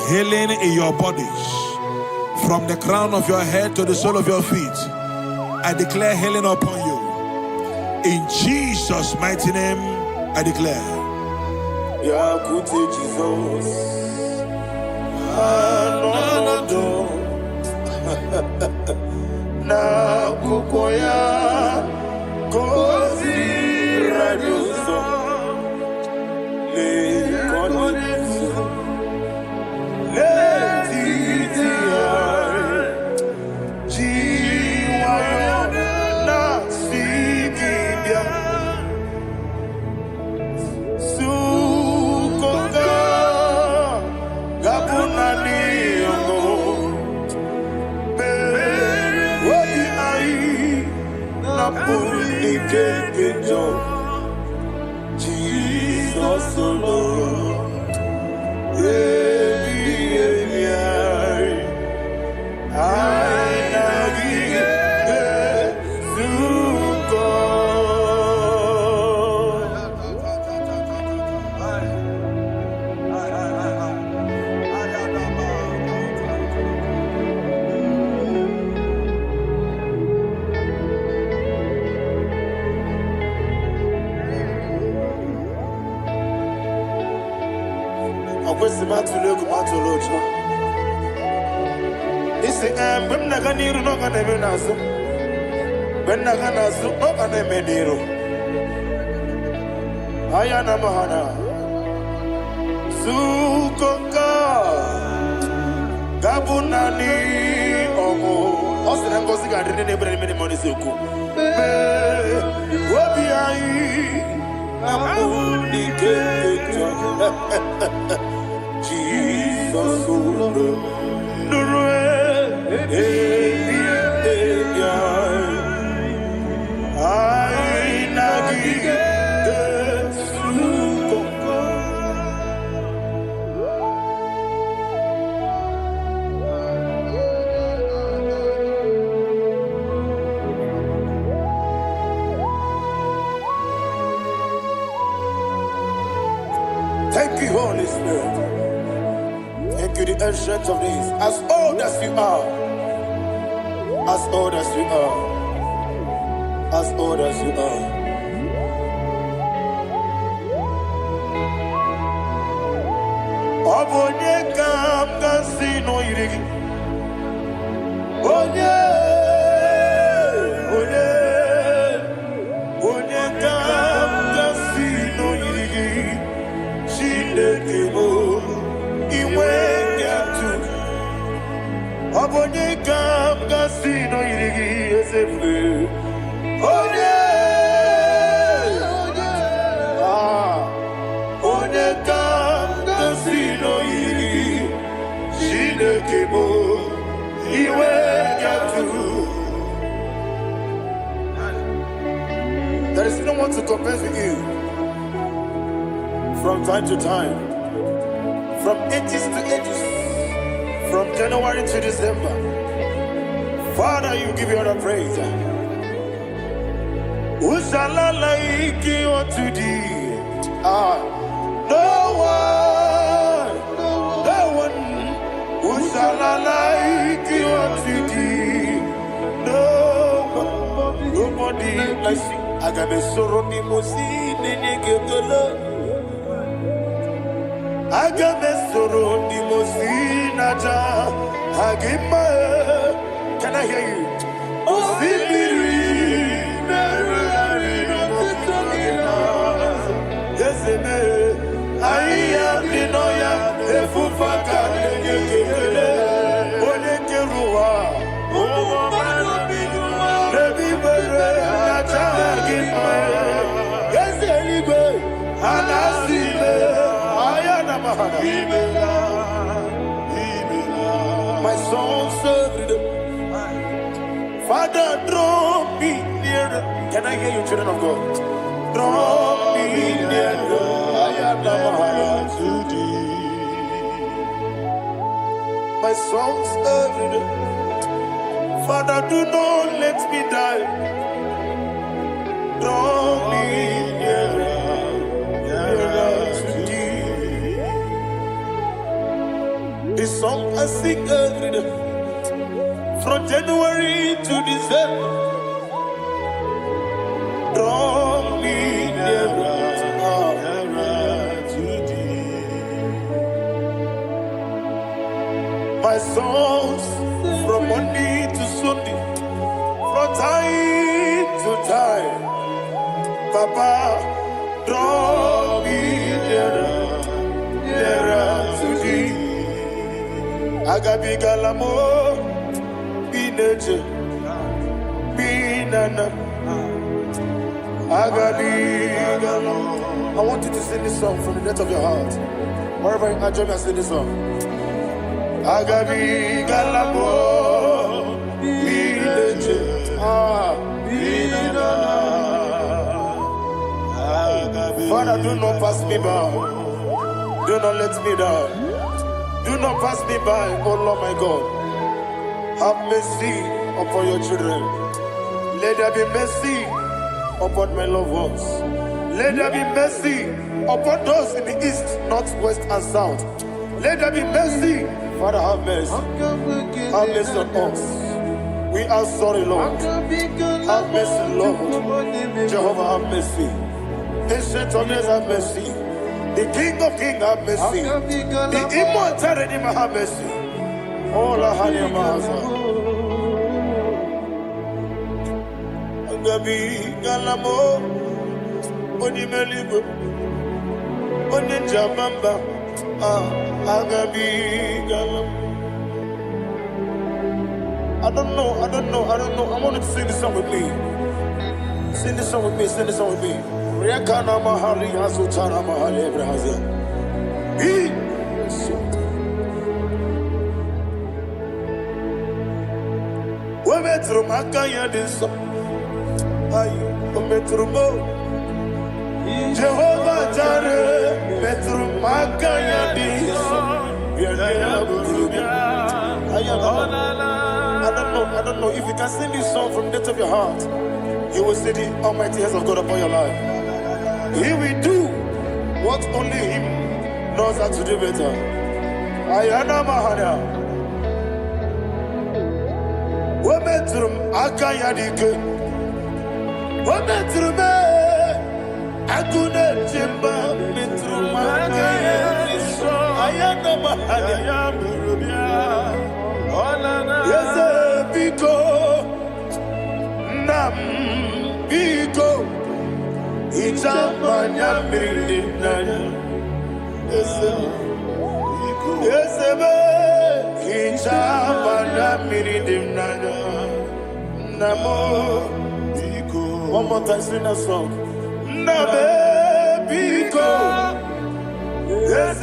Healing in your bodies. From the crown of your head to the sole of your feet. I declare healing upon you. In Jesus' mighty name, I declare. Jesus. Na kukoya kozi raduso le konesu le titiare jiwayo na sikibia sukoka gabuna niyongo Jesus alone. Thank you, Holy Spirit. Thank you, the ancient of days. As old as you are, as old as you are, as old as you are. Obonye kam kasino irigi. Onye kam kasino irigi. Chinekebo iwe nyatu. Obonye kam kasino irigi esefe. Onye There is no one to compare with you. From time to time, from ages to ages, from January to December, Father, you give you all the praise. Who shall I like you unto thee? No one. Who shall I like you unto thee? Nobody like you. I got a sorrow in Mosini, I got a sorrow in Mosina. Can I hear you? I am the Noya, the Fufaka, Onekerua, Baby, yes, anyway, and I see my soul served. Father, draw me nearer. Can I hear you, children of God? Draw me nearer. I am to thee. My songs served. Father, do not let me die. Draw me nearer to thee. This song I sing every day, from January to December. Draw me nearer to thee. My songs from Monday to Sunday, from time to time. Papa, draw me nearer to thee. Agabi galamo, bineje, binana. Agabi galamo. I want you to sing this song from the depth of your heart. Wherever you are, join me and sing this song. Agabi galamo, bineje, binana. Father, do not pass me by. Do not let me die. Do not pass me by, oh Lord my God. Have mercy upon your children. Let there be mercy upon my loved ones. Let there be mercy upon those in the east, north, west, and south. Let there be mercy. Father, have mercy. Have mercy on us. We are sorry, Lord. Have mercy, Lord. Jehovah, have mercy. Ancient of days, have mercy. The King of Kings, have mercy. The immortal Redeemer, have mercy. Oh, la hania maza. Agabi galamo, oni melibu, oni jabamba. Agabi galamo. I don't know. I want you to sing this song with me. Sing this song with me. Sing this song with me. Riakana mahali azutana mahali Ebrahazia. Metro Makaya this Metro Jehovah Jare Metro Makaya this I don't know if you can sing this song from the depth of your heart, you will see the almighty hands of God upon your life. He will do what only Him knows how to do better. Ayana Mahana. Wometrum Akayadike. Wometrum Akuna Jimba Metrum Akayadike. Ayana Mahana. Yes, Biko Nam Biko. Ichamanya Mirinaya. Yes, Ichamanya Mirinaya. Namo Biko. One more time, sing that song. Nabe Biko. Yes,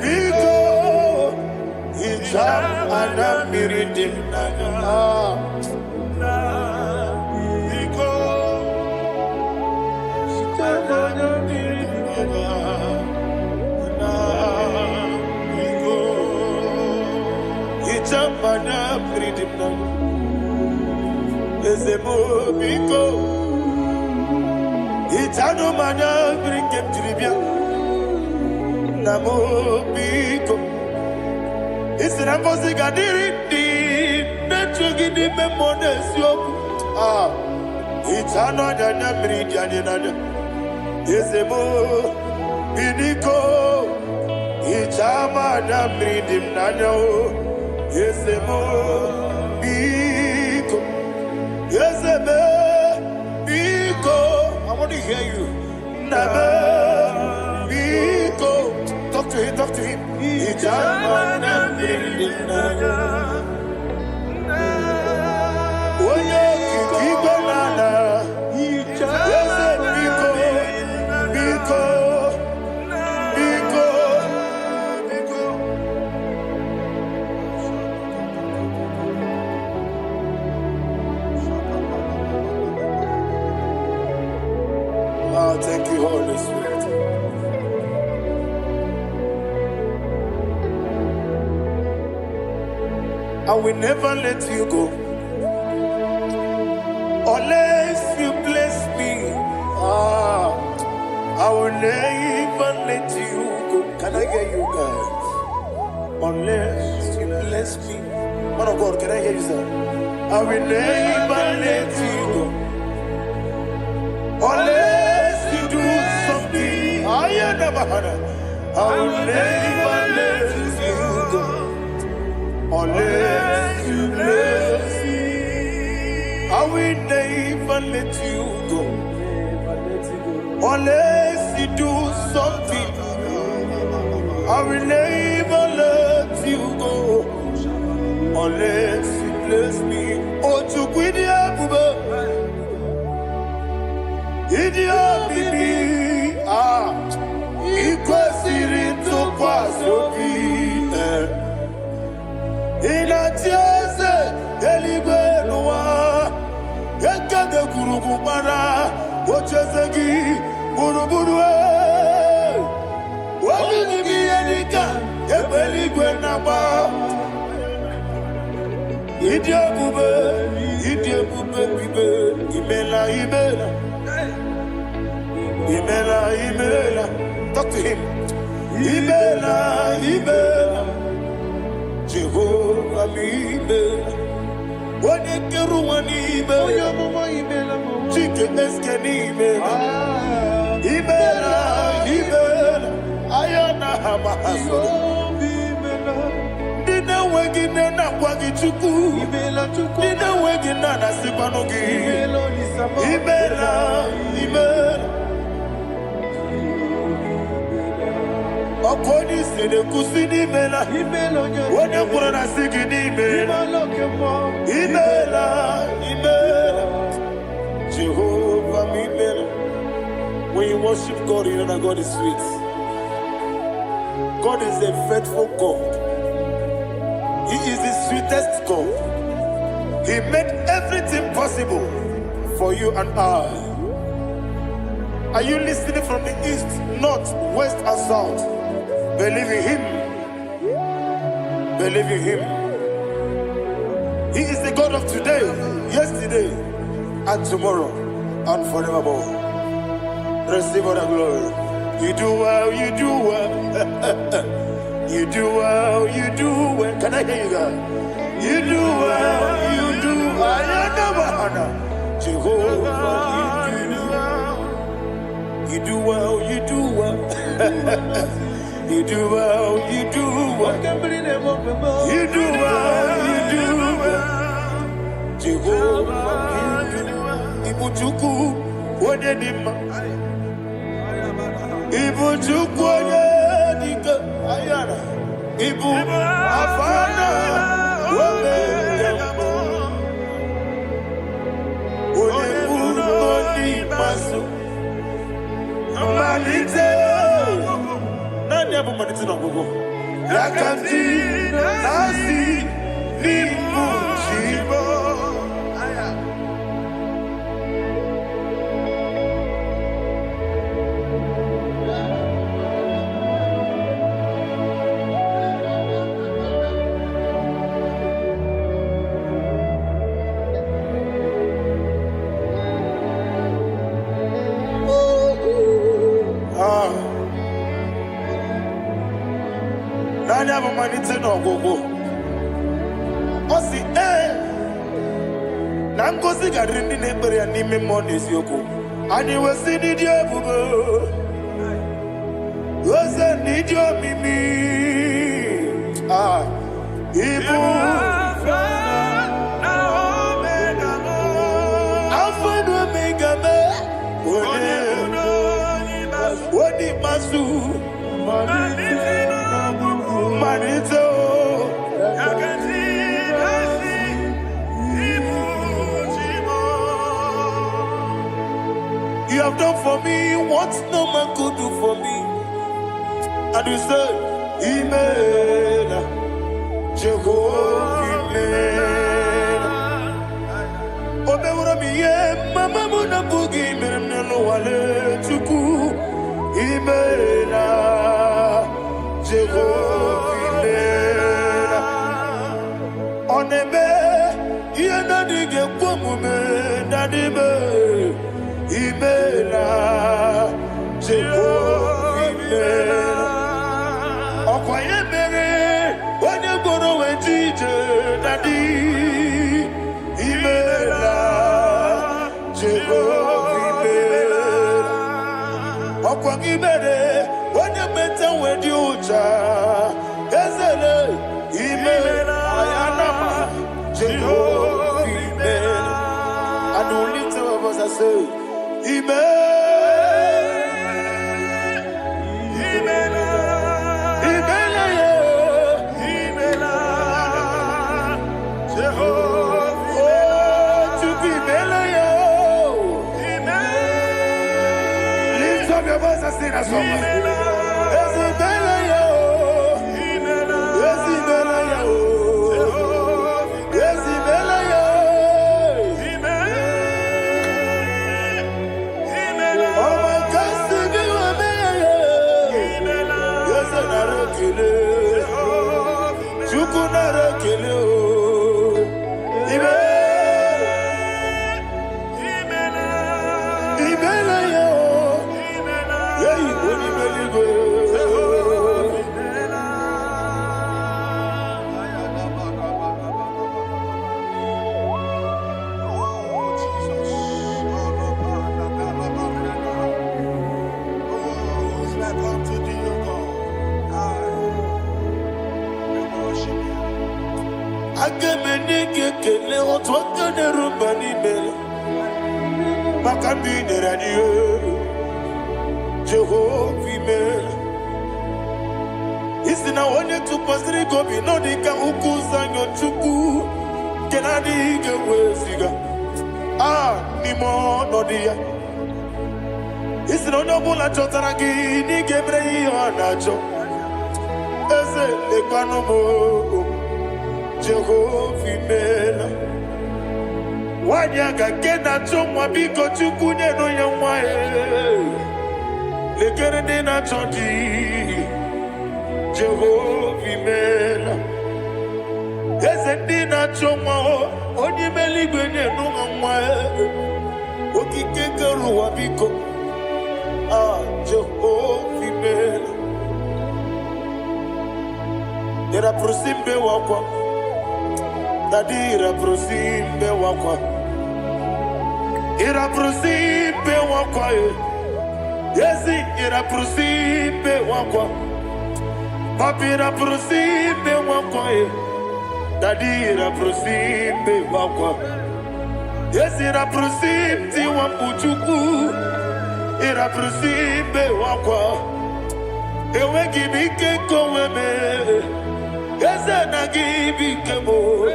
Biko. Ichamanya Mirinaya. Ezemo biko. Itano mana brinkem tribia. Namo biko. Isina kosi gadiri di. Nechugi di memones yoku. Itano dana bridia nada. Ezemo biniko. Ichama na bridim nanya. Ezemo biko. Ezemo biko. I want to hear you. Name biko. Talk to him, talk to him. Ichama na bridim nanya. Oye kiki banana. Ezemo biko. Biko. Thank you, Holy Spirit. I will never let you go unless you bless me. I will never let you go. Can I hear you guys? Unless you bless me. Man of God, can I hear you, sir? I will never let you go unless you do something. I will never let you go unless you bless me. I will never let you go unless you do something. I will never let you go unless you bless me. Oh, to quit Idiot bibi ikwesiri ntụkwasị obi ịna-achị eze eluigwe n'ụwa eke ga-ekwurugwu mara ocheeze gị gburugburu obibi gị ihe dịka egbe eluigwe na-agba ịdị ebube bibe imela imela. Imela, Imela, talk to him. Imela, Imela, Jehovah, Imela. One keru one Imela, chicken esken Imela. Imela, Imela, Ayana Hamahaso. Dina wegina na kwagi chuku. Dina wegina na sipanogi. Imela, Imela. Okoni sede kusini mela. Wone kurana sigini mela. Imela, Imela. Jehovah Imela. When you worship God, you know that God is sweet. God is a faithful God. He is the sweetest God. He made everything possible for you and I. Are you listening from the east, north, west, and south? Believe in him. Believe in him. He is the God of today, yesterday, and tomorrow, and forevermore. Receive all the glory. You do well, you do well. You do well, you do well. Can I hear you guys? You do well, you do well. Jehovah, you do well, you do well. You do well, you do well. You do well, you do well. Jehovah, Ibu Chuku, Wadedima. Ibu Chuku, Wadedika. Ayana. Ibu Afana, Wadedima. Odebu, Odimasu. Malite. Never managed to go. Yakanti, Nasi, Nibu, Chibo. malite n'ọgwụgwụ. Ọ sị na ngozi ga-adịrị ndị na-ekpere ya n'ime mmụọ na eziokwu. Anyị wesị n'ịdị ebube, oze n'ịdị omimi. Ibu Alpha and Omega me. Wodi masu Manito. You have done for me what no man could do for me. And you said, Amen. Jehovah, Amen. Obewura mi ye mama muna bugi meremne no wale tuku. Amen. Jehovah, Amen. Onebe ye na dige kwomume na dibe. Imela Jehovah Imela Okwaye mere Wanye goro wejije Nadi Imela Jehovah Imela Okwangi mere Wanye meta wedi uja Ezele Imela Ayanama Jehovah Imela And we lift our voice and say Lift up your voice and sing a song. Kele otwaka ne rumba ni mele Makambi ne radio Jehovah mele Isina onye tupasiri gobi no dika ukuza nyochuku Kenadi geweziga Nimo no dia Isina onye bula chotaragi ni gebre yonacho Eze lekano mo Jehovah Imela Wanyaga kena chomwa biko chukunye no ya mwae Lekere nina chondi Jehovah Imela Eze nina chomwa Onye meligwenye no mwae Okike ruwa biko Jehovah Imela Dera prosimbe wakwa Dadira prosimbe wakwa Ira prosimbe wakwa Yesi ira prosimbe wakwa Papira prosimbe wakwa Dadira prosimbe wakwa Yesi ira prosimti wapuchuku Ira prosimbe wakwa Ewe gibike koweme Eze na gibi kebo,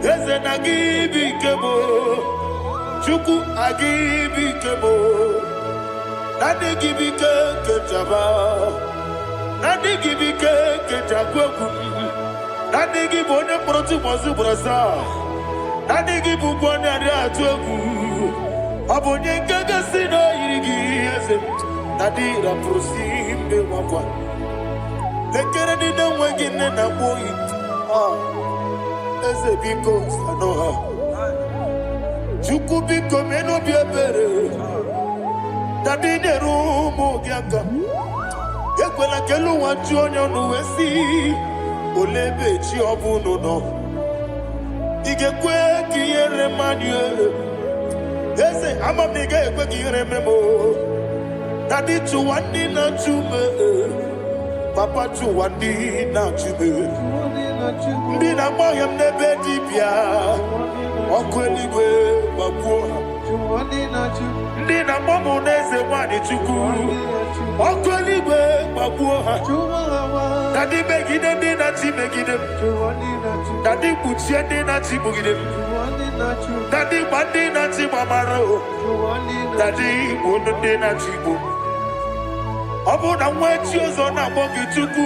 Eze na gibi kebo, Chuku agibi kebo, Nadi gibi kejaba, Nadi gibi kejagweku, Nadi gibi one protu mozu brasa, Nadi gibi bwane atuegu, Abonye kega sino irigi eze, Nadi ra prosimbe wakwa. Lekere di na wegine na boy. Eze biko sanoha. Chuku biko meno biebere. Dadi ne rumu gyaka. Ekwela kelu wanchu onyo nuwesi. olebe chi ọbụnụ nọ ị ga-ekwe ka ihere mmadụ eze ama m na ị ga-ekwe ka ihere memo dadị chụwa ndị na-achụ me papa chụwa ndị na-achụ me ndị na-agba ọhịa m n'ebe dibịa ọkụ eluigwe gbagbuo ha ndị na-agba m n'eze nwanyị chukwu ọkụ eluigwe gbagbuo ha dadị megide ndị na-achị megide m dadị kpuchie ndị na-achị gbugide m dadị gba ndị na-achị gbamara o dadị igbo ndị na-achị igbo ọ bụ na nwa echi ọzọ na-akpọ gị chukwu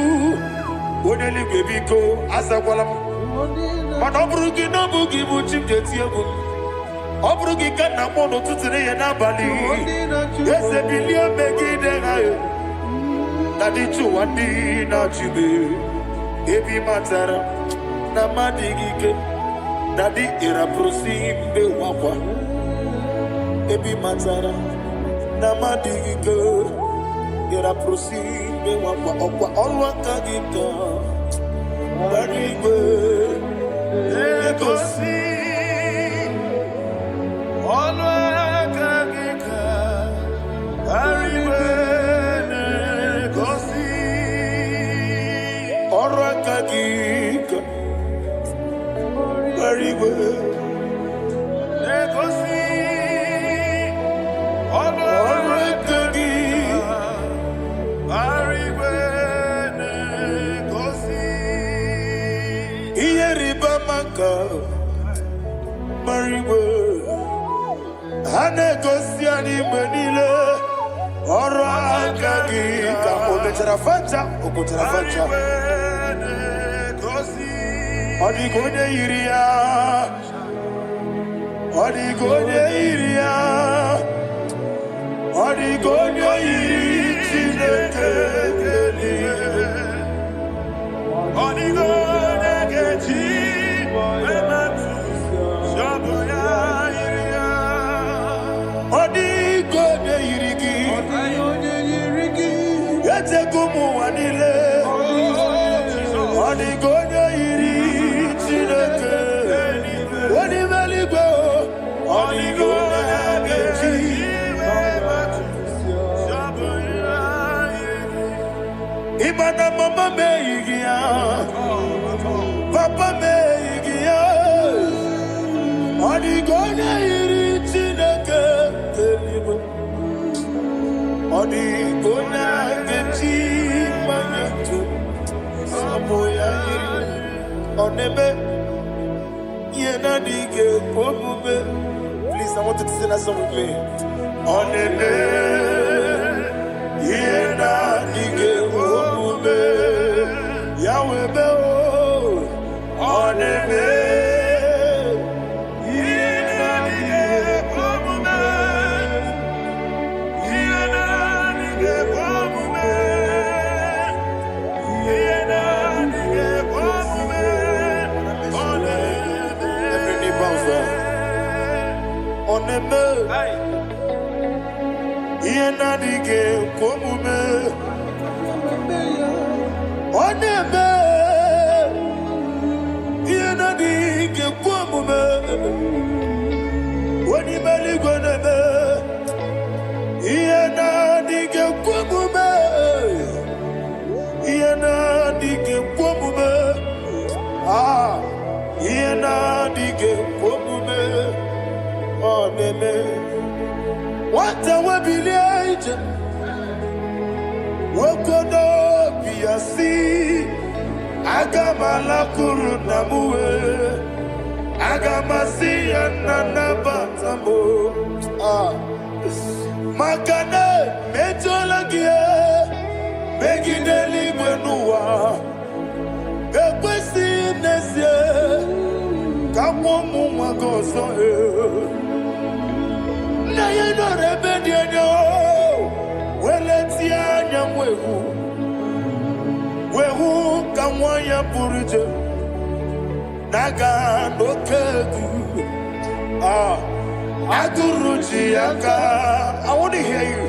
onye eluigwe biko azakwala m mana ọ bụrụ gị na ọ bụ gị bụ chi m ga-eti egwu ọ bụrụ gị ka nna mụ n'ụtụtụ n'ihe n'abalị eze bilie megide ha na dị chụwa ndị na-achịbe ebe matara na mmadụ gị ike na dị ịrapụrụsi mbe wakwa ebe matara na mmadụ gị ike ịrapụrụsi mbe wakwa ọkwa ọrụ aka gị ka gbara igwe egosi ọnụ aka gị ka arịbe na-egosi ọrụ aka gị ka arịbe na-egosi ọnụ aka gị arịbe na-egosi ihe rịba maka marigwe ha na-egosi anyị mgbe niile ọrụ aka gị ka o mechara facha o kwụchara facha ọ dịghị onye yiri ya ọ dịghị onye yiri ya ọ dịghị onye yiri Chineke eluigwe ọ dịghị onye ga-eji ụwa niile ọ dịghị onye yiri Chineke onye eluigwe ọ dịghị onye ga-eji ịma na mama m eyighị ya papa m eyighị ya ọ dịghị onye yiri Chineke eluigwe ọ dịghị onye ga-eji on ebe ihe na-adịghị ekwe omume. Please, I want you to sing that song with me. On ebe ihe na-adịghị ekwe omume ya webe o on ebe ihe na-adịghị ekwe omume ihe na-adịghị ekwe omume ihe na-adịghị ekwe omume on ebe every knee bows down on ebe ihe na-adịghị ekwe omume ọ na-eme ihe na-adịghị ekwe omume onye ime eluigwe na-eme ihe na-adịghị ekwe omume ihe na-adịghị ekwe omume ihe na-adịghị ekwe omume ọ na-eme nwata webilie ije nwoke n'obi ya si aga m alakụrụ nna m wee aga m asị ya nna nnabata m maka na emejuola gị megide eluigwe n'ụwa ekwesịghị n'ezie ka mụọ ụmụ nwa gị ọzọ nna ya nọrọ ebe dị anya weletie anya m wehu ka nwa ya pụrụ ije na-aga n'oke egwu agụrụ ji ya ka I want to hear you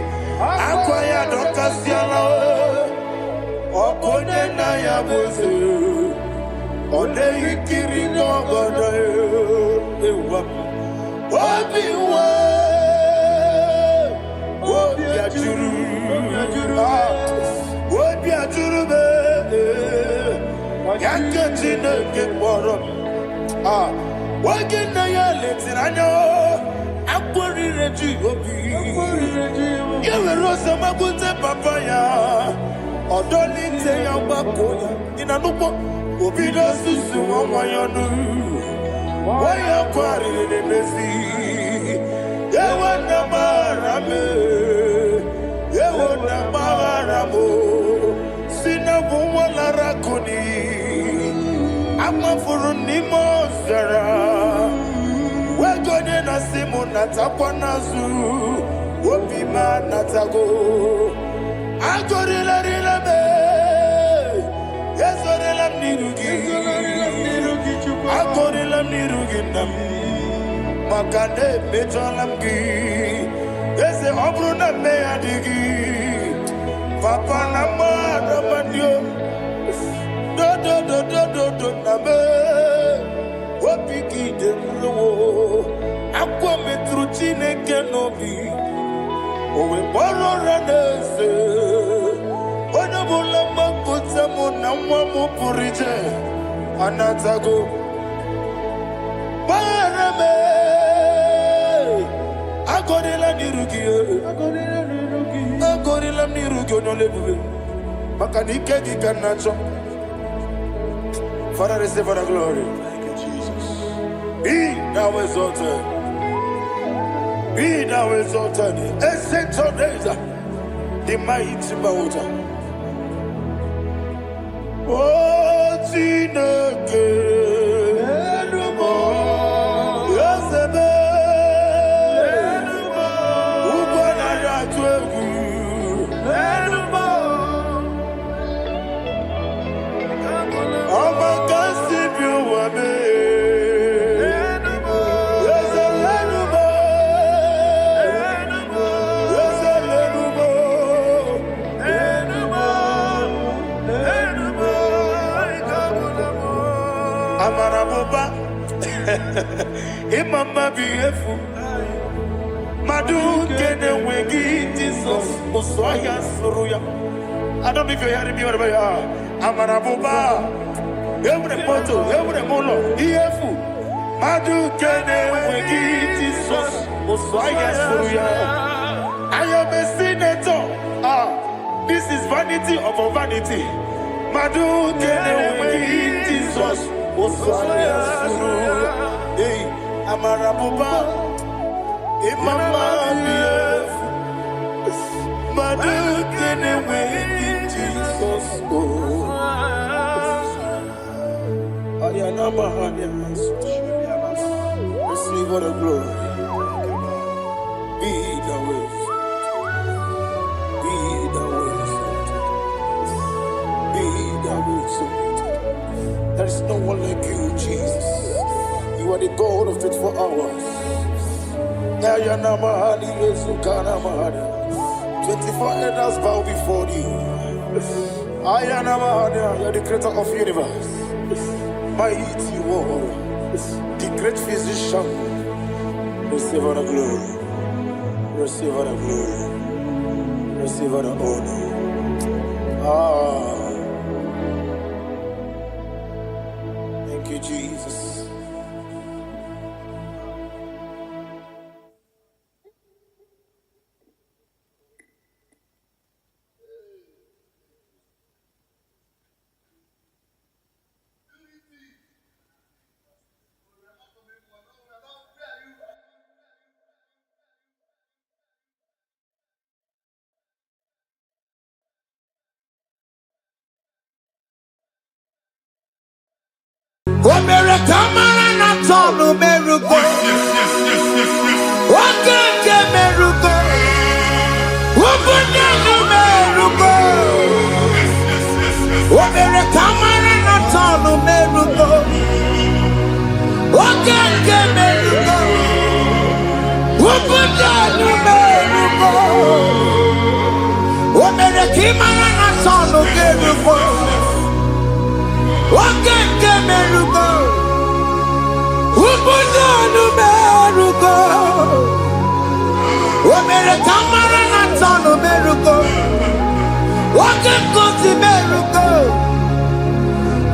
akwa ya dọkasịala ọkụ onye nna ya bụ eze Ode ikiri n'obodo ewa. Obi wa, obi ajuru be. Yanke Chineke kpọrọ m. Nwoke nna ya letiri anya akpọrire ji obi. Ya were ọsọ makwute papa ya. Ọdọlite ya gbakọ ya. Ị na n'ụgbọ obi n'osisi nwa ya ọnụ. Waya kwarịrị n'emezi. Ewe na mara me. Ewe na mara mo. Sina bụ nwa lara kuni. Amafuru n'ime ọzara. Wegode na simu natakwa n'azụ. Obi ma natago. Agorila rila me. Ezorila m n'iru gị. Agorila m n'iru gị nna m. Maka na emejọla m gị. Eze ọ bụrụ na mme ya dị gị. Papa na mmadụ mandio. Do na me. Obi gị dị mmewo. Akwa metụrụ Chineke n'obi. Owe gbọrọ ụra n'eze. Onye ọbụla mgbapụta mụ na nwa m pụrụ ije. Anatago. Gbara me. Agorila n'iru gị. Agorila n'iru gị onye olebube. Maka na ike gị ka na-achọ. Father, receive the glory. Thank you, Jesus. Be thou exalted. Be thou exalted. Ancient of days, the mighty mountain. Oh, Chineke. Yosebe. Ugwana ya twegu. Amarabuba, Imama beautiful. Madu kene wegi Jesus, Osoya Suruya. I don't know if you're hearing me wherever you are. Amarabuba, every photo, every molo, beautiful. Madu kene wegi Jesus, Osoya Suruya. I am a senator. This is vanity of a vanity. Madu kene wegi Jesus. Hey, Amarabuba, Imama, Madu kene wegi Jesus. Ayanama, receive all the glory. Be the way. Be the way. Be the way. There is no one like you, Jesus. You are the God of 24 hours. 24 elders bow before you. You are the creator of the universe. Mighty warrior, the great physician. Receive all the glory. Receive all the glory. Receive all the honor. Thank you, Jesus. Omere kamara na tonu merugo. Okeke merugo. Ubunenu merugo. Omere kamara na tonu merugo. Okeke merugo. Ubunenu merugo. Omere kamara na tonu merugo. Wakeke meruko. Ubudonu meruko. Omere kamara na tonu meruko. Wakekoti meruko.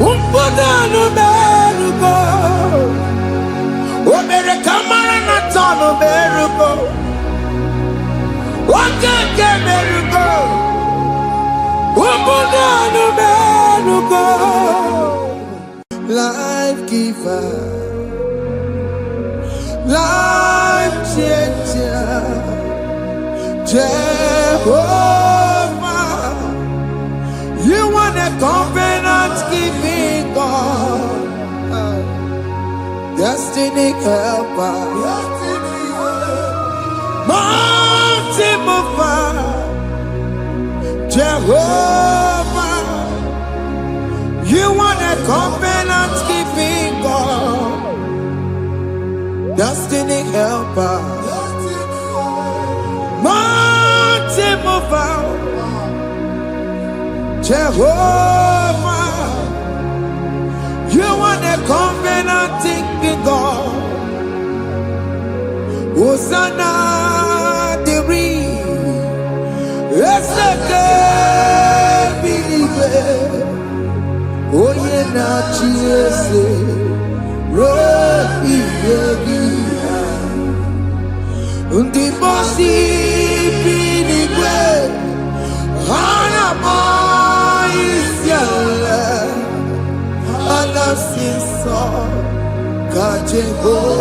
Ubudonu meruko. Omere kamara na tonu meruko. Wakeke meruko. Ubudonu meruko. Life giver, life changer, Jehovah, you want a covenant keeping God, destiny helper, mountain mover, Jehovah, you want a covenant keeping God, destiny helper, mountain mover, Jehovah, you want a covenant keeping God. Hosanna, the it's a good believer. Oh, yeah, not Jesus. Undi bosi pinigwe hana maisiala anasiso kajehomadi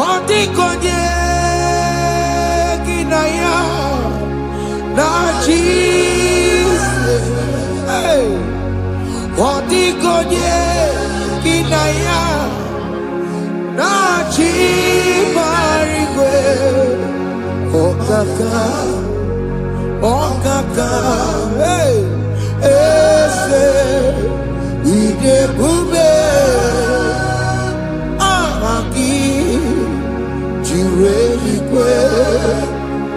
Odi konye kinaya na Jesus. Hey. Odigonye kinaya na chibarigwe okaka hey ese idebube amaki jireligwe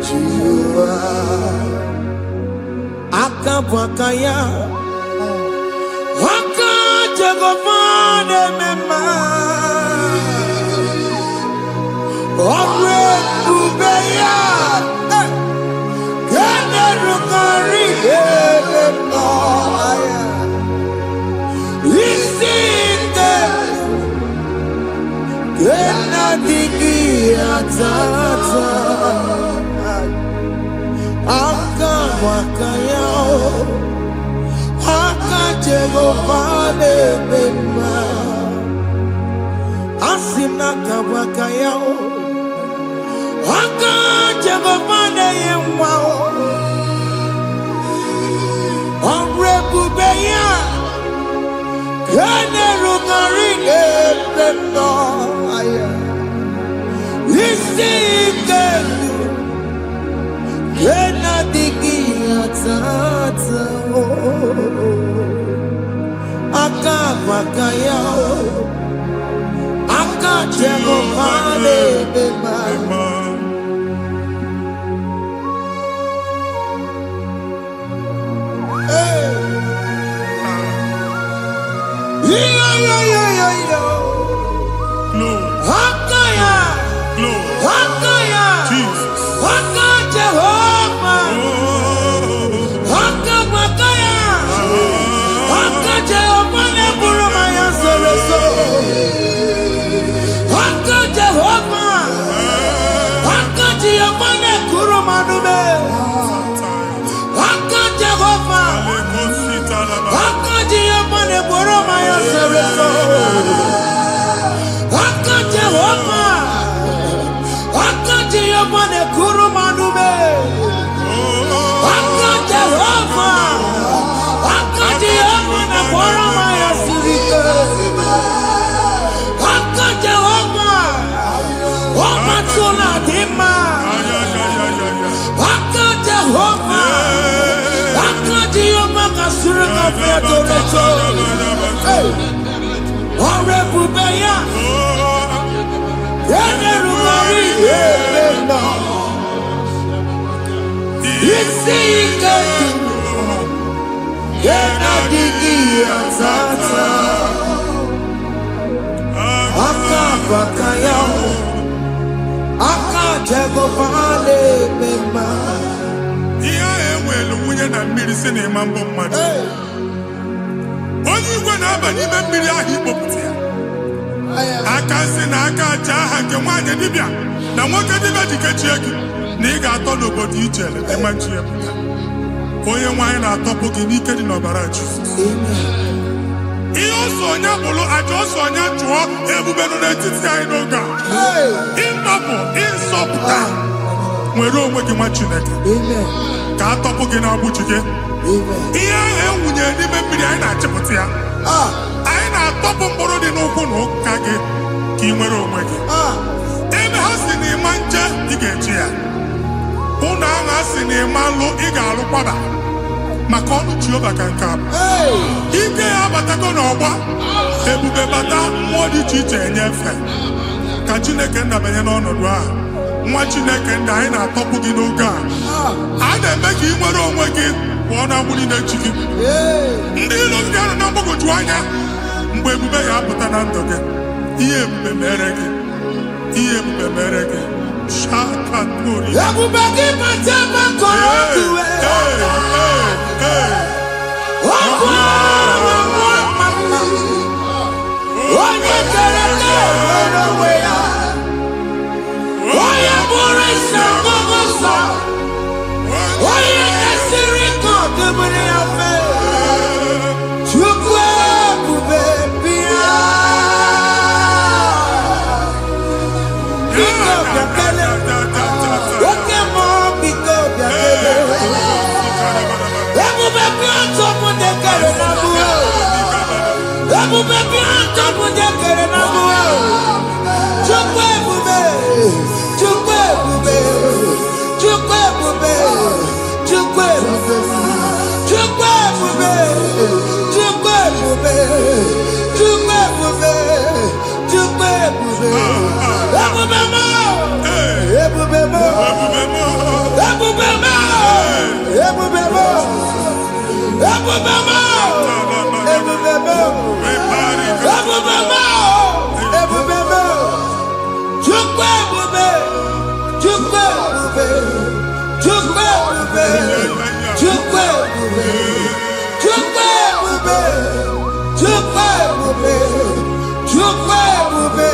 jiwa akabwakaya Jehovah mema Omre ubeya Kene rukari no Isinde Kena digi atata Aka wakayao Jehovah mema Asina kabakayao Aka Jehovah mema Onrebubeya Kene rugari mema Isike Kena digi atata Akabakayao Aka Jehovah mema Yena digi atata. Aka bakaya. Aka jego vale bema. Iya ewelu wunye na mmiri si na ịma mbọ mmadụ. Onye igwe na-aba n'ime mmiri ahụ ikpopụta ya. Aka si na aka aja aha nke nwaanyị dibịa na nwoke dibịa ji kechie gị na ị ga-atọ n'obodo ijele ịmachi ya pụta. Onye nwaanyị na-atọpụ gị n'ike dị n'ọbara Jizọs. Ihe ọsọ onye bụrụ aja ọsọ onye chụọ ebube nọ n'etiti anyị n'oge a. Ịtọpụ ịzọpụta nwere onwe gị nwa Chineke ka atọpụ gị na-agbụchi gị. Ihe ahụ ewunye n'ime mmiri anyị na-achịpụta ya. Anyị na-atọpụ mkpụrụ dị n'ụkwụ na ụka gị ka ị nwere onwe gị. Ebe ha si na ịma nje ị ga-eji ya. Ụlọ ahụ ha si na ịma nlụ ị ga-alụ kwaba maka ọnụ Jehova ka nke a bụ. Ike ya abatago n'ọgba ebube bata mmụọ dị iche iche enyefe ka Chineke ndabanye n'ọnọdụ ahụ. Nwa Chineke ndị anyị na-atọpụ gị n'oge a. A na-eme ka ị nwere onwe gị pụọ na agbụrụ na-echi gị. Ndị ilo ndị ahụ na mgbagwoju anya mgbe ebube ya apụta na ndụ gị. Ihe ebube mere gị. Ihe ebube mere gị. Shakatori. Ebube gị bata makọrọ ọdụwe. Onye kere nwere onwe ya. Onye bụrụ isi ọgụgụ nsọ. Onye kesịrị ka ọdụbụrụ ya fe. Chukwu ebube bịa. Biko bịakele. Oke mmụọ biko bịakele. Ebube bịa ntọpụ dekere na mụọ. Ebube bịa ntọpụ dekere na mụọ. Chukwu ebube. Chukwu ebube. Chukwu ebube. Chukwu ebube. Chukwu ebube. Chukwu ebube. Chukwu ebube. Chukwu ebube. Ebube mo. Ebube mo. Ebube mo. Ebube mo. Ebube mo. Ebube mo. Ebube mo. Ebube mo. Chukwu ebube. Chukwu ebube. Chukwu ebube. Chukwu ebube. Chukwu ebube. Chukwu ebube. Chukwu ebube.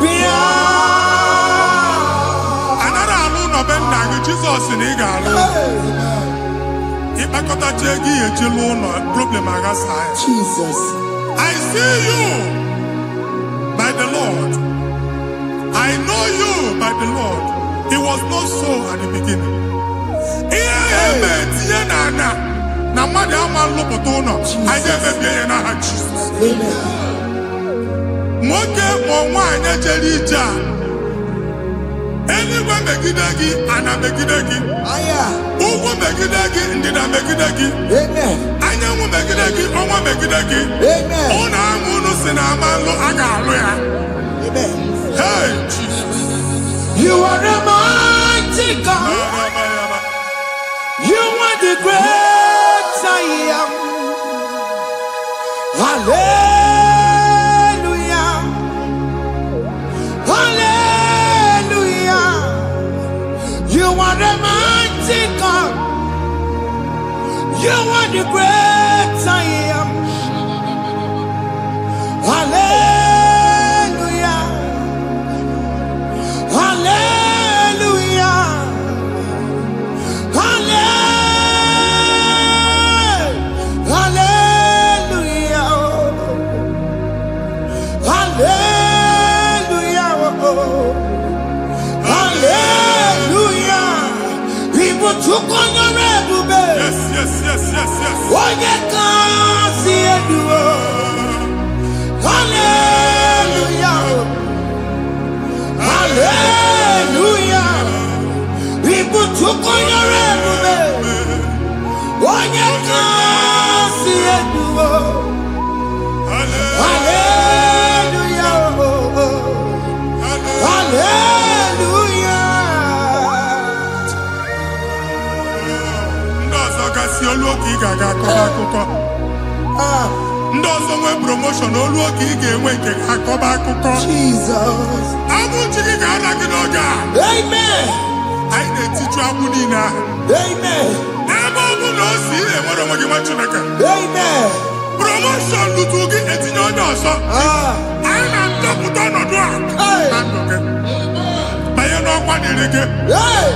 Bịa. Anara alụ nọ be nna gị Jizọs na ị ga-alụ. Ịkpakọtacha ego ihe eji lụọ ụlọ problem aghasa ya. Jesus. I see you by the Lord. I know you by the Lord. It was not so at the beginning. Ihe eme tinye na ana na mmadụ ama nlụpụta ụlọ anyị ga-emebie ya n'aha Jizọs. Nwoke ma nwaanyị jere ije a eluigwe megide gị ana megide gị. Ugwu megide gị ndịda megide gị. Anyanwụ megide gị ọnwa megide gị. Ụlọ ahụ unu si na ama nlụ a ga-alụ ya. Hey, Jesus. You are a mighty God. You are the great I am. Hallelujah. Hallelujah. You are a mighty God. You are the great I am. Hallelujah. Hallelujah. Hallelujah. Hallelujah. Hallelujah. People took on your ebube. Yes, yes, yes, yes, yes. Onye kasi eduo. Hallelujah. Hallelujah. People took on your ebube. Onye kasi eduo. Hallelujah. Hallelujah. Ndị ọzọ gasị olu oge ị ga-aga akọba akụkọ. Ndị ọzọ nwee promotion olu oge ị ga-enwe nke akọba akụkọ. Jesus. Abụ chi gị ga-ara gị n'oge a. Amen. Anyị na-etiju agbụ niile ahụ. Amen. Ebe ọ bụ na o si ị na-enwere onwe gị nwa Chineke. Amen. Promotion lutu gị etinye onye ọzọ. Anyị na-adọpụta ọnọdụ a na ndụ gị. Banye n'ọkwa dịrị gị.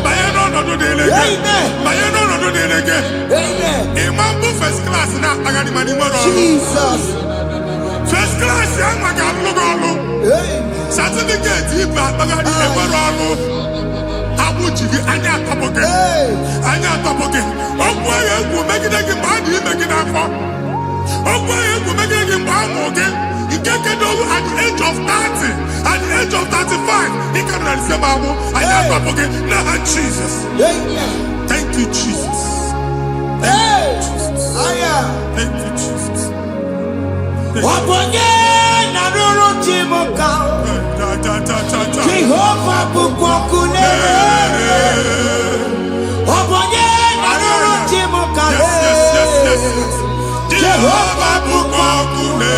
Banye n'ọnọdụ dịrị gị. Banye n'ọnọdụ dịrị gị. Ịma mbụ first class na-akpagharị ma n'ime ọrụ. Jesus. First class ya nwa ga-alụ gị ọrụ. Certificate ibu akpagharị enwere ọrụ. Agbụ ji gị anya atọpụ gị. Anya atọpụ gị. Okwu ahụ egwu megide gị mgbe a dị ime gị n'afọ. Okwu ahụ egwu megide gị mgbe a mụrụ gị. Nke kedu at the age of 30, at the age of 35, he can receive abu. I am up again. Now, Jesus. Thank you, Jesus. Thank you, Jesus. Thank you, Jesus. Jehovah bukokune. Jehovah bukokune.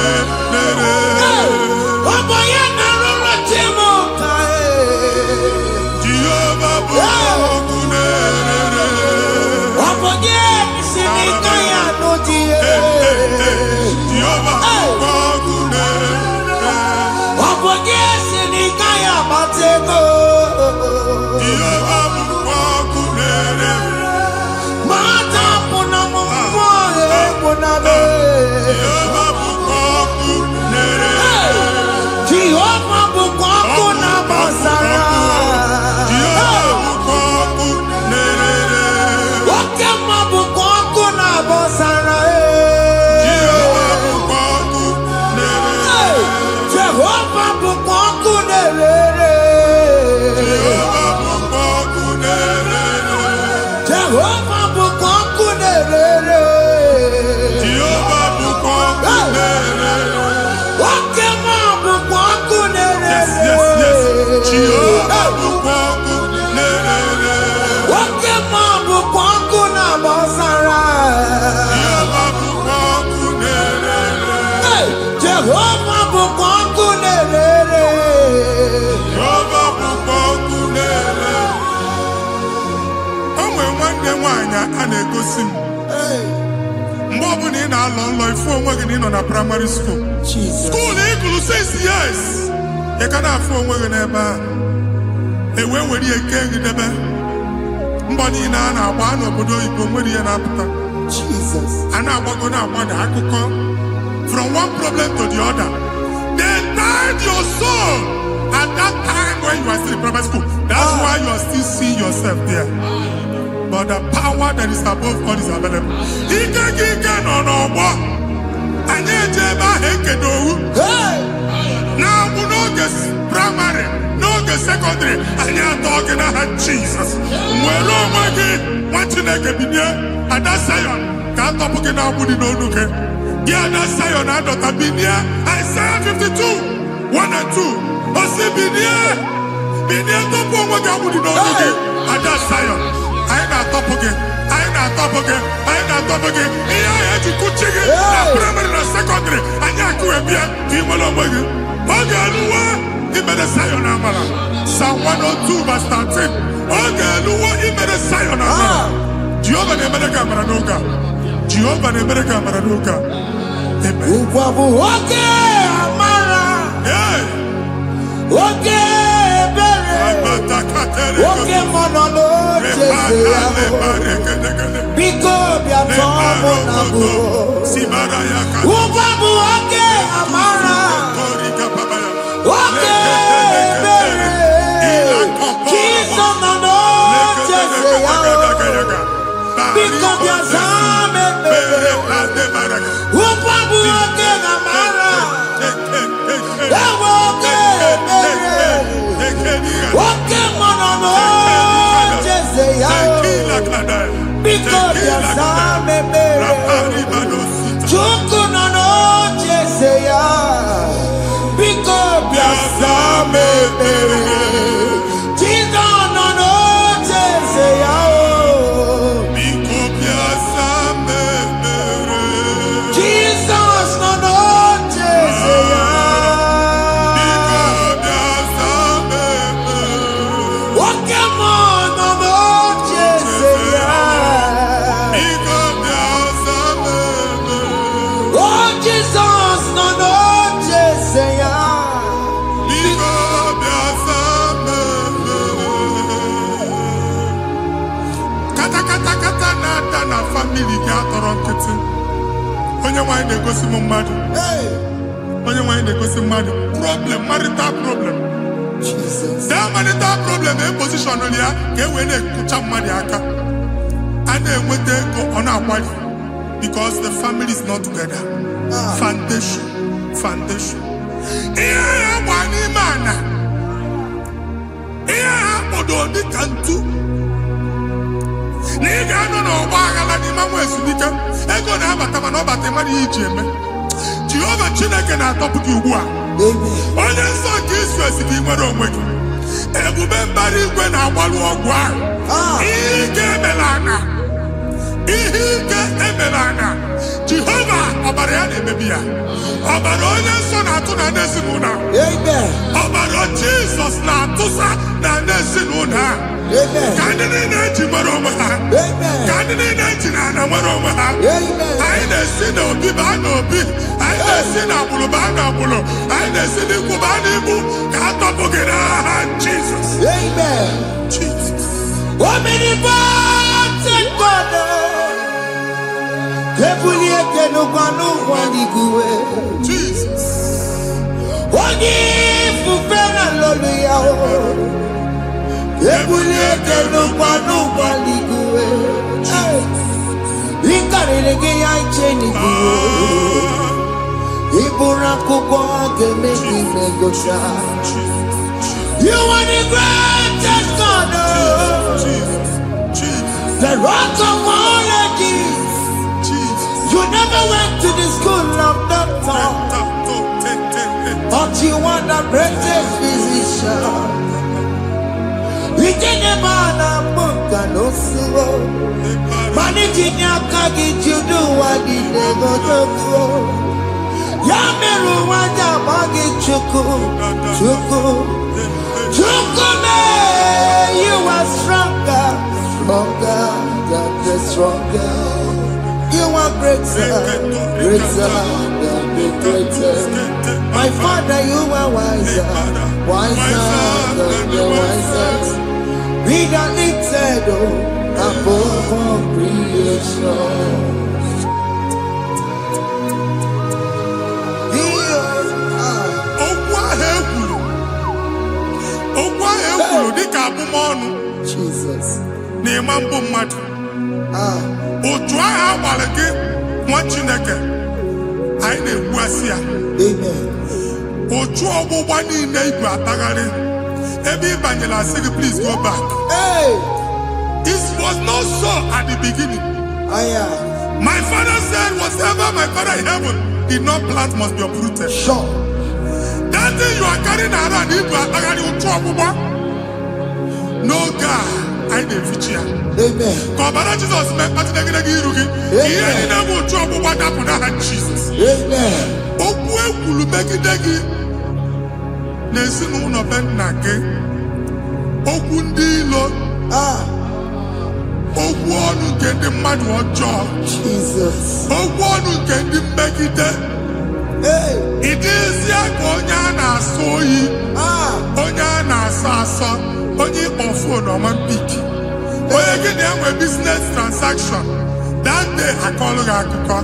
A na-egosi m mgbe ọ bụla ị na-alọ nlọ ifu onwe gị na ị nọ na primary school skuul ị gụrụ 6 years ị ka na-afụ onwe gị n'ebe a ewe were ihe kee gị debe mbọ niile a na-agba n'obodo oyibo nwere ihe na-apụta a na-agbago na-agbada akụkọ from one problem to the other. They tied your soul at that time when you are still in primary school. That's why you are still seeing yourself there. But the power that is above all is available. Ike no more. Anyị ejebe ahụ ekedowu. Na-abụ n'oge primary, n'oge secondary, anyị atọ gị n'aha Jesus. Nwere onwe gị, nwa Chineke binye, Ada Zion, ka atọpụ gị na-agbụ dị n'onu gị. Gị Ada Zion adọta binye, Isaiah 52, 1 and 2. Osi binye tọpụ onwe gị agbụ dị n'onu gị, Ada Zion. Anyị na-atọpụ gị, anyị na-atọpụ gị, anyị na-atọpụ gị. Ihe anyị eji kuchi gị na primary na secondary, anyị akụwebie ka ị nwere onwe gị. Oge eluwe imere Zion amara. Psalm 102 verse 13. Oge eluwe imere Zion amara. Jehova na-emere gị amara n'oge a. Jehova na-emere gị amara n'oge a. Amen. Ugwu bụ oge amara. Oge ebere. Oge mmanụ n'oche ya. Biko bịa tọọ mụ na bụ. Ugwu bụ oge amara. Oge ebere. Jizọs nọ n'oche ya. Biko bịa zaa m ekpere. Ugwu bụ oge amara. Ewe oge ebere. Oge mmanụ n'oche ya. Biko bịa zaa m ekpere. Chukwu nọ n'oche ya. Biko bịa zaa m ekpere. Jizọs nọ n'oche ya. Biko bịa zaa m na family gị atọrọ nkịtị. Onye nwanyị na-egosi m mmadụ. Onye nwanyị na-egosi mmadụ. Problem, marital problem. That marital problem in position on ya ka e wee na-ekụcha mmadụ aka. A na-enweta ego ọ na-akwali because the family is not together. Foundation. Ihe ya gba n'ime ana. Ihe ha kpọdo dị ka ntu. Na ị ga-anọ n'ọgba aghara n'ime nwa ezumike. Ego na-abata mana ọ bata mmadụ ihe iji eme. Jehova Chineke na-atọpụ gị ugbu a. Onye nsọ nke Izrel gị nwere onwe gị. Ebube mbara igwe na-agbalụ ọgwụ ahụ. Ihe ike emela ana. Jehova ọbara ya na-emebi ya. Ọbara onye nsọ na-atụ na ndị ezinụlọ. Ọbara Jizọs na-atụsa na ndị ezinụlọ. Ka ndị niile eji nwere onwe ha. Ka ndị niile eji na ana nwere onwe ha. Anyị na-esi n'obi baa n'obi. Anyị na-esi n'agbụrụ baa n'agbụrụ. Anyị na-esi n'ikwu baa n'ikwu. Ka a tọpụ gị n'aha Jizọs. Omnipotent God, Ebuliete no kwanu waniguwe. Jesus. Onye fufena loluya o. Ebuliete no kwanu waniguwe. Inkarele ge ya icheni guwe. Ibura kuko ageme imegosha. You are the greatest God, the rock of all ages. You never went to the school of doctor, but you are the greatest physician. We didn't ban a book and no slow. Managing your kagi, you do what you never do. Yameru wanja magi chuku. Chukume, you are stronger than stronger. You are greater than the greatest. My Father, you are wiser than the wisest. Be the lifted above all creation. Jesus. N'ịmambụ mmadụ. Otu ahụ agbara gị nwa Chineke anyị na-egbu asị ya. Otu ọgbụgba niile igwe atagharị ebe ị banyere asị gị please go back. It was not so at the beginning. My father said whatever my father in heaven did not plant must be uprooted. Sure. That thing you are carrying around igwe atagharị otu ọgbụgba. No God, I didn't feature. Amen. Kọbara Jesus mee kpatị negidegi iru gị. Ihe niile bụ otu ọgbụgba dapụ n'aha Jesus. Amen. Okwu ekwuru megide gị n'ezinụlọ be nna gị. Okwu ndị ilo. Okwu ọnụ nke ndị mmadụ ọjọọ. Jesus. Okwu ọnụ nke ndị mmegide. Ị dịzie ka onye a na-asọ oyi. Onye a na-asọ asọ. Onye ịkpọ fon ọma mpiki. Onye gị na-enwe business transaction. That day akọlụ gị akụkọ.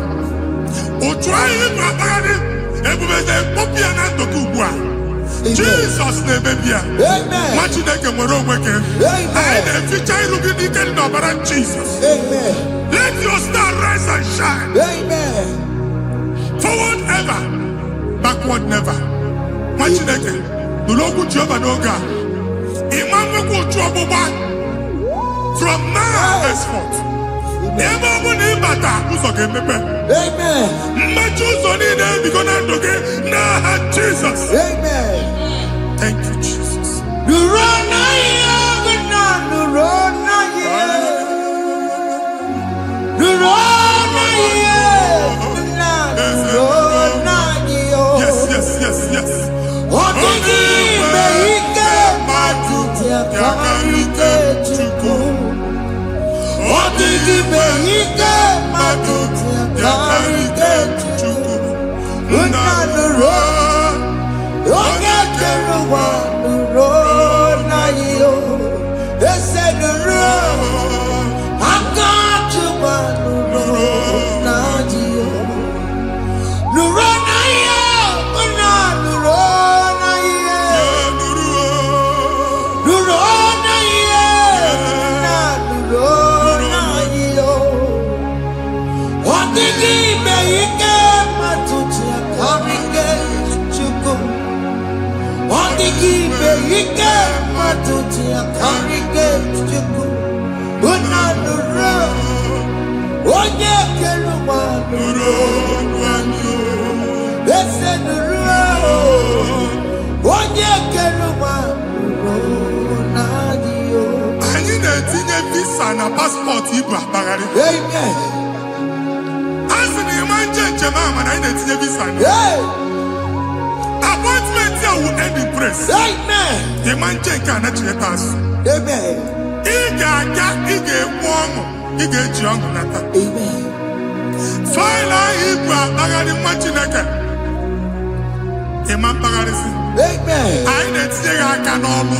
Otu anyị na-akpagharị ebube na-ekpọpụ ya na ndụ gị ugbu a. Jesus na-emebi ya. Nwa Chineke nwere onwe gị. Anyị na-eficha iru gị n'ike dị n'ọbara Jesus. Let your star rise and shine. Forward ever, backward never. Nwa Chineke nụrụ okwu Jehova n'oge a. From now henceforth, ebe ọ bụ na ịbata ụzọ ga-emepe. Mmechi ụzọ niile ebigo na ndụ gị n'aha Jizọs. Thank you, Jesus. Yes. Yakarike Chukwu. Odigi Behike Maduti Yakarike Chukwu. Unanuro Oge Keruwa Nuro Nayo Ese Nuro Akachuba tuti akarike chuku. Unanuro. Onye keluma nuro. Ese nuro. Onye keluma nuro nadio. Anyị na-etinye visa na passport Igbo akpagharị. Amen. Asị na ịma njem ahụ mana anyị na-etinye visa na. Appointment here will end in praise. Amen. Ịma njem nke a na-echeta azụ. Amen. Ị ga-aga, ị ga-ekwu ọṅụ, ị ga-eji ọṅụ nata. Amen. Faịlụ ahụ Igbo akpagharị nwa Chineke. Ịma mkpagharịsị. Amen. Anyị na-etinye gị aka n'ọlụ.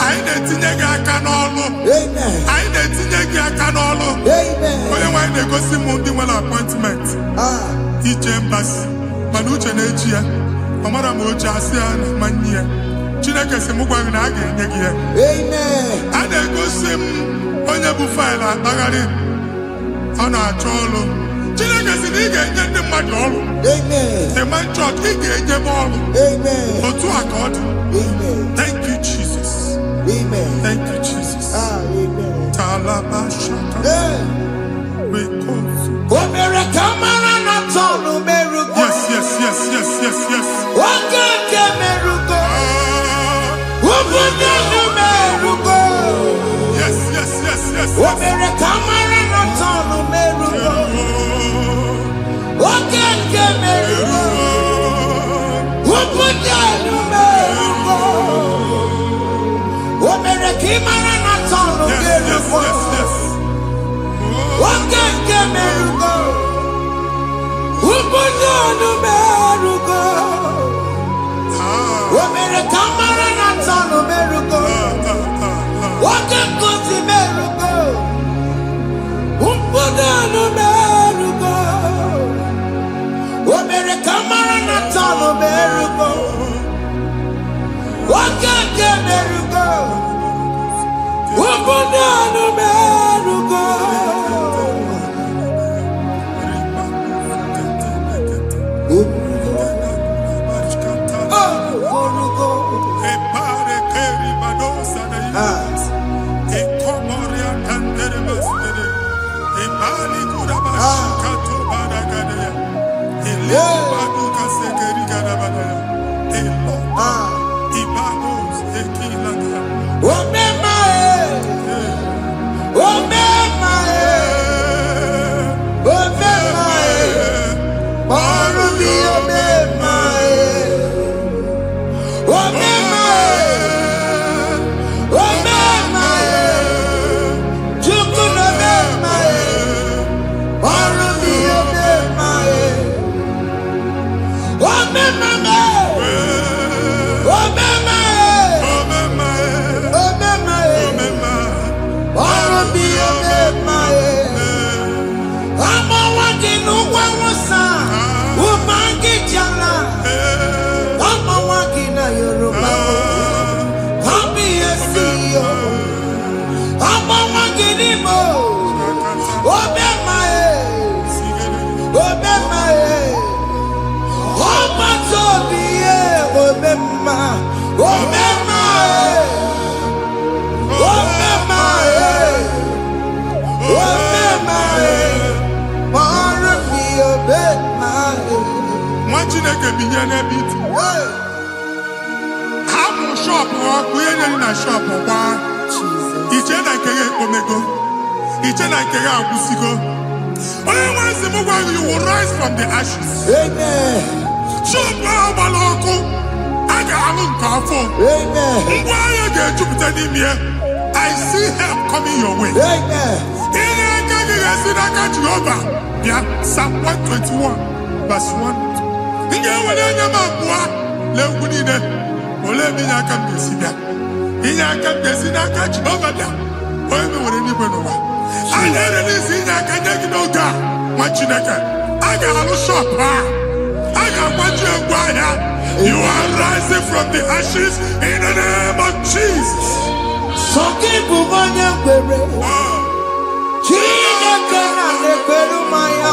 Anyị na-etinye gị aka n'ọlụ. Amen. Anyị na-etinye gị aka n'ọlụ. Amen. Onye nwaanyị na-egosi m ndị nwere appointment ije mbasi mana uche na-eji ya ọ mara ma oche asị ya na manye ya. Chineke sị m gwa gị na a ga-enye gị ya. Amen. A na-egosi m onye bụ faịlụ akpagharị ọ na-achọ ọrụ. Chineke sị na ị ga-enye ndị mmadụ ọrụ. Amen. The man church ị ga-enye m ọrụ. Amen. Otu a ka ọ dị. Amen. Thank you Jesus. Amen. Thank you Jesus. Amen. Talaba shaka. Omere kamara na tonu merugo. Yes. Oke merugo. Ubunye merugo. Yes. Omere kamara na tonu merugo. Oke merugo. Ubunye merugo. Omere kamara na tonu merugo. Oke merugo. Ubunye merugo. Omere kamara na tonu merugo. Oke kosi merugo. Ubunye merugo. Omere kamara na tonu merugo. Oke merugo. Ubunye merugo. Nwa Chineke binye n'ebe iti. Hapụ shọpụ ọkụ ihe nyere na shọpụ gbaa. Iche na nke ya ekpomego. Iche na nke ya agwụsigo. Onye nwe nsị m gwa gị, you will rise from the ashes. Amen. Shọpụ ahụ gbara ọkụ. A ga-alụ nke afọ. Amen. Ngwa ahịa ga-ejupụta n'ime ya. I see help coming your way. Amen. Ihe aka gị ga-esi n'aka Jehova bịa. Psalm 121 verse 1. Ị ga-ewere anya m abụọ n'egwu niile. Olee ebe inye aka m ga-esi bịa? Inye aka m ga-esi n'aka Jehova bịa. Onye mewere n'igwe n'ụwa. A na-erele isi inye aka nye gị n'oge a, nwa Chineke. A ga-alụ shọpụ a. A ga-agbaji egwu ahịa. You are rising from the ashes in the name of Jesus. Sọkịbụ onye kwere. Chineke na-ekwere mmanya.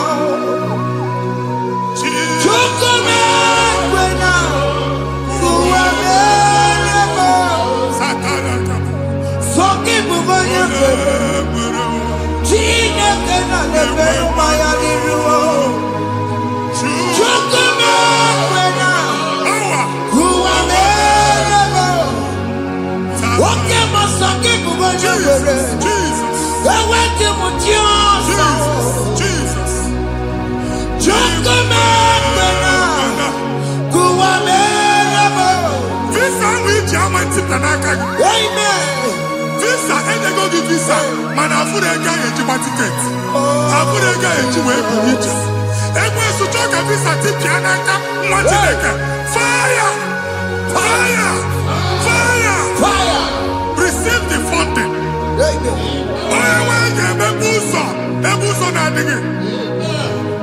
Chukwu na-ekwe na ụwa mere m. Visa, and they go give visa. Man, I put a guy in my ticket. I put a guy in my ticket. And when you talk a visa, fire! Fire! Fire! Fire! Receive the funding.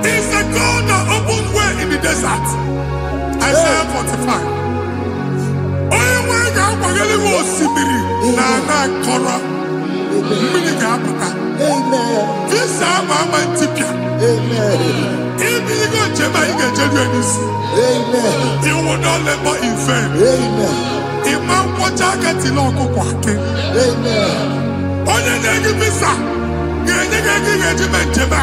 It's a God that opens way in the desert. Isaiah 45. You will not labor in vain. Imam Pochakati Loko Kwake. Onye negi visa. Genye regiment jeba.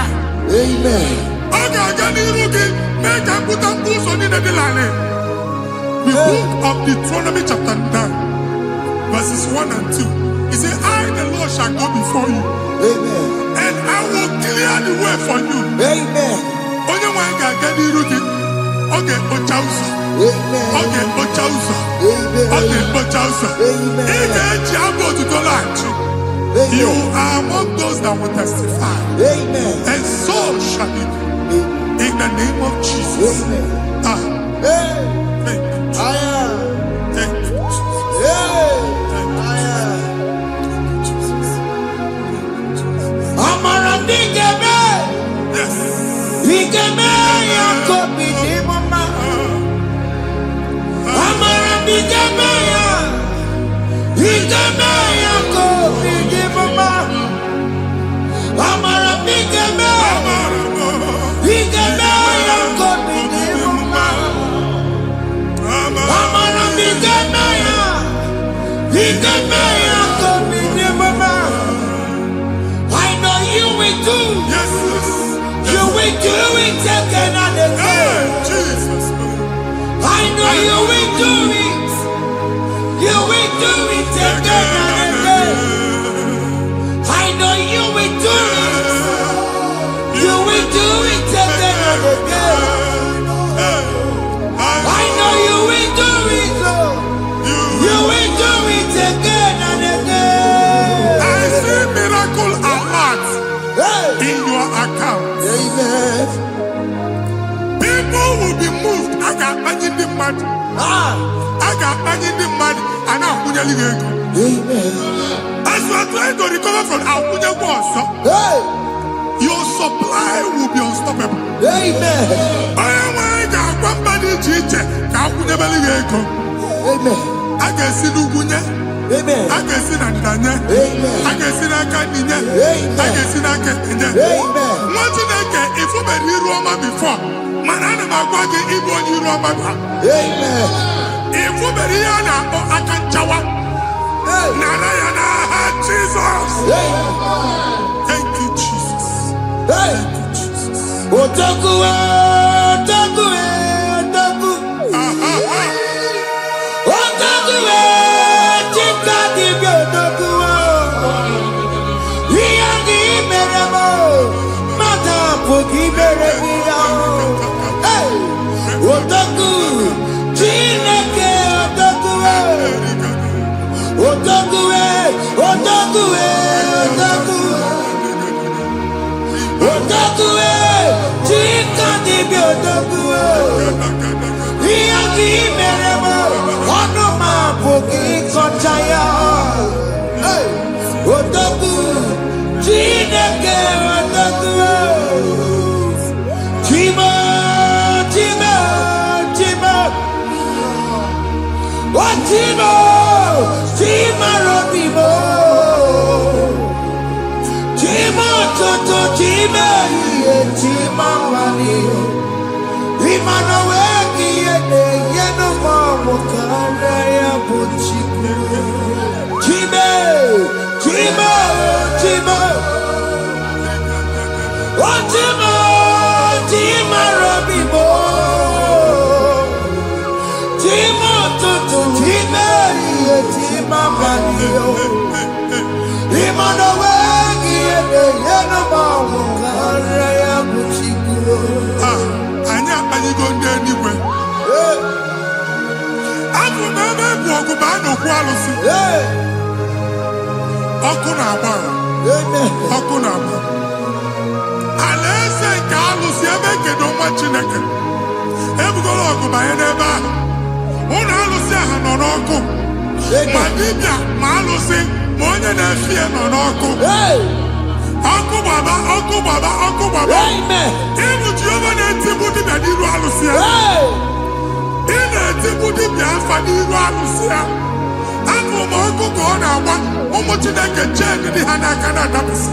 Oga gani rugi. Make a put a boost on the line. The book of Deuteronomy chapter 9, verses 1 and 2. He said, I, the Lord, shall go before you. And I will clear the way for you. Onye wanga gani rugi. Okay, Ochausa. Okay, Ochausa. Okay, Ochausa. You are among those that will testify. And so shall it be. In the name of Jesus. Thank you. Thank you, I know you will do. Yes, You will do it again and again. Jesus. I know you will do it. You will do it again and again. I know you will do it. You will do it again and again. I know you will do it, Lord. You will do it again and again. I see miracle alert in your account. People will be moved. I got imagine the mad. I got imagine the mad. And I'm going to leave. As you are trying to recover from Abuja Boss, your supply will be unstoppable. Amen. I got somebody teacher. I can see Lugunya. Amen. I can see Nadanya. Amen. I can see Nakaninya. I can see Nakaninya. Amen. What you think if you been here Roma before? Manana Magwagi Igbo in Roma. Amen. If you been here now, I can chawa. Narayana, Jesus. Thank you, Jesus. Thank you, Jesus. Otaku, Otaku, Otaku. Otaku, Chika di Otaku. We are the Meramo. Mata Pogi Meremia. Hey, Otaku, Chineke Otaku. Otaku, Otaku, Otaku. Otaku, Chika di Otaku. We are the Meramo. Onoma Pogi Kochaya. Hey, Otaku, Chineke Otaku. Chima, Chima, Chima. What Chima? Chima Robimo. Chima Toto Chima. Chima Wani. Imanowe Kiye Yeno Mo alụsị. Ọkụ na-agba. Ọkụ na-agba. Alaeze nke alụsị ebe kedu nwa Chineke. Ebugoro ọgụ banye n'ebe ahụ. Ụlọ alụsị ahụ nọ n'ọkụ. Ma dibịa ma alụsị ma onye na-efi ya nọ n'ọkụ. Ọkụ gbaba, ọkụ gbaba, ọkụ gbaba. Ịbụ Jehova na-etigbu dibịa n'iru alụsị ya. Ị na-etigbu dibịa afa n'iru alụsị ya. Afọ ma ọkụ ka ọ na-agba ụmụ Chineke chee dị ha n'aka na-adapụsị.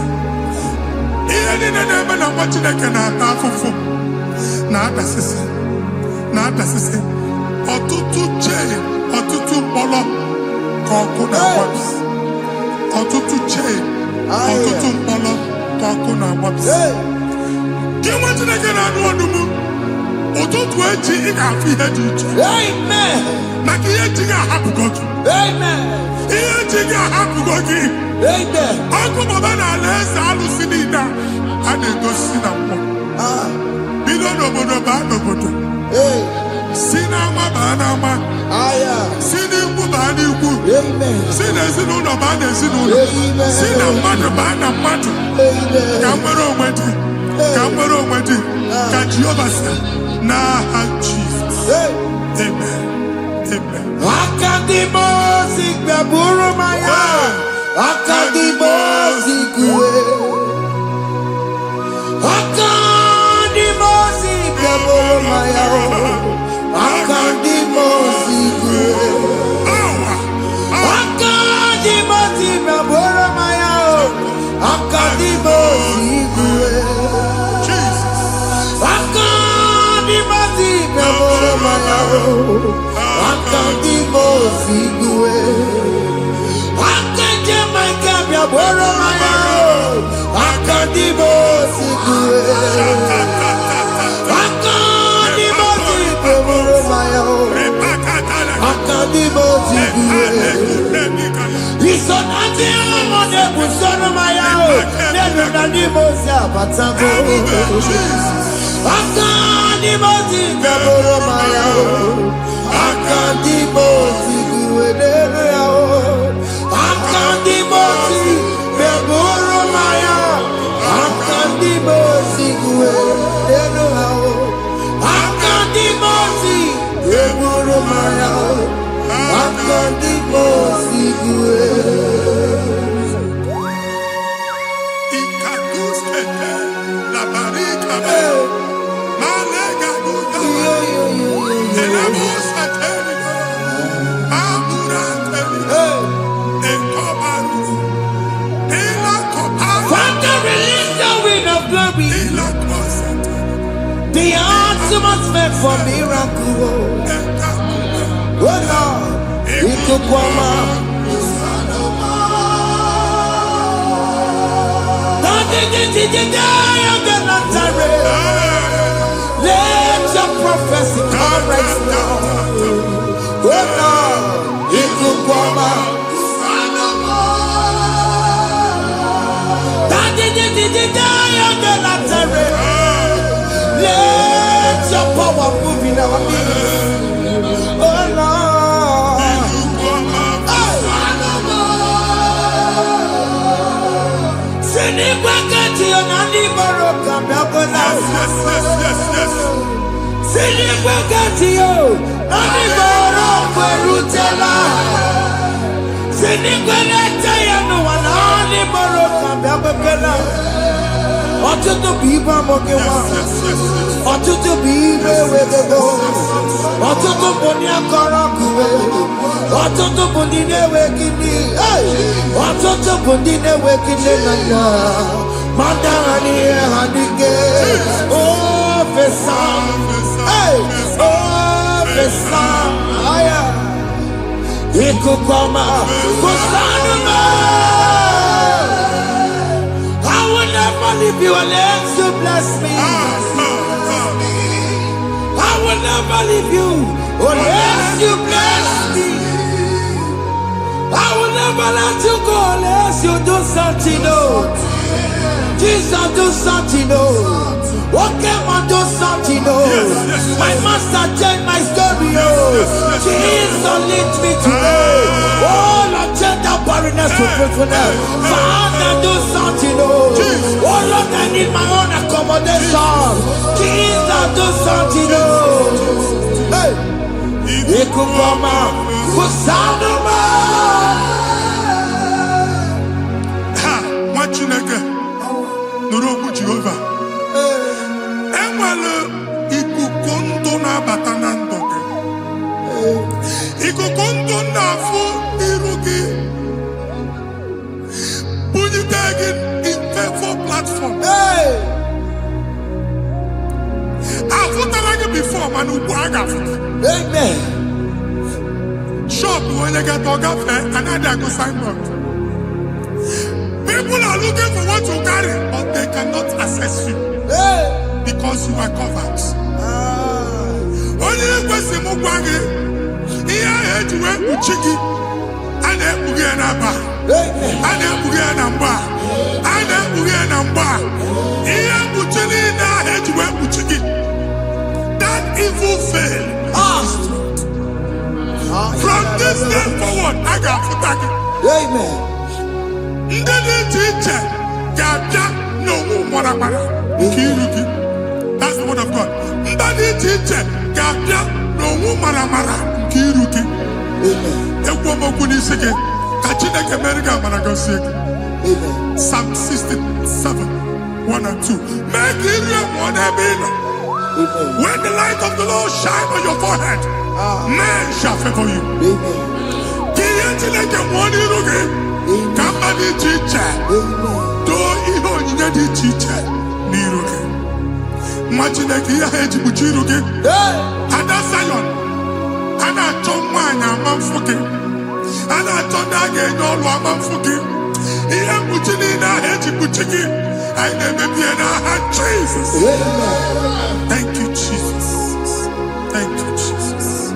Ihe niile na-eme na nwa Chineke na-ata afụfụ na-adasịsị na-adasịsị. Ọtụtụ chee, ọtụtụ mkpọrọ ka ọkụ na-agbapụsị. Ọtụtụ chee, ọtụtụ mkpọrọ ka ọkụ na-agbapụsị. Gị nwa Chineke na-anụ ọdụm, ụtụtụ echi ị ga-afụ ihe dị iche. Maka ihe echi ga-ahapụgo gị. Ihe echi ga-ahapụgo gị. Ọkụ baba na alaeze alụsị niile a na-egosi na mmụọ. Bido n'obodo baa n'obodo. Si n'ama baa n'ama. Si n'ikwu baa n'ikwu. Si n'ezinụlọ baa n'ezinụlọ. Si na mmadụ baa na mmadụ. Ka nwere onwe dị. Ka nwere onwe dị. Ka Jehova sị n'aha Jizọs. Amen. Amen. Akadimosi gbẹ̀bùrú maya. Akadimosi kúwe. Akadimosi gbẹ̀bùrú maya. Akadimosi kúwe. Akadimosi gbẹ̀bùrú maya. Akadimosi kúwe. Akadimosi gbẹ̀bùrú maya. Akadimosi kúwe. Akadimosi kúwe. Akadimosi kúwe. Isonati ọmọdé busoro maya o. Nenu Akadimosi abatago. Akadimosi gbẹboro maya o. Akadimosi kúwe nenu ya o. Akadimosi gbẹboro maya. Akadimosi kúwe nenu ya o. Akadimosi gbẹboro maya o. Akadimosi kúwe. The ultimate meant for miracle. Oh Lord, it took one man. Let your prophecy come right now. Oh Lord, it took one man. Let your power move in our midst. Oh Lord. Send it back to your Nandi Baroka. Send it back to you. Nandi Baroka Rutella. Send it back to you. No one Nandi Baroka. Ọtụtụ bụ ibe amụghị nwa. Ọtụtụ bụ ibe ewegego. Ọtụtụ bụ ndị akọrọ ọkụwe. Ọtụtụ bụ ndị na-enweghị nne. Ọtụtụ bụ ndị na-enweghị nne na nna. Ma ndị agha n'ihe ha n'ike. Ofesa. Ofesa. Ikuku ọma. Kụsanụ m. Leave you unless you bless me. I will never leave you unless you bless me. I will never let you go unless you do something. No, Jesus, do something. No, Okay, man, do something, my master changed my story, Jesus lead me today. Oh, Lord, change that barrenness to fruitfulness. Father, do something, oh Lord, I need my own accommodation. Jesus, do something, hey. Ikukoma, Kusanuma. Ha, Machineke, Nuroku Jehovah. Enwale ikukondo na batanando. Ikukondo na fu irugi. Bunitagin in favor platform. Hey. Like before, man, who amen. Shop when they get to fair, another go sign up. People are looking for what to carry, but they cannot access you because you are covered. Only person who want it, he had to work with Chiki, and then we get a bar, and then we get a bar, and then we get a bar. He had to work with Chiki. Evil fail. From this day forward, I got to tag it. Amen. That's the word of God. Psalm 67, 1 and 2. Make it when the light of the Lord shine on your forehead, men shall favor you. Jesus. Thank you, Jesus. Thank you, Jesus.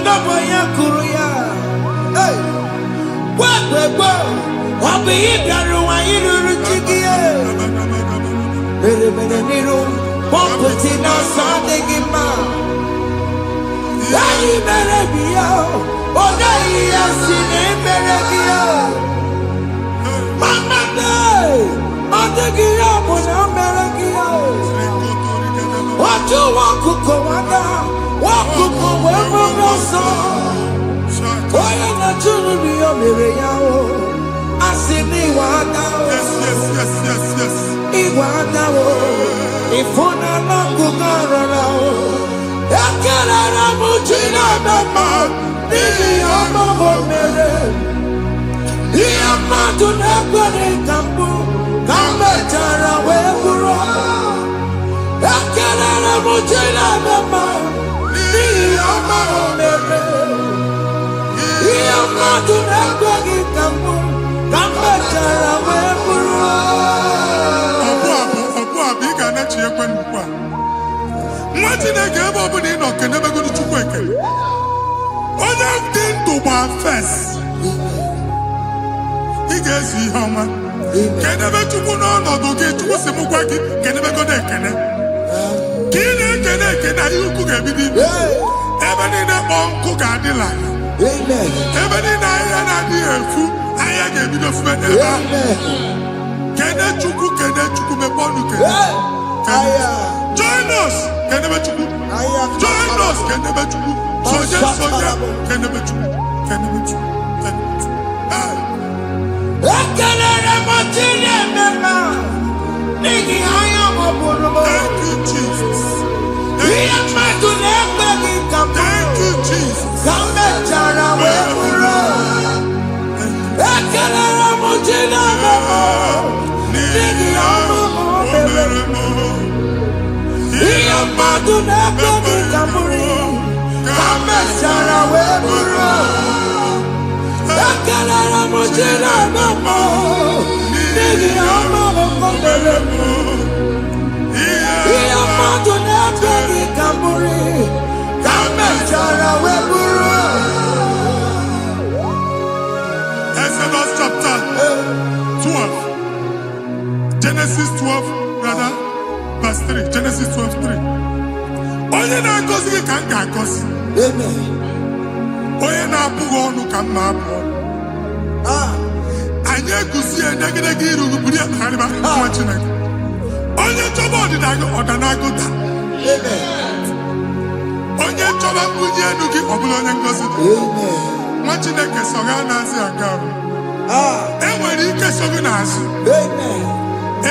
Join us. Genesis 12, rather, verse 3. Genesis 12:3. Onye na-agọzi gị ka m ga-agọzi. Amen. Onye na-abụghị ọnụ ka m na-abụ ọnụ. Anyị eguzie negedege iru gị buru ya kpagharịba nwa Chineke. Onye chọba ọdịda gị ọda na-agụta. Onye chọba mbunye elu gị ọ bụla onye ngọzi dị. Nwa Chineke so gị na-azị aga ahụ. Enwere ike so gị n'azụ.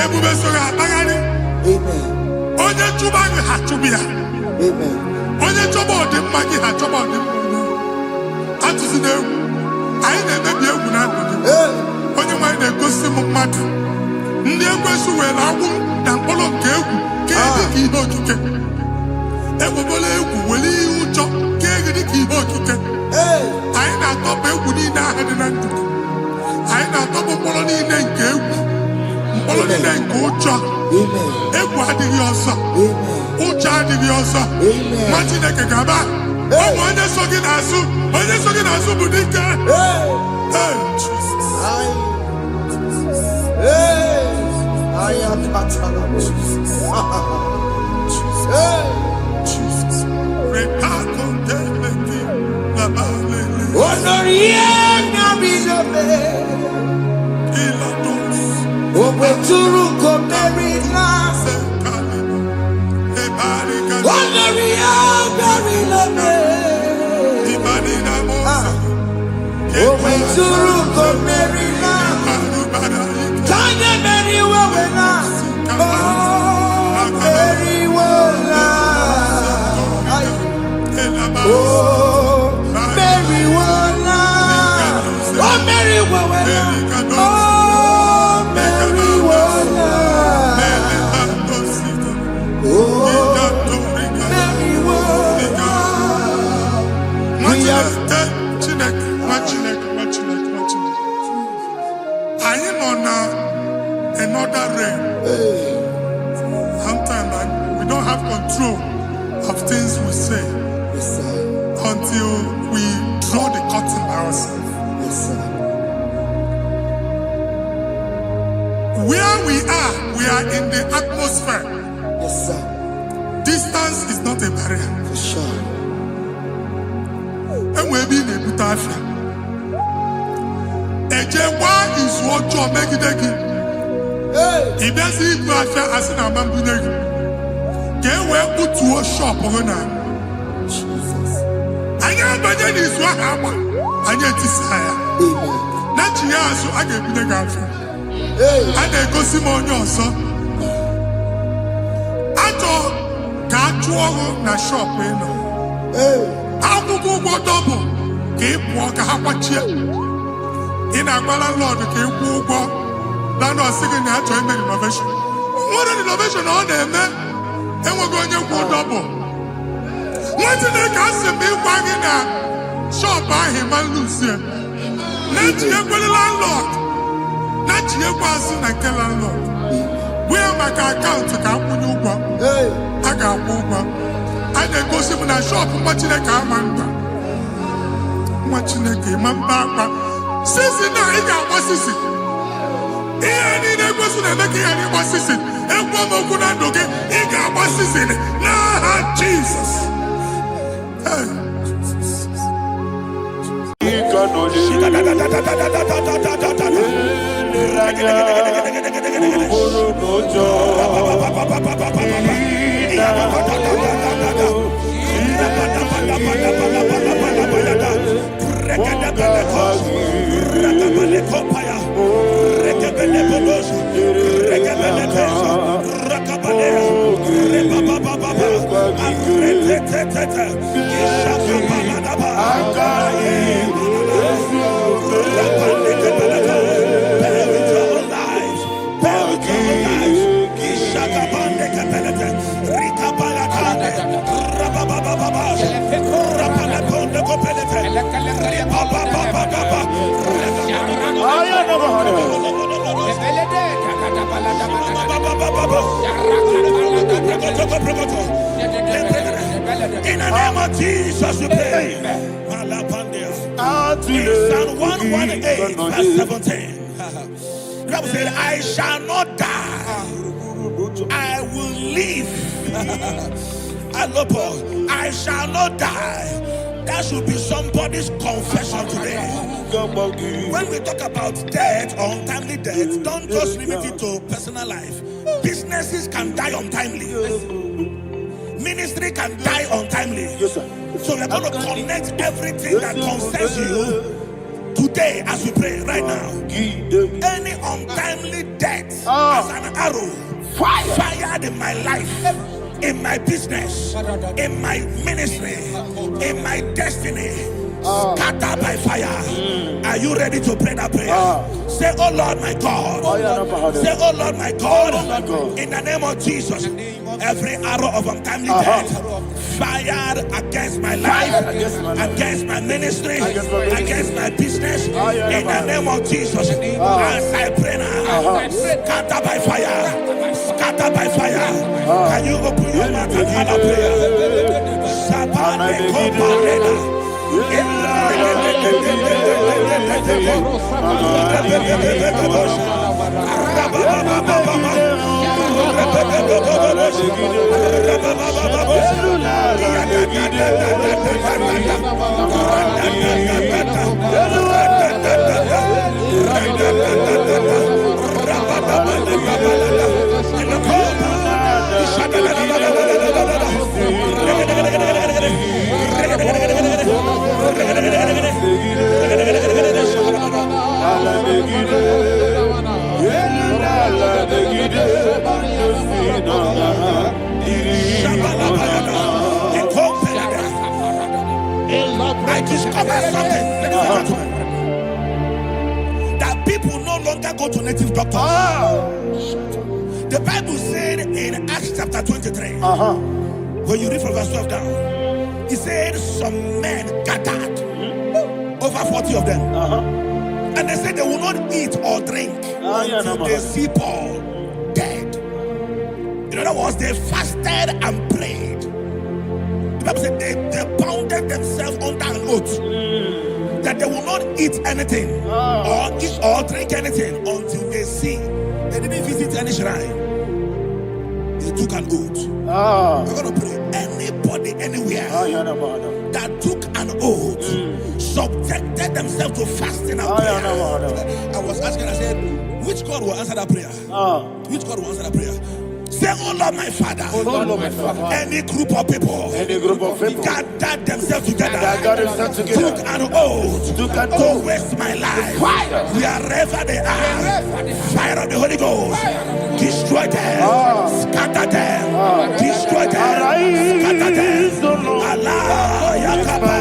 Ebube so gị akpagharị. Onye chụba gị ha chụba ya. Onye chọba ọdịmma gị ha chọba ọdịmma onye. Atụzi n'egwu. Anyị na-emebi egwu na ndụ gị. Onye nwanyị na-egosi m mmadụ. Ndị ekwensu were agwụ na mkpụrụ nke egwu ka dị ka ihe okike. Egbebola egwu were ihe ụjọ ka dị ka ihe okike. Anyị na-atọpụ egwu niile ahụ dị na ndụ. Anyị na-atọpụ mkpụrụ niile nke egwu. Mkpụrụ niile nke ụjọ. Egwu adịghị ọzọ. Ụjọ adịghị ọzọ. Nwa Chineke ga-aba. Ụmụ onye so gị n'azụ. Onye so gị n'azụ bụ dike. I am another realm. Sometimes we don't have control of things we say until we draw the curtain by ourselves. Where we are in the atmosphere. Distance is not a barrier. For sure. And we'll be in a butafia. Ejewa is what you make it again. If there's a butafia as in a man, get where put to a shop or not. Jesus. I never did this one. I get desire. Not you, so I get the girlfriend. And they go Simon also. Na shop eno. Akwụkwọ double ka ị pụọ ka ha kwachie. Ị na-agbala Lord ka ị kwụọ ụgwọ. Lana ọsị gị na achọ ime renovation. Nwere renovation ọ na-eme enweghị onye kwụọ double. Nwetị na-eke asị m ịgwa gị na shop ahụ ịma lusie. Na-etinyekwele landlord. Na-etinyekwa azụ na nke landlord. Wee maka akaụntụ ka akwụnye ụgwọ. A ga-akwụ ụgwọ. A na-egosi m na shọpụ nwa Chineke ama mba. Nwa Chineke ma mba akwa. Sisi na ị ga-agba sisi. Ihe niile egosi na-eme ka ihe n'ịgba sisi. Ekwu m okwu na ndụ gị, ị ga-agba sisi n'aha Jizọs. In the name of Jesus, we pray. In Psalm 118, verse 17. The Bible said, I shall not die. I will live. Alopo, I shall not die. That should be somebody's confession today. When we talk about death or untimely death, don't just limit it to personal life. Businesses can die untimely. Ministry can die untimely. So we're going to connect everything that concerns you today as we pray right now. Any untimely death as an arrow fired in my life, in my business, in my ministry, in my destiny, scattered by fire. Are you ready to pray that prayer? Say, oh Lord my God. Say, oh Lord my God. In the name of Jesus, every arrow of untimely death fired against my life, against my ministry, against my business, in the name of Jesus, as I pray now, scattered by fire, scattered by fire. Can you open your mouth and have a prayer? Sabane Koparena. I discovered something that people no longer go to native doctors. The Bible said in Acts chapter 23, when you read from verse 12 down, it said some men gathered, over 40 of them, and they said they will not eat or drink until they see Paul dead. In other words, they fasted and prayed. The Bible said they bounded themselves under an oath that they will not eat anything or eat or drink anything until they see. They didn't visit any shrine. They took an oath. We're going to pray. Anybody, anywhere that took an oath, subjected themselves to fasting and prayer. I was asking, I said, which God will answer that prayer? Which God will answer that prayer? Say, oh Lord my Father. Oh Lord my Father. Any group of people gathered themselves together, took an oath to waste my life. Wherever they are, fire of the Holy Ghost, destroy them, scatter them, destroy them, scatter them. Allah Yakaba.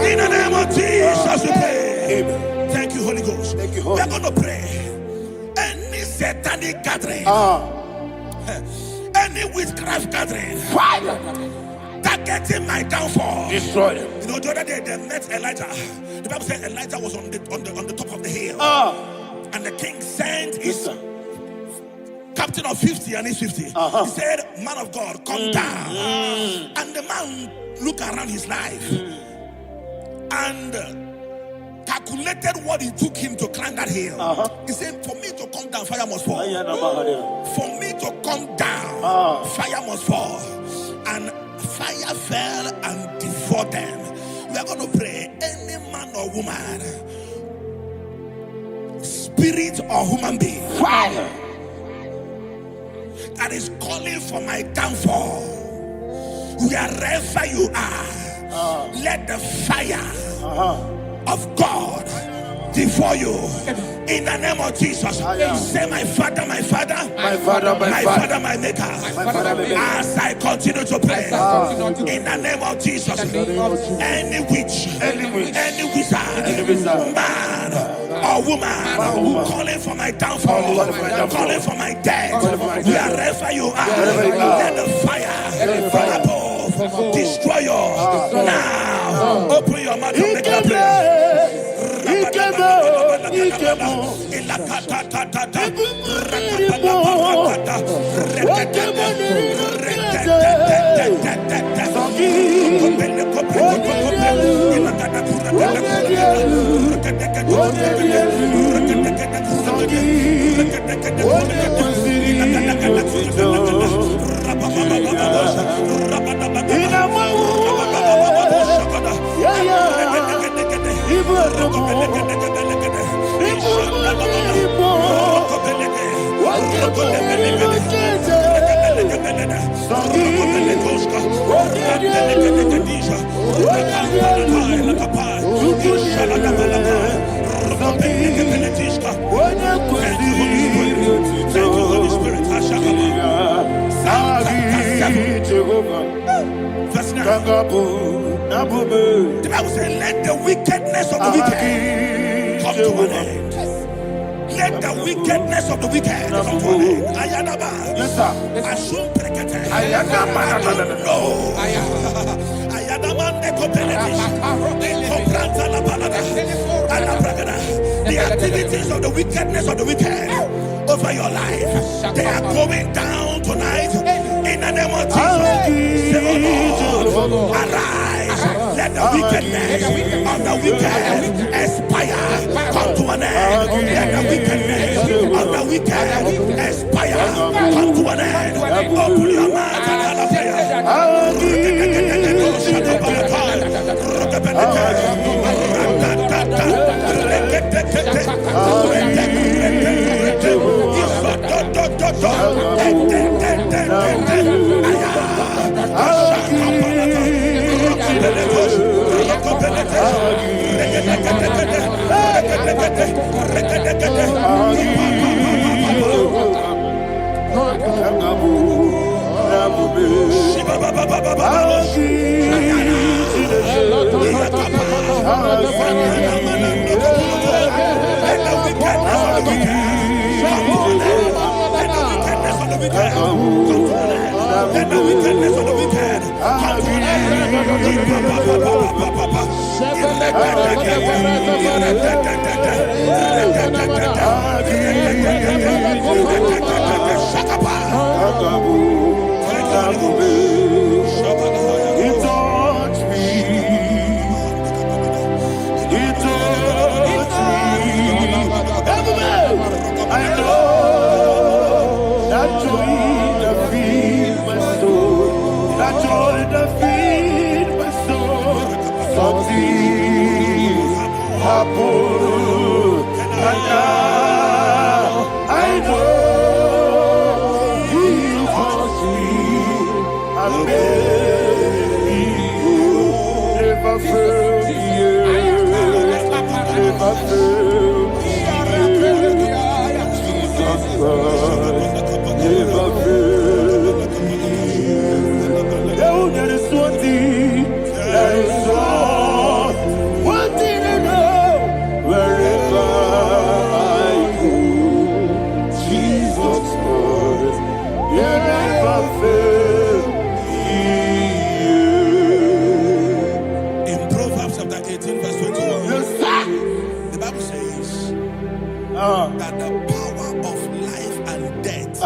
In the name of Jesus, we pray. Thank you, Holy Ghost. We are going to pray. Any satanic gathering, any witchcraft gathering, targeting my downfall, destroy them. You know, the other day they met Elijah. The Bible said Elijah was on the top of the hill, and the king sent his captain of 50 and his 50. He said, man of God, come down. And the man looked around his life and calculated what it took him to climb that hill. He said, for me to come down, fire must fall. For me to come down, fire must fall. And fire fell and devoured them. We are going to pray. Any man or woman spirit or human being Fire. that is calling for my downfall, wherever you are, let the fire of God before you in the name of Jesus. Say, my Father, my Father, My Father, my Father, my Maker. my Father, my Maker. As I continue to pray in the name of Jesus, any witch, any wizard, man or woman calling for my downfall, calling for my death, wherever you are, let the fire from above destroy you now. Open your mouth and make a prayer. The Bible says, let the wickedness of the wicked come to an end. Let the wickedness of the wicked come to an end. Ayadaba. Yes, sir. Assume prekete. Ayadaba. No. Ayadaba nekopeletis. Kompranta la balada. Alabragada. The activities of the wickedness of the wicked over your life, they are going down tonight in the name of Jesus. Say, oh Lord, arise. Let the wickedness of the wicked expire. Come to an end. Let the wickedness of the wicked expire. Come to an end. Open your mouth and let the wickedness of the wicked come to an that the power of life and death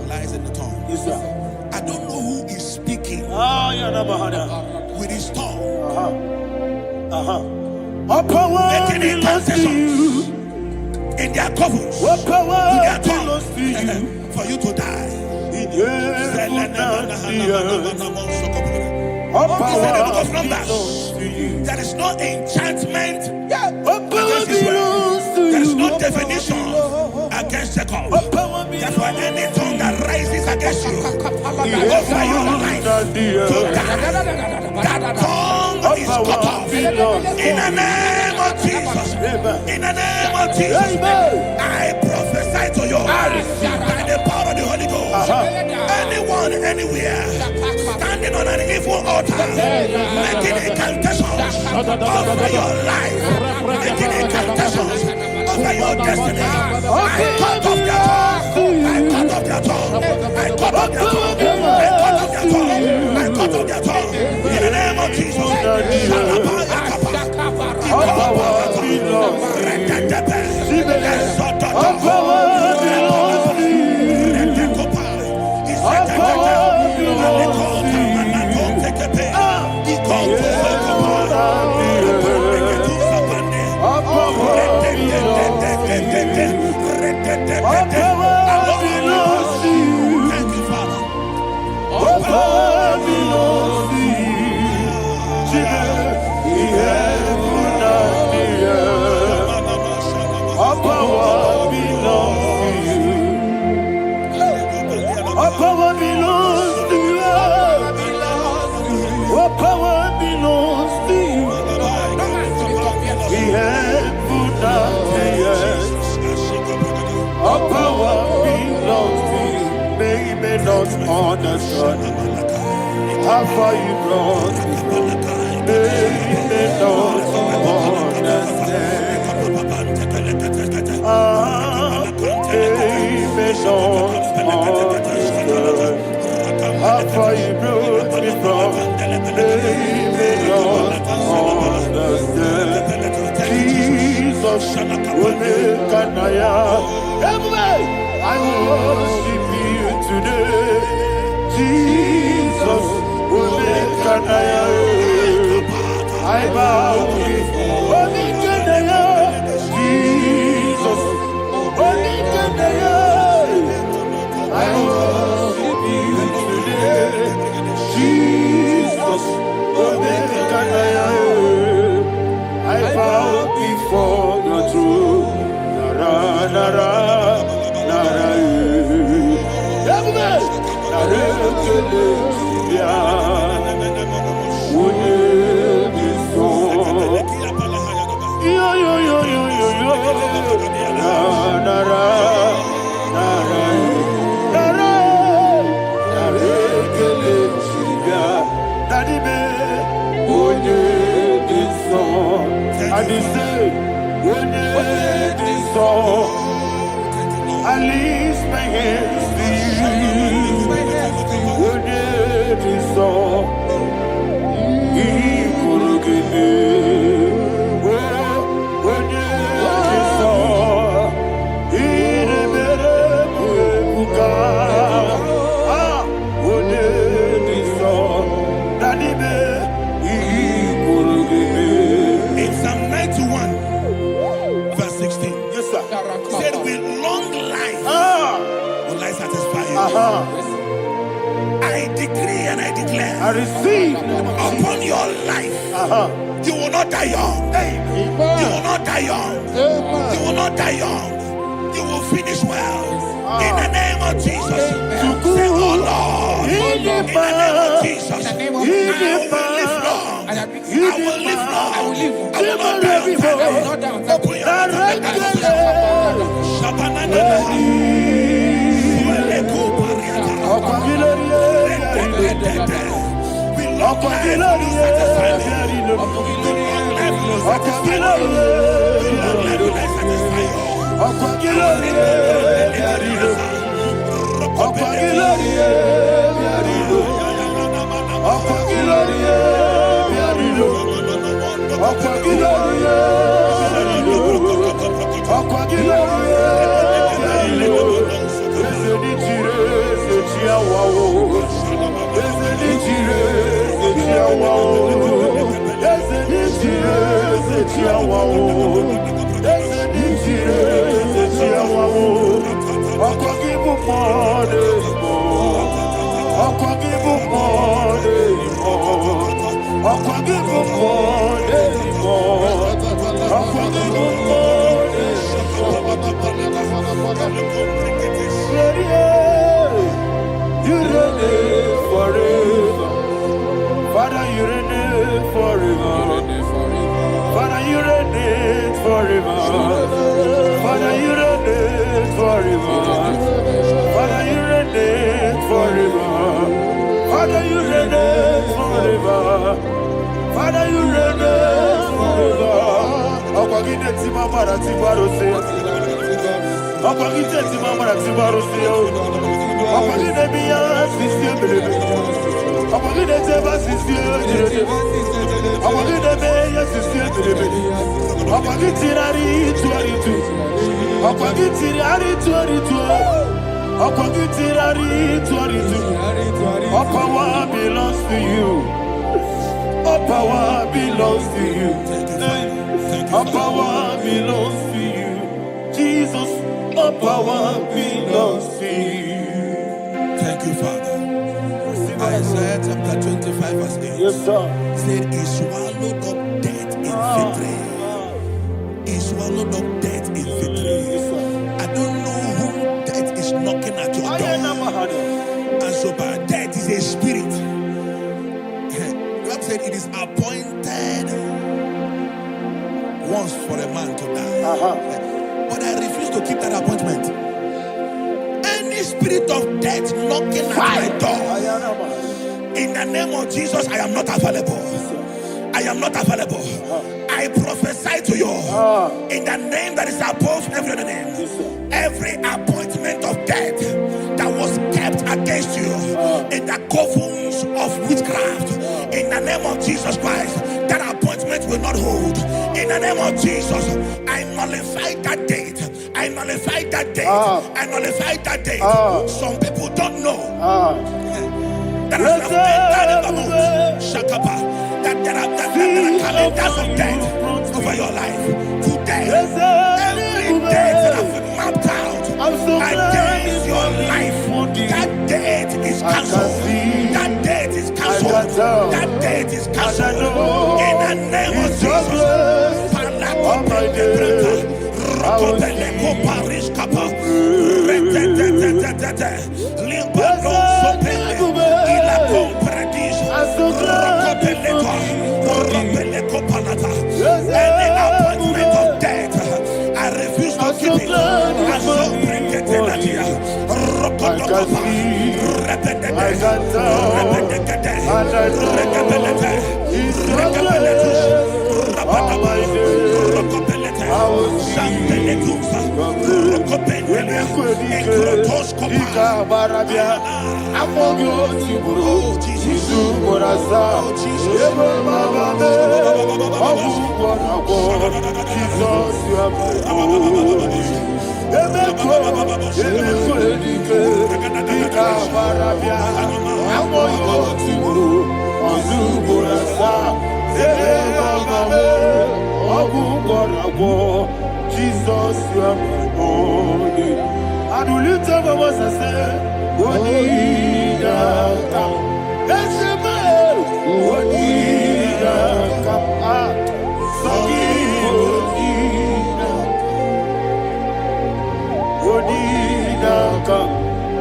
lies in the tongue. Yes, sir. I don't know who is speaking with his tongue, making incantations in their covens with their tongue for you to die. He said in the book of Numbers, there is no enchantment against Israel. There is no definition against Jacob. Therefore, any tongue that rises against you over your life, that tongue is cut off. In the name of Jesus. In the name of Jesus. I prophesy to you by the power of the Holy Ghost. Anyone, anywhere, standing on an evil altar, making incantations over your life, making incantations over your destiny, I cut off their tongue. I cut off their tongue. I cut off their tongue. I cut off their tongue. I cut off their tongue. In the name of Jesus. Thank you, Father. Understand how far you brought me. They don't understand. They don't understand how far you brought me from. They don't understand. Jesus, I worship you today. Jesus, I bow before Jesus, I worship you today. Jesus, I bow before your throne. I lift my hands to you. In Psalm 91, verse 16, yes, sir. Said, with long life will I satisfy you. I decree and I declare, I receive upon your life, you will not die young. You will not die young. You will not die young. You will finish well. In the name of Jesus. Say, oh Lord, in the name of Jesus, I will live long. I will live long. I will not die on time. Open your mouth and Father, you reign forever. Father, you reign forever. Father, you reign forever. Father, you reign forever. Father, you reign forever. Father, you reign forever. Okwagide timamara tibarose. Okwagide timamara tibarose. Okwagide biya sisiye. Okwagide teba sisiye. Okwagide beya sisiye. Okwagide tirari tuaritu. Okwagide tirari tuaritu. Okwagide tirari tuaritu. All power belongs to you. All power belongs to you. All power belongs to you. Jesus, all power belongs to you. Thank you, Father. Isaiah chapter 25 verse 8. Yes, sir. Said he swallowed up death in victory. He swallowed up death in victory. I don't know who death is knocking at your door. And so by death is a spirit. God said it is appointed once for a man to die. But I refuse to keep that appointment. Any spirit of death knocking at my door, in the name of Jesus, I am not available. I am not available. I prophesy to you in the name that is above every other name. Every appointment of death that was kept against you in the covens of witchcraft, in the name of Jesus Christ, that appointment will not hold. In the name of Jesus, I nullify that date. I nullify that date. I nullify that date. Some people don't know that as of Shakapa, that there are calendars of death over your life. Today, every date that have been mapped out against your life, that date is cancelled. That date is cancelled. That date is cancelled. In the name of Jesus. Rokopeleko Paris Kappa. Limbano Sopele. Ila Compradis. Rokopeleko Panata. Any appointment of death, I refuse to keep it. I so bring it in Nadia. Rokotokopa. Jesus, you are my body. I do lift up my voice and say, Wodida kam. Wodida kam. Wodida kam.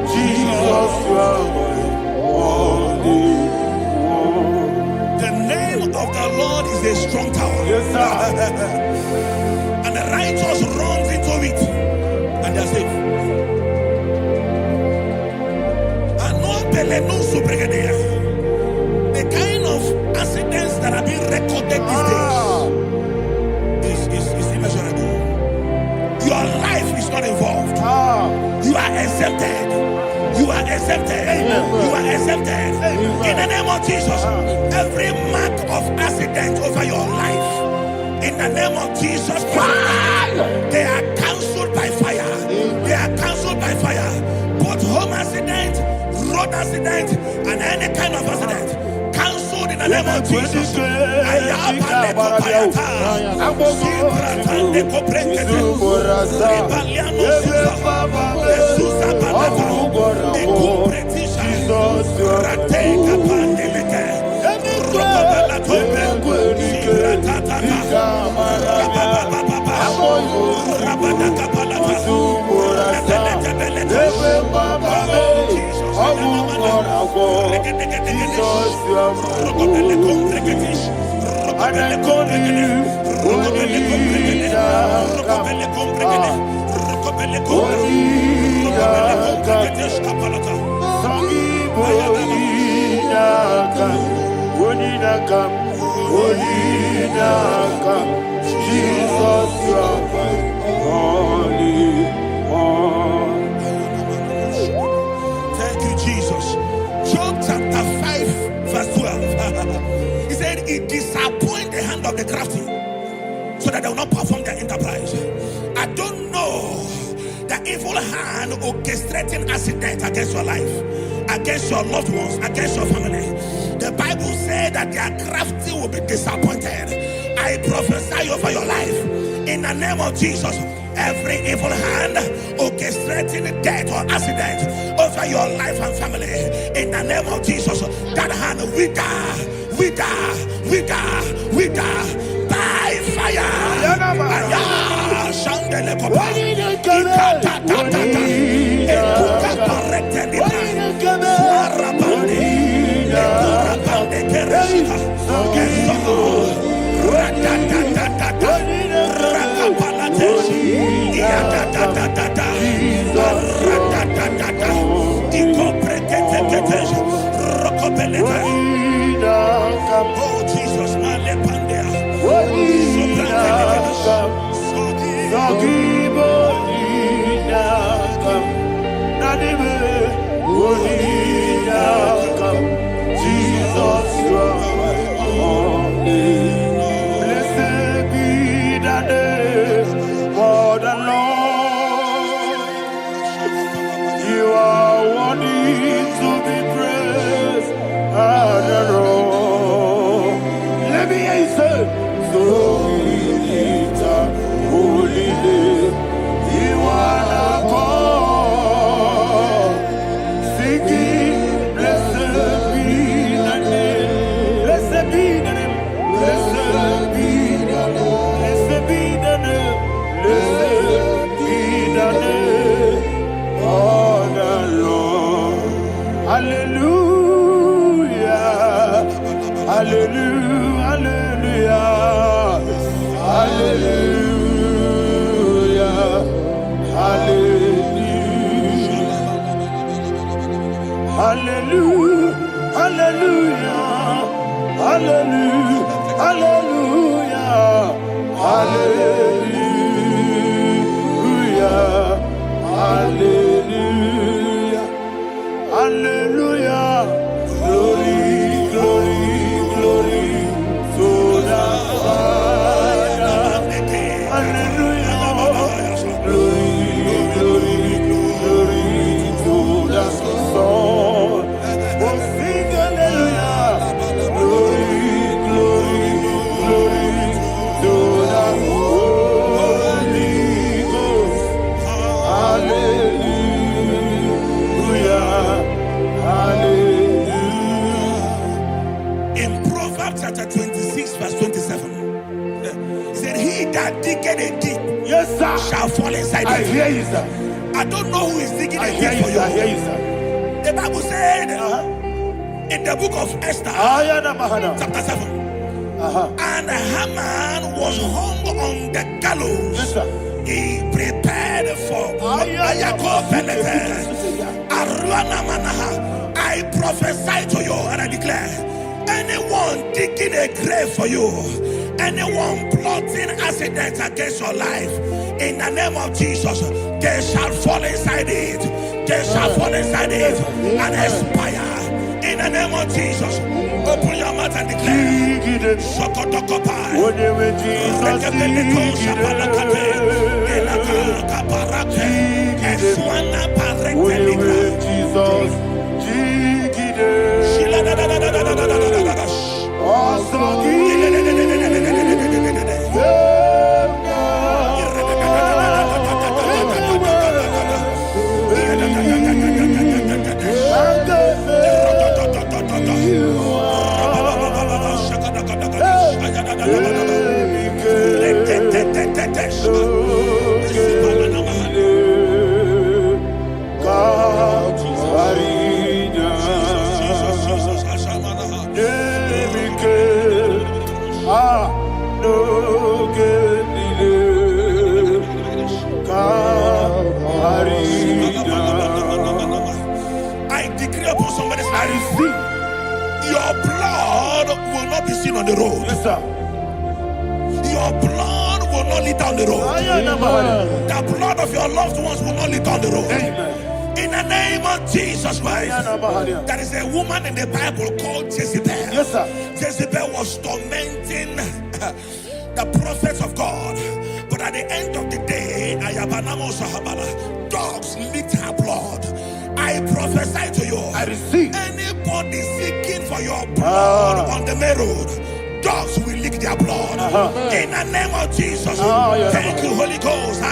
Jesus, you are my body. The name of the Lord is a strong tower. Yes, sir. And the righteous runs into it and they are safe. The kind of accidents that are being recorded these days is immeasurable. Your life is not involved. You are exempted. You are exempted. You are exempted. In the name of Jesus, every mark of accident over your life, in the name of Jesus Christ, they are cancelled by fire. They are cancelled by fire. Both home accident, road accident, and any kind of accident, cancelled in the name of Jesus. Jesus, Jesus, you are holy. Thank you, Jesus. Job chapter 5, verse 12. He said, it disappoints the hand of the crafty, so that they will not perform their enterprise. I don't know the evil hand orchestrating accident against your life, against your loved ones, against your family. The Bible said that their crafty will be disappointed. I prophesy over your life in the name of Jesus. Every evil hand orchestrating death or accident over your life and family, in the name of Jesus, that hand wither by fire. Oh Jesus, Jesus, you are holy. Blessed be the name of the Lord. You are worthy to be praised and adored. Let me hear you say, so we lift up holy name. You are the God. Singing, blessed be the name. Blessed be the name. Blessed be the name. Blessed be the name. Blessed be the name of the Lord. Hallelujah. Hallelujah. Hallelujah. Hallelujah. Hallelujah. Hallelujah. Hallelujah. Hallelujah. Hallelujah. Hallelujah. Hallelujah. Glory, glory, glory to the Father. Hallelujah. Glory, glory, glory to the Son. Oh, sing hallelujah. Glory, glory, glory to the Holy Ghost. Hallelujah. Hallelujah. in Proverbs chapter 26, verse 27, it said, he that diggeth a deep, Yes, sir. shall fall inside I it. hear you, sir. I don't know who is digging I a hear deep you, for sir. I hear you. you, sir. The Bible said in the book of Esther, Ayana Mahana. chapter 7, and Haman was hung on the gallows. Yes, sir. He prepared for I prophesy to you and I declare, anyone digging a grave for you, anyone plotting accidents against your life, in the name of Jesus, they shall fall inside it. They shall fall inside it and expire. In the name of Jesus, open your mouth and declare. Sokotokopai. blood will not be seen on the road. Yes, sir. Your blood will not lead down the road. The blood of your loved ones will not lead down the road. Amen. In the name of Jesus Christ. There is a woman in the Bible called Jezebel. Yes, sir. Jezebel was tormenting the prophets of God. But at the end of the day, dogs licked her blood. I prophesy to you. I receive. Anybody seeking for your blood on the main road, dogs will lick their blood. In the name of Jesus. Thank you, Holy Ghost.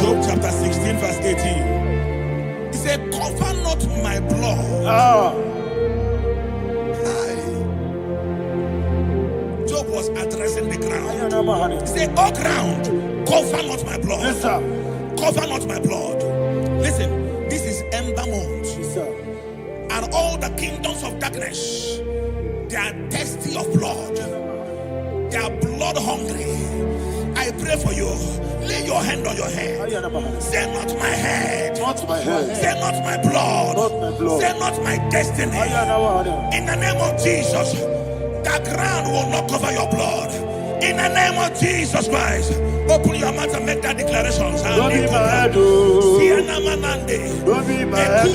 Job chapter 16 verse 18. He said, cover not my blood. Job was addressing the ground. He said, oh ground, cover not my blood. Yes, sir. Cover not my blood. Listen, this is ember month. Yes, sir. And all the kingdoms of darkness, they are thirsty of blood. They are blood hungry. I pray for you. Lay your hand on your head. Say not my head. Not my head. Say not my blood. Not my blood. Say not my destiny. In the name of Jesus, the ground will not cover your blood. In the name of Jesus Christ, open your mouth and make that declaration. Don't be my head. Don't be my head.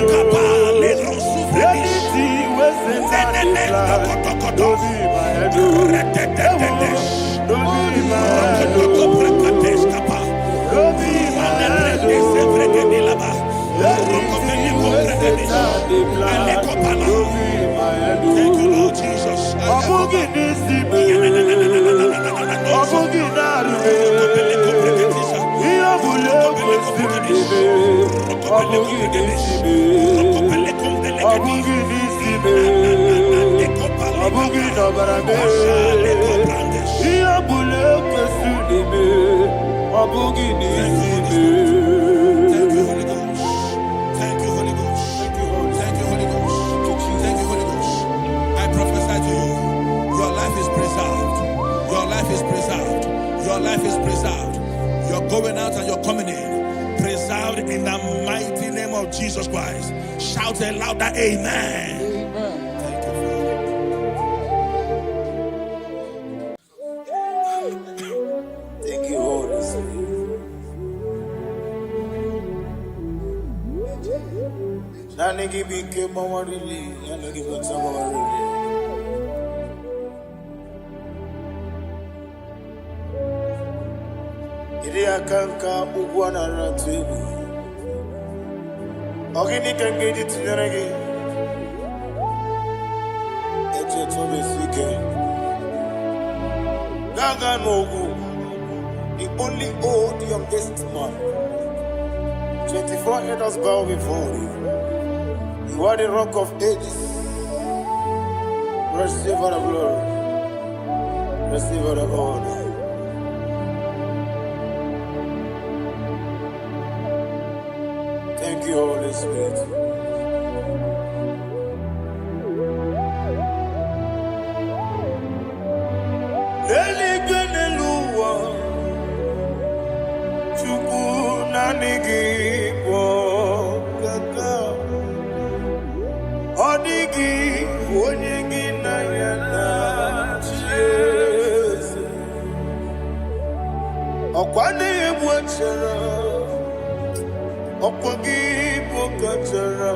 Anything was in that plan. Don't be my head. Don't be my head. Don't be my head. Thank you, Lord Jesus. Your life is preserved. You're going out and you're coming in. Preserved in the mighty name of Jesus Christ. Shout a louder amen. Amen. Thank you, Father. Thank you, Holy Spirit. Nani gibi ke mama really, nani gibi sama really. Kanka ugwana ratibu ogini kangedi tinerege eche tobe sike gaga nogu the only old youngest man 24 elders bow before you. You are the rock of ages. Receive all the glory, receive all the honor. Thank you, Holy Spirit. Eligeneluwa Chukwu nanigi bokaka Odigi onyegi na yana Jesu Okwane ebwachara Okwagi bokachara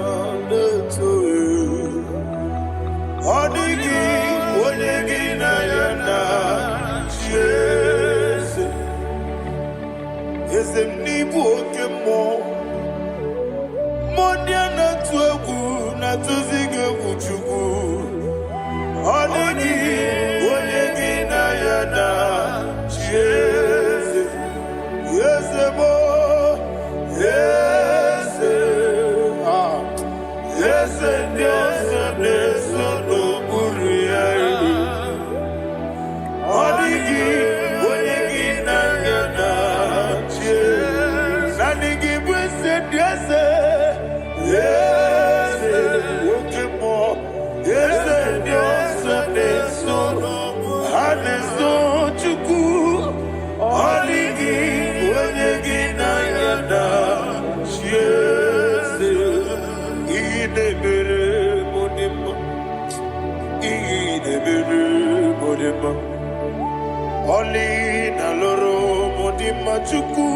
Oli na loro modima chuku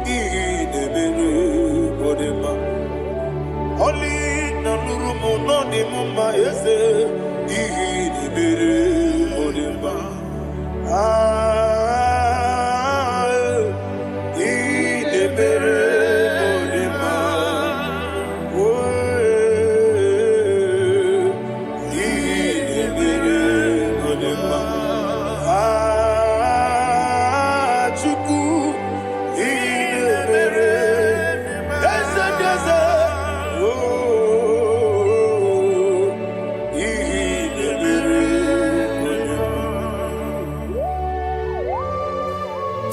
idebere modima. Oli na loro monodima ese idebere modima. Idebere modima. Idebere modima.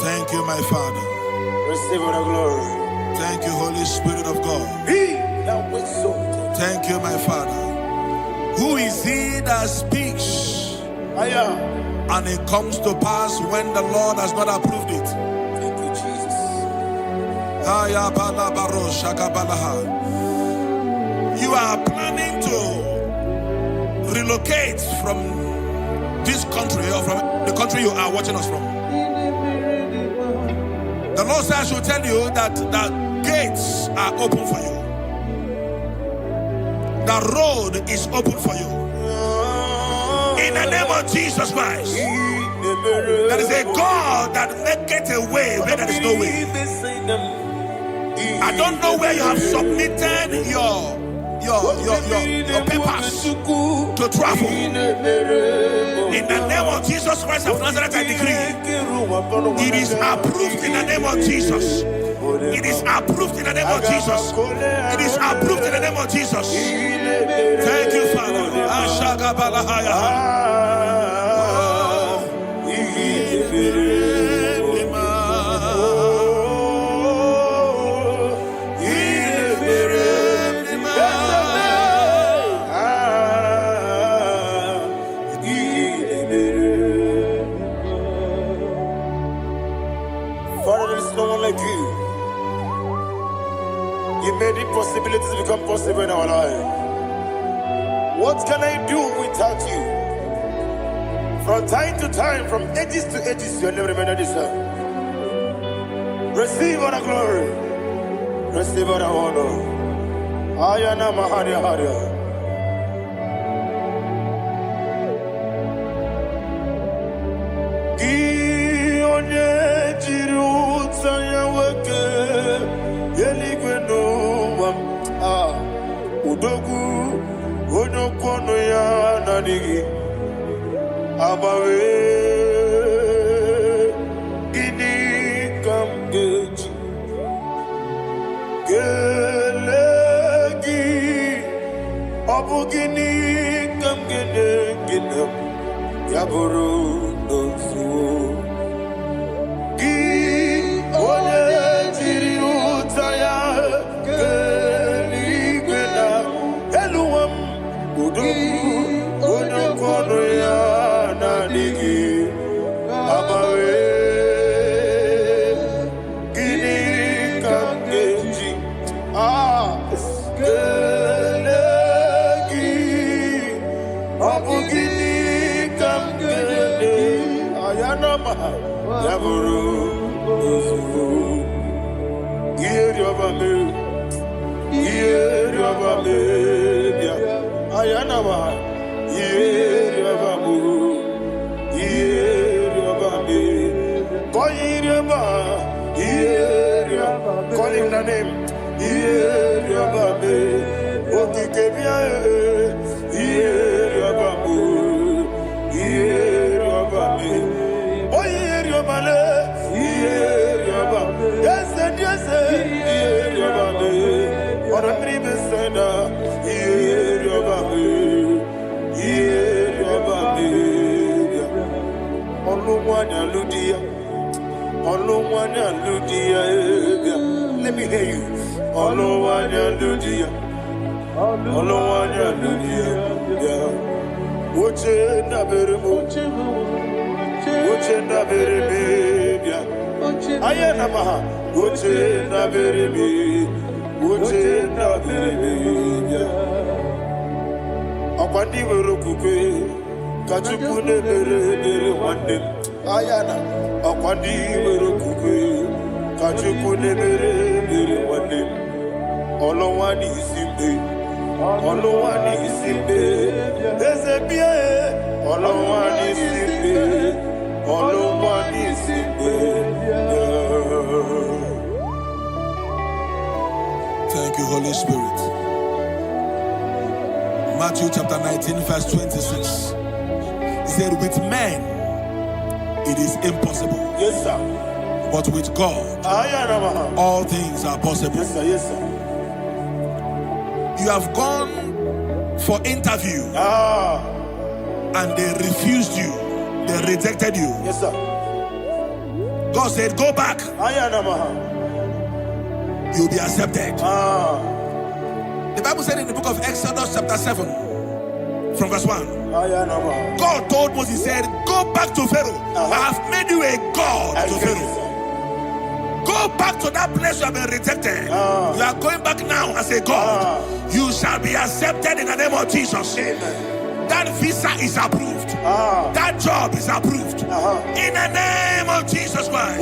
Thank you, my Father. Receive all the glory. Thank you, Holy Spirit of God. Thank you, my Father. Who is he that speaks and it comes to pass when the Lord has not approved it? Thank you, Jesus. You are planning to relocate from this country or from the country you are watching us from. The Lord says I should tell you that the gates are open for you. The road is open for you. In the name of Jesus Christ. There is a God that maketh a way where there is no way. I don't know where you have submitted your papers to travel. In the name of Jesus Christ of Nazareth, I decree it is approved in the name of Jesus. It is approved in the name of Jesus. It is approved in the name of Jesus. Thank you, Father. Father, there is no one like you. You made impossibilities become possible in our life. What can I do without you? From time to time, from ages to ages, you never remain the same. Receive all the glory. Receive all the honor. Ayana Mahania Haria. Udogu onokono ya nadigi abawe ini kamgeji gelegi abugini kamgene ginam yaburu dosu gi one jiri utaya onokono ya nadigi abawe gini kamgeji gelegi abugini kamgene ayanama yaburu ozufu yeri obame bia ayanama yeri obamu yeri obame koyiri ba Call him the name. Let me hear you. Ayana, Akwandi Werokukwe, Kachukune Bere Wande, Olowani Simbe, Olowani Simbe, Ezebie, Olowani Simbe, Olowani Simbe. Thank you, Holy Spirit. Matthew chapter 19, verse 26. He said, with men it is impossible. Yes, sir. But with God, all things are possible. Yes, sir. Yes, sir. You have gone for interview and they refused you. They rejected you. Yes, sir. God said, go back. You'll be accepted. The Bible said in the book of Exodus chapter 7 from verse 1. God told Moses, he said, go back to Pharaoh. I have made you a God to Pharaoh. Go back to that place you have been rejected. You are going back now as a God. You shall be accepted in the name of Jesus. That visa is approved. That job is approved. In the name of Jesus Christ.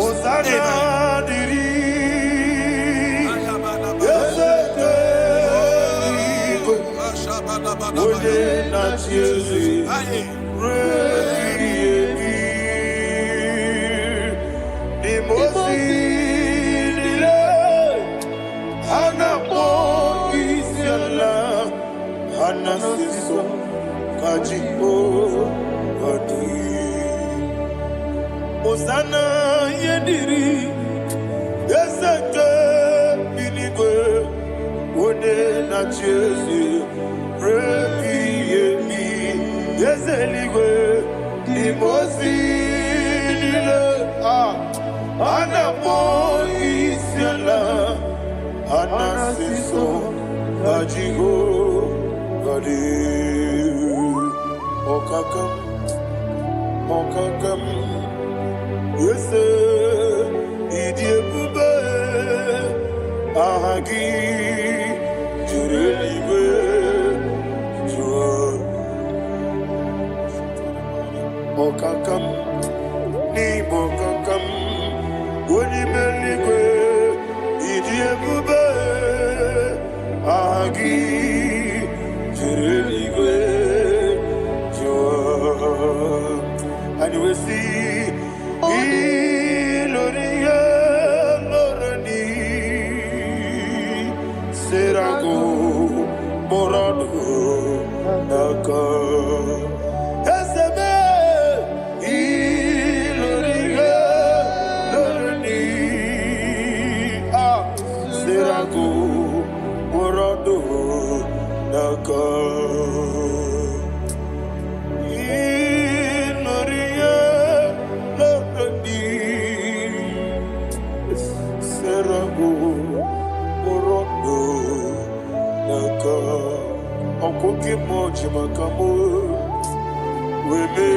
Osana yediri ezeke binigwe one na chezi rebi yemi ezeligwe imosi nile anapo isiala anasiso ajigo gadi okakam yes, idiebube ahagi jurelibe jua okakam ni bokakam wonimeligwe idiebube ahagi jurelibe jua. And we see Iloria Lorani Serago Morado Naka Esebe Iloria Lorani Serago Morado Naka Okoke moji makamo weme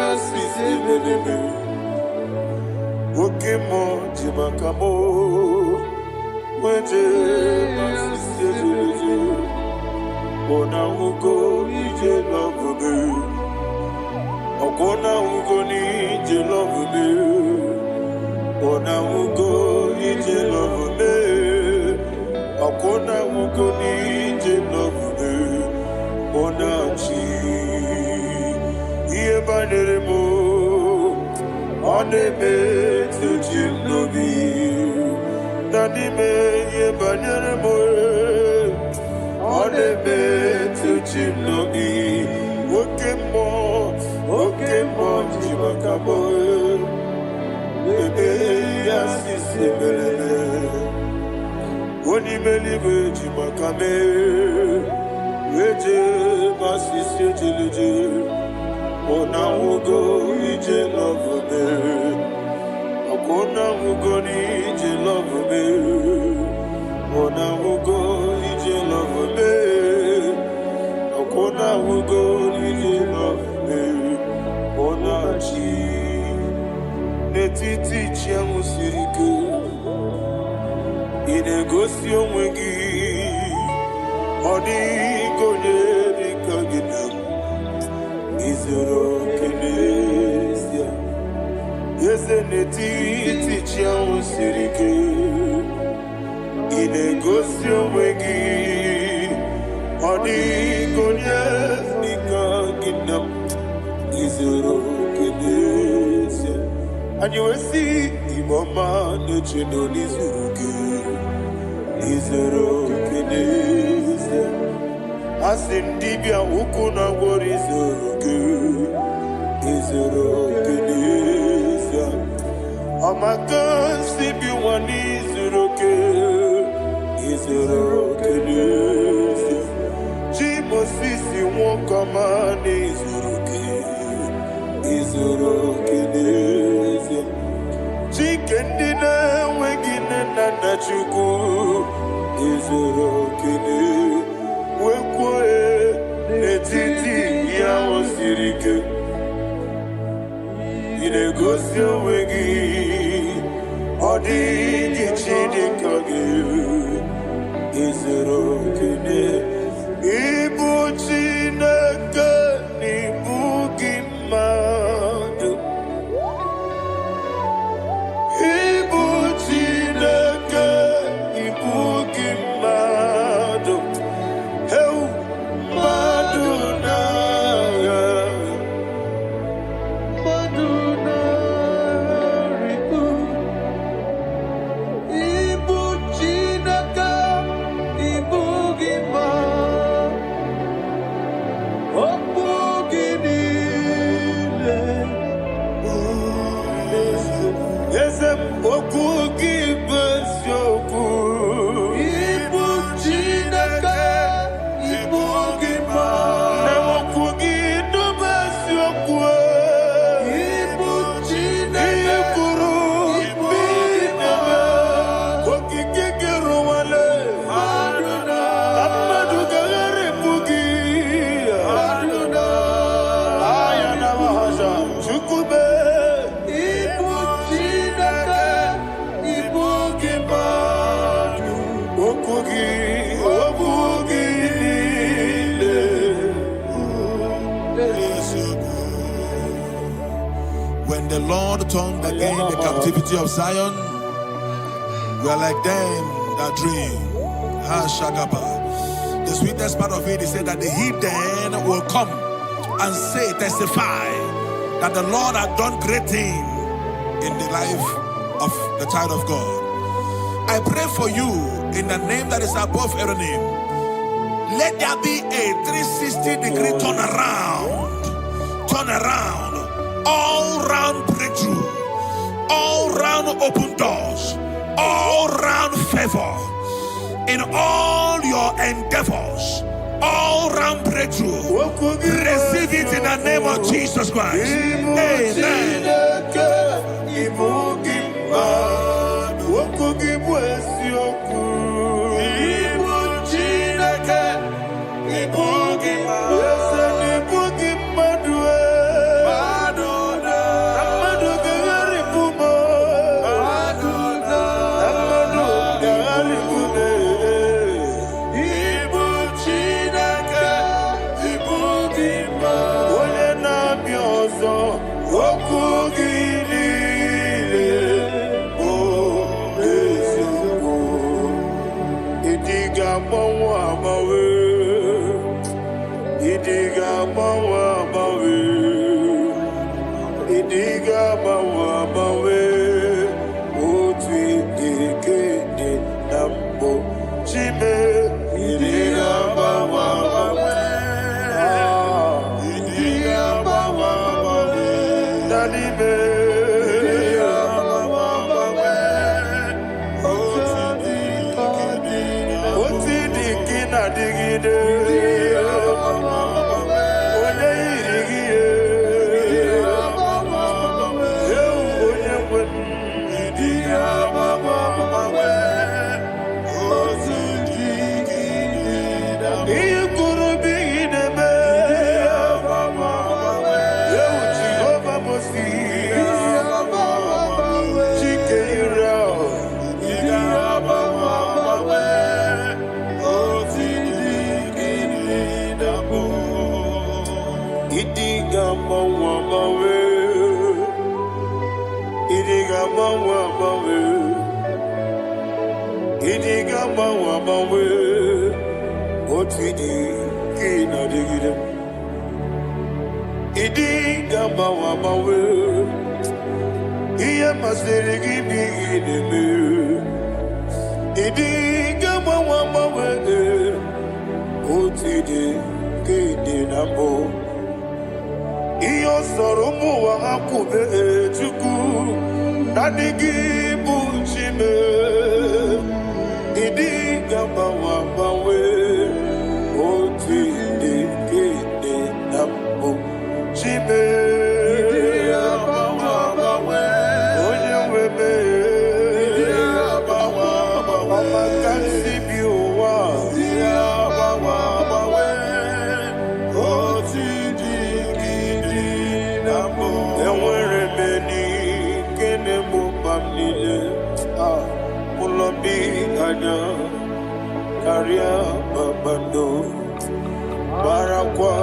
asisi meneme oke moji makamo weje asisi meneme ona ugo ije love okona ugo ni ije love ona ugo ije love okona ugo ni ije love Onachi Yebaneremo Onebe Tujimnobi Onanime ye banyere mo Onebe tuchino I Okemo jimakamo Ebe yasisi melele Onimelibe jimakame Eje masisi ejeleje Ona ugo ije love me Ona ugo ni ije love me Ona ugo ije love me Ona ugo ije love me Ona chi Netiti chiamu sirike Inegosi onwe gị Ọ dịghị onye dịka gị na izuru oke n'ezie Eze n'etiti chi ahụ siri ike Ị na-egosi onwe gị Ọ dịghị onye dịka gị na izuru oke n'ezie Anyị wee sị Igbo ọma na-eche na n'izuru gị Izuru oke n'ezie Asị ndị bịa ukwu na gwọrọ izuru gị Izuru oke n'ezie Ọmaka nsị bi nwa n'izuru oke Izuru oke n'ezie Chi Mosisi nwoke ọma n'izuru oke Izuru oke n'ezie Chike ndị na-enweghị nne na nna Chukwu Izuru oke n'ezie Wekwoe n'etiti ya o siri ike Ị na-egosi onwe gị Ọ dịghị chi dịka gị Izuru oke n'ezie Ịbụ Chineke n'ịbụ gị mmadụ Ịbụ Chineke ịbụ gị mmadụ When the Lord turned again the captivity of Zion, we are like them that dream. The sweetest part of it is said that the heathen will come and say, testify that the Lord had done great things in the life of the child of God. I pray for you in the name that is above every name. Let there be a 360-degree turn around, all round breakthrough, all round open doors, all round favor in all your endeavors, all round breakthrough. Receive it in the name of Jesus Christ. Amen. Iyo soromu wa akube chuku nadigi bunchime idi gamba wa bawe oti de nambo chime idi gamba wa bawe onye webe idi gamba wa bawe makansi biwa idi gamba wa bawe oti Karia babando barakwa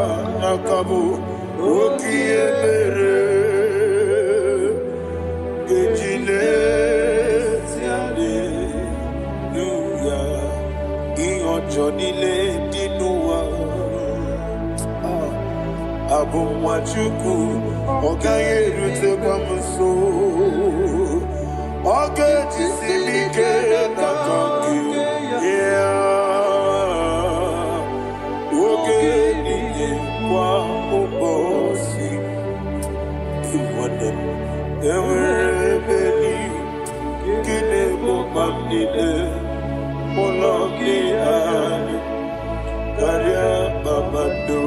nakabu okiye mere gejile tiale luya iyojo nile dinuwa abumwachuku okaye rute kwamuso okay, tisimike nakangi, yeah. Okay, niye kwa ubosi, iwanem ewerebeni, kine mumamnine, molongi ani, karia babando,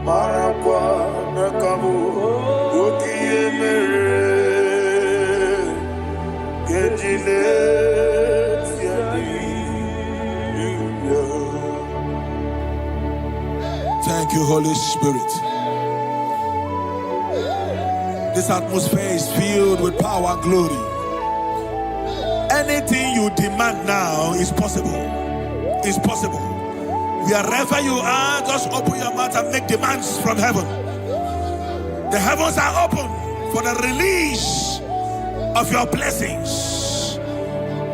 marakwa nakabu, ukiye mere. Thank you, Holy Spirit. This atmosphere is filled with power and glory. Anything you demand now is possible. It's possible. Wherever you are, just open your mouth and make demands from heaven. The heavens are open for the release of your blessings,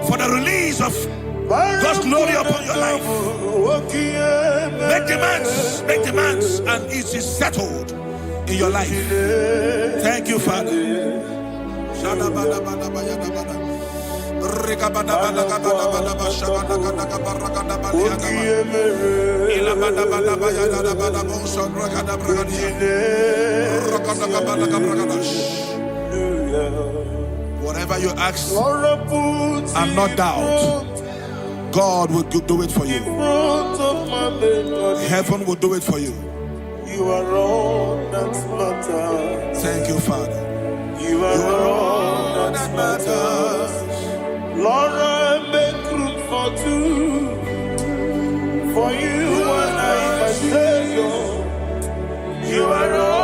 for the release of God's glory upon your life. Make demands, and it is settled in your life. Thank you, Father. Whatever you ask and not doubt, God will do it for you. Heaven will do it for you. You are all that matters. Thank you, Father. You are all that matters. Lord, I make room for two. For you and I, my Savior. You are all